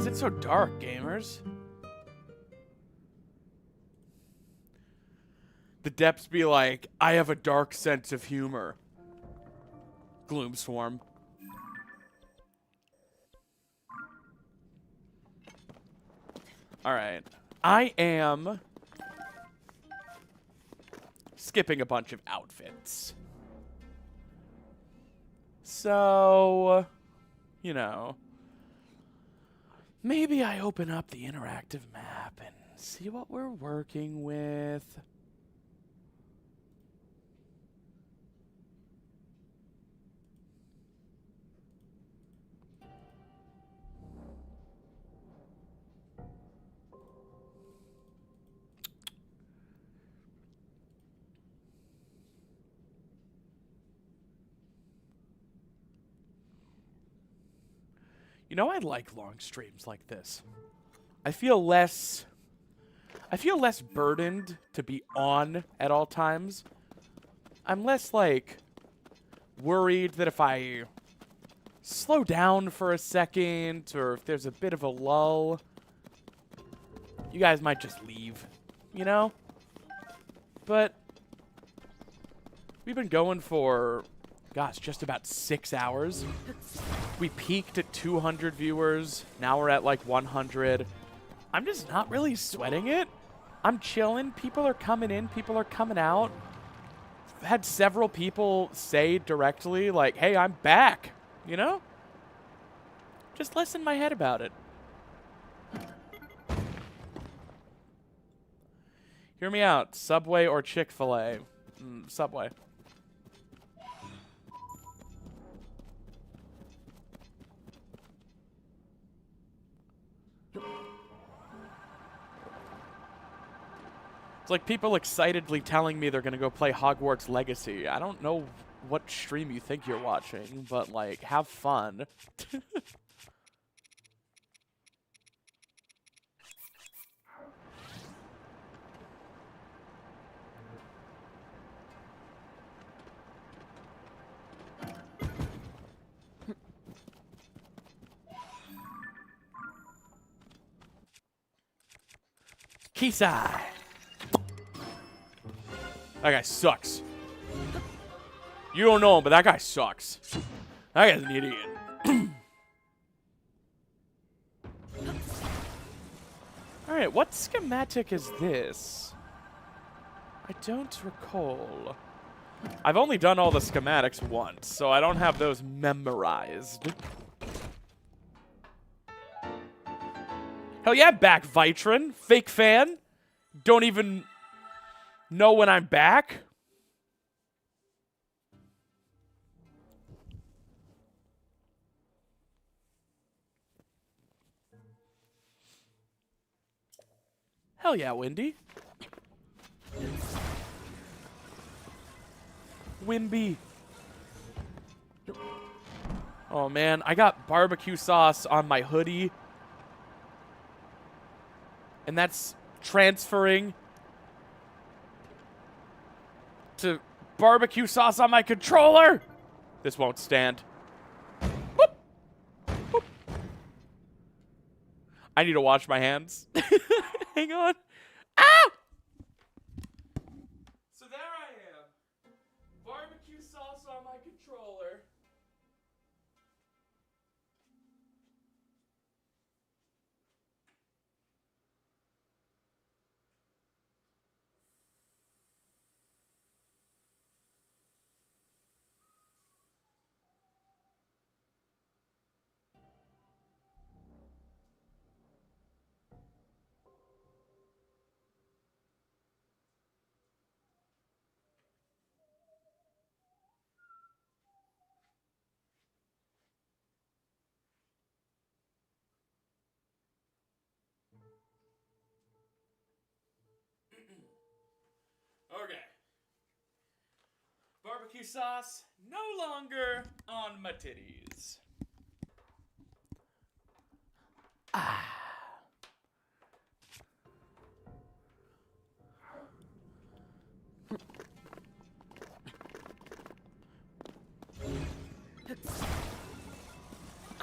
is it so dark, gamers? The depths be like, I have a dark sense of humor. Gloom Swarm. Alright. I am skipping a bunch of outfits. So, you know, maybe I open up the interactive map and see what we're working with. You know, I like long streams like this. I feel less burdened to be on at all times. I'm less, like, worried that if I slow down for a second or if there's a bit of a lull, you guys might just leave, you know? But we've been going for, gosh, just about 6 hours. We peaked at 200 viewers. Now we're at like 100. I'm just not really sweating it. I'm chilling. People are coming in. People are coming out. I've had several people say directly, like, hey, I'm back. You know? Just less in my head about it. Hear me out. Subway or Chick-fil-A? Subway. It's like people excitedly telling me they're going to go play Hogwarts Legacy. I don't know what stream you think you're watching, but, like, have fun. Kisai! That guy sucks. You don't know him, but that guy sucks. That guy's an idiot. Alright, what schematic is this? I don't recall. I've only done all the schematics once, so I don't have those memorized. Hell yeah, back Vitron. Fake fan. Don't even know when I'm back. Hell yeah, Windy. Wimby. Oh man, I got barbecue sauce on my hoodie. And that's transferring to barbecue sauce on my controller. This won't stand. Whoop. Whoop. I need to wash my hands. Hang on. Ah! So there I am. Barbecue sauce on my controller. Okay. Barbecue sauce no longer on my titties. Ah.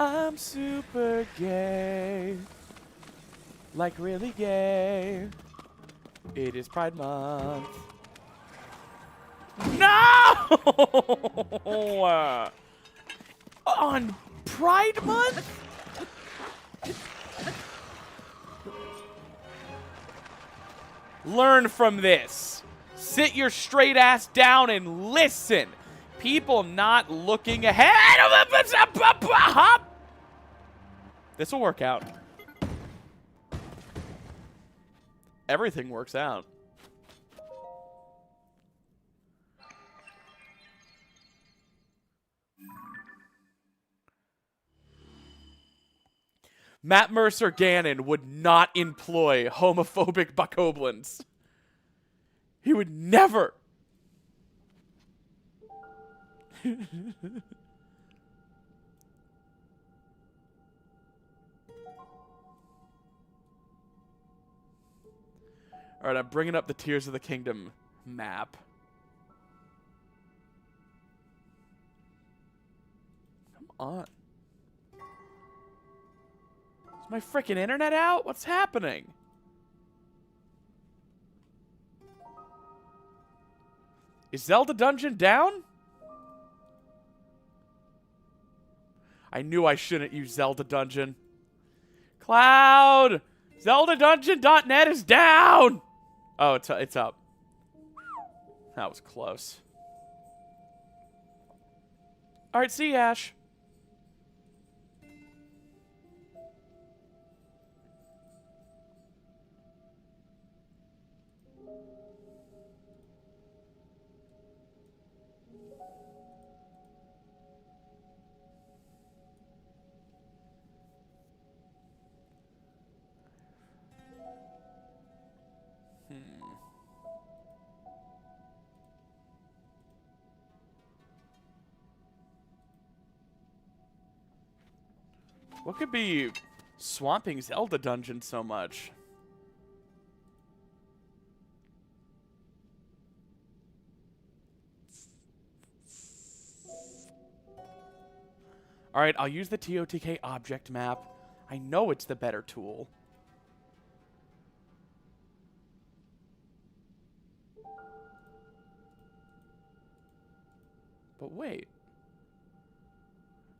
I'm super gay. Like really gay. It is Pride Month. No! On Pride Month? Learn from this. Sit your straight ass down and listen. People not looking ahead. This will work out. Everything works out. Matt Mercer Gannon would not employ homophobic bokoblins. He would never. All right, I'm bringing up the Tears of the Kingdom map. Come on. Is my freaking internet out? What's happening? Is Zelda Dungeon down? I knew I shouldn't use Zelda Dungeon. Cloud! ZeldaDungeon.net is down! Oh, it's up. That was close. Alright, see you, Ash. What could be swamping Zelda Dungeon so much? Alright, I'll use the TOTK object map. I know it's the better tool. But wait.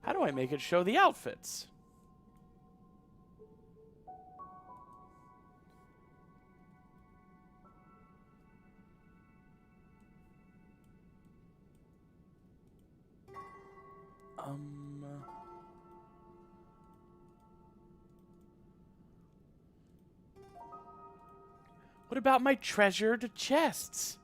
How do I make it show the outfits? What about my treasured chests?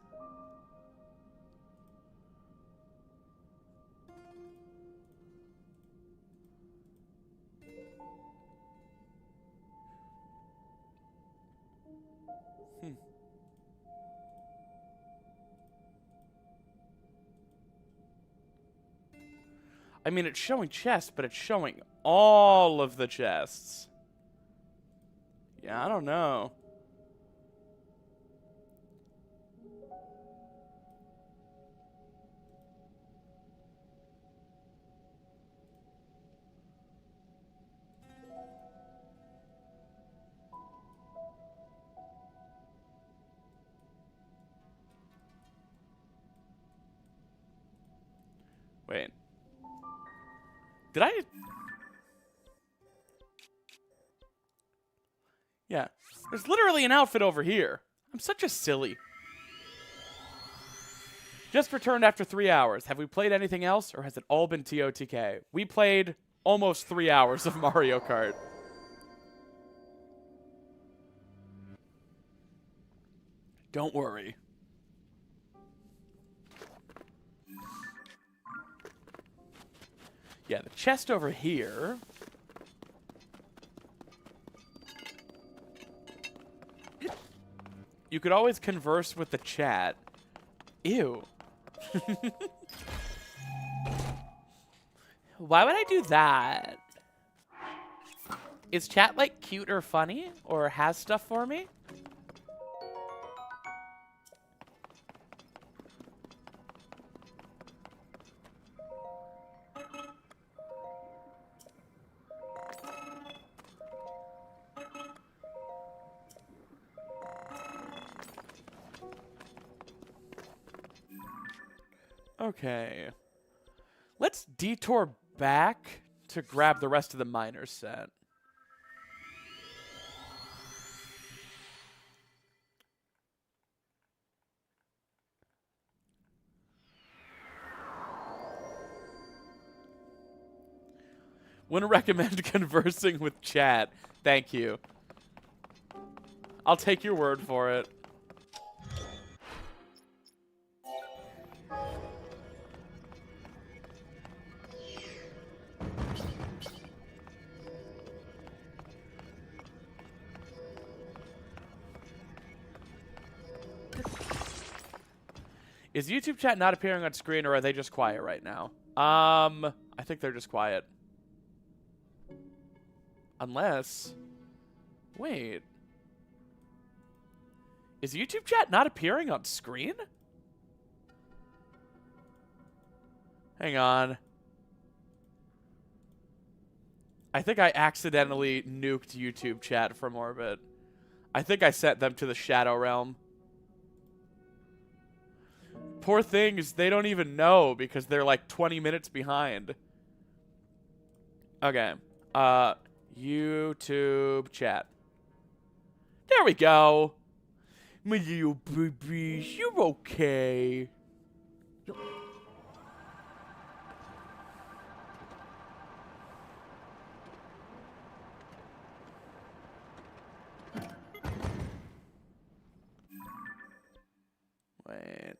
I mean, it's showing chests, but it's showing all of the chests. Yeah, I don't know. Wait. Did I? Yeah. There's literally an outfit over here. I'm such a silly. Just returned after 3 hours. Have we played anything else, or has it all been TOTK? We played almost 3 hours of Mario Kart. Don't worry. Yeah, the chest over here. You could always converse with the chat. Ew. Why would I do that? Is chat like cute or funny or has stuff for me? Okay. Let's detour back to grab the rest of the miners set. Wouldn't recommend conversing with chat. Thank you. I'll take your word for it. Is YouTube chat not appearing on screen, or are they just quiet right now? I think they're just quiet. Unless... Wait. Is YouTube chat not appearing on screen? Hang on. I think I accidentally nuked YouTube chat from orbit. I think I sent them to the Shadow Realm. Poor things, they don't even know because they're like 20 minutes behind. Okay. YouTube chat. There we go. My little babies, you're okay. Wait.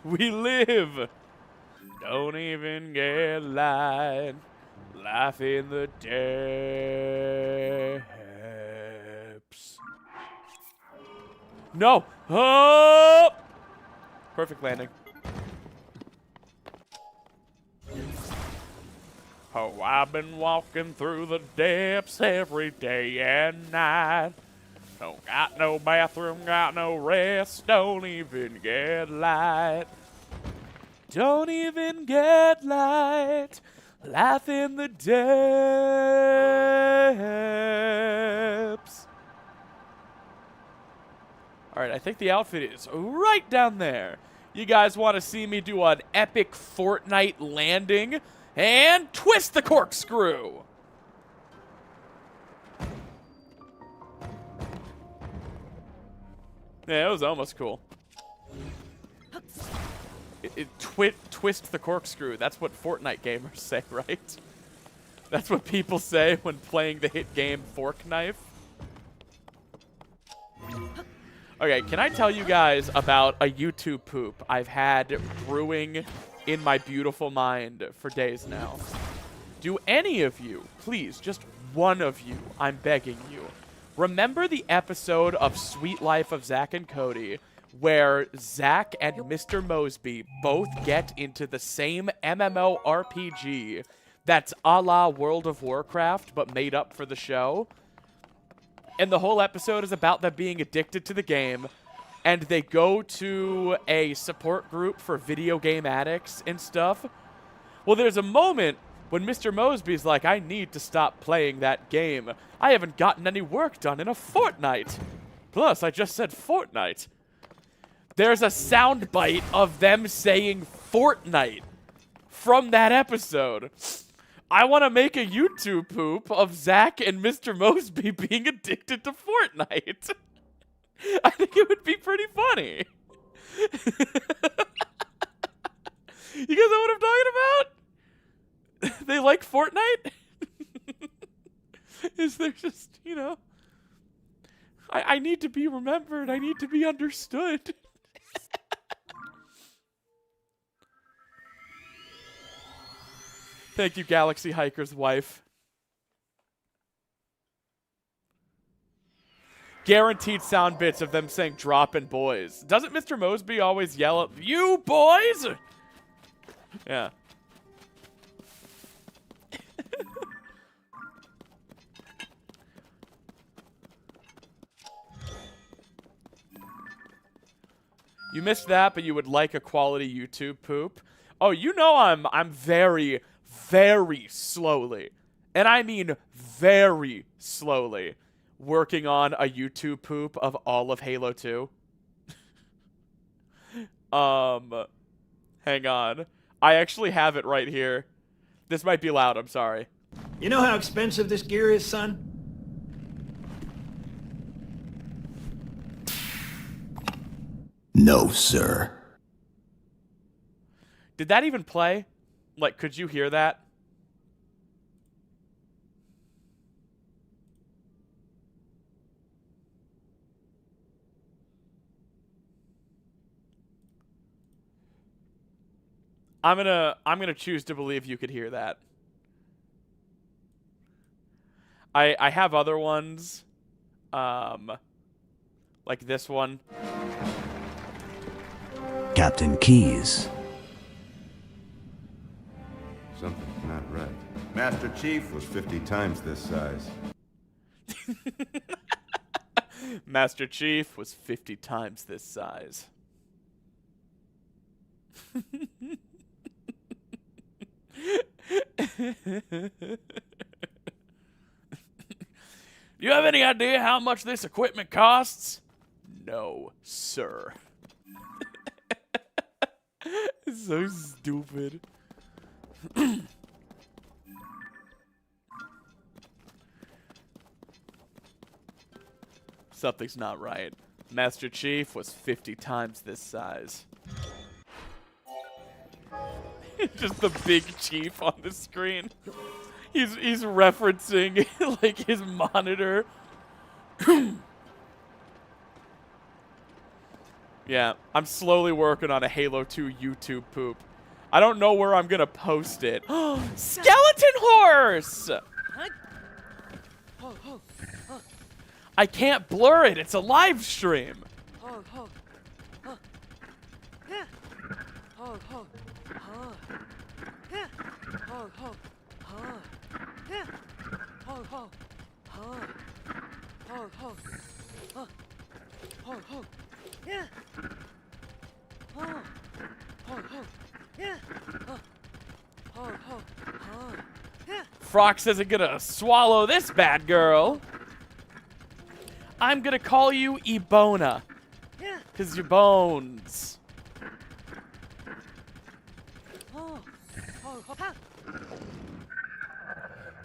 We live. Don't even get light. Life in the depths. No. Oh! Perfect landing. Oh, I've been walking through the depths every day and night. Don't got no bathroom, got no rest, don't even get light. Don't even get light. Life in the depths. Alright, I think the outfit is right down there. You guys want to see me do an epic Fortnite landing? And twist the corkscrew! Yeah, it was almost cool. Twist the corkscrew. That's what Fortnite gamers say, right? That's what people say when playing the hit game Fork Knife. Okay, can I tell you guys about a YouTube poop I've had brewing in my beautiful mind for days now? Do any of you, please, just one of you, I'm begging you, remember the episode of Sweet Life of Zack and Cody where Zack and Mr. Mosby both get into the same MMORPG that's a la World of Warcraft but made up for the show? And the whole episode is about them being addicted to the game, and they go to a support group for video game addicts and stuff. Well, there's a moment when Mr. Mosby's like, I need to stop playing that game. I haven't gotten any work done in a fortnight. Plus, I just said Fortnite. There's a soundbite of them saying Fortnite from that episode. I want to make a YouTube poop of Zack and Mr. Mosby being addicted to Fortnite. I think it would be pretty funny. You guys know what I'm talking about? They like Fortnite? Is there just, you know... I need to be remembered. I need to be understood. Thank you, Galaxy Hiker's wife. Guaranteed sound bits of them saying droppin' boys. Doesn't Mr. Mosby always yell at you boys? Yeah. You missed that, but you would like a quality YouTube poop. Oh, you know I'm very, very slowly, and I mean very slowly, working on a YouTube poop of all of Halo 2. Hang on. I actually have it right here. This might be loud, I'm sorry. You know how expensive this gear is, son? No, sir. Did that even play? Like, could you hear that? I'm gonna choose to believe you could hear that. I have other ones, like this one. Captain Keyes. Something's not right. Master Chief was 50 times this size. Master Chief was 50 times this size. You have any idea how much this equipment costs? No, sir. It's so stupid. Something's not right. Master Chief was 50 times this size. Just the big chief on the screen. He's referencing like his monitor. Yeah, I'm slowly working on a Halo 2 YouTube poop. I don't know where I'm gonna post it. Skeleton horse! I can't blur it. It's a live stream. Frox isn't gonna swallow this bad girl. I'm gonna call you Ebona. Cause your bones.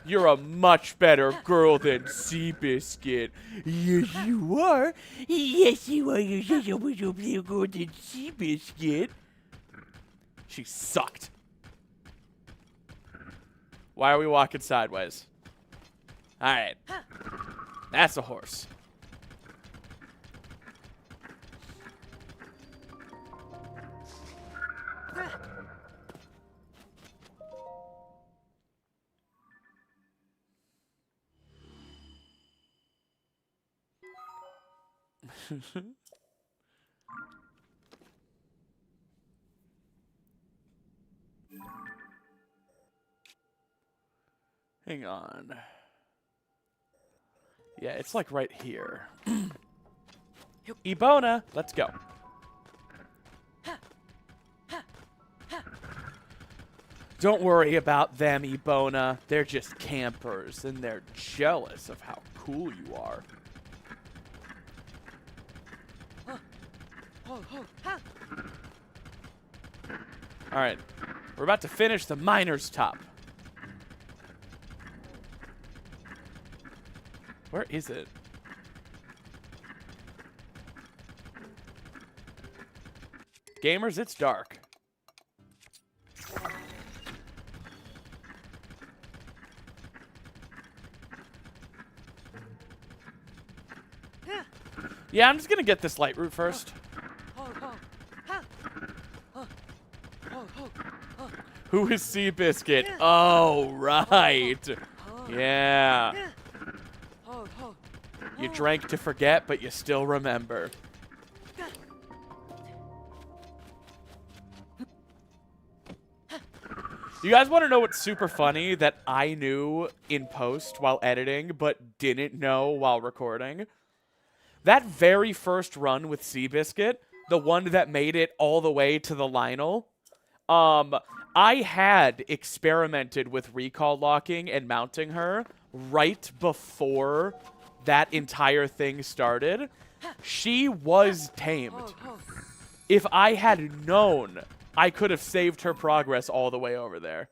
You're a much better girl than Seabiscuit. Yes, you are. Yes, you are. You're such a much better girl than Seabiscuit. She sucked. Why are we walking sideways? All right. That's a horse. Hang on. Yeah, it's like right here. Ebona, let's go. Don't worry about them, Ebona. They're just campers, and they're jealous of how cool you are. All right, we're about to finish the miner's top. Where is it? Gamers, it's dark. Yeah, I'm just gonna get this light route first. Who is Seabiscuit? Oh, right. Yeah. You drank to forget, but you still remember. You guys want to know what's super funny that I knew in post while editing, but didn't know while recording? That very first run with Seabiscuit, the one that made it all the way to the Lionel, I had experimented with recall locking and mounting her right before that entire thing started. She was tamed. If I had known, I could have saved her progress all the way over there.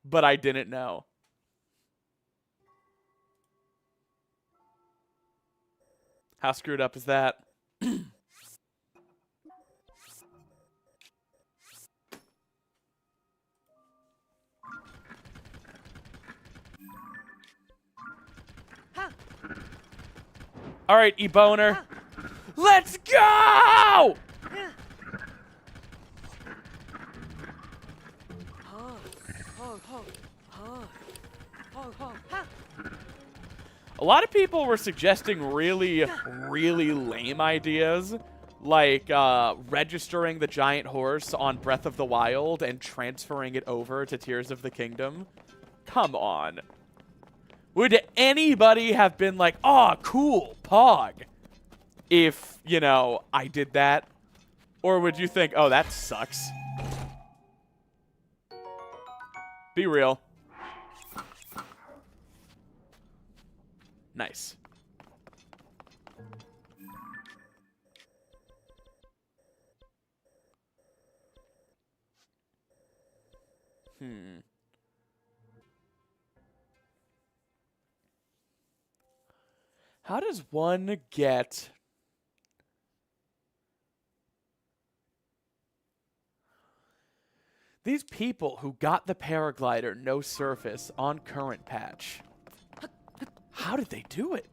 But I didn't know. How screwed up is that? All right, E-Boner. Let's go! A lot of people were suggesting really, really lame ideas, like registering the giant horse on Breath of the Wild and transferring it over to Tears of the Kingdom. Come on. Would anybody have been like, oh, cool, Pog, if, you know, I did that? Or would you think, oh, that sucks? Be real. Nice. How does one get... These people who got the paraglider no surface on current patch, how did they do it?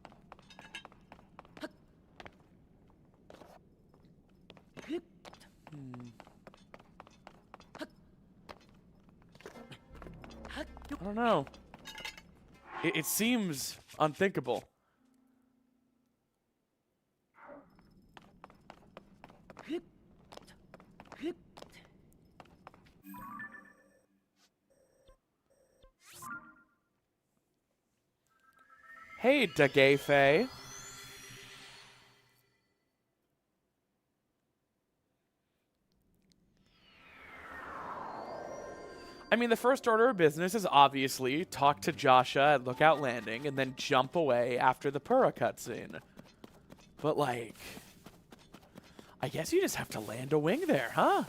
I don't know. It seems unthinkable. Hey, Dagafe. I mean, the first order of business is obviously talk to Joshua at Lookout Landing and then jump away after the Pura cutscene. But, like, I guess you just have to land a wing there, huh?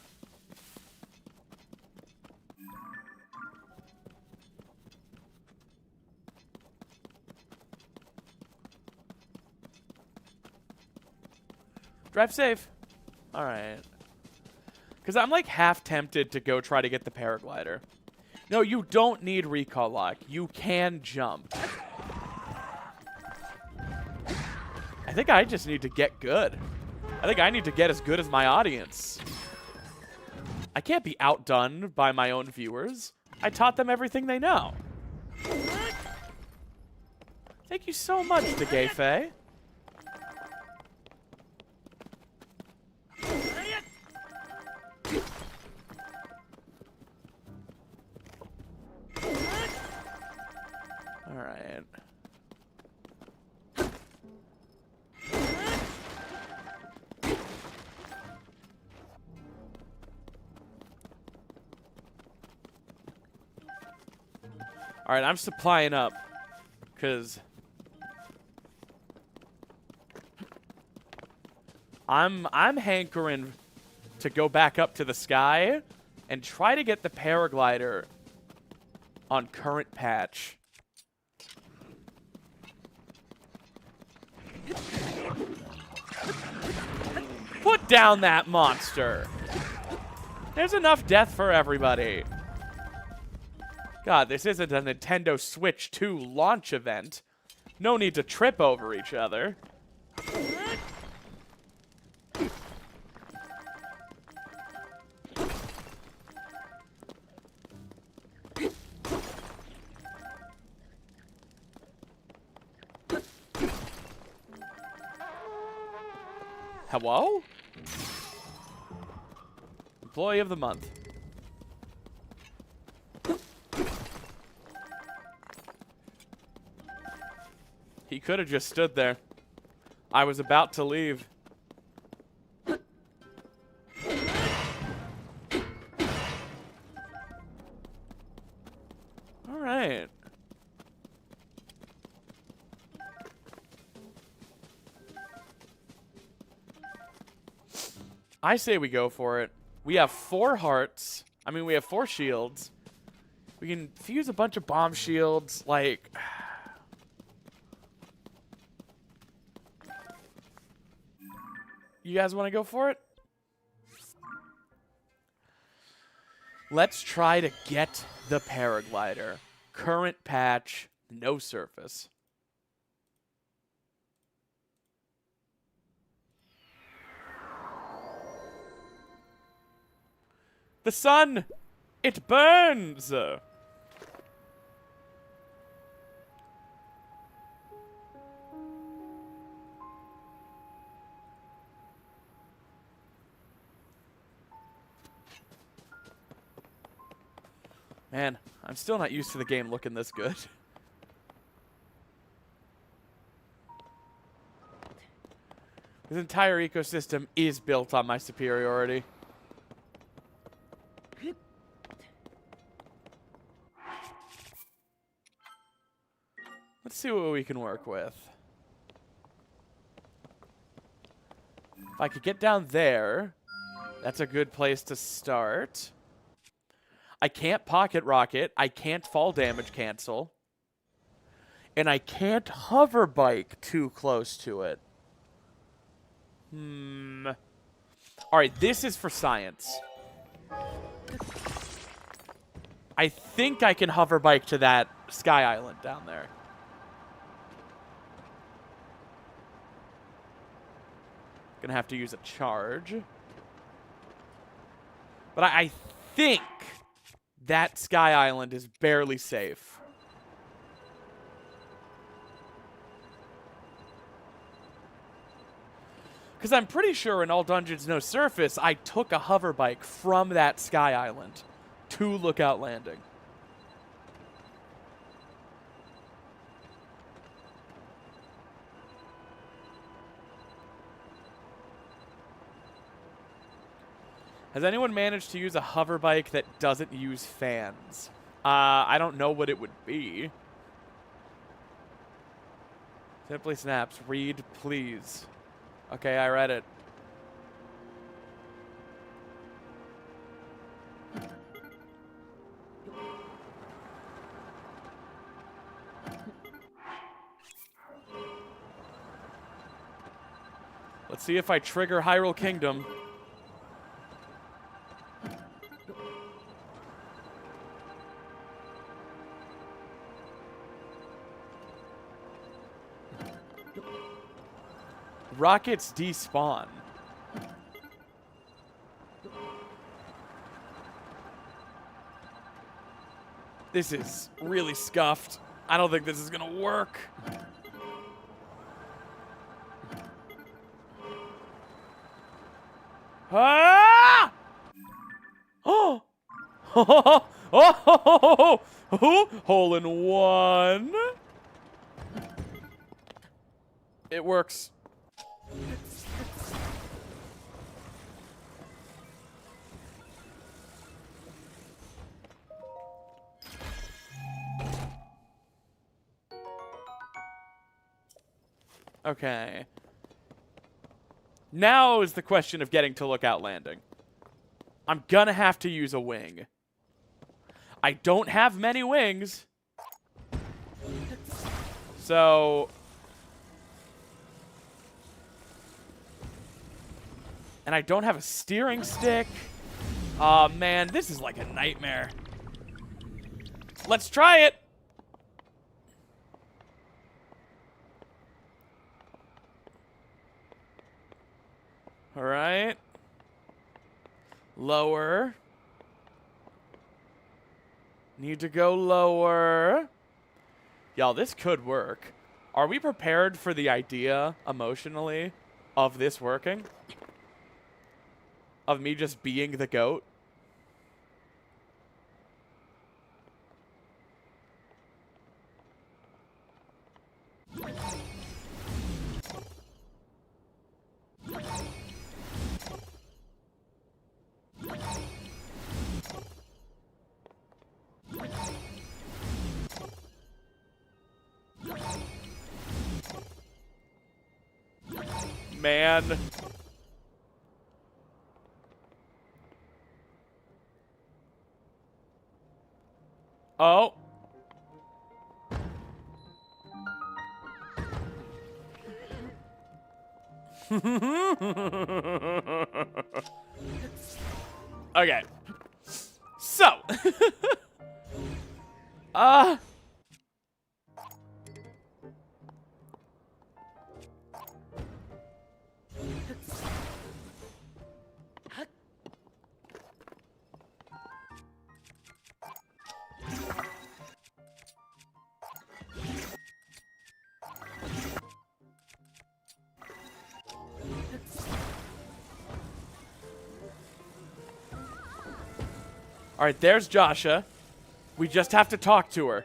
Drive safe. All right. Because I'm like half tempted to go try to get the paraglider. No, you don't need recall lock. You can jump. I think I just need to get good. I think I need to get as good as my audience. I can't be outdone by my own viewers. I taught them everything they know. Thank you so much, Dagafe. All right. All right, I'm supplying up because I'm hankering to go back up to the sky and try to get the paraglider on current patch. Put down that monster. There's enough death for everybody. God, this isn't a Nintendo Switch 2 launch event. No need to trip over each other. Hello? Employee of the month. He could have just stood there. I was about to leave. right. I say we go for it. We have 4 hearts. I mean, we have 4 shields. We can fuse a bunch of bomb shields. Like, you guys want to go for it? Let's try to get the paraglider. Current patch, no surface. The sun! It burns! Man, I'm still not used to the game looking this good. This entire ecosystem is built on my superiority. Let's see what we can work with. If I could get down there, that's a good place to start. I can't pocket rocket. I can't fall damage cancel. And I can't hover bike too close to it. Alright, this is for science. I think I can hover bike to that sky island down there. Gonna have to use a charge. But I think that sky island is barely safe. Because I'm pretty sure in All Dungeons No Surface, I took a hover bike from that sky island to Lookout Landing. Has anyone managed to use a hover bike that doesn't use fans? I don't know what it would be. SimplySnaps, read, please. Okay, I read it. Let's see if I trigger Hyrule Kingdom. Rockets despawn. This is really scuffed. I don't think this is gonna work. Ah! Oh! Oh! Hole in one. It works. Okay. Now is the question of getting to Lookout Landing. I'm gonna have to use a wing. I don't have many wings. So... And I don't have a steering stick. Aw, man, this is like a nightmare. Let's try it! Alright. Lower. Need to go lower. Y'all, this could work. Are we prepared for the idea, emotionally, of this working? Of me just being the goat? man. Oh. Okay. So. All right, there's Joshua. We just have to talk to her.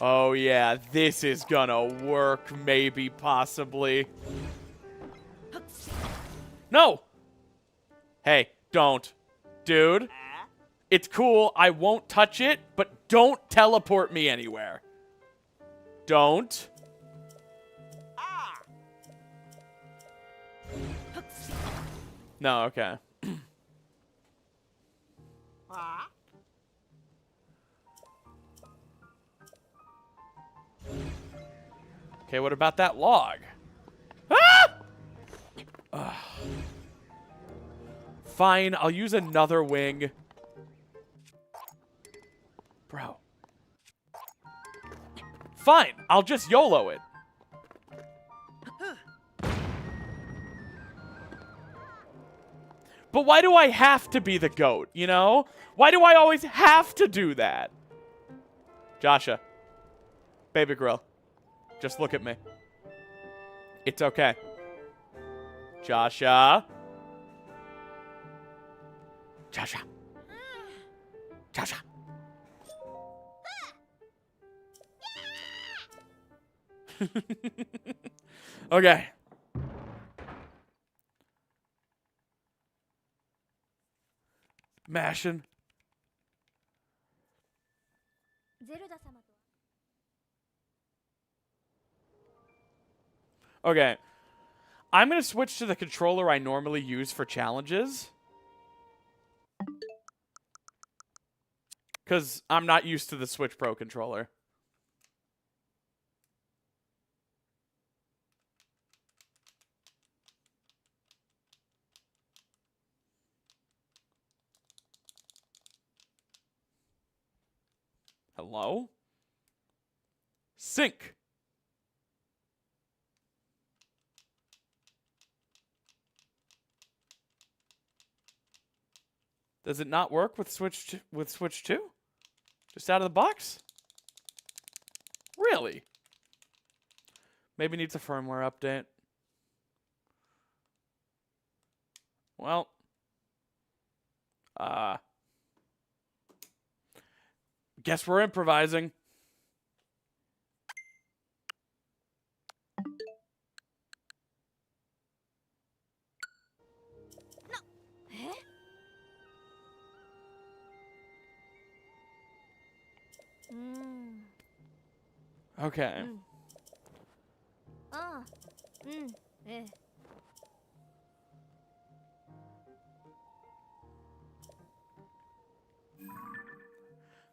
Oh, yeah, this is gonna work, maybe, possibly. No! Hey, don't. Dude. It's cool, I won't touch it, but don't teleport me anywhere. Don't. No, okay. Okay, what about that log? Ah! Ugh. Fine, I'll use another wing. Bro. Fine, I'll just YOLO it. But why do I have to be the goat, you know? Why do I always have to do that? Joshua. Baby girl. Just look at me. It's okay. Joshua. Joshua. Joshua. Okay. Mashing. Okay. I'm going to switch to the controller I normally use for challenges. Because I'm not used to the Switch Pro controller. Hello? Sync. Does it not work with Switch 2? Just out of the box? Really? Maybe needs a firmware update. Well, guess we're improvising. Okay.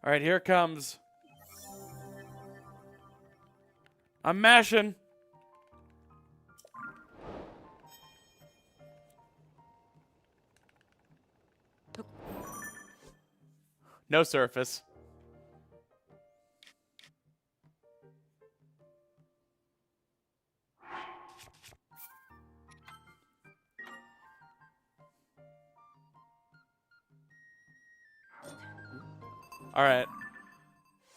All right, here it comes. I'm mashing. No surface. All right.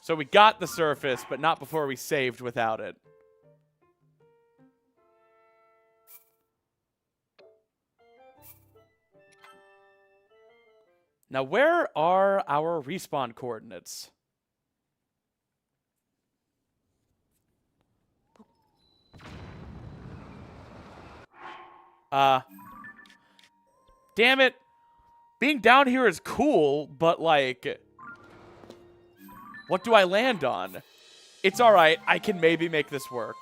So we got the surface, but not before we saved without it. Now, where are our respawn coordinates? Damn it. Being down here is cool, but like, what do I land on? It's all right. I can maybe make this work.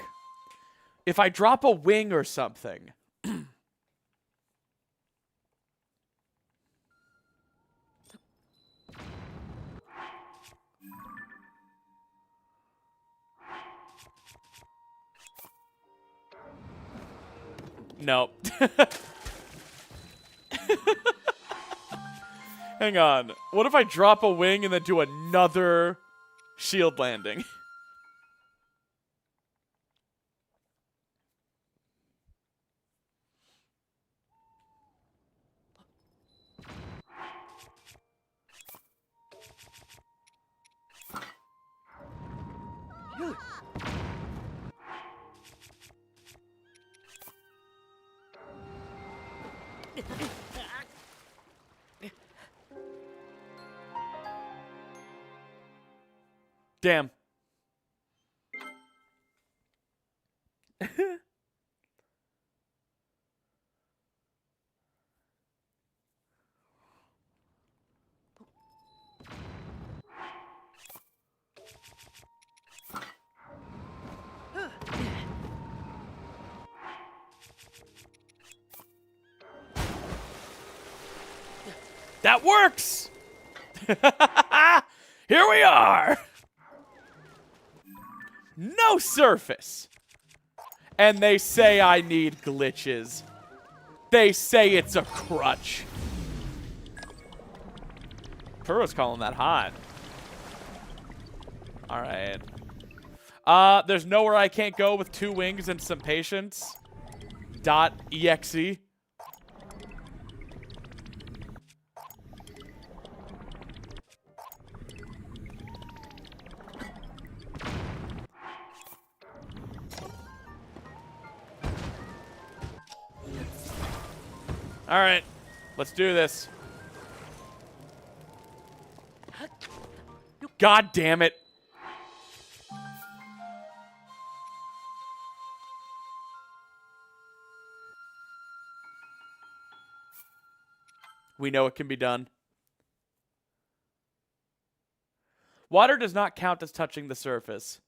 If I drop a wing or something. Nope. Hang on. What if I drop a wing and then do another shield landing? Damn. That works! Here we are! No surface! And they say I need glitches. They say it's a crutch. Puro's calling that hot. Alright. There's nowhere I can't go with 2 wings and some patience. .exe. All right, let's do this. God damn it. We know it can be done. Water does not count as touching the surface.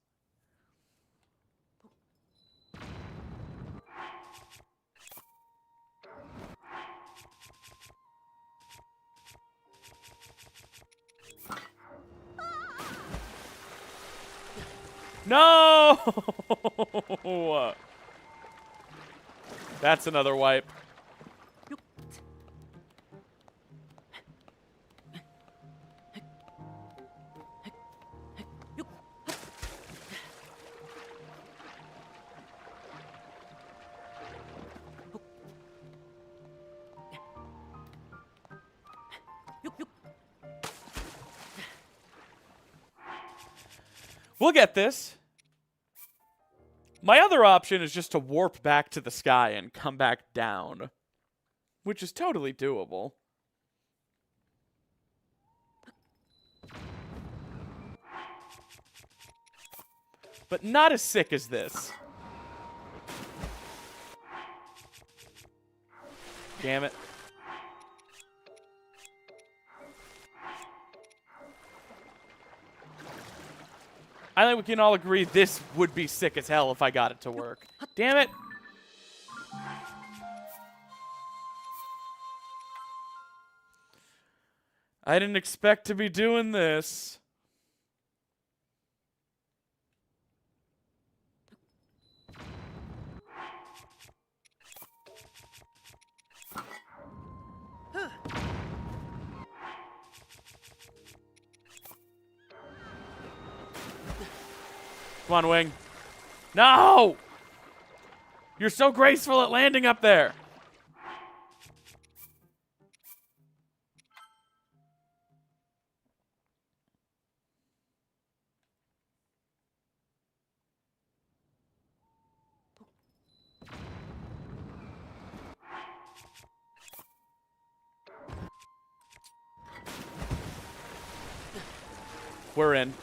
No! That's another wipe. We'll get this. My other option is just to warp back to the sky and come back down, which is totally doable. But not as sick as this. Damn it. I think we can all agree this would be sick as hell if I got it to work. Damn it. I didn't expect to be doing this. Come on, Wing. No! You're so graceful at landing up there. We're in.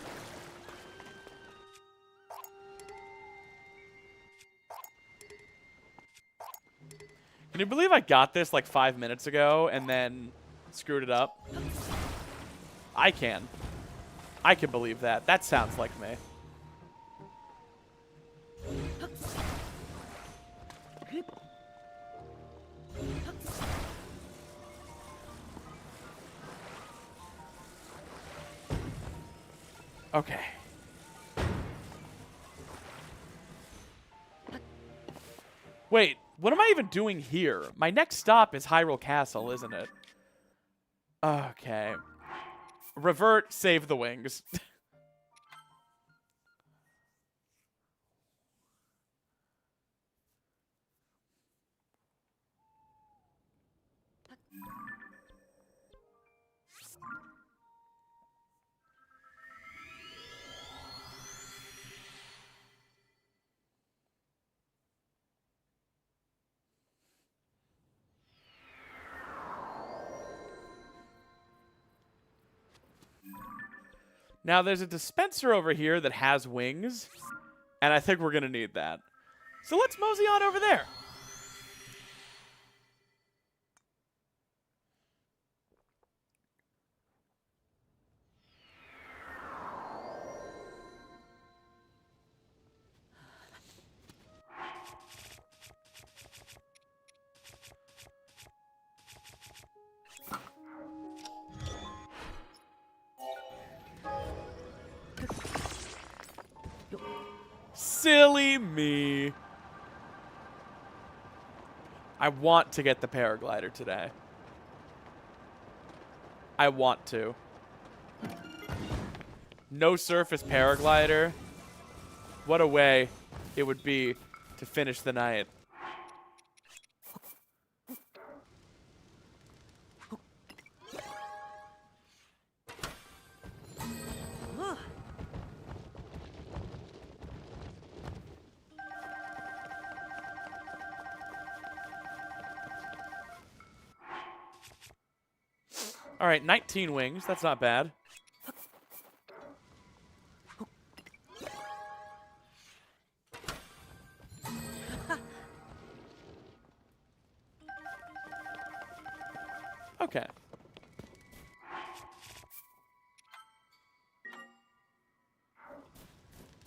Can you believe I got this like 5 minutes ago and then screwed it up? I can. I can believe that. That sounds like me. Okay. Wait, what am I even doing here? My next stop is Hyrule Castle, isn't it? Okay. Revert, save the wings. Now, there's a dispenser over here that has wings, and I think we're going to need that. So let's mosey on over there. Silly me. I want to get the paraglider today. I want to. No surface paraglider. What a way it would be to finish the night. All right, 19 wings. That's not bad. Okay.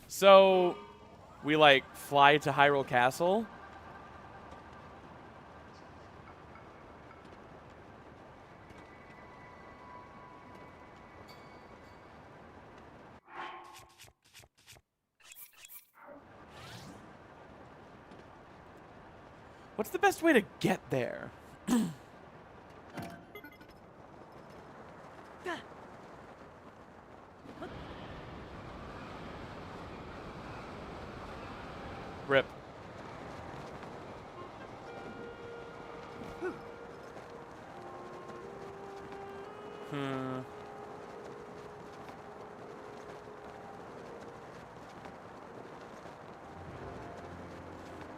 So, we, like, fly to Hyrule Castle. What's the best way to get there? Rip.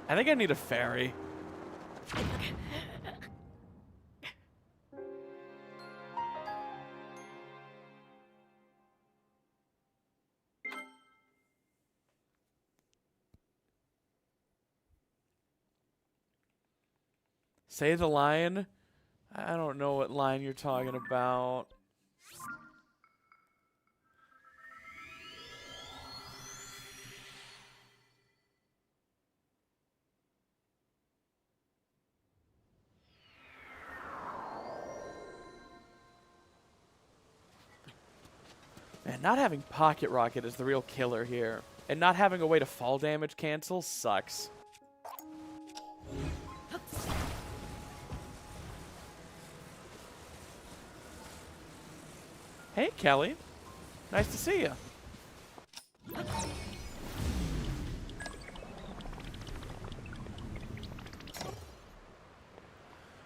I think I need a ferry. Say the line? I don't know what line you're talking about. Man, not having Pocket Rocket is the real killer here. And not having a way to fall damage cancel sucks. Hey, Kelly. Nice to see you.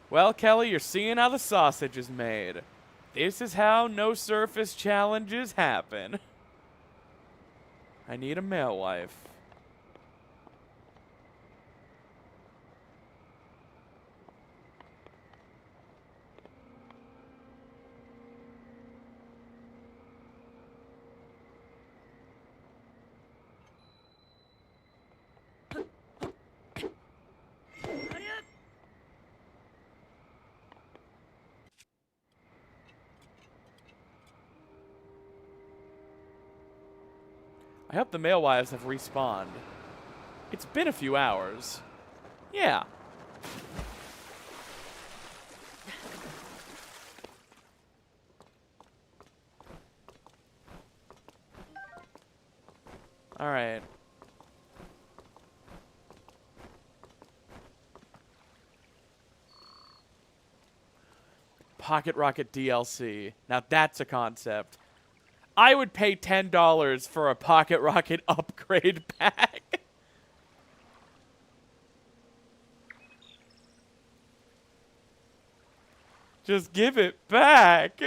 Well, Kelly, you're seeing how the sausage is made. This is how no surface challenges happen. I need a male wife. I hope the male wives have respawned. It's been a few hours. Yeah. All right. Pocket Rocket DLC. Now that's a concept. I would pay $10 for a Pocket Rocket upgrade pack. Just give it back.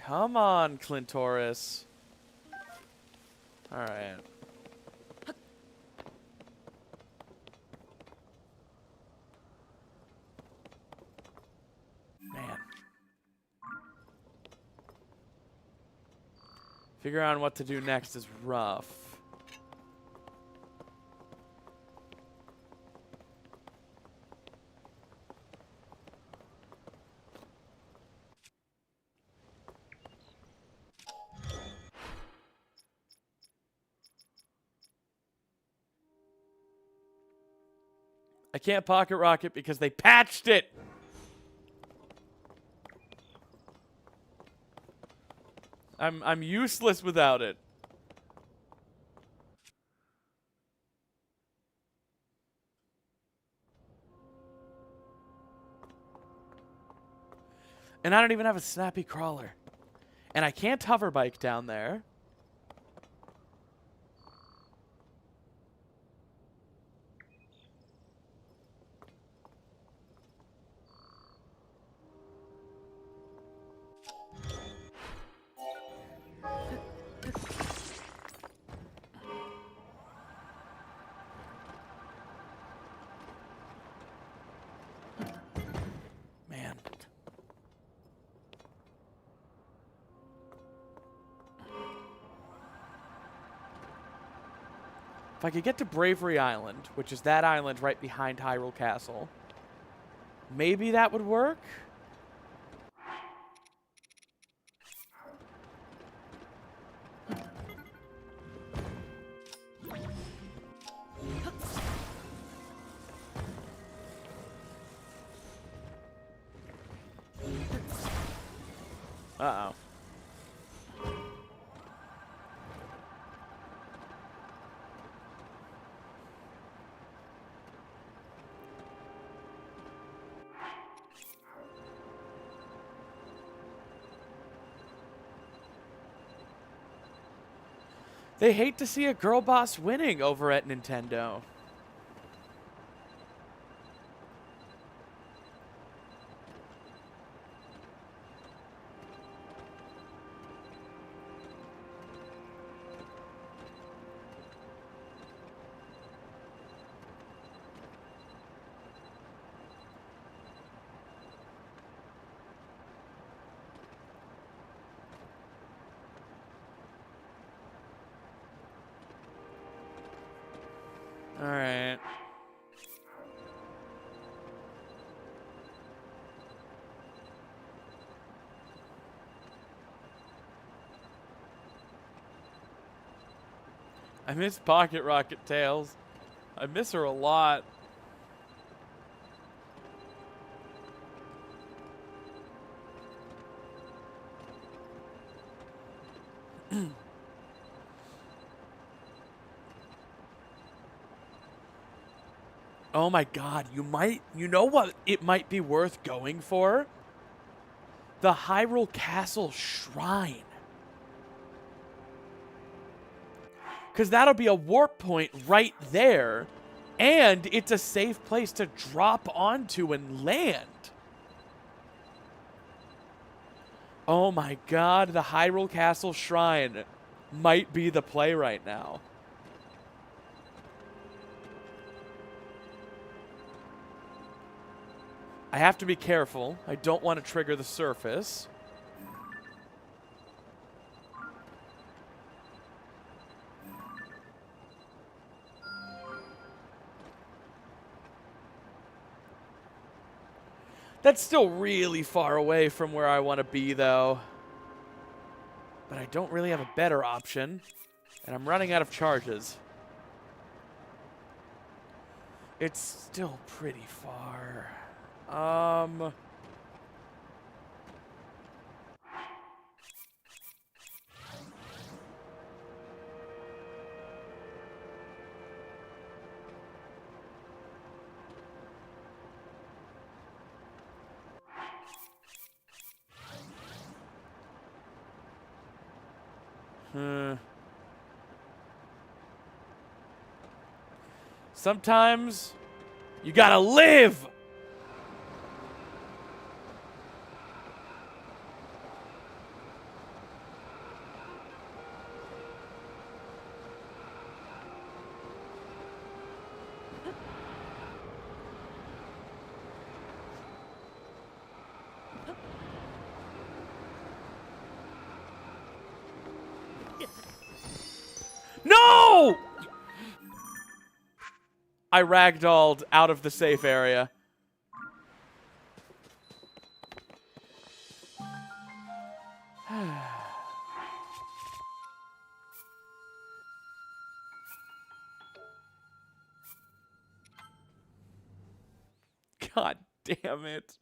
Come on, Clintoris. All right. Man. Figuring out what to do next is rough. I can't Pocket Rocket because they patched it. I'm useless without it. And I don't even have a snappy crawler. And I can't hover bike down there. Man. If I could get to Bravery Island, which is that island right behind Hyrule Castle, maybe that would work? Uh-oh. They hate to see a girl boss winning over at Nintendo. All right. I miss Pocket Rocket Tails. I miss her a lot. Oh my god, you know what it might be worth going for? The Hyrule Castle Shrine. Because that'll be a warp point right there, and it's a safe place to drop onto and land. Oh my god, the Hyrule Castle Shrine might be the play right now. I have to be careful. I don't want to trigger the surface. That's still really far away from where I want to be, though. But I don't really have a better option. And I'm running out of charges. It's still pretty far. Sometimes you gotta live. No! I ragdolled out of the safe area. God damn it.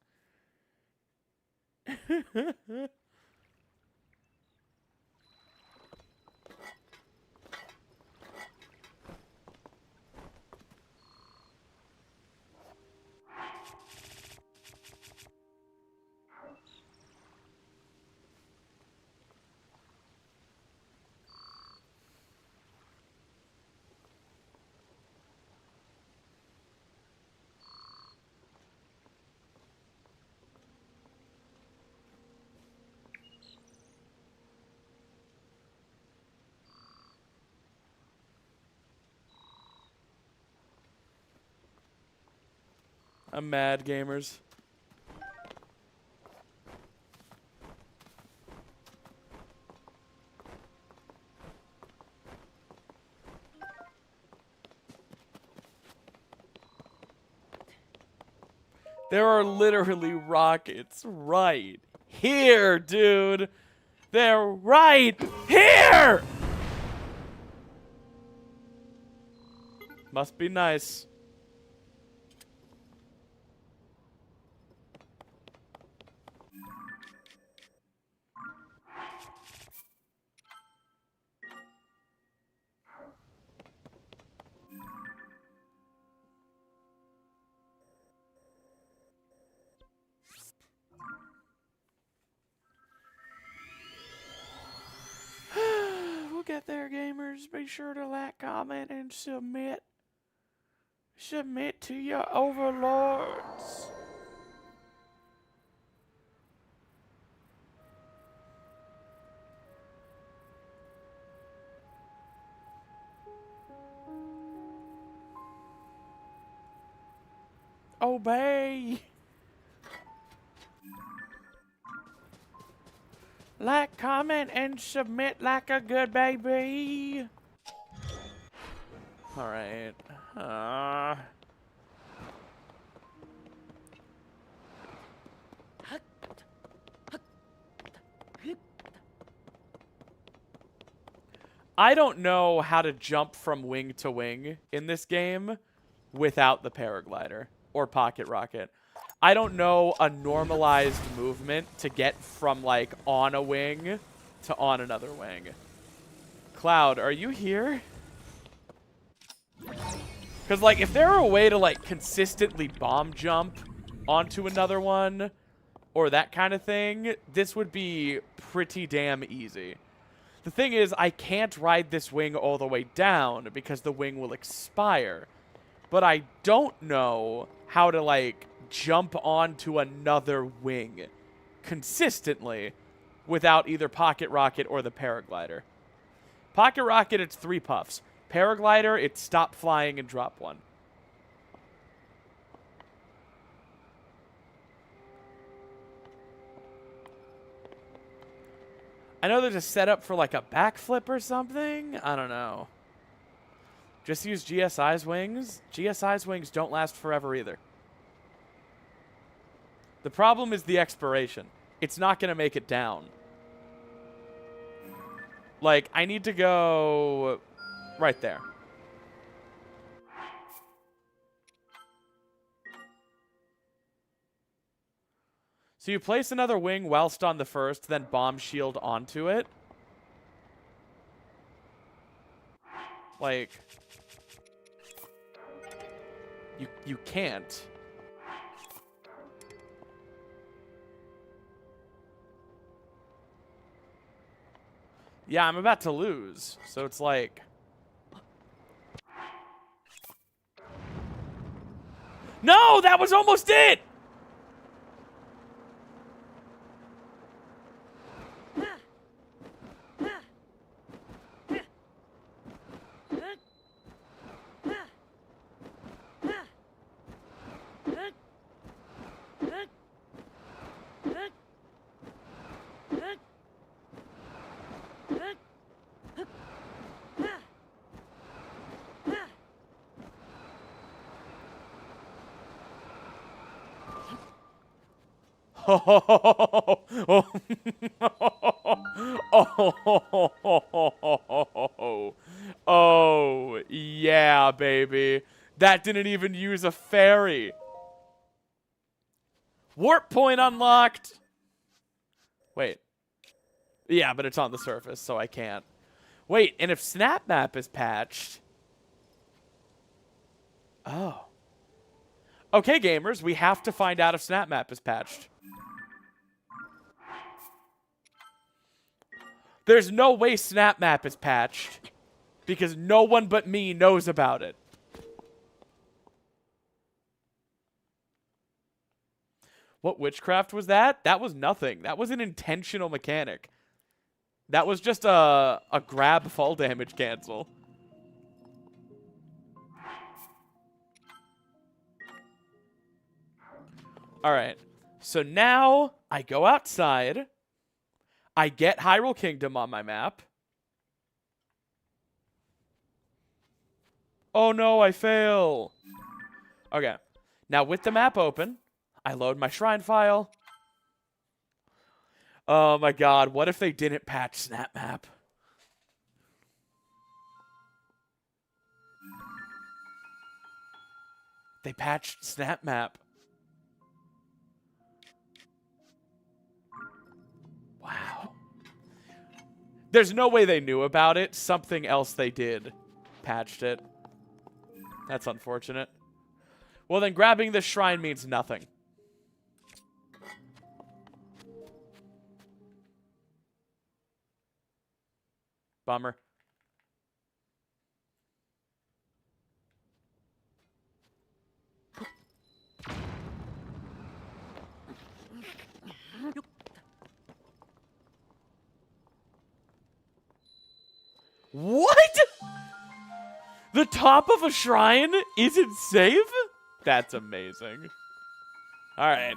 I'm mad, gamers. There are literally rockets right here, dude. They're right here! Must be nice. We'll get there, gamers. Be sure to like, comment, and submit. Submit to your overlords. Obey. Like, comment, and submit like a good baby. Alright. I don't know how to jump from wing to wing in this game without the paraglider or pocket rocket. I don't know a normalized movement to get from, like, on a wing to on another wing. Cloud, are you here? Because, like, if there were a way to, like, consistently bomb jump onto another one or that kind of thing, this would be pretty damn easy. The thing is, I can't ride this wing all the way down because the wing will expire. But I don't know how to, like, jump onto another wing consistently without either pocket rocket or the paraglider. Pocket rocket, it's 3 puffs. Paraglider, it's stop flying and drop 1. I know there's a setup for like a backflip or something. I don't know. Just use GSI's wings. GSI's wings don't last forever either. The problem is the expiration. It's not going to make it down. Like, I need to go right there. So you place another wing whilst on the first, then bomb shield onto it. Like, you can't. Yeah, I'm about to lose. So it's like... No, that was almost it! Oh, yeah, baby. That didn't even use a fairy. Warp point unlocked. Wait. Yeah, but it's on the surface, so I can't. Wait, and if Snap Map is patched... Oh. Okay, gamers, we have to find out if Snap Map is patched. There's no way Snap Map is patched because no one but me knows about it. What witchcraft was that? That was nothing. That was an intentional mechanic. That was just a grab fall damage cancel. Alright. So now I go outside. I get Hyrule Kingdom on my map. Oh no, I fail. Okay. Now with the map open, I load my shrine file. Oh my god, what if they didn't patch Snap Map? They patched Snap Map. Wow. There's no way they knew about it. Something else they did patched it. That's unfortunate. Well, then grabbing this shrine means nothing. Bummer. What? The top of a shrine isn't safe? That's amazing. All right.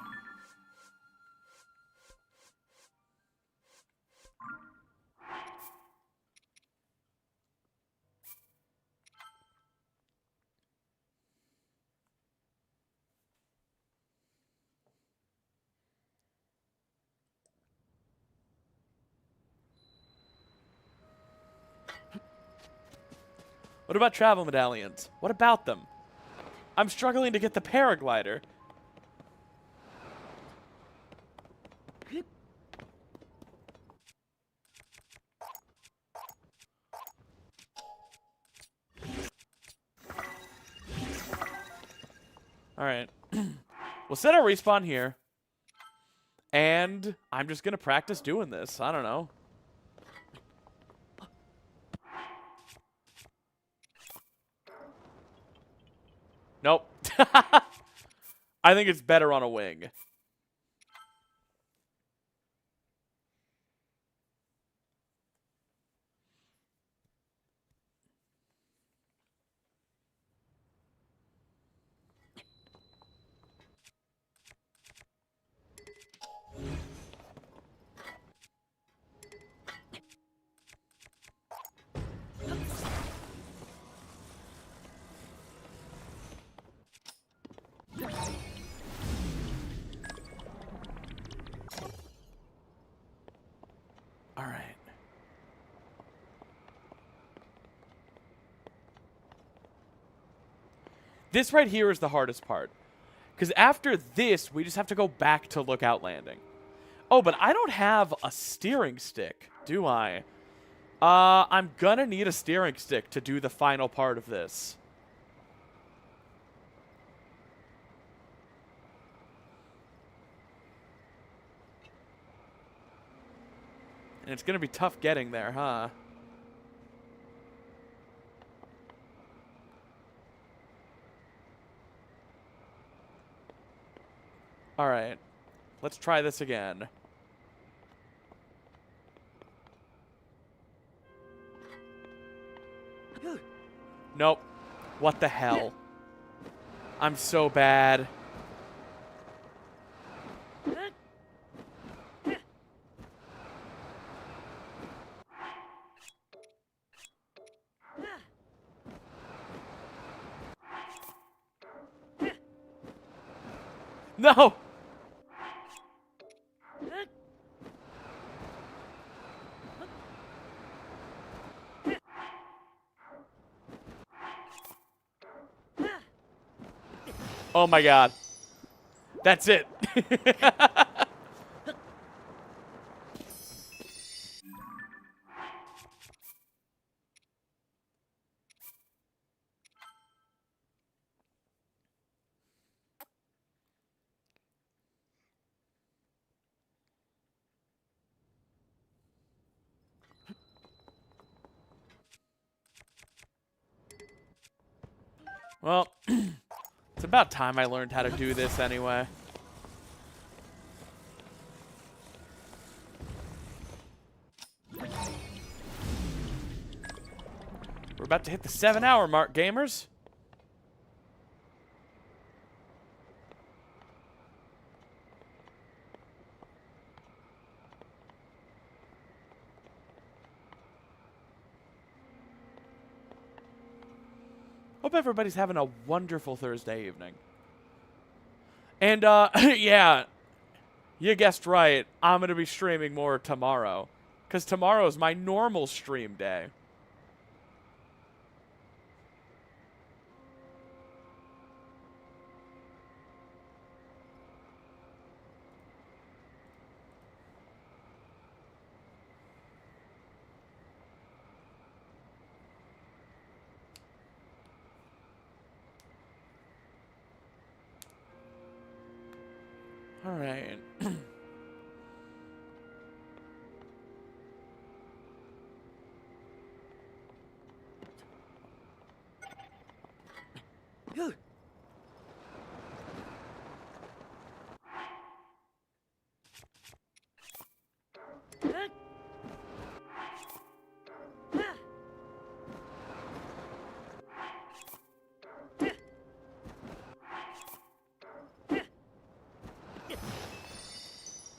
What about travel medallions? What about them? I'm struggling to get the paraglider. All right. We'll set our respawn here. And I'm just going to practice doing this. I don't know. Nope. I think it's better on a wing. This right here is the hardest part. Because after this, we just have to go back to Lookout Landing. Oh, but I don't have a steering stick, do I? I'm gonna need a steering stick to do the final part of this. And it's gonna be tough getting there, huh? Alright. Let's try this again. Nope. What the hell? I'm so bad. No! Oh my god. That's it. Well, it's about time I learned how to do this anyway. We're about to hit the 7-hour mark, gamers. Hope everybody's having a wonderful Thursday evening. And, yeah, you guessed right. I'm going to be streaming more tomorrow. Because tomorrow is my normal stream day. All right.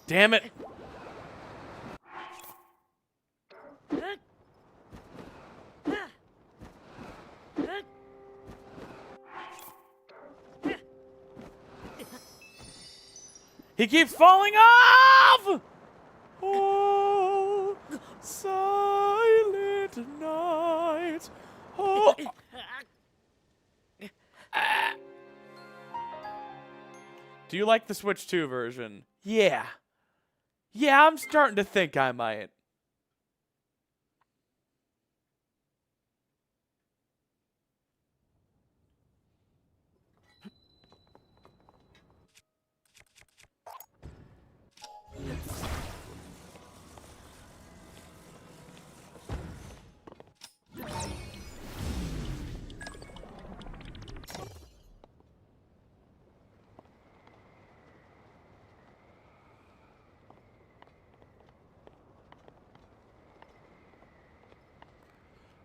Damn it. He keeps falling off! Oh, silent night. Oh. Do you like the Switch 2 version? Yeah. Yeah, I'm starting to think I might.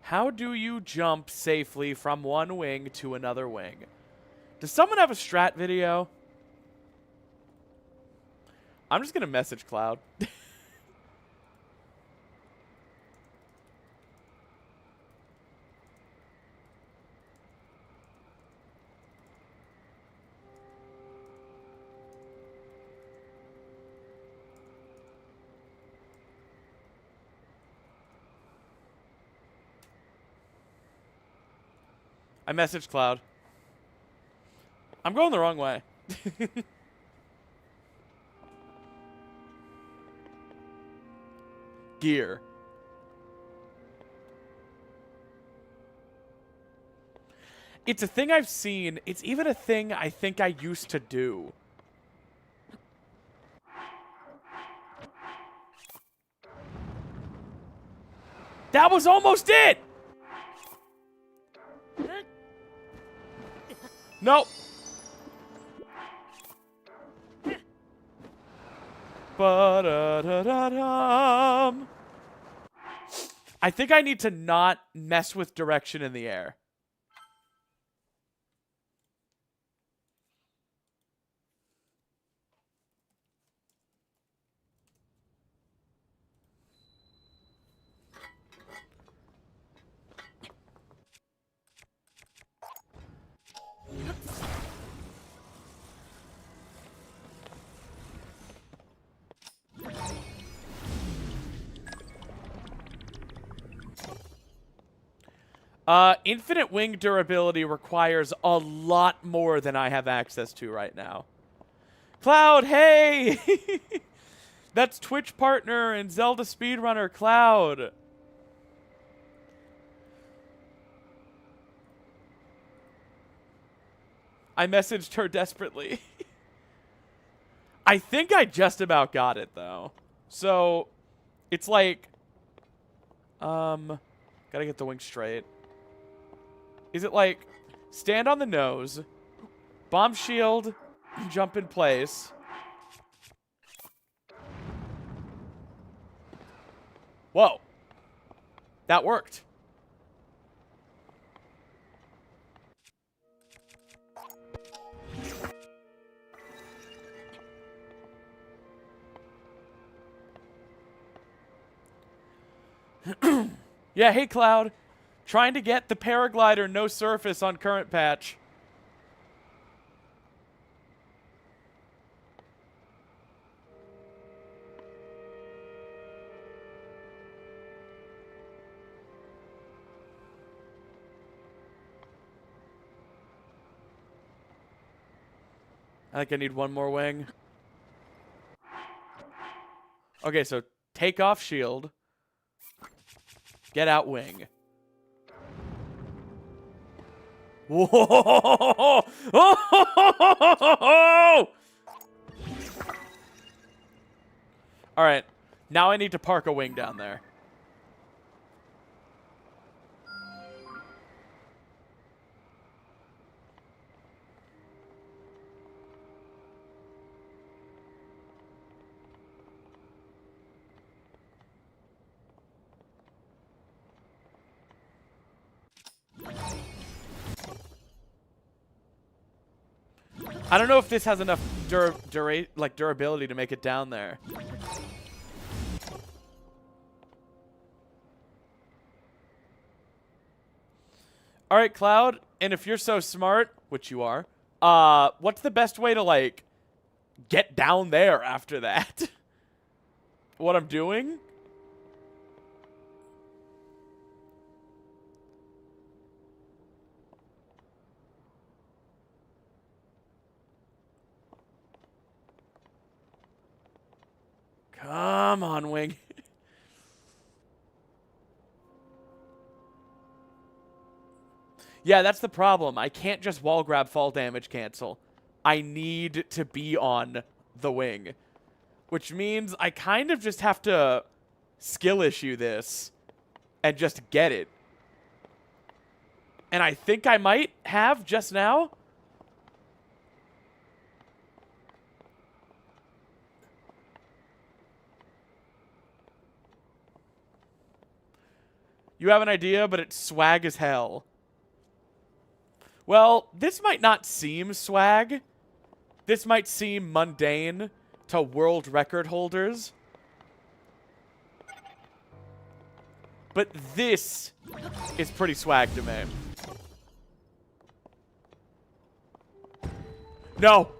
How do you jump safely from one wing to another wing? Does someone have a strat video? I'm just going to message Cloud. I messaged Cloud. I'm going the wrong way. Gear. It's a thing I've seen. It's even a thing I think I used to do. That was almost it! Nope. Ba-da-da-da-dum. I think I need to not mess with direction in the air. Infinite wing durability requires a lot more than I have access to right now. Cloud, hey! That's Twitch partner and Zelda speedrunner, Cloud. I messaged her desperately. I think I just about got it, though. So, it's like... gotta get the wing straight. Is it like, stand on the nose, bomb shield, jump in place. Whoa. That worked. Yeah, hey Cloud. Trying to get the paraglider no surface on current patch. I think I need one more wing. Okay, so take off shield. Get out wing. Whoa! All right, now I need to park a wing down there. I don't know if this has enough durability to make it down there. All right, Cloud, and if you're so smart, which you are, what's the best way to, like, get down there after that? What I'm doing? Come on, wing. Yeah, that's the problem. I can't just wall grab fall damage cancel. I need to be on the wing. Which means I kind of just have to skill issue this and just get it. And I think I might have just now. You have an idea, but it's swag as hell. Well, this might not seem swag. This might seem mundane to world record holders. But this is pretty swag to me. No.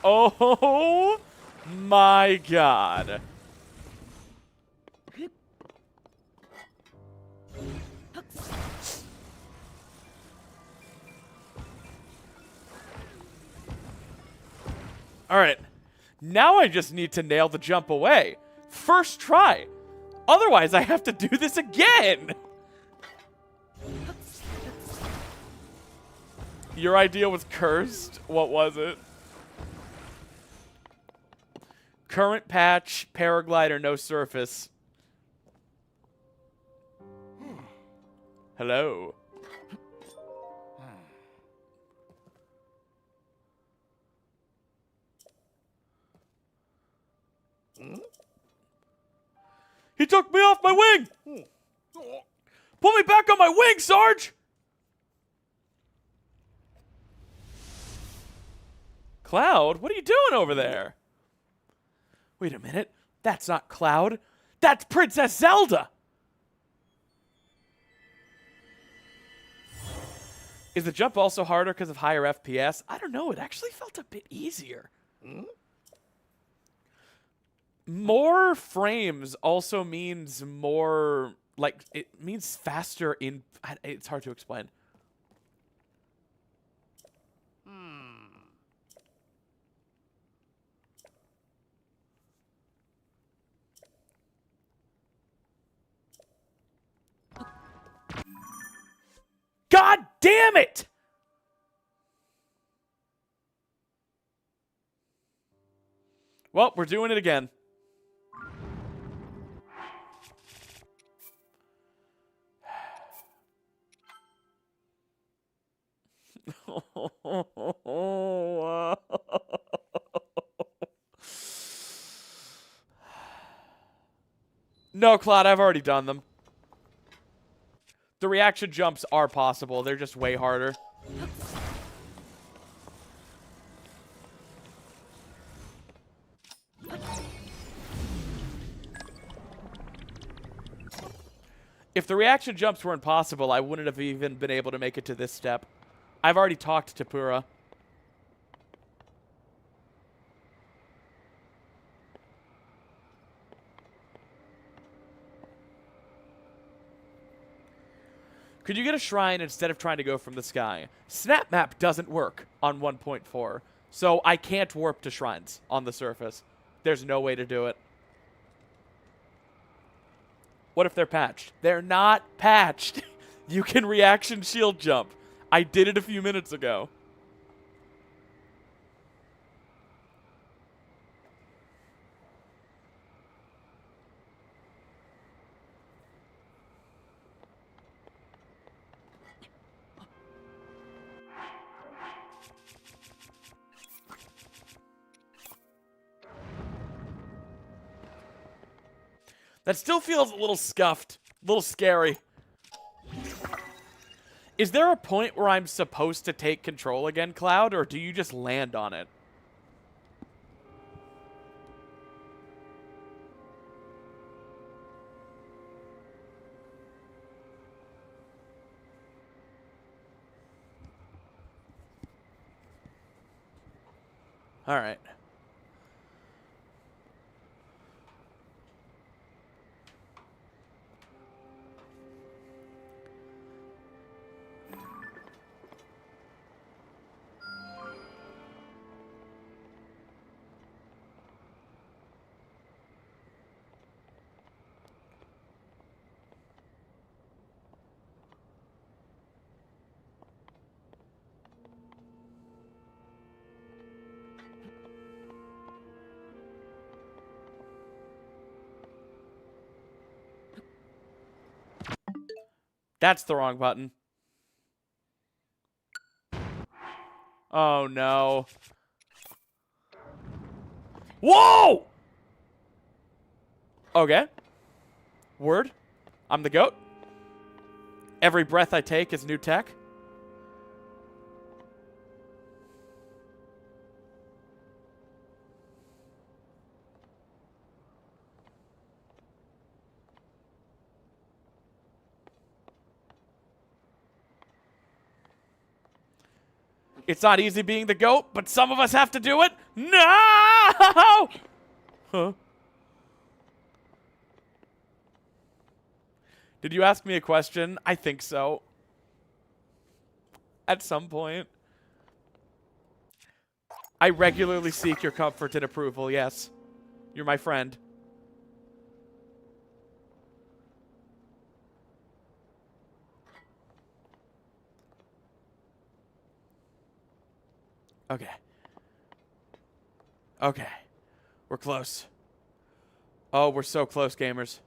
Oh, My God. All right. Now I just need to nail the jump away. First try. Otherwise, I have to do this again. Your idea was cursed. What was it? Current patch, paraglider, no surface. Hello. He took me off my wing! Put me back on my wing, Sarge! Cloud, what are you doing over there? Wait a minute. That's not Cloud. That's Princess Zelda! Is the jump also harder because of higher FPS? I don't know. It actually felt a bit easier. More frames also means more, like, it means faster in, it's hard to explain. God damn it! Well, we're doing it again. No, Claude, I've already done them. The reaction jumps are possible. They're just way harder. If the reaction jumps were impossible, I wouldn't have even been able to make it to this step. I've already talked to Pura. Could you get a shrine instead of trying to go from the sky? Snap map doesn't work on 1.4, so I can't warp to shrines on the surface. There's no way to do it. What if they're patched? They're not patched. You can reaction shield jump. I did it a few minutes ago. That still feels a little scuffed, a little scary. Is there a point where I'm supposed to take control again, Cloud, or do you just land on it? All right. That's the wrong button. Oh, no. Whoa! Okay. Word. I'm the GOAT. Every breath I take is new tech. It's not easy being the GOAT, but some of us have to do it. No! Huh? Did you ask me a question? I think so. At some point. I regularly seek your comfort and approval, yes. You're my friend. Okay. Okay. We're close. Oh, we're so close, gamers.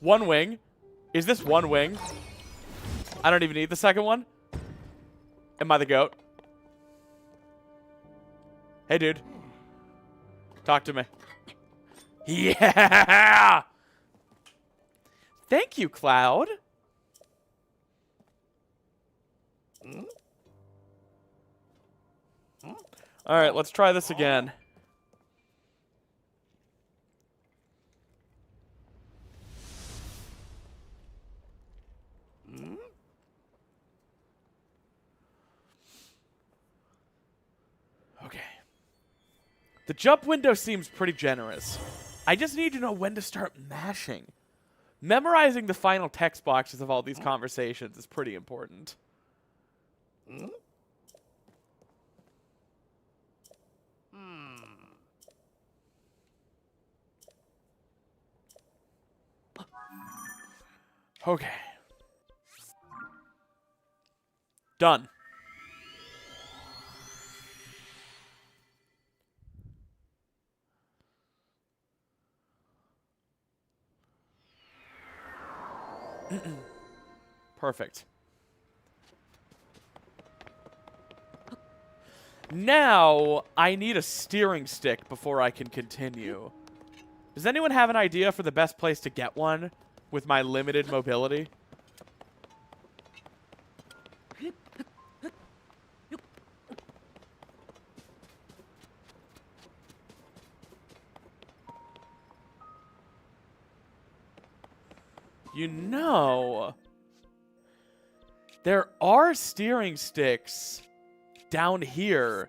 One wing. Is this one wing? I don't even need the second one. Am I the goat? Hey, dude. Talk to me. Yeah! Thank you, Cloud. All right, let's try this again. Okay. The jump window seems pretty generous. I just need to know when to start mashing. Memorizing the final text boxes of all these conversations is pretty important. Okay. Done. Perfect. Now, I need a steering stick before I can continue. Does anyone have an idea for the best place to get one with my limited mobility? You know, there are steering sticks down here.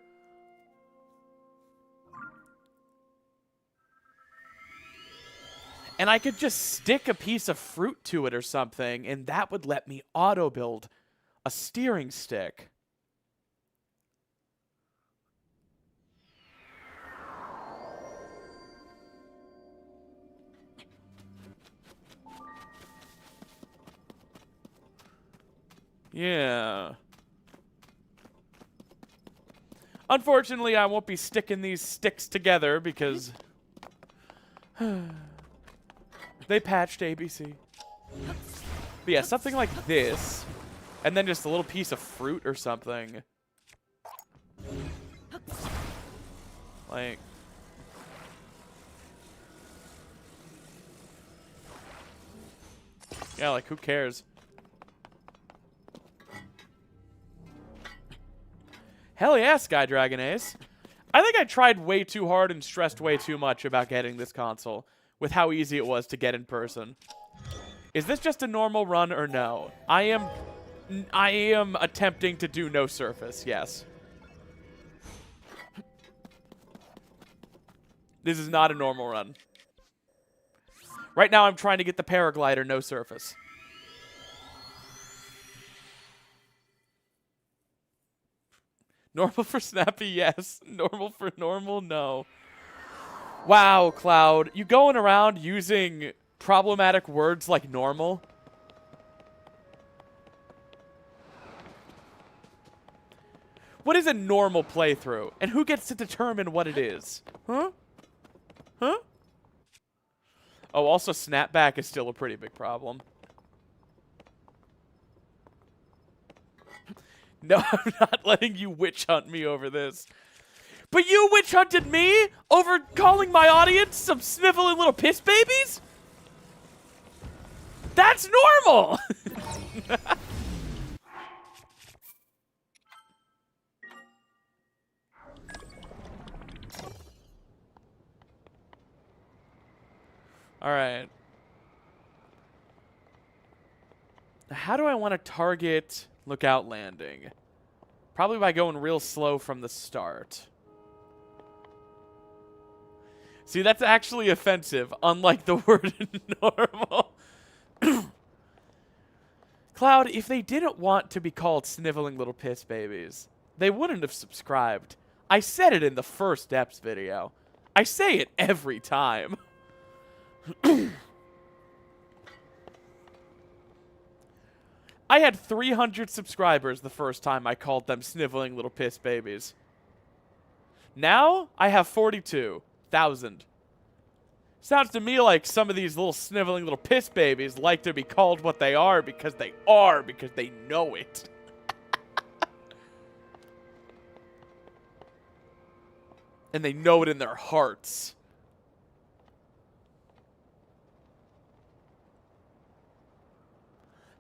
And I could just stick a piece of fruit to it or something, and that would let me auto-build a steering stick. Yeah. Unfortunately, I won't be sticking these sticks together because they patched ABC. But yeah, something like this, and then just a little piece of fruit or something. Like, yeah, like who cares? Hell yeah, Sky Dragon Ace. I think I tried way too hard and stressed way too much about getting this console with how easy it was to get in person. Is this just a normal run or no? I am attempting to do no surface, yes. This is not a normal run. Right now I'm trying to get the paraglider no surface. Normal for snappy, yes. Normal for normal, no. Wow, Cloud. You going around using problematic words like normal? What is a normal playthrough? And who gets to determine what it is? Huh? Huh? Oh, also snapback is still a pretty big problem. No, I'm not letting you witch hunt me over this. But you witch hunted me over calling my audience some sniveling little piss babies? That's normal! Alright. How do I want to target Lookout Landing? Probably by going real slow from the start. See, that's actually offensive, unlike the word normal. Cloud, if they didn't want to be called sniveling little piss babies, they wouldn't have subscribed. I said it in the first Deps video. I say it every time. I had 300 subscribers the first time I called them sniveling little piss babies. Now, I have 42,000. Sounds to me like some of these little sniveling little piss babies like to be called what they are because they know it. And they know it in their hearts.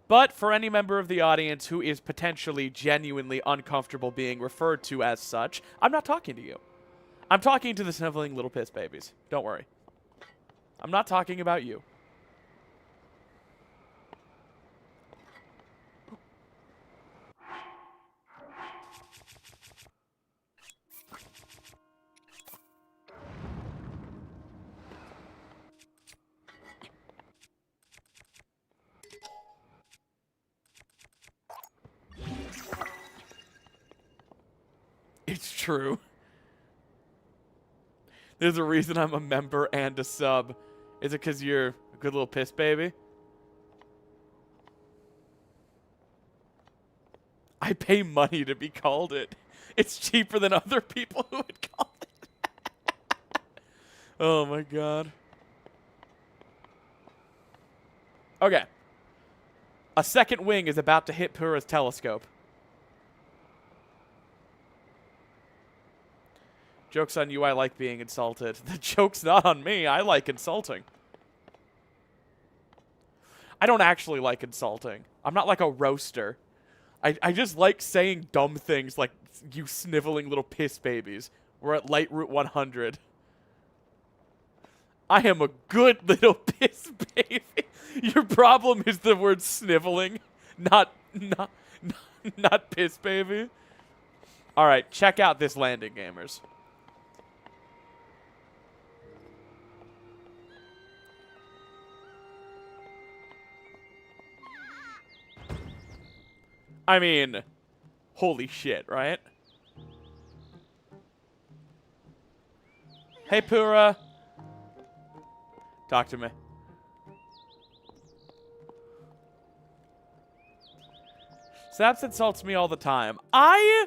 But for any member of the audience who is potentially genuinely uncomfortable being referred to as such, I'm not talking to you. I'm talking to the sniveling little piss babies. Don't worry. I'm not talking about you. It's true. There's a reason I'm a member and a sub. Is it because you're a good little piss baby? I pay money to be called it. It's cheaper than other people who would call it. Oh my god. Okay. A second wing is about to hit Pura's telescope. Joke's on you, I like being insulted. The joke's not on me, I like insulting. I don't actually like insulting. I'm not like a roaster. I just like saying dumb things like, you sniveling little piss babies. We're at Light Route 100. I am a good little piss baby. Your problem is the word sniveling, not piss baby. Alright, check out this landing, gamers. I mean, holy shit, right? Hey, Pura. Talk to me. Snaps insults me all the time. I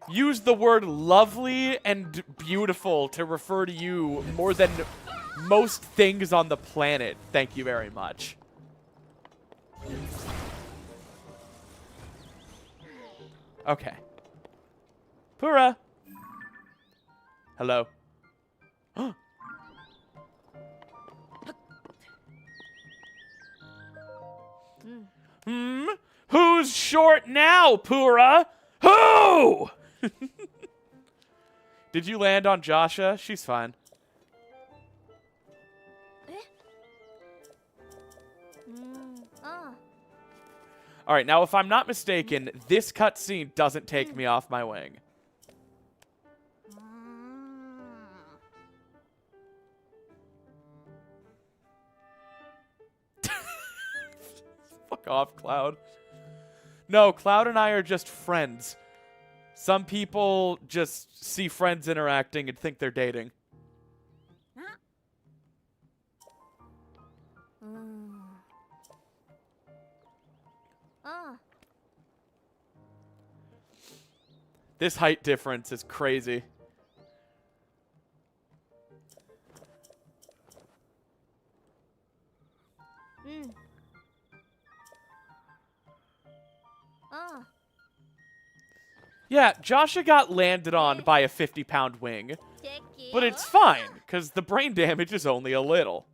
use the word lovely and beautiful to refer to you more than most things on the planet. Thank you very much. Okay. Pura. Hello. Who's short now, Pura? Who? Did you land on Joshua? She's fine. All right, now if I'm not mistaken, this cutscene doesn't take me off my wing. Fuck off, Cloud. No, Cloud and I are just friends. Some people just see friends interacting and think they're dating. This height difference is crazy. Yeah, Joshua got landed on by a 50-pound wing. But it's fine, because the brain damage is only a little.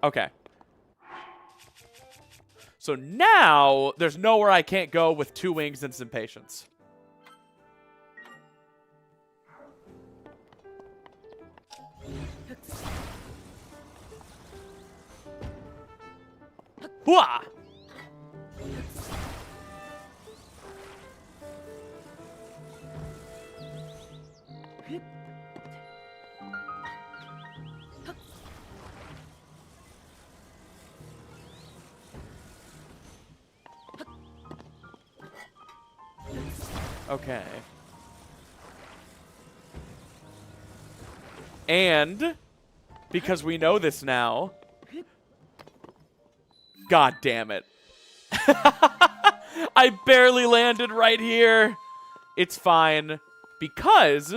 Okay. So now, there's nowhere I can't go with 2 wings and some patience. Hooah! Okay. And because we know this now, God damn it. I barely landed right here. It's fine because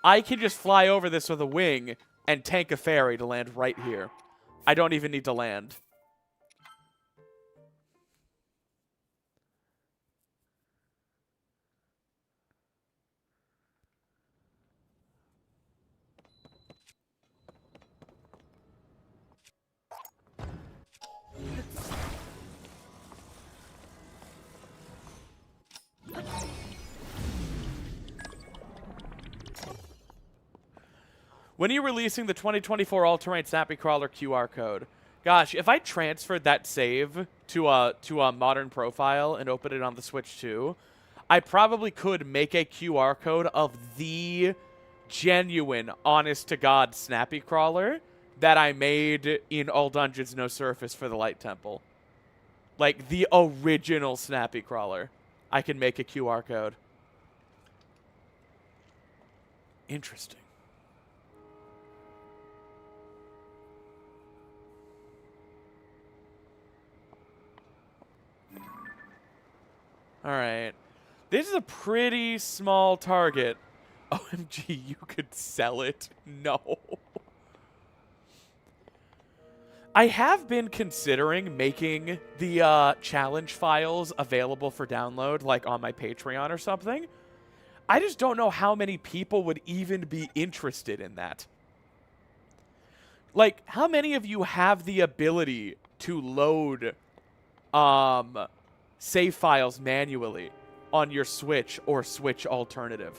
I can just fly over this with a wing and tank a fairy to land right here. I don't even need to land. When are you releasing the 2024 All-Terrain Snappy Crawler QR code? Gosh, if I transferred that save to a modern profile and open it on the Switch too, I probably could make a QR code of the genuine, honest-to-God Snappy Crawler that I made in All Dungeons No Surface for the Light Temple. Like, the original Snappy Crawler. I can make a QR code. Interesting. All right. This is a pretty small target. OMG, you could sell it. No. I have been considering making the challenge files available for download, like on my Patreon or something. I just don't know how many people would even be interested in that. Like, how many of you have the ability to load save files manually on your Switch or Switch alternative?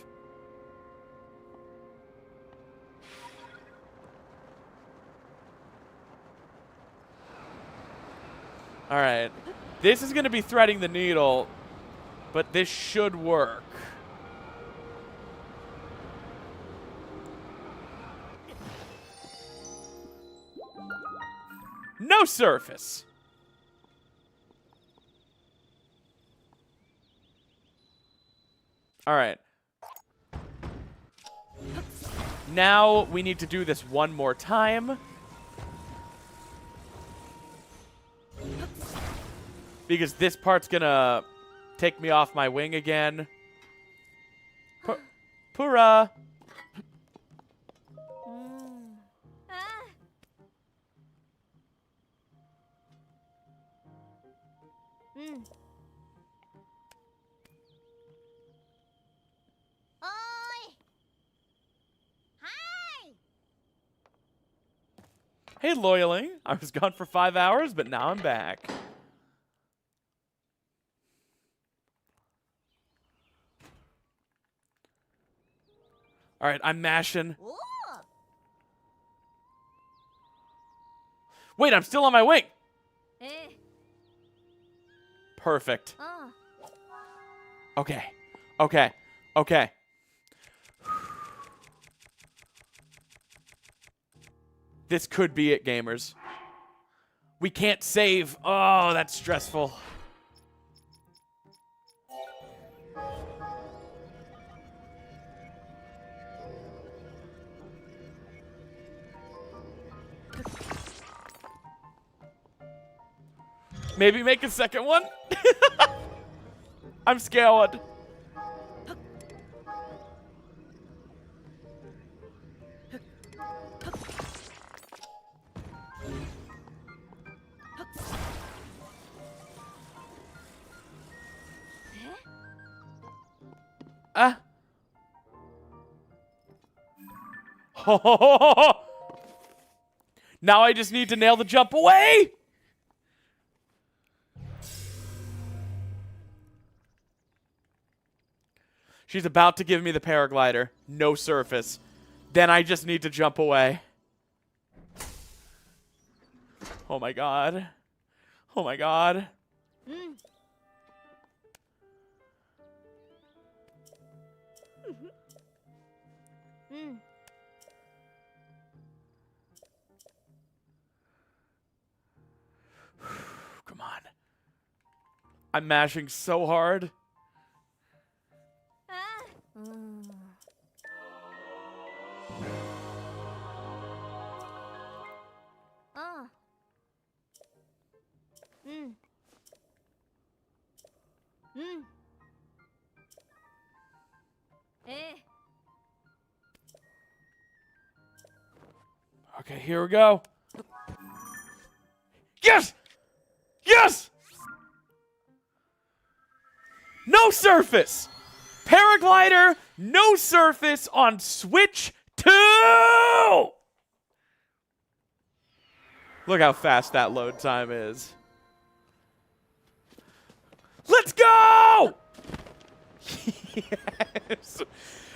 All right. This is going to be threading the needle, but this should work. No surface. All right. Now we need to do this one more time. Because this part's gonna take me off my wing again. Pura! Oi! Hi! Hey, loyaling. I was gone for 5 hours, but now I'm back. All right, I'm mashing. Ooh. Wait, I'm still on my wing. Eh. Perfect. Oh. Okay. Okay. Okay. This could be it, gamers. We can't save. Oh, that's stressful. Maybe make a second one? I'm scared. Ah. Now I just need to nail the jump away. She's about to give me the paraglider. No surface. Then I just need to jump away. Oh my god. Oh my god. Come on. I'm mashing so hard. Okay, here we go. Yes! Yes! No surface! Paraglider, no surface on Switch 2! Look how fast that load time is. Let's go! Yes!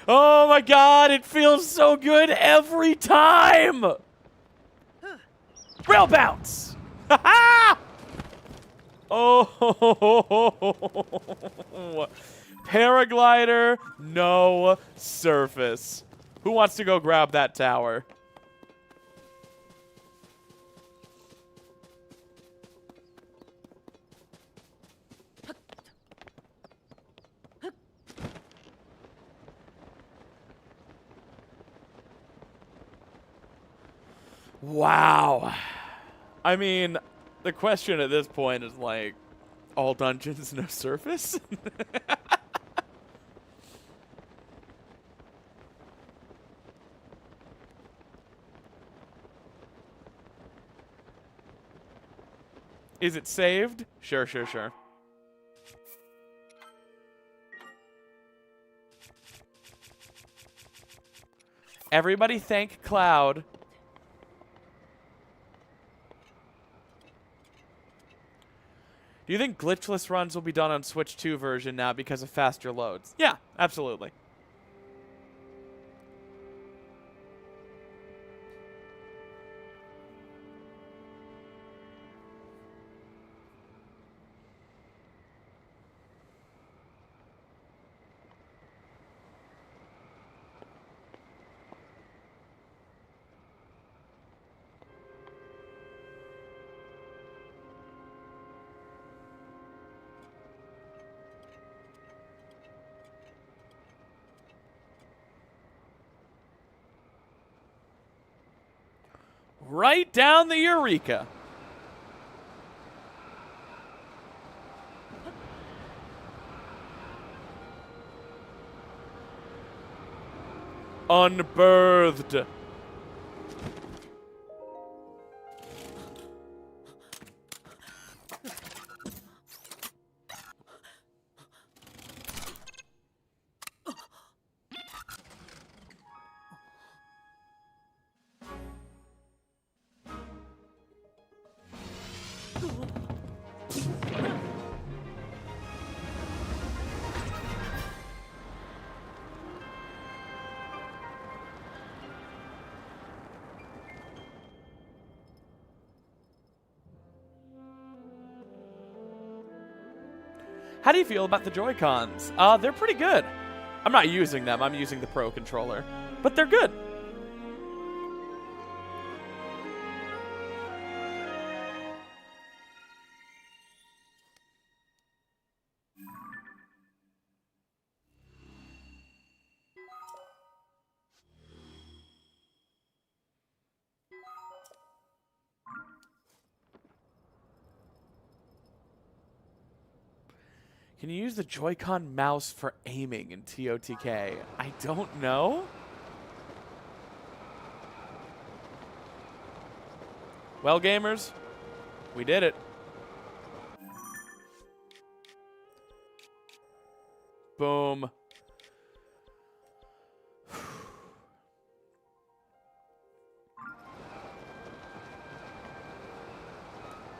Oh my god, it feels so good every time! Rail bounce! Ha ha! Oh, paraglider, no surface. Who wants to go grab that tower? Wow. I mean, the question at this point is like, all dungeons, no surface? Is it saved? Sure, sure, sure. Everybody thank Cloud. Do you think glitchless runs will be done on Switch 2 version now because of faster loads? Yeah, absolutely. Right down the Eureka. Unbirthed. How do you feel about the Joy-Cons? They're pretty good. I'm not using them. I'm using the Pro controller. But they're good. Can you use the Joy-Con mouse for aiming in TOTK? I don't know. Well, gamers, we did it. Boom.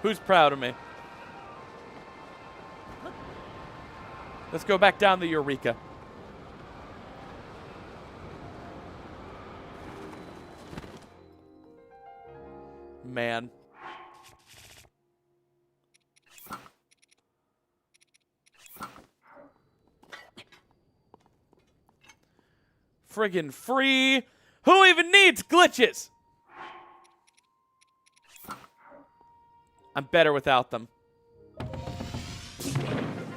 Who's proud of me? Let's go back down the Eureka. man. Friggin' free. Who even needs glitches? I'm better without them.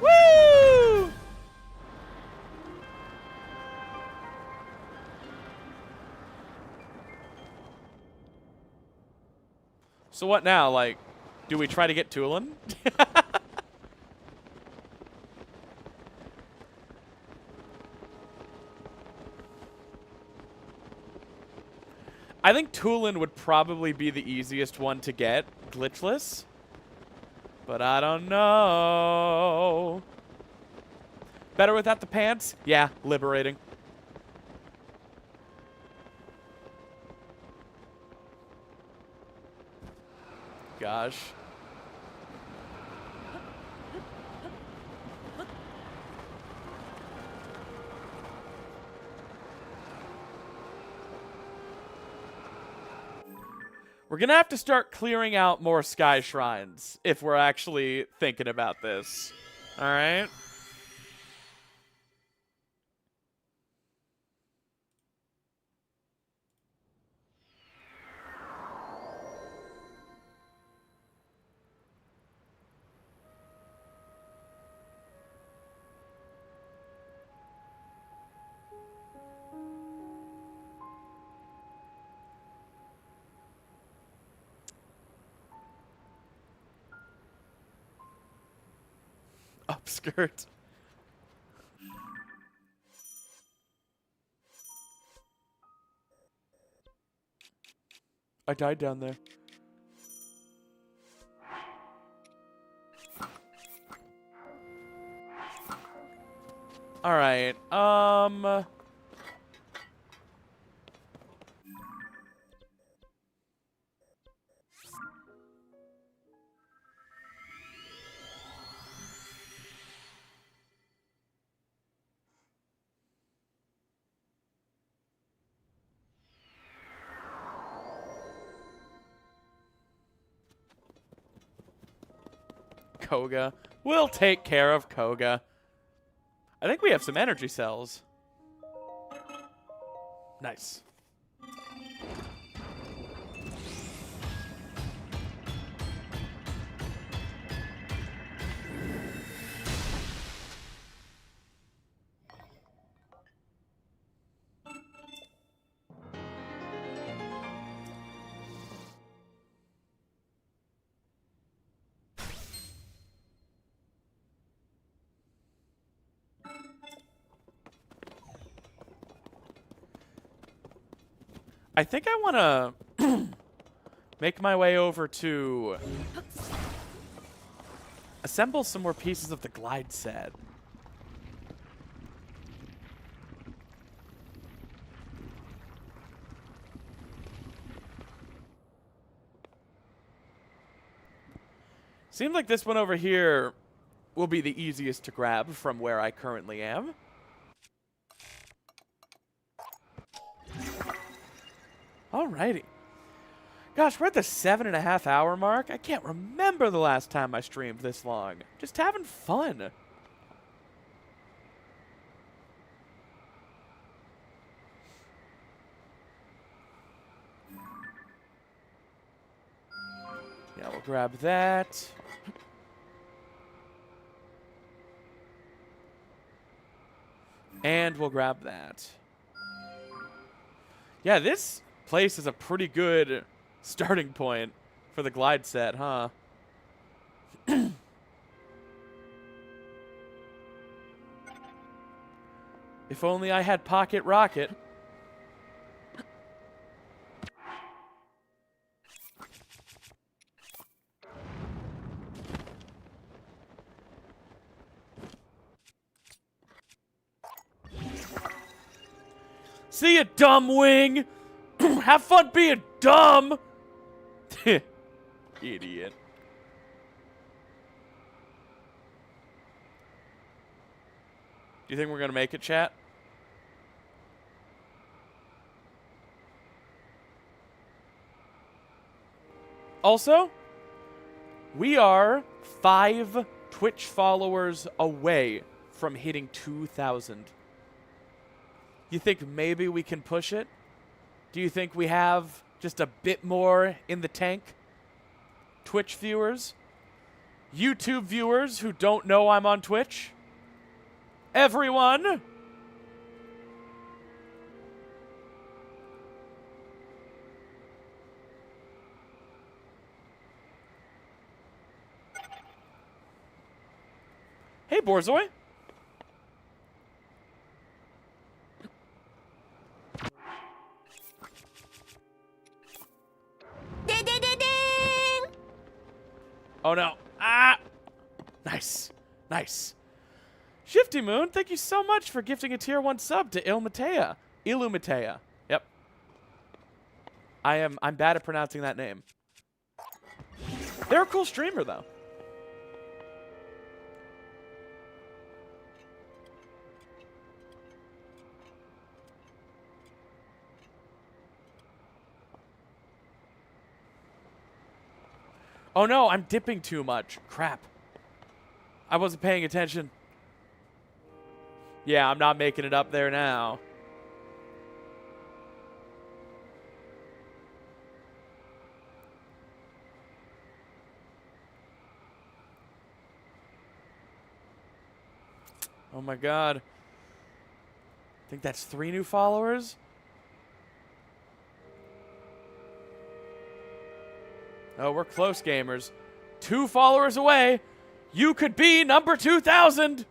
Woo! So what now? Like, do we try to get Tulin? I think Tulin would probably be the easiest one to get, glitchless. But I don't know. Better without the pants? Yeah, liberating. Gosh. We're gonna have to start clearing out more sky shrines if we're actually thinking about this. All right? Upskirt. I died down there. All right. Koga. We'll take care of Koga. I think we have some energy cells. Nice. I think I want to make my way over to assemble some more pieces of the glide set. Seems like this one over here will be the easiest to grab from where I currently am. Alrighty. Gosh, we're at the 7.5 hour mark. I can't remember the last time I streamed this long. Just having fun. Yeah, we'll grab that. And we'll grab that. Yeah, this place is a pretty good starting point for the glide set, huh? If only I had Pocket Rocket. See ya, dumb wing! Have fun being dumb! Idiot. Do you think we're gonna make it, chat? Also, we are 5 Twitch followers away from hitting 2,000. You think maybe we can push it? Do you think we have just a bit more in the tank? Twitch viewers? YouTube viewers who don't know I'm on Twitch? Everyone? Hey, Borzoi. Ding, ding, ding, ding! Oh no. Ah! Nice. Nice. Shifty Moon, thank you so much for gifting a tier 1 sub to Ilmatea. Illumatea. Yep. I'm bad at pronouncing that name. They're a cool streamer though. Oh no, I'm dipping too much. Crap. I wasn't paying attention. Yeah, I'm not making it up there now. Oh my god. I think that's 3 new followers. Oh, we're close, gamers. 2 followers away. You could be number 2,000.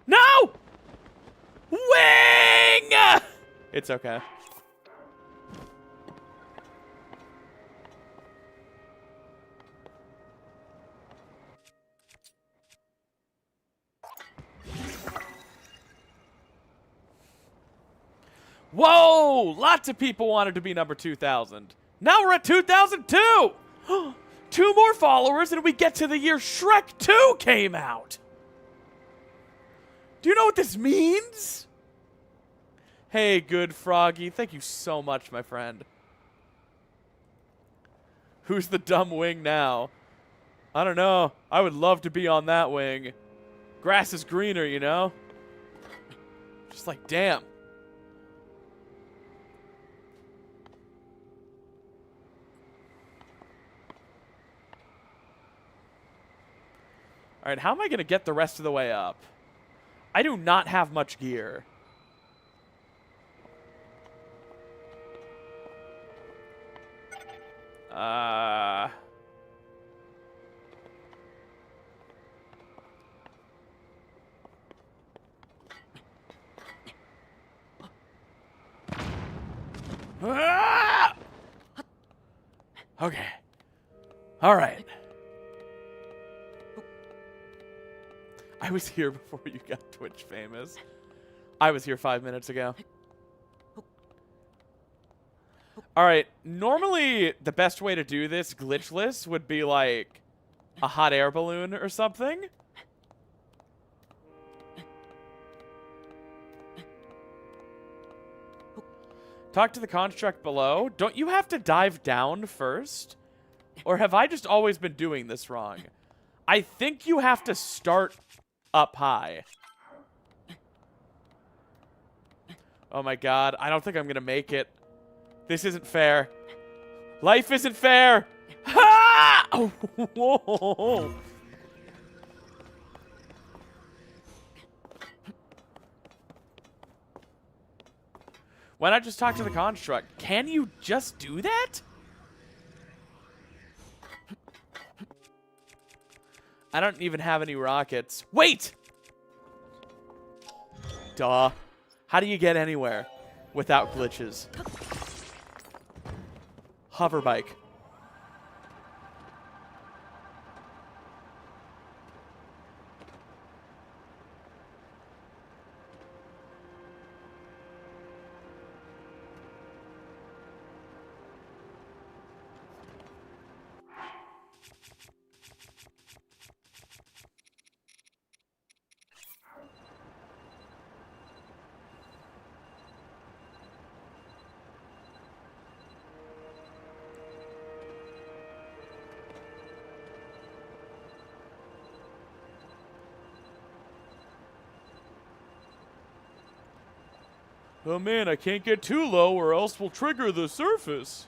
No! Wing! It's okay. Whoa! Lots of people wanted to be number 2,000. Now we're at 2,002! 2 more followers and we get to the year Shrek 2 came out! Do you know what this means? Hey, good Froggy. Thank you so much, my friend. Who's the dumb wing now? I don't know. I would love to be on that wing. Grass is greener, you know? Just like, damn. All right, how am I going to get the rest of the way up? I do not have much gear. Okay. All right. I was here before you got Twitch famous. I was here 5 minutes ago. All right. Normally, the best way to do this glitchless would be like a hot air balloon or something. Talk to the construct below. Don't you have to dive down first? Or have I just always been doing this wrong? I think you have to start up high. Oh my god, I don't think I'm going to make it. This isn't fair. Life isn't fair. Ha! Oh, whoa. Why not just talk to the construct? Can you just do that? I don't even have any rockets. Wait! Duh. How do you get anywhere without glitches? Hover bike. Oh man, I can't get too low or else we'll trigger the surface.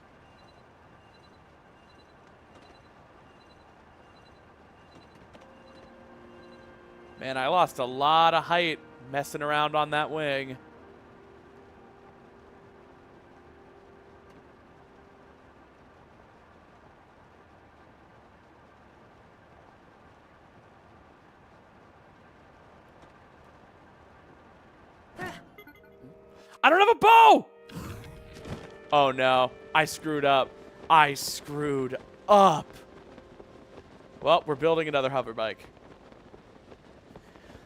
Man, I lost a lot of height messing around on that wing. I don't have a bow! Oh no, I screwed up. I screwed up. Well, we're building another hover bike.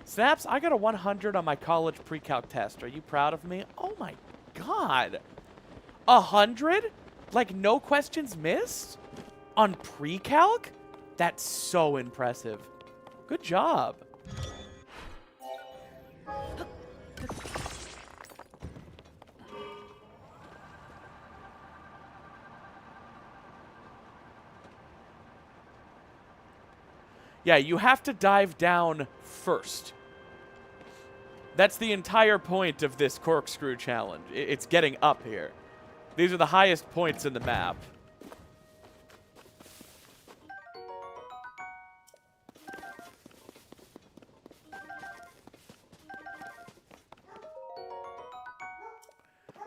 Snaps, I got a 100 on my college pre-calc test. Are you proud of me? Oh my god. 100? Like no questions missed? On pre-calc? That's so impressive. Good job. Yeah, you have to dive down first. That's the entire point of this corkscrew challenge. It's getting up here. These are the highest points in the map.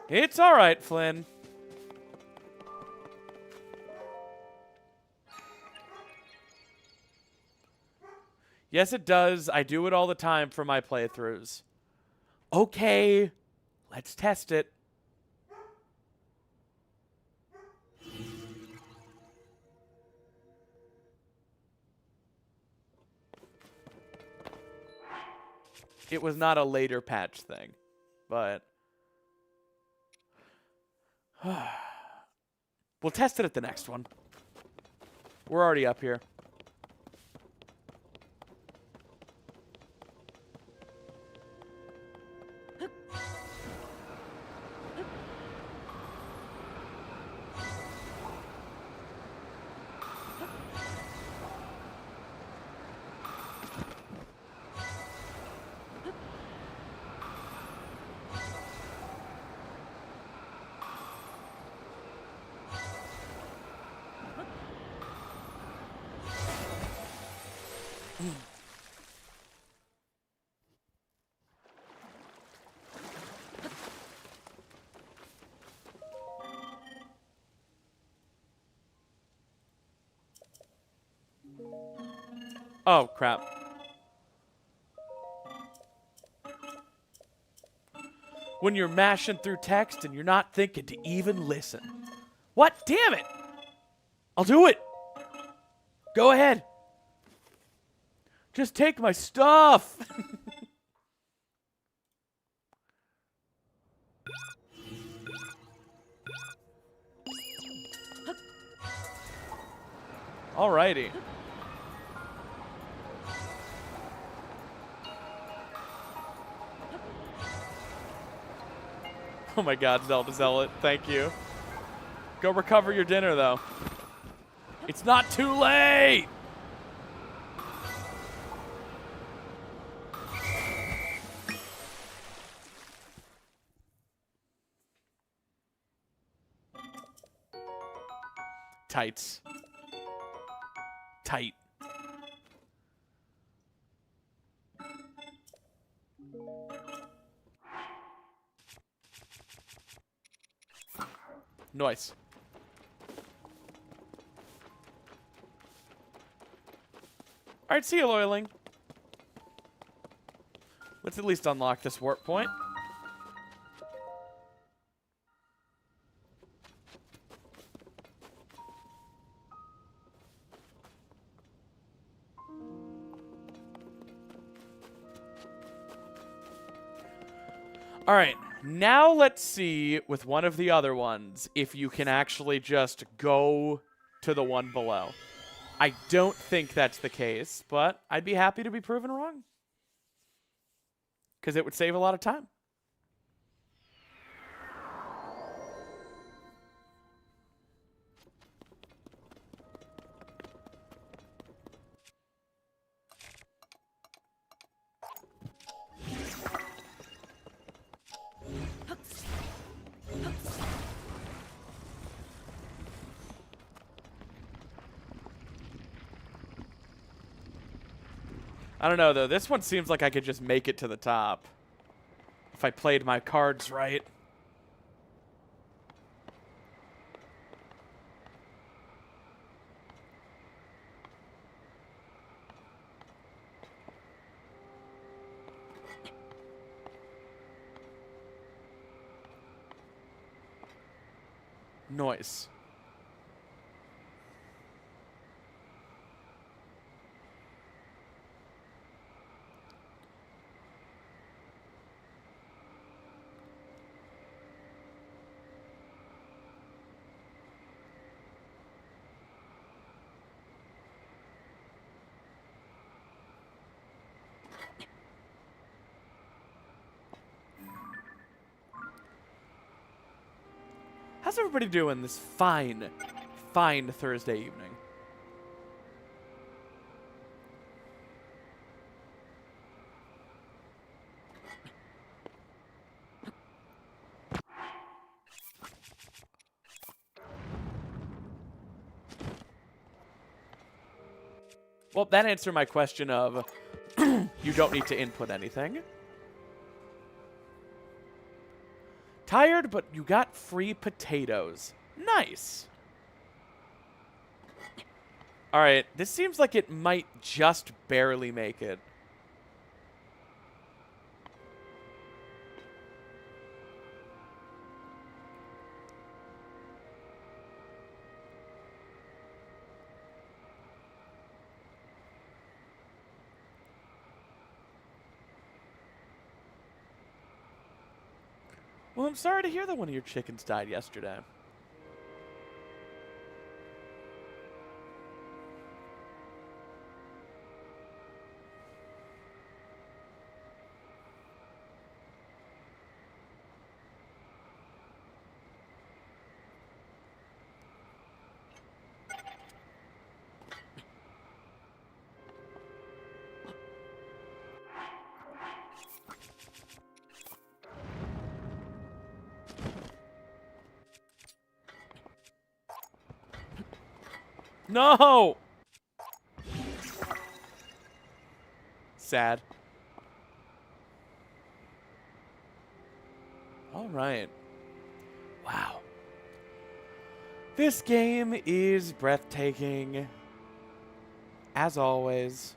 It's all right, Flynn. Yes, it does. I do it all the time for my playthroughs. Okay, let's test it. It was not a later patch thing, but we'll test it at the next one. We're already up here. Oh, crap. When you're mashing through text and you're not thinking to even listen. What? Damn it! I'll do it! Go ahead. Just take my stuff! Alrighty. Oh my god, Zelda Zealot, thank you. Go recover your dinner, though. It's not too late! Tights. Tight. Nice. Alright, see you, Loiling. Let's at least unlock this warp point. Alright, now let's see with one of the other ones if you can actually just go to the one below. I don't think that's the case, but I'd be happy to be proven wrong. Because it would save a lot of time. I don't know, though. This one seems like I could just make it to the top. If I played my cards right. Noise. How's everybody doing this fine, fine Thursday evening? Well, that answered my question of you don't need to input anything. Tired, but you got free potatoes. Nice. All right, this seems like it might just barely make it. Well, I'm sorry to hear that one of your chickens died yesterday. No! Sad. All right. Wow. This game is breathtaking. As always.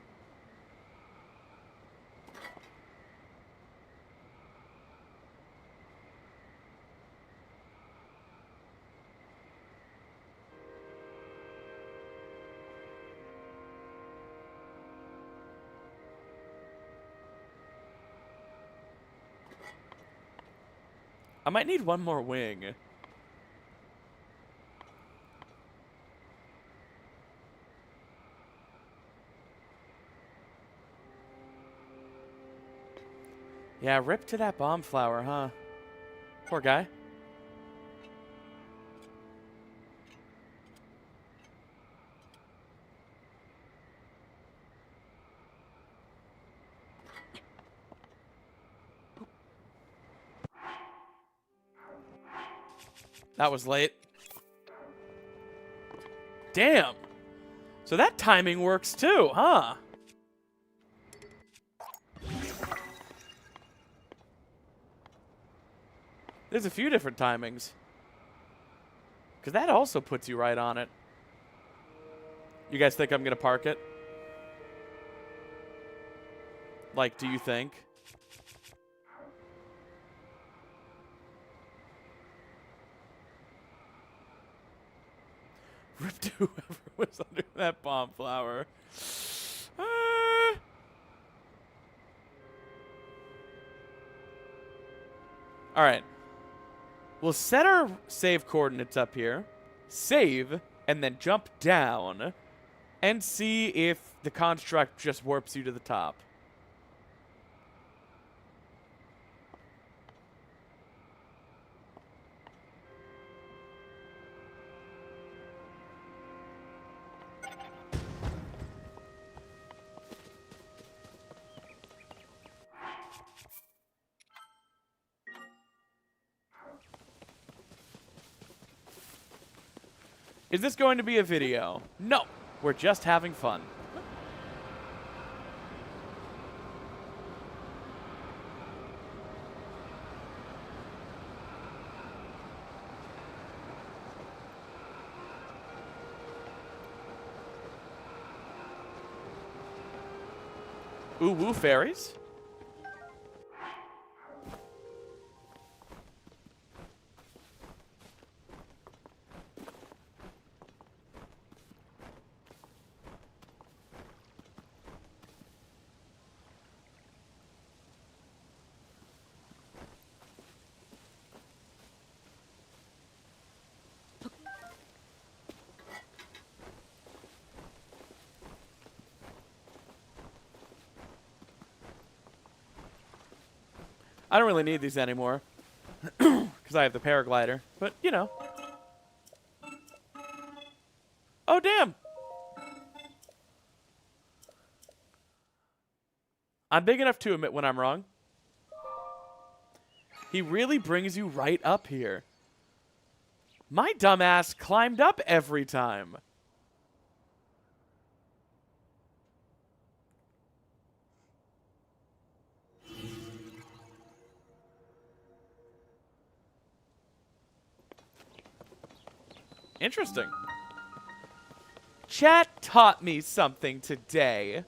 I might need one more wing. Yeah, rip to that bomb flower, huh? Poor guy. That was late. Damn. So that timing works too, huh? There's a few different timings. Because that also puts you right on it. You guys think I'm going to park it? Like, do you think? Rip to whoever was under that bomb flower. All right. We'll set our save coordinates up here, save, and then jump down, and see if the construct just warps you to the top. Is this going to be a video? No, we're just having fun. Ooh, woo fairies. I don't really need these anymore because I have the paraglider, but you know. Oh, damn. I'm big enough to admit when I'm wrong. He really brings you right up here. My dumbass climbed up every time. Interesting. Chat taught me something today.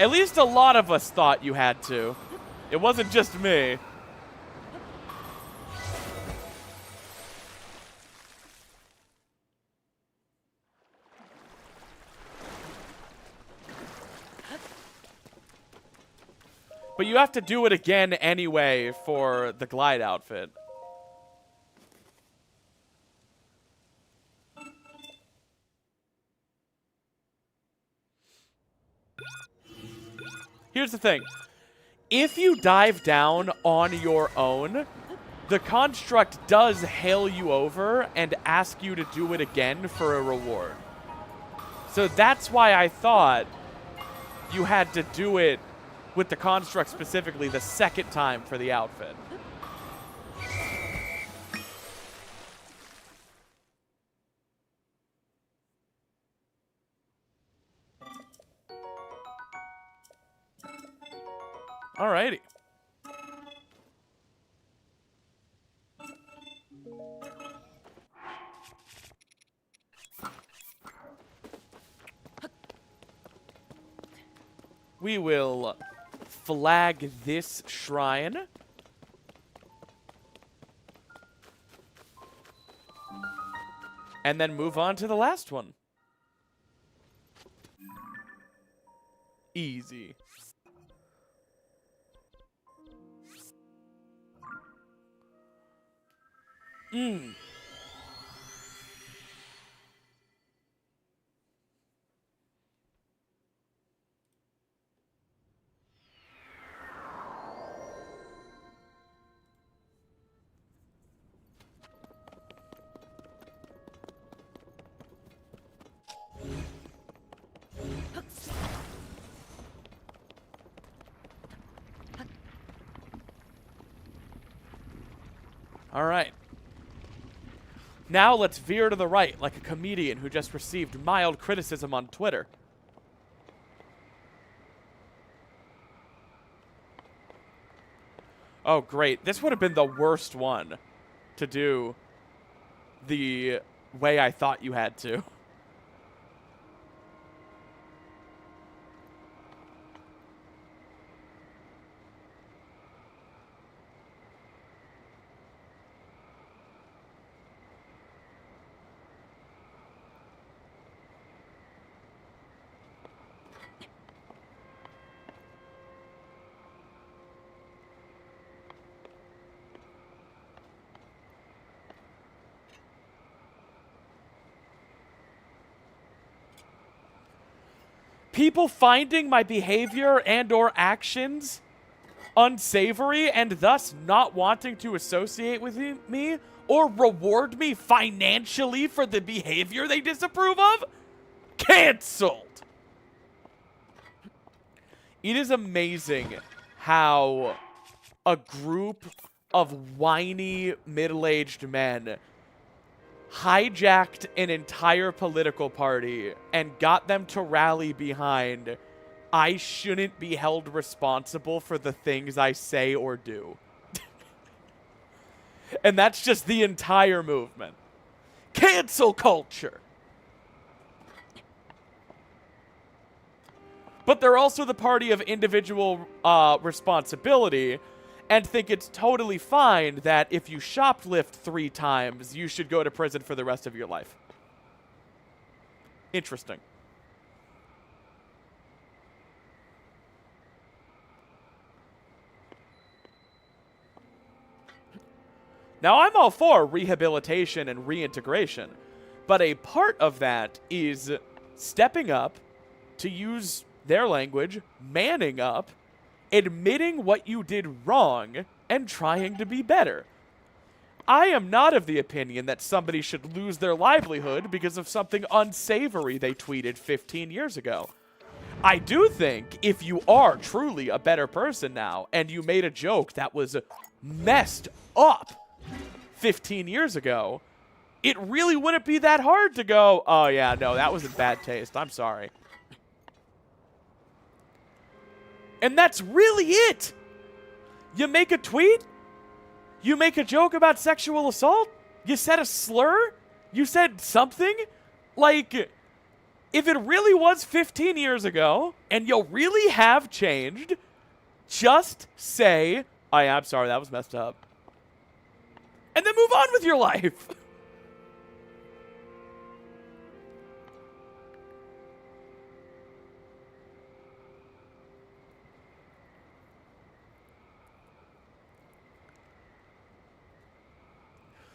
At least a lot of us thought you had to. It wasn't just me. But you have to do it again anyway for the glide outfit. Here's the thing. If you dive down on your own, the construct does hail you over and ask you to do it again for a reward. So that's why I thought you had to do it with the construct specifically the second time for the outfit. Alrighty. We will flag this shrine. And then move on to the last one. Easy. All right. Now let's veer to the right like a comedian who just received mild criticism on Twitter. Oh, great. This would have been the worst one to do the way I thought you had to. People finding my behavior and or actions unsavory and thus not wanting to associate with me or reward me financially for the behavior they disapprove of? Cancelled! It is amazing how a group of whiny middle-aged men hijacked an entire political party and got them to rally behind I shouldn't be held responsible for the things I say or do. And that's just the entire movement. Cancel culture. But they're also the party of individual responsibility and think it's totally fine that if you shoplift 3 times, you should go to prison for the rest of your life. Interesting. Now, I'm all for rehabilitation and reintegration, but a part of that is stepping up, to use their language, manning up, admitting what you did wrong, and trying to be better. I am not of the opinion that somebody should lose their livelihood because of something unsavory they tweeted 15 years ago. I do think if you are truly a better person now, and you made a joke that was messed up 15 years ago, it really wouldn't be that hard to go, oh yeah, no, that was in bad taste. I'm sorry. And that's really it. You make a tweet, you make a joke about sexual assault, you said a slur, you said something. Like, if it really was 15 years ago, and you really have changed, just say, oh yeah, I'm sorry, that was messed up. And then move on with your life.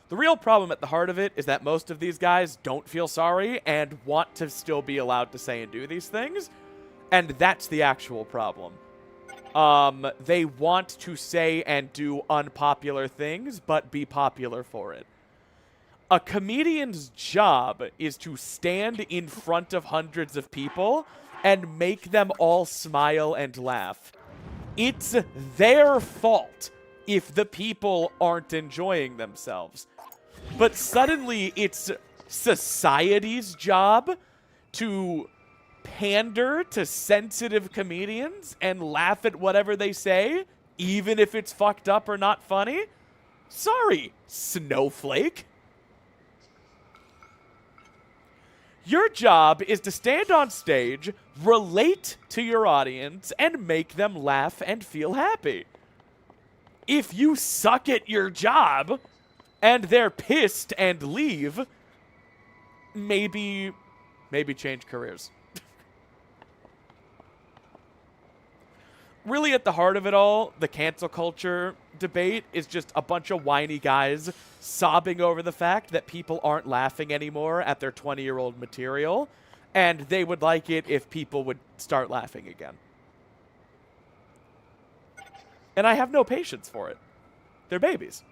The real problem at the heart of it is that most of these guys don't feel sorry and want to still be allowed to say and do these things. And that's the actual problem. They want to say and do unpopular things, but be popular for it. A comedian's job is to stand in front of hundreds of people and make them all smile and laugh. It's their fault if the people aren't enjoying themselves. But suddenly it's society's job to pander to sensitive comedians and laugh at whatever they say, even if it's fucked up or not funny? Sorry, snowflake. Your job is to stand on stage, relate to your audience, and make them laugh and feel happy. If you suck at your job and they're pissed and leave, maybe change careers. Really, at the heart of it all, the cancel culture debate is just a bunch of whiny guys sobbing over the fact that people aren't laughing anymore at their 20-year-old material, and they would like it if people would start laughing again. And I have no patience for it. They're babies.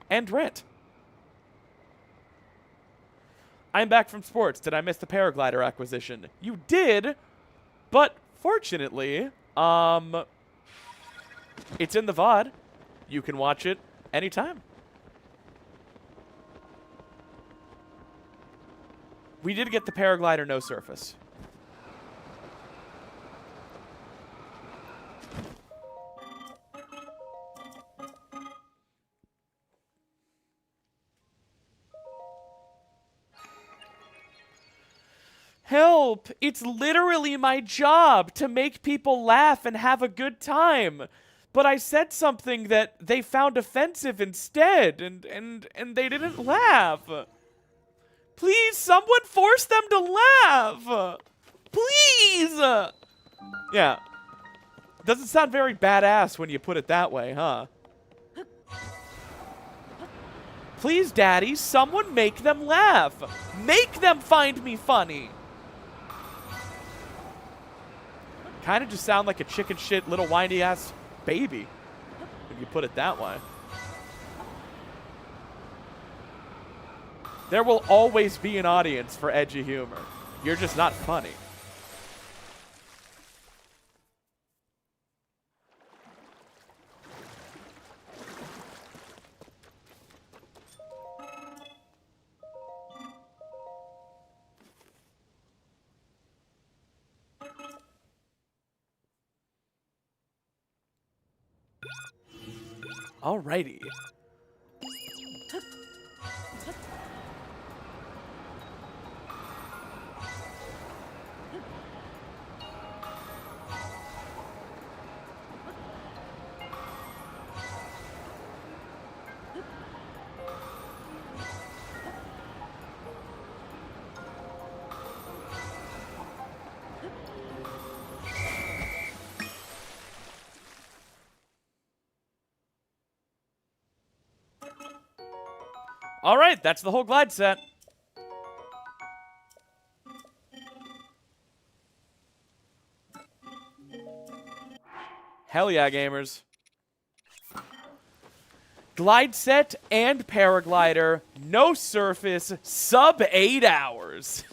And rent. I'm back from sports. Did I miss the paraglider acquisition? You did, but fortunately, it's in the VOD. You can watch it anytime. We did get the paraglider no surface. Help! It's literally my job to make people laugh and have a good time. But I said something that they found offensive instead, and they didn't laugh. Please, someone force them to laugh! Please! Yeah. Doesn't sound very badass when you put it that way, huh? Please, Daddy, someone make them laugh. Make them find me funny. Kind of just sound like a chicken shit little whiny ass baby, if you put it that way. There will always be an audience for edgy humor. You're just not funny. Alrighty. All right, that's the whole glide set. Hell yeah, gamers. Glide set and paraglider, no surface, sub 8 hours.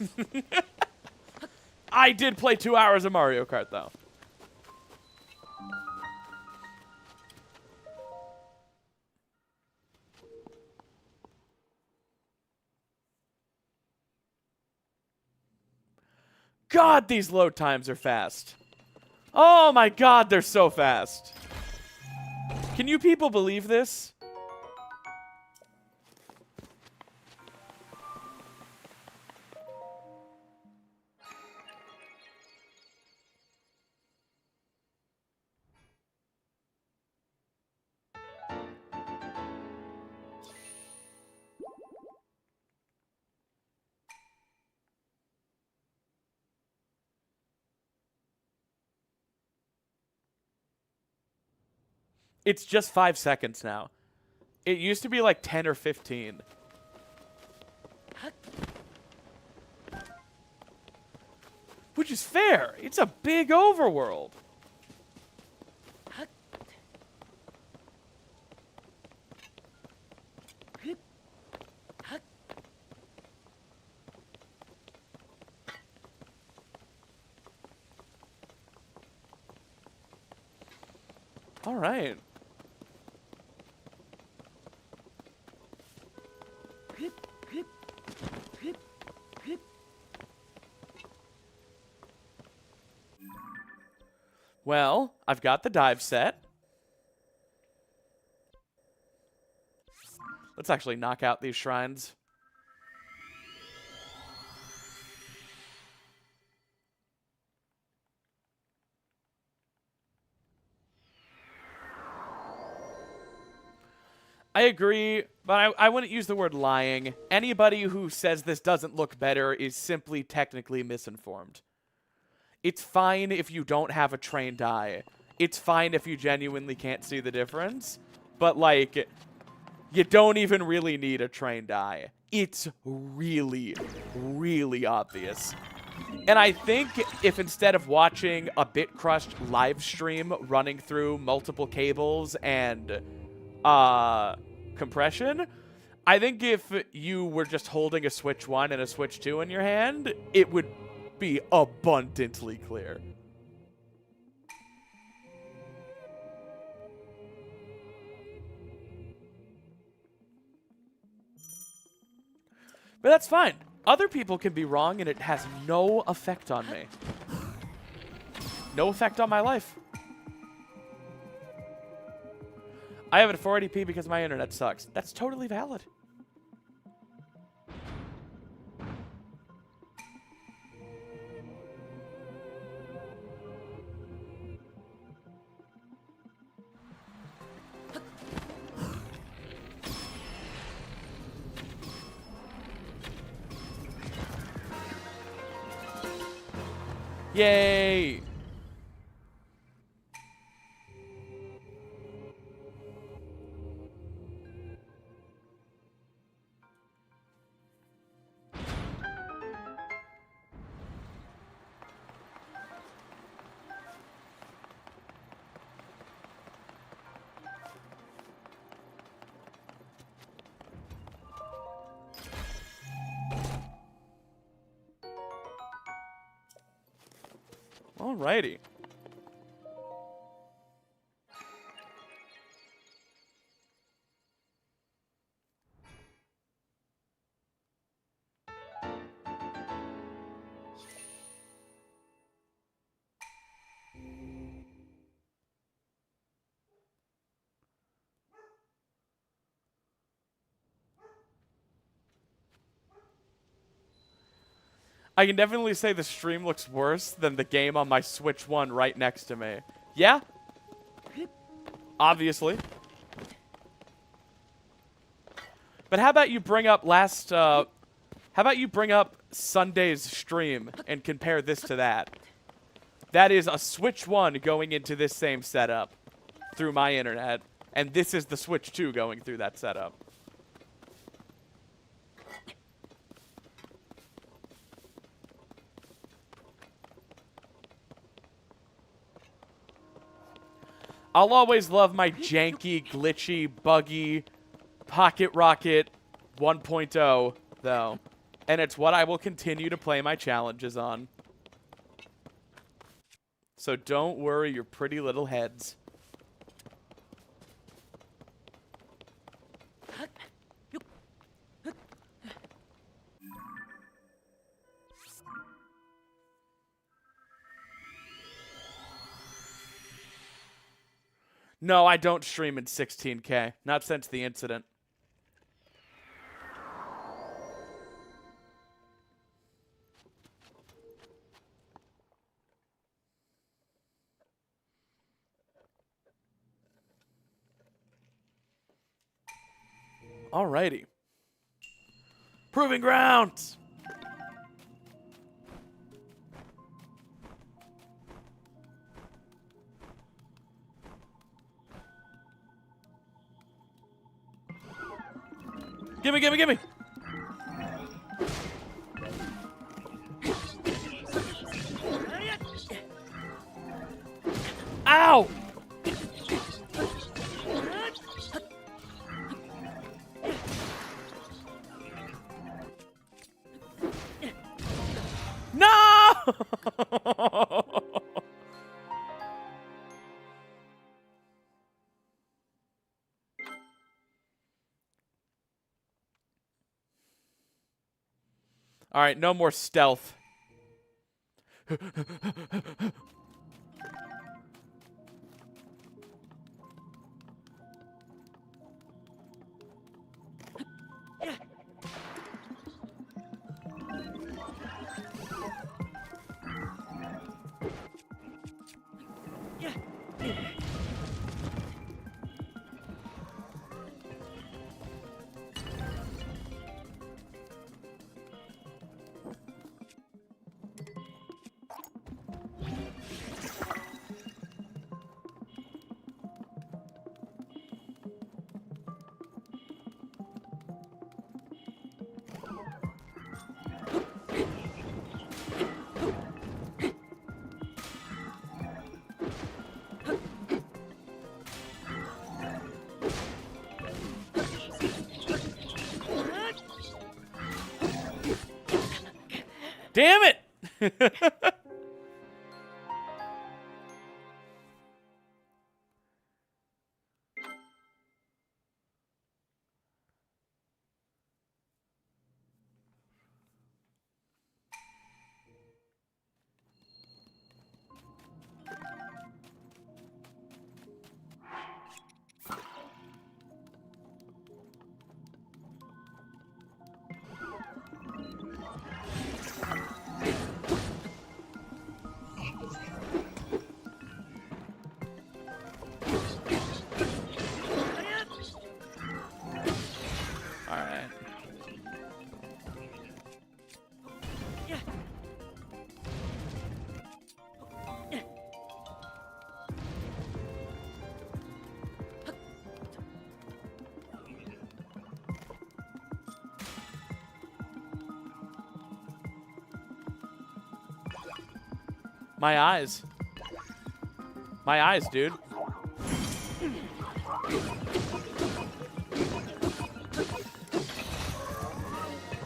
I did play 2 hours of Mario Kart, though. God, these load times are fast. Oh my god, they're so fast. Can you people believe this? It's just 5 seconds now. It used to be like 10 or 15. Which is fair. It's a big overworld. All right. Well, I've got the dive set. Let's actually knock out these shrines. I agree, but I wouldn't use the word lying. Anybody who says this doesn't look better is simply technically misinformed. It's fine if you don't have a trained eye. It's fine if you genuinely can't see the difference. But, like, you don't even really need a trained eye. It's really, really obvious. And I think if instead of watching a bit-crushed live stream running through multiple cables and compression, I think if you were just holding a Switch 1 and a Switch 2 in your hand, it would be abundantly clear. But that's fine. Other people can be wrong and it has no effect on me. No effect on my life. I have it at 480p because my internet sucks. That's totally valid. Yay! Alrighty. I can definitely say the stream looks worse than the game on my Switch 1 right next to me. Yeah? Obviously. But how about you bring up how about you bring up Sunday's stream and compare this to that? That is a Switch 1 going into this same setup through my internet, and this is the Switch 2 going through that setup. I'll always love my janky, glitchy, buggy Pocket Rocket 1.0, though. And it's what I will continue to play my challenges on. So don't worry your pretty little heads. No, I don't stream in 16K. Not since the incident. Alrighty. Proving grounds! Gimme, gimme, gimme! Ow! No! All right, no more stealth. Damn it! My eyes. My eyes, dude.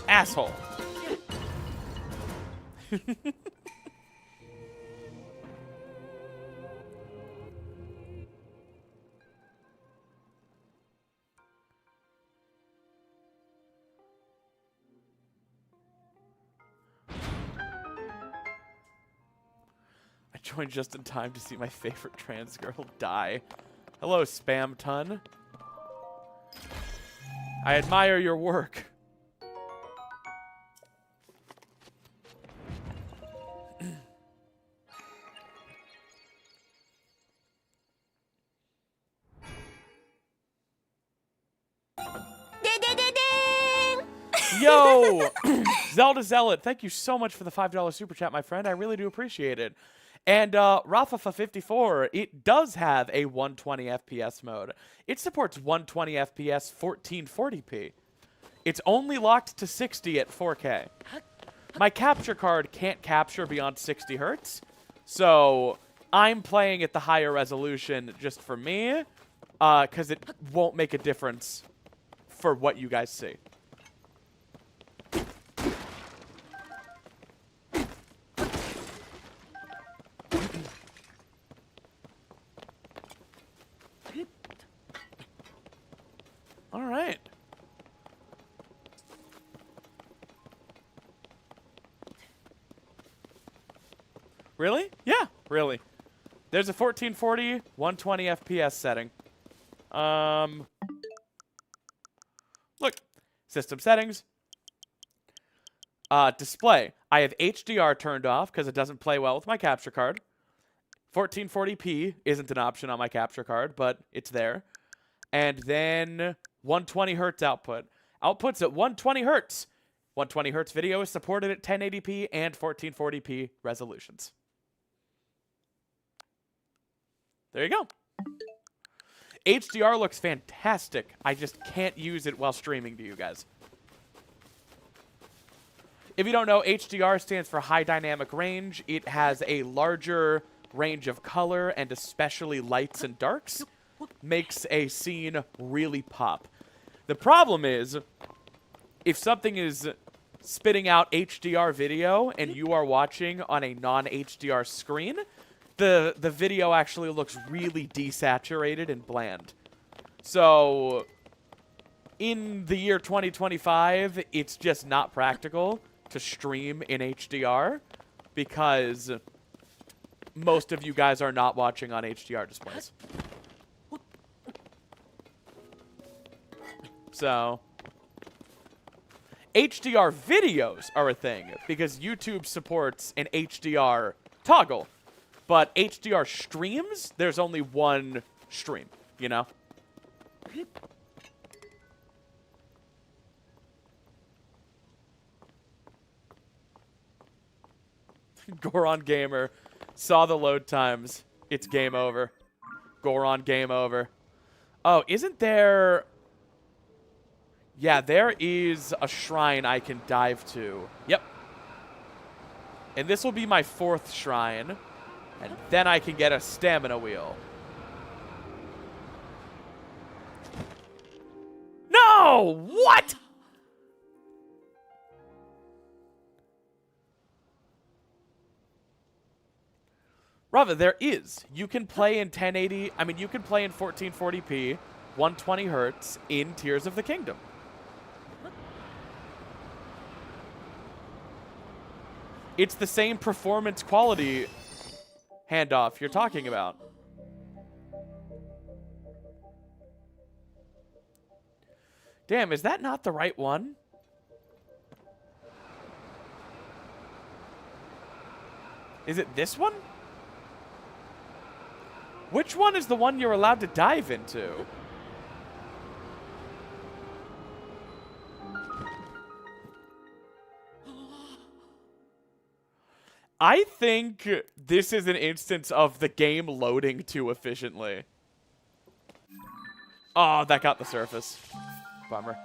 Asshole. I joined just in time to see my favorite trans girl die. Hello, Spam Ton. I admire your work. Yo, Zelda Zealot, thank you so much for the $5 super chat, my friend. I really do appreciate it. And Rafa54, it does have a 120 FPS mode. It supports 120 FPS 1440p. It's only locked to 60 at 4K. My capture card can't capture beyond 60 hertz, so I'm playing at the higher resolution just for me, because it won't make a difference for what you guys see. All right. Really? Yeah, really. There's a 1440, 120 FPS setting. Look, system settings. Display. I have HDR turned off because it doesn't play well with my capture card. 1440p isn't an option on my capture card, but it's there. And then 120 hertz output. Outputs at 120 hertz. 120 hertz video is supported at 1080p and 1440p resolutions. There you go. HDR looks fantastic. I just can't use it while streaming to you guys. If you don't know, HDR stands for high dynamic range. It has a larger range of color and especially lights and darks. Makes a scene really pop. The problem is, if something is spitting out HDR video and you are watching on a non-HDR screen, the video actually looks really desaturated and bland. So, in the year 2025, it's just not practical to stream in HDR because most of you guys are not watching on HDR displays. So, HDR videos are a thing because YouTube supports an HDR toggle. But HDR streams, there's only one stream, you know? Goron Gamer saw the load times. It's game over. Goron game over. Oh, isn't there... Yeah, there is a shrine I can dive to. Yep. And this will be my 4th shrine. And then I can get a stamina wheel. No! What? Rava, there is. You can play in 1080. I mean, you can play in 1440p, 120 hertz in Tears of the Kingdom. It's the same performance quality handoff you're talking about. Damn, is that not the right one? Is it this one? Which one is the one you're allowed to dive into? I think this is an instance of the game loading too efficiently. Oh, that got the surface. Bummer.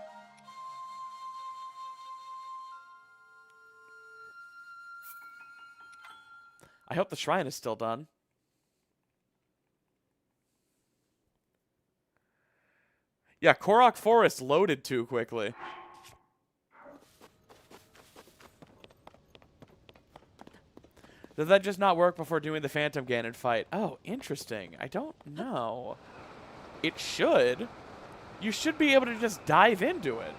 I hope the shrine is still done. Yeah, Korok Forest loaded too quickly. Does that just not work before doing the Phantom Ganon fight? Oh, interesting. I don't know. It should. You should be able to just dive into it.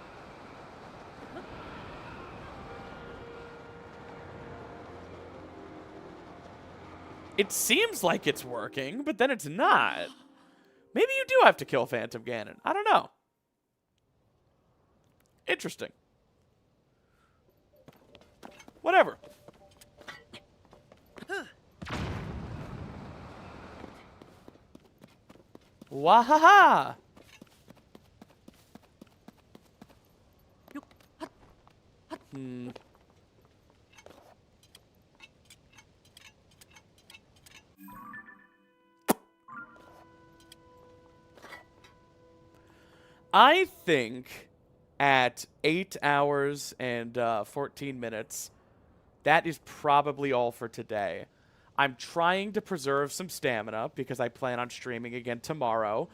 It seems like it's working, but then it's not. Maybe you do have to kill Phantom Ganon. I don't know. Interesting. Whatever. Wahaha! I think at 8 hours and 14 minutes, that is probably all for today. I'm trying to preserve some stamina because I plan on streaming again tomorrow.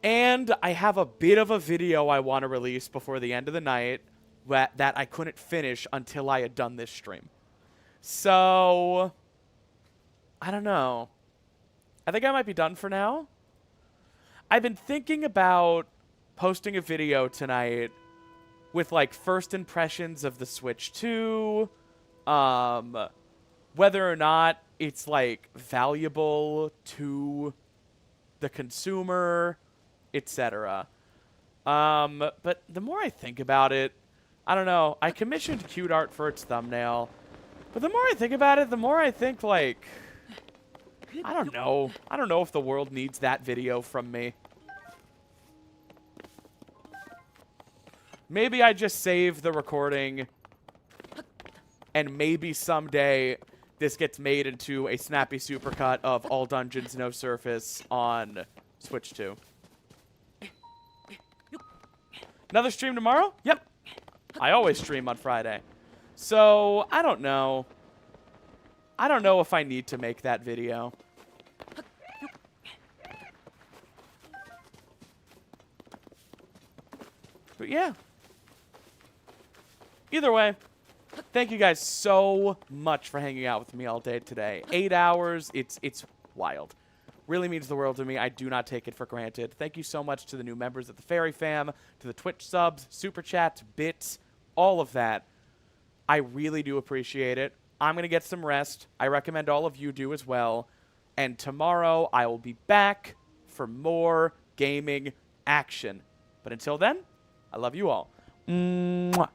And I have a bit of a video I want to release before the end of the night that I couldn't finish until I had done this stream. So, I don't know. I think I might be done for now. I've been thinking about posting a video tonight with, like, first impressions of the Switch 2, whether or not it's, like, valuable to the consumer, etc. But the more I think about it, I don't know. I commissioned cute art for its thumbnail, but the more I think about it, the more I think, like, I don't know. I don't know if the world needs that video from me. Maybe I just save the recording, and maybe someday this gets made into a snappy supercut of All Dungeons, No Surface on Switch 2. Another stream tomorrow? Yep. I always stream on Friday. So, I don't know. I don't know if I need to make that video. But yeah. Either way, thank you guys so much for hanging out with me all day today. 8 hours, it's wild. Really means the world to me. I do not take it for granted. Thank you so much to the new members of the Fairy Fam, to the Twitch subs, Super Chats, bits, all of that. I really do appreciate it. I'm going to get some rest. I recommend all of you do as well. And tomorrow, I will be back for more gaming action. But until then, I love you all. Mwah.